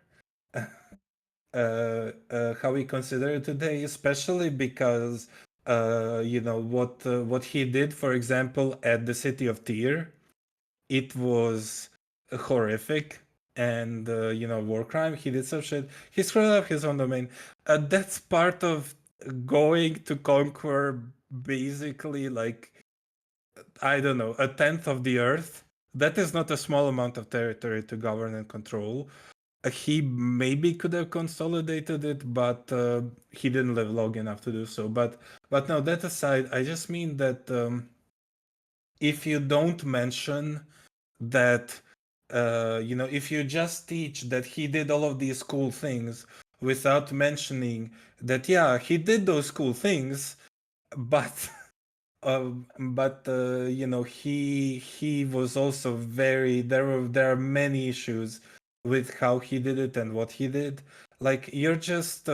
it today, especially because what he did, for example, at the city of Tyr, it was horrific and war crime. He did some shit. He screwed up his own domain. That's part of going to conquer, basically, like, I don't know, a tenth of the earth. That is not a small amount of territory to govern and control. He maybe could have consolidated it, but he didn't live long enough to do so. But no, that aside, I just mean that if you don't mention that, if you just teach that he did all of these cool things without mentioning that, yeah, he did those cool things, but he was also very. There are many issues with how he did it and what he did. Like, you're just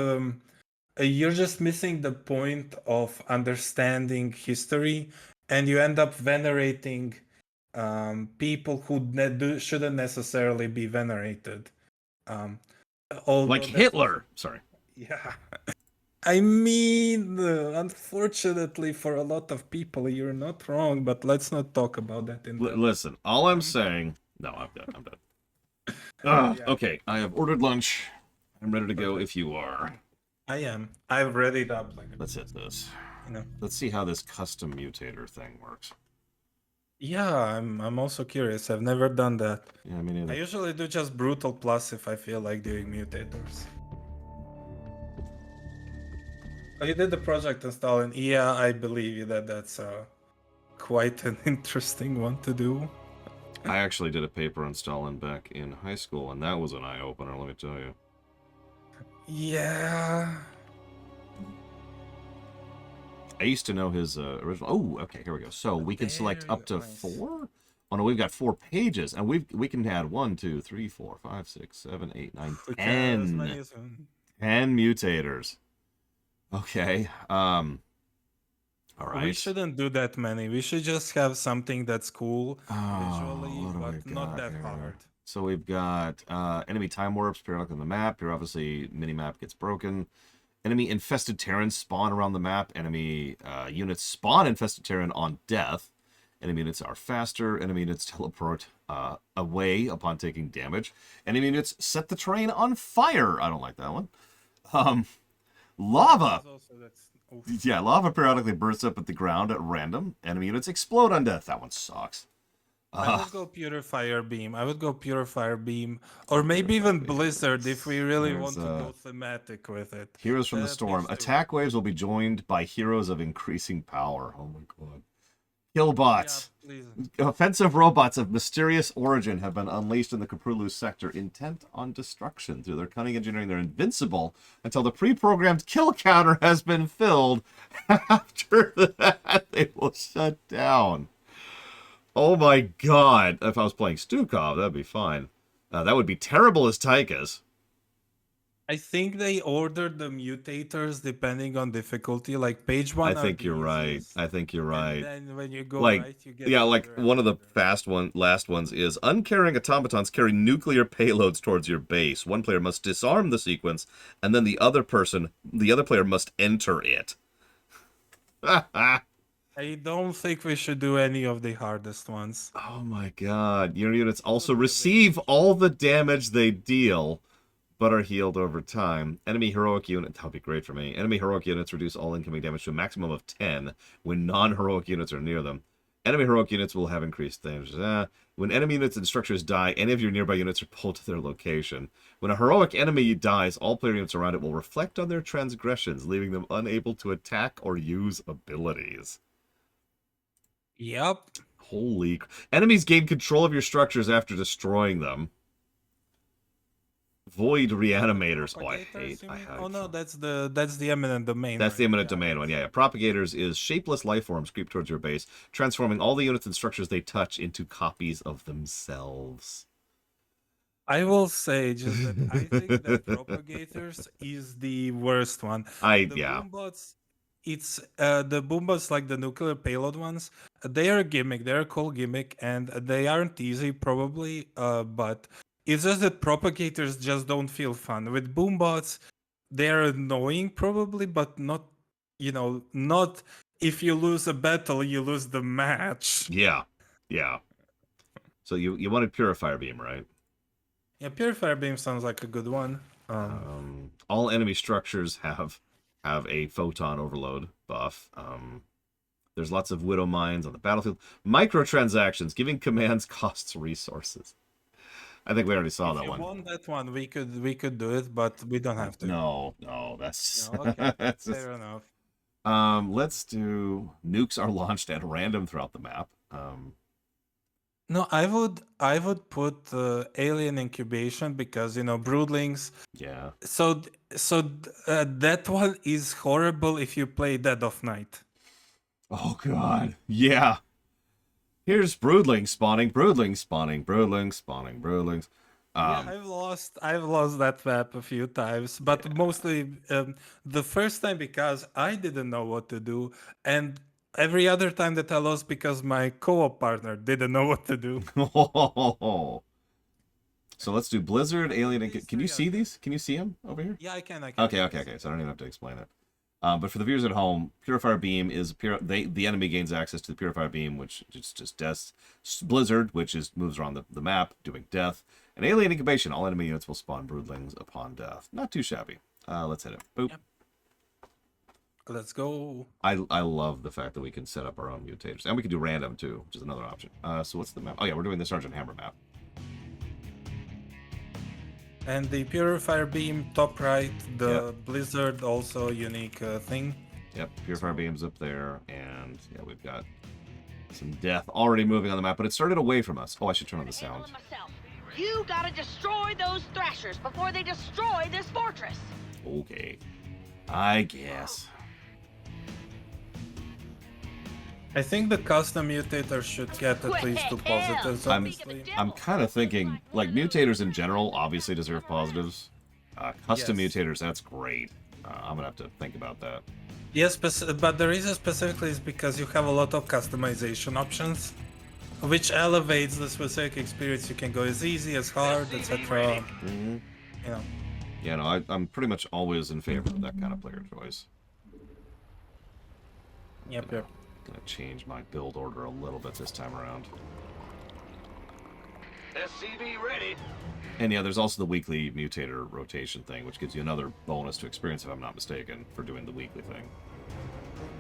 missing the point of understanding history, and you end up venerating people who shouldn't necessarily be venerated. like Hitler. Sorry. Yeah. I mean, unfortunately for a lot of people, you're not wrong, but let's not talk about that in depth. Listen, all I'm saying... No, I'm done. I'm done. Okay, I have ordered lunch. I'm ready to go if you are. I am. I've read it up. Let's hit this. You know. Let's see how this custom mutator thing works. Yeah, I'm also curious. I've never done that. Yeah, me neither. I usually do just brutal plus if I feel like doing mutators. Oh, you did the project installing. Yeah, I believe you that that's quite an interesting one to do. I actually did a paper on Stalin back in high school, and that was an eye-opener, let me tell you. Yeah. I used to know his original... Oh, okay, here we go. So we can select up to 4? Oh, no, we've got 4 pages, and we can add 1, 2, 3, 4, 5, 6, 7, 8, 9, 10. 10 mutators. Okay, all right. We shouldn't do that many. We should just have something that's cool visually, but not that hard. So we've got enemy time warps periodic on the map. Here, obviously, mini-map gets broken. Enemy infested Terran spawn around the map. Enemy units spawn infested Terran on death. Enemy units are faster. Enemy units teleport away upon taking damage. Enemy units set the terrain on fire. I don't like that one. Lava. Yeah, lava periodically bursts up at the ground at random. Enemy units explode on death. That one sucks. I would go Purifier Beam. I would go Purifier Beam. Or maybe even Blizzard if we really want to go thematic with it. Heroes from the Storm. Attack waves will be joined by heroes of increasing power. Oh my god. Killbots. Yeah, offensive robots of mysterious origin have been unleashed in the Kaprulu sector, intent on destruction. Through their cunning engineering, they're invincible until the pre-programmed kill counter has been filled. After that, they will shut down. Oh my god. If I was playing Stukov, that'd be fine. That would be terrible as Tychus. I think they ordered the mutators depending on difficulty. Like page 1. I think you're right. I think you're right. And then when you go like, right, you get one of the last ones is uncaring automatons carry nuclear payloads towards your base. One player must disarm the sequence, and then the other player must enter it. I don't think we should do any of the hardest ones. Oh my god. Your units also receive all the damage they deal, but are healed over time. Enemy heroic unit, that would be great for me. Enemy heroic units reduce all incoming damage to a maximum of 10 when non-heroic units are near them. Enemy heroic units will have increased damage. When enemy units and structures die, any of your nearby units are pulled to their location. When a heroic enemy dies, all player units around it will reflect on their transgressions, leaving them unable to attack or use abilities. Yep. Holy... Enemies gain control of your structures after destroying them. Void reanimators. Oh, I hate. Oh no, that's the eminent domain. That's the eminent domain one. Yeah. Propagators is shapeless life forms creep towards your base, transforming all the units and structures they touch into copies of themselves. I will say just that I think that propagators is the worst one. Boombots, it's the boombots like the nuclear payload ones. They are a gimmick. They're a cool gimmick, and they aren't easy probably. But it's just that propagators just don't feel fun. With boombots, they're annoying probably, but not, not if you lose a battle, you lose the match. Yeah. So you wanted Purifier Beam, right? Yeah, Purifier Beam sounds like a good one. All enemy structures have a photon overload buff. There's lots of widow mines on the battlefield. Microtransactions, giving commands costs resources. I think we already saw that one. If you want that one, we could do it, but we don't have to. No, that's... No, okay, that's fair enough. Let's do... Nukes are launched at random throughout the map. No, I would put alien incubation because broodlings. Yeah. So that one is horrible if you play Dead of Night. Oh god. Yeah. Here's broodlings spawning, broodlings spawning, broodlings spawning, broodlings. Yeah, I've lost that map a few times, but mostly the first time because I didn't know what to do, and every other time that I lost because my co-op partner didn't know what to do. So let's do Blizzard, Alien, and... Can you see these? Can you see them over here? Yeah, I can. Okay. So I don't even have to explain it. But for the viewers at home, Purifier Beam is the enemy gains access to the Purifier Beam, which is just death. Blizzard, which moves around the map doing death. And Alien Incubation, all enemy units will spawn broodlings upon death. Not too shabby. Let's hit it. Boop. Yep. Let's go. I love the fact that we can set up our own mutators. And we can do random, too, which is another option. So what's the map? Oh, yeah, we're doing the Sergeant Hammer map. And the Purifier Beam, top right, the Blizzard, also unique thing. Yep, Purifier Beam's up there, and yeah, we've got some death already moving on the map, but it started away from us. Oh, I should turn on the sound. You gotta destroy those thrashers before they destroy this fortress. Okay, I guess. I think the custom mutator should get at least 2 positives, honestly. I'm kind of thinking, like, mutators in general obviously deserve positives. Custom mutators, that's great. I'm gonna have to think about that. Yes, but the reason specifically is because you have a lot of customization options, which elevates the specific experience. You can go as easy, as hard, etc. You know. Yeah, no, I'm pretty much always in favor of that kind of player choice. Yep. Gonna change my build order a little bit this time around. SCV ready. And yeah, there's also the weekly mutator rotation thing, which gives you another bonus to experience, if I'm not mistaken, for doing the weekly thing.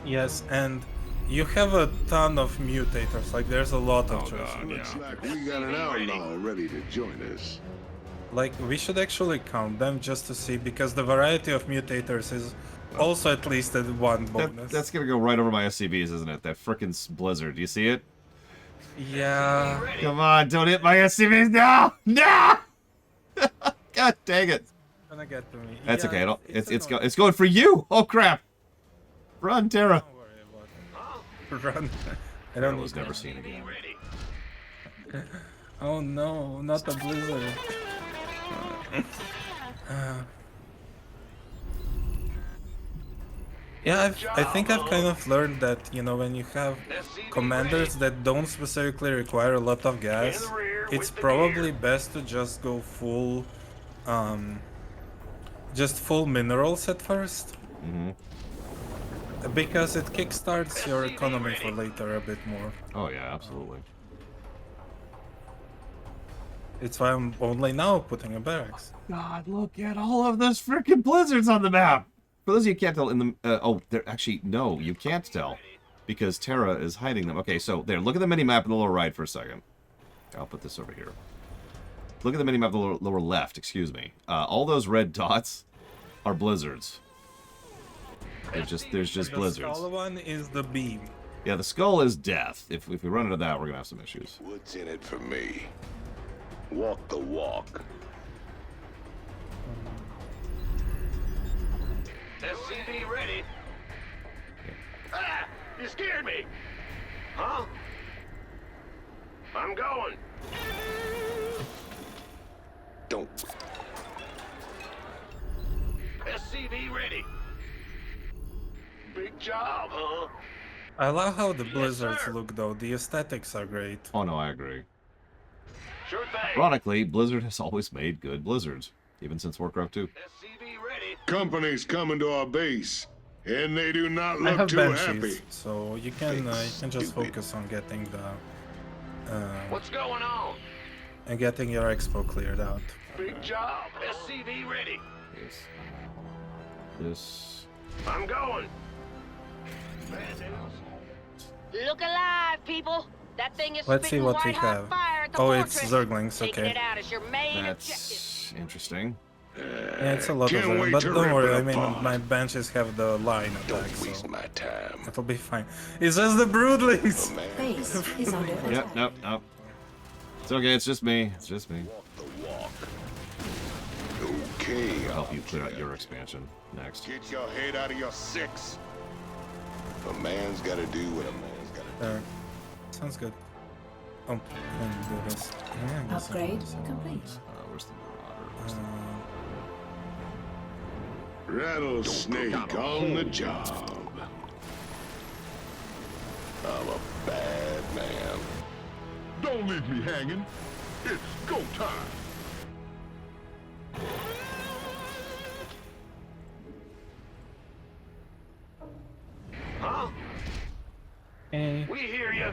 Yes, and you have a ton of mutators. Like, there's a lot of choices. Looks like we got an outlaw ready to join us. Like, we should actually count them just to see, because the variety of mutators is also at least at 1 bonus. That's gonna go right over my SCVs, isn't it? That frickin' Blizzard. Do you see it? Yeah. Come on, don't hit my SCVs now! No! God dang it. It's gonna get to me. That's yeah, okay. It's going for you! Oh crap! Run, Terra! Run. I Terra was never seen again. Oh no, not the Blizzard. Yeah, I think I've kind of learned that, you know, when you have commanders that don't specifically require a lot of gas, it's probably best to just go full, just full minerals at first. Because it kickstarts your economy for later a bit more. Oh yeah, absolutely. It's why I'm only now putting a barracks. God, look at all of those freaking blizzards on the map! For those of you who can't tell, in the oh, they're actually no, you can't tell, because Terra is hiding them. Okay, so there, look at the mini map in the lower right for a second. I'll put this over here. Look at the mini map in the lower left. Excuse me. All those red dots are blizzards. There's just blizzards. The skull one is the beam. Yeah, the skull is death. If we run into that, we're gonna have some issues. What's in it for me? Walk the walk. SCV ready. Ah! You scared me! Huh? I'm going. Don't. SCV ready. Big job, huh? I love how the blizzards look though. The aesthetics are great. Oh no, I agree. Sure thing. Ironically, Blizzard has always made good blizzards, even since Warcraft 2. Company's coming to our base, and they do not I look have too banshees, happy. so you can just focus on getting the What's going on? and getting your expo cleared out. Big job. SCV ready. Yes. This. I'm going. Look alive, people. That thing is Let's see spitting what we white-hot have. fire at the Oh, it's fortress. Zerglings. Taking Okay. it out is your main objective. That's interesting. Yeah, it's a lot of Can't them, wait but to don't rip worry. it I mean, apart. my banshees have the line attack, so Waste my time. it'll be fine. It's just the broodlings. Base is under attack. Yep. It's okay. It's just me. It's just me. Okay. I'll help you clear out your expansion next. Get your head out of your six. A man's got to do what a man's got to do. There. Sounds good. Oh, and do this. Yeah, Upgrade complete. Where's the Marauder? Rattlesnake on the job. I'm a bad man. Don't leave me hanging. It's go time. We hear you.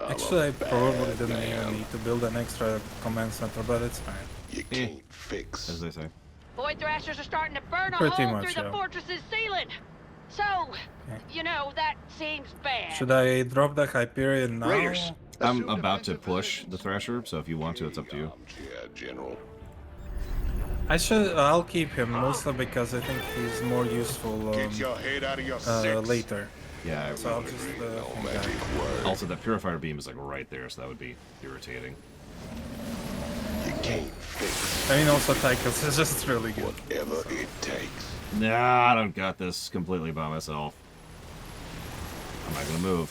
Actually, I probably didn't even need to build an extra command center, but it's fine. You can't fix. As they say. Void thrashers are starting to burn a Pretty hole much, through the yeah. fortress's ceiling. So, you know, that seems bad. Should I drop the Hyperion now? Raiders. I'm about to push the Thrasher, so if you want to, it's up to you. Yeah, General. I'll keep him, mostly because I think he's more useful Get your head out of your six. later. Yeah, So I'll just also that Purifier Beam is like right there, so that would be irritating. You can't fix. I mean, also Tychus is just really good. Whatever it takes. Nah, I don't got this completely by myself. I'm not gonna move.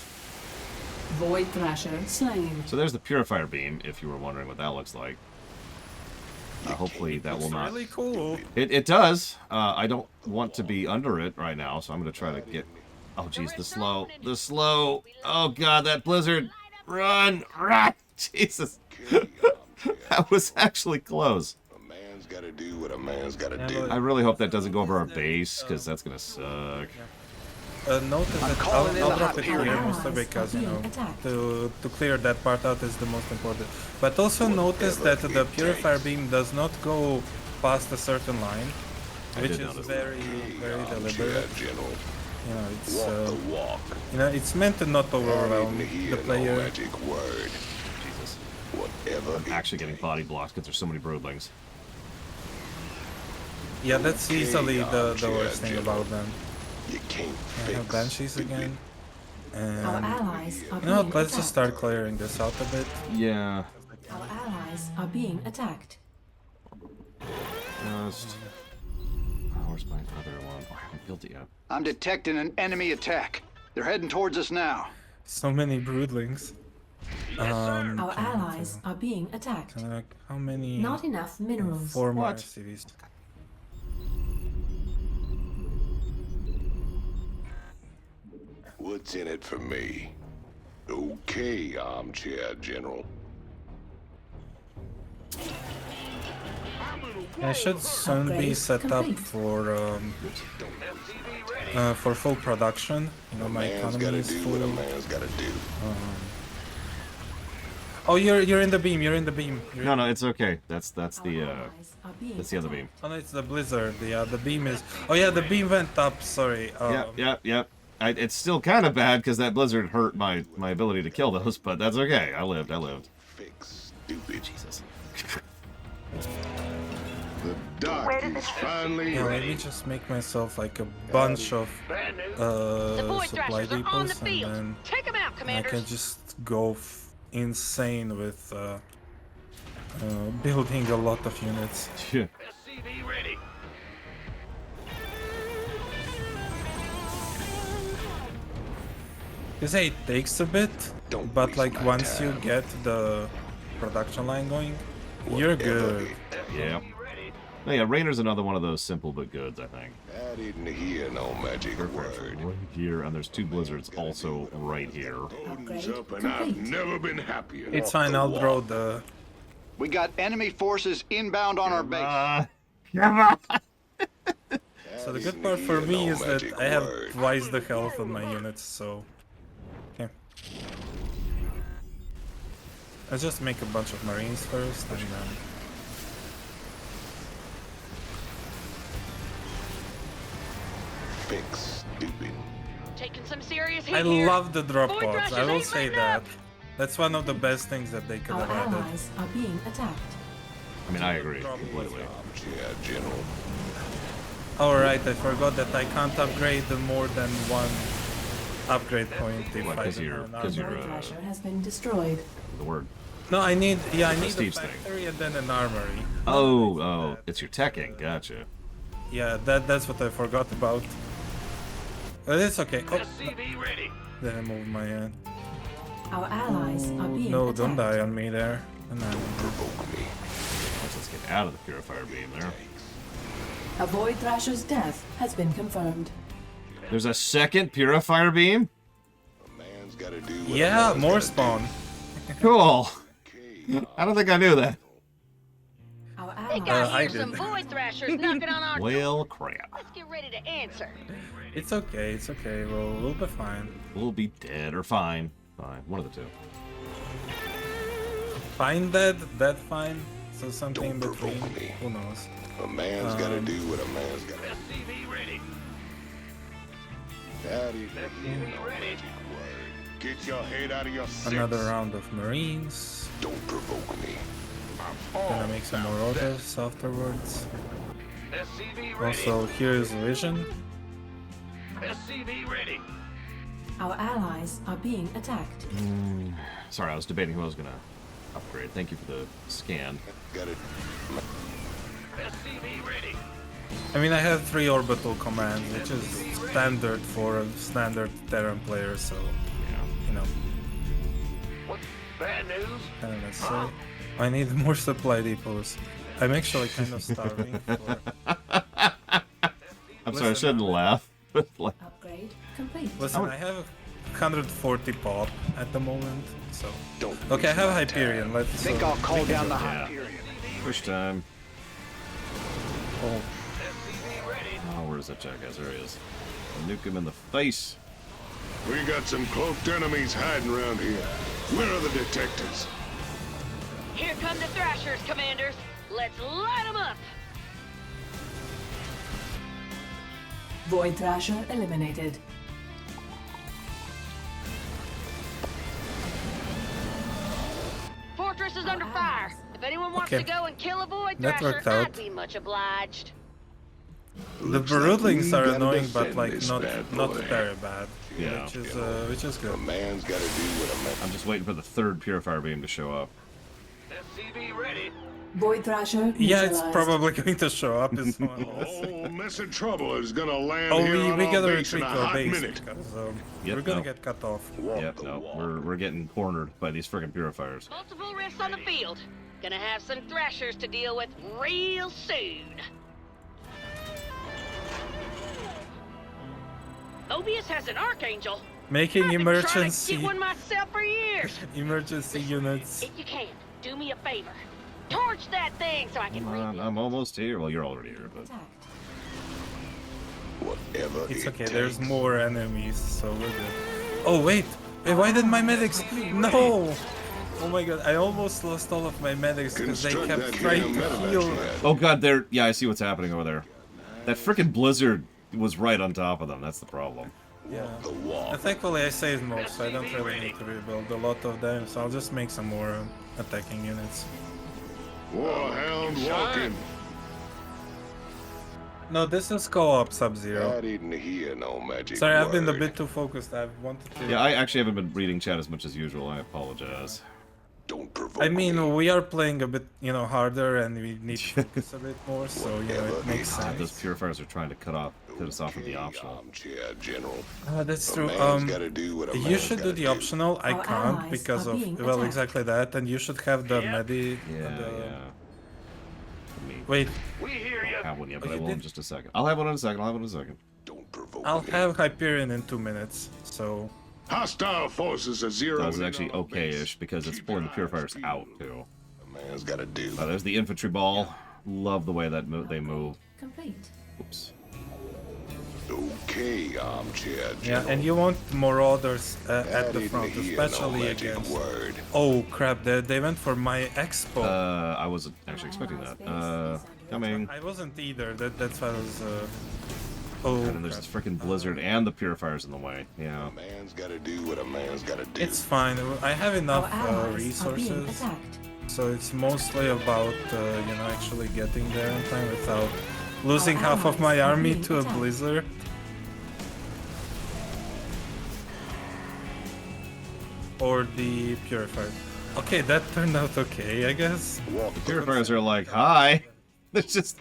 Void Thrasher slain. So there's the Purifier Beam, if you were wondering what that looks like. Hopefully that will not... really cool. It does. I don't want to be under it right now, so I'm going to try to get... Oh, jeez, the slow. The slow. Oh, God, that blizzard. Run. Run. Jesus. That was actually close. A man's got to do what a man's got to do. I really hope that doesn't go over our base, because that's going to suck. Notice that I'll drop it here mostly because, you know, to clear that part out is the most important. But also notice that the Purifier Beam does not go past a certain line, which is very, very deliberate. You know, it's you know, it's meant to not overwhelm the player. Jesus. I'm actually getting body blocks because there's so many broodlings. Yeah, that's easily the worst thing about them. You can't I have Banshees again. And Our allies are you know, being let's just start attacked. clearing this out a bit. Yeah. Our allies are being attacked. Just... Oh, where's my other one? Oh, I haven't built it yet. I'm detecting an enemy attack. They're heading towards us now. So many broodlings. Our allies are being attacked. How many? Not enough minerals. 4 more cities. What's in it for me? Okay, Armchair General. I should soon be set up for full production. You know, my economy is full. Oh, you're in the beam. You're in the beam. No, it's okay. That's the other beam. Oh no, it's the blizzard. Yeah, the beam is. Oh yeah, the beam went up. Sorry. Yep. It's still kind of bad because that blizzard hurt my ability to kill those, but that's okay. I lived. Fix stupid. Jesus. The dock is finally Yeah, let ready. me just make myself like a bunch of supply depots, and then Take 'em out, I commanders. can just go insane with building a lot of units. Yeah. SCV ready. Because hey, it takes a bit, but like once you get the production line going, you're good. Yeah. Oh, yeah, Rainer's another one of those simple but goods, I think. I didn't hear no magic word. Right here, and there's 2 blizzards also right here. Odin's up, and I've never been happier. It's fine, I'll draw the... We got enemy forces inbound on our base. Come on! So the good part for me is that I have twice the health on my units, so... Okay. Let's just make a bunch of marines first, and then... Fix stupid. Taking some serious heat I here. love the drop Void pods, thrashers I will ain't say letting that. up. That's one of the best things that they could Our have added. allies are being attacked. I mean, I agree completely. Armchair General. Alright, I forgot that I can't upgrade more than one upgrade point if I Because don't you're, have an because armor. you're, Thrasher has been destroyed. the word. No, I need a Prestige factory and then an armory. Oh, it's your teching, gotcha. Yeah, that's what I forgot about. But it's okay. Oh, SCV ready. then I moved my hand. Our allies are being No, attacked. don't die on me there. And then... Let's get out of the Purifier Beam there. A Void Thrasher's death has been confirmed. There's a second Purifier Beam? Man's gotta do what Yeah, a man's more gotta spawn. Cool. I don't think I knew that. Our think I I hear did. some void thrashers knocking on our door. Well, crap. Let's get ready to answer. It's okay, it's okay. We'll be fine. We'll be dead or fine. Fine, one of the two. Fine dead, dead fine. So something in between. Who knows? A man's gotta do what a man's gotta do. SCV ready. That is no magic word. Get your head out of your six. Another round of Marines. Don't provoke me. Gonna make some more orders afterwards. SCV ready. Also, here's Vision. SCV ready. Our allies are being attacked. Sorry, I was debating who I was gonna upgrade. Thank you for the scan. Got it. SCV ready. I mean, I have 3 orbital commands, which is standard for a standard Terran player, so, you know, What's bad news? kind of necessary. I need more supply depots. I'm actually kind of starving for... I'm sorry, I shouldn't laugh. But like, Upgrade complete. Listen, I have 140 pop at the moment, so... Okay, I have Hyperion, let's... Think I'll call down the yeah. Hyperion. Push time. Oh. Oh, where's that jackass? There he is. Nuke him in the face. We got some cloaked enemies hiding around here. Where are the detectives? Here come the thrashers, commanders. Let's light them up. Void Thrasher eliminated. Fortress is under fire. If anyone wants Okay. to go and kill a void That thrasher, worked out. I'd be much obliged. The broodlings we are gotta annoying, but defend like this not bad boy. very bad. Yeah. Which is good. A man's gotta do what a man. I'm just waiting for the third purifier beam to show up. SCV ready. Void Thrasher Yeah, it's neutralized. probably going to show up as well. Oh, mess of trouble is gonna land Oh, here on we our gotta base in retreat a to our hot base minute. because Yep, we're gonna no. get cut off. Yep, no, we're getting cornered by these friggin' purifiers. Multiple rifts on the field. Gonna have some thrashers to deal with real soon. Mobius has an archangel. Making I've been trying to emergency get one myself for years. emergency units. If you can, do me a favor. Torch that thing so I can read. I'm almost here. Well, you're already here, but Whatever It's it okay, there's takes. more enemies, so we're good. Oh wait! Wait, why did my medics? No! Oh my god, I almost lost all of my medics because they Construct kept that trying damn to medevac heal. shed. oh god, there. Yeah, I see what's happening over there. That frickin' blizzard was right on top of them. That's the problem. Yeah. The wall. And thankfully I saved most, so I don't really need to rebuild a lot of them, so I'll just make some more attacking units. Warhound walking. No, this is co-op Sub-Zero. I didn't hear no magic Sorry, I've been a word. bit too focused. I wanted to... Yeah, I actually haven't been reading chat as much as usual. I apologize. Don't provoke I mean, me. we are playing a bit, harder, and we need to focus a bit more, so, it makes God, those sense. purifiers are trying to cut us off of the optional. Armchair general. That's A true. man's gotta do what a You man's should do gotta the optional. I Our can't allies because are of, being well, attacked. exactly that, and you should have the medi... Yeah, the... yeah. Wait, We hear I you. don't have one yet, but Oh, I you will in did? just a second. I'll have one in a second. I'll have one in a second. Don't provoke I'll me. have Hyperion in 2 minutes, so... Hostile forces are zero. That was actually okay-ish because it's pulling the purifiers out too. A man's gotta do. There's the infantry ball. Love the way that they move. Complete. Oops. Okay, armchair Yeah, general. and you want Marauders I at the didn't front, hear no especially magic against... word. Oh crap, they went for my expo. I wasn't actually expecting that. Coming. I wasn't either, that's why I was... Oh, And then there's this freaking blizzard and the purifiers in the way. Yeah. A man's gotta do what a man's gotta do. It's fine, I have enough Our allies are being resources. attacked. So it's mostly about, actually getting there in time without losing Our half of my allies are army being to a attacked. blizzard. Or the purifier. Okay, that turned out okay, I guess. The purifiers are like, hi. They're just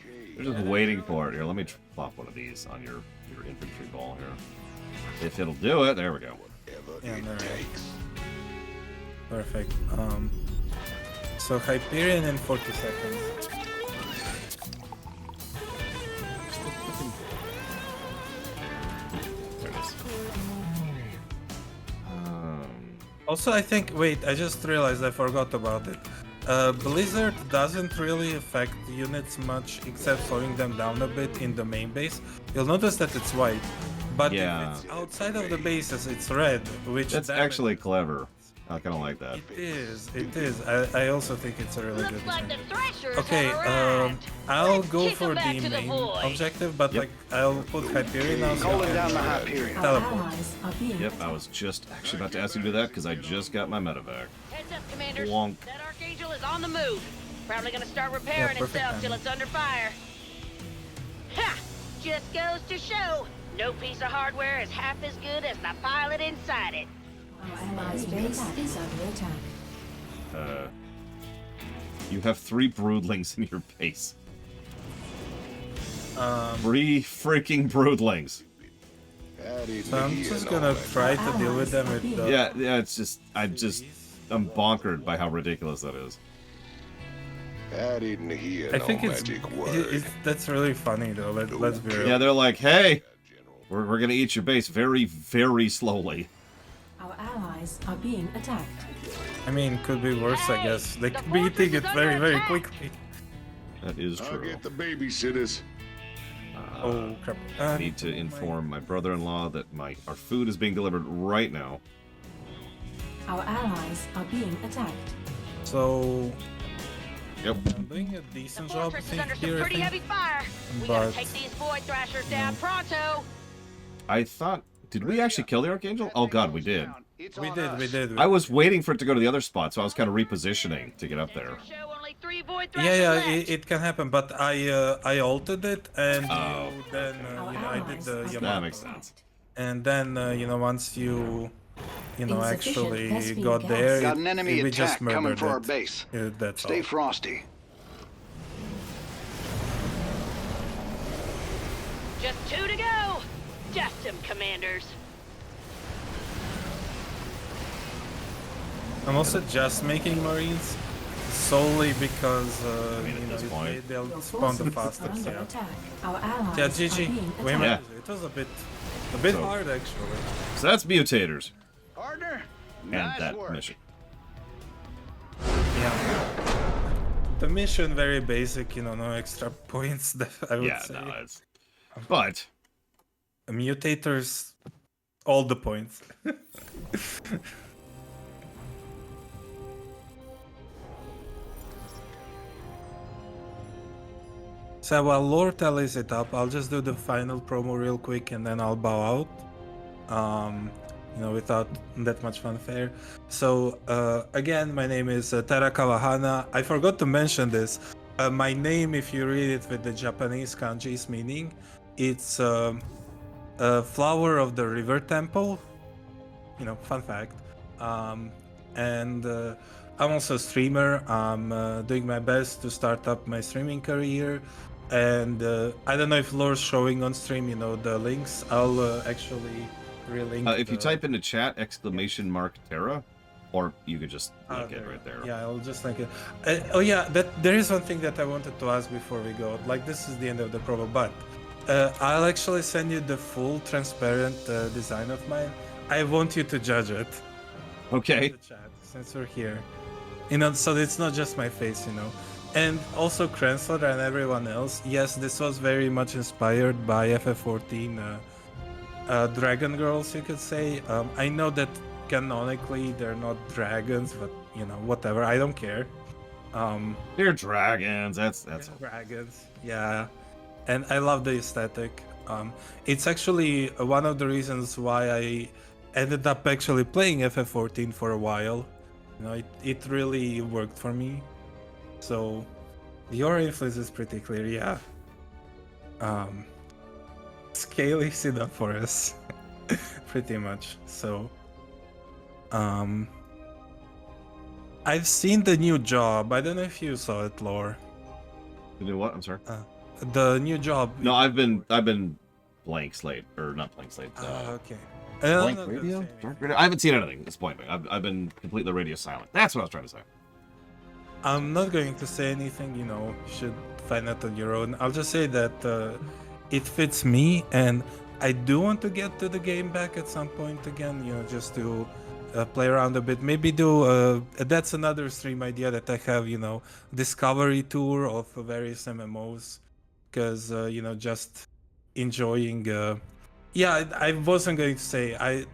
waiting for it. Here, let me plop one of these on your infantry ball here. If it'll do it, there we go. Yeah, there. Perfect. So Hyperion in 40 seconds. There it is. Also, I think, wait, I just realized I forgot about it. Blizzard doesn't really affect units much, except slowing them down a bit in the main base. You'll notice that it's white, but if it's outside of the bases, it's red, which That's actually clever. I kind of like that. It is. I also think it's a really good Like design. the Thrashers Okay, have I'll go kick 'em for back the to the main void. objective, but like I'll put Hyperion now so Calling I down the can Hyperion. teleport. Yep, I was just actually about to ask you to do that because I just got my medevac. Heads up, Commanders. Wonk. That Archangel is on the move. Probably gonna start repairing perfect itself timing. till it's under fire. Ha! Just goes to show, no piece of hardware is half as good as the pilot inside it. Our allies' base is under attack. You have 3 broodlings in your base. 3 freaking broodlings. So I'm just gonna try to deal with them with the... Yeah, it's just, I'm bonkered by how ridiculous that is. I think that's really funny though. Let's be real. Yeah, they're like, hey, we're gonna eat your base very, very slowly. Our allies are being attacked. I mean, could be worse, I guess. They could be eating it very, very quickly. That is true. I'll get the babysitters. Oh crap! I need to inform my brother-in-law that our food is being delivered right now. Our allies are being attacked. So Yep. I'm doing a decent job, I Fortress is think, under some here. I pretty think. heavy fire. We But gotta take these Void Thrashers down pronto. I thought, did we actually kill the Archangel? Oh god, we did. we did. I was waiting for it to go to the other spot, so I was kind of repositioning to get up there. Yeah, it can happen, but I altered it, and then I did the Yamato. That makes sense. And then once you actually Insufficient got Thespian there, Got an enemy we just attack coming murdered for our it. base. That's Stay all. frosty. Just 2 to go. Dust them, Commanders. I'm also just making Marines solely because they'll spawn the fastest. Yeah. Our allies Yeah, are GG. being Wait a attacked. minute. It was a bit hard actually. So that's mutators Partner, and nice that work. mission. Yeah. The mission very basic, no extra points. That I would say. No, it's. But Mutators, all the points. So while Lord tallies it up, I'll just do the final promo real quick and then I'll bow out. Without that much fanfare. So again, my name is Tara Kawahana. I forgot to mention this. My name, if you read it with the Japanese kanji's meaning, it's Flower of the River Temple. Fun fact. And I'm also a streamer. I'm doing my best to start up my streaming career. And I don't know if Lore's showing on stream, the links. I'll actually relink. If you type into chat !Terra, or you could just link it right there. Yeah, I'll just link it. There is one thing that I wanted to ask before we go. Like, this is the end of the promo, but I'll actually send you the full transparent design of mine. I want you to judge it. Okay. In the chat, since we're here. So it's not just my face, And also Cransler and everyone else. Yes, this was very much inspired by FF14 Dragon Girls, you could say. I know that canonically they're not dragons, but whatever. I don't care. They're dragons. That's dragons. Yeah, and I love the aesthetic. It's actually one of the reasons why I ended up actually playing FF14 for a while. It really worked for me. So your influence is pretty clear, yeah. Scale is enough for us. Pretty much. So I've seen the new job. I don't know if you saw it, Lore. The new what? I'm sorry. The new job. No, I've been blank slate, or not blank slate. Okay. Blank radio? Dark radio? I haven't seen anything at this point. I've been completely radio silent. That's what I was trying to say. I'm not going to say anything, you should find out on your own. I'll just say that it fits me, and I do want to get to the game back at some point again, just to play around a bit. Maybe do that's another stream idea that I have. Discovery tour of various MMOs, because just enjoying. Yeah, I wasn't going to say. I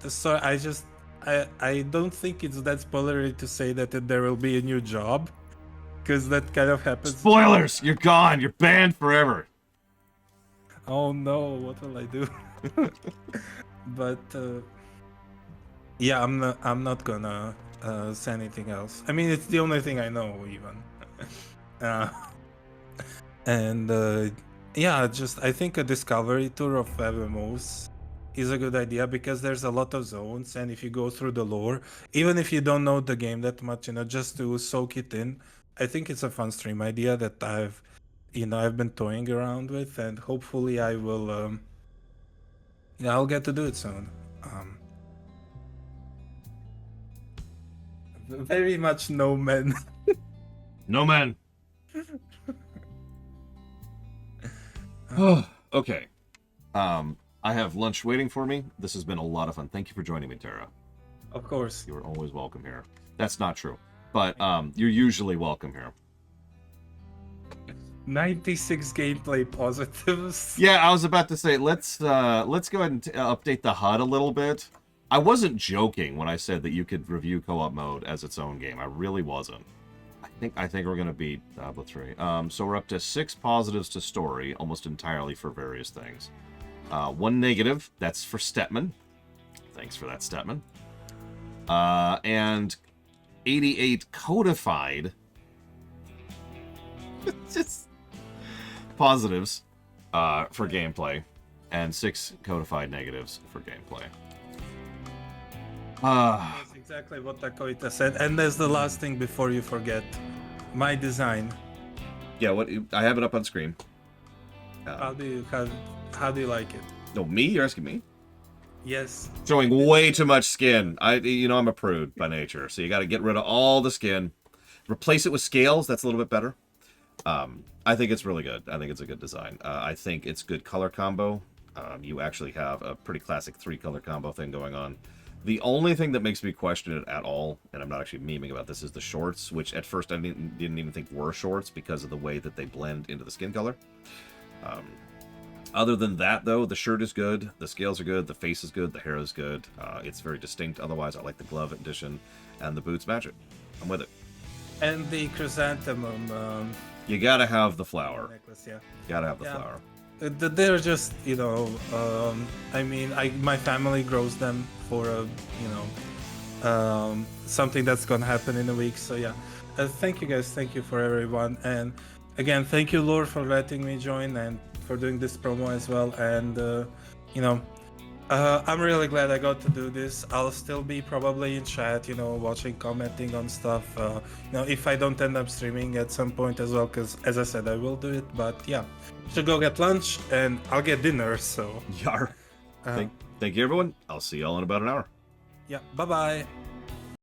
don't think it's that spoilery to say that there will be a new job, because that kind of happens. Spoilers! You're gone. You're banned forever. Oh no! What will I do? But yeah, I'm not gonna say anything else. I mean, it's the only thing I know even. And yeah, I think a discovery tour of MMOs is a good idea, because there's a lot of zones, and if you go through the lore, even if you don't know the game that much, just to soak it in, I think it's a fun stream idea that I've been toying around with, and hopefully I will I'll get to do it soon. Very much no men. No men. Okay. I have lunch waiting for me. This has been a lot of fun. Thank you for joining me, Tara. Of course. You are always welcome here. That's not true, but you're usually welcome here. 96 gameplay positives. Yeah, I was about to say, let's go ahead and update the HUD a little bit. I wasn't joking when I said that you could review co-op mode as its own game. I really wasn't. I think we're gonna beat Diablo 3. So we're up to 6 positives to story, almost entirely for various things. 1 negative, that's for Stetman. Thanks for that, Stetman. And 88 codified. Just positives for gameplay, and 6 codified negatives for gameplay. That's exactly what Takoita said. And there's the last thing before you forget. My design. Yeah, I have it up on screen. How do you like it? No, me? You're asking me? Yes. Showing way too much skin. I'm a prude by nature, so you got to get rid of all the skin. Replace it with scales. That's a little bit better. I think it's really good. I think it's a good design. I think it's good color combo. You actually have a pretty classic 3-color combo thing going on. The only thing that makes me question it at all, and I'm not actually memeing about this, is the shorts, which at first I didn't even think were shorts because of the way that they blend into the skin color. Other than that, though, the shirt is good, the scales are good, the face is good, the hair is good. It's very distinct. Otherwise, I like the glove addition, and the boots match it. I'm with it. And the chrysanthemum. You gotta have the flower. Necklace, yeah. Gotta have the flower. They're just, my family grows them for something that's gonna happen in a week. So yeah, thank you guys, thank you for everyone, and again, thank you, Lord, for letting me join and for doing this promo as well. And I'm really glad I got to do this. I'll still be probably in chat, watching, commenting on stuff. If I don't end up streaming at some point as well, because as I said, I will do it. But yeah, should go get lunch and I'll get dinner. So Yar. Thank you, everyone. I'll see y'all in about an hour. Yeah. Bye bye.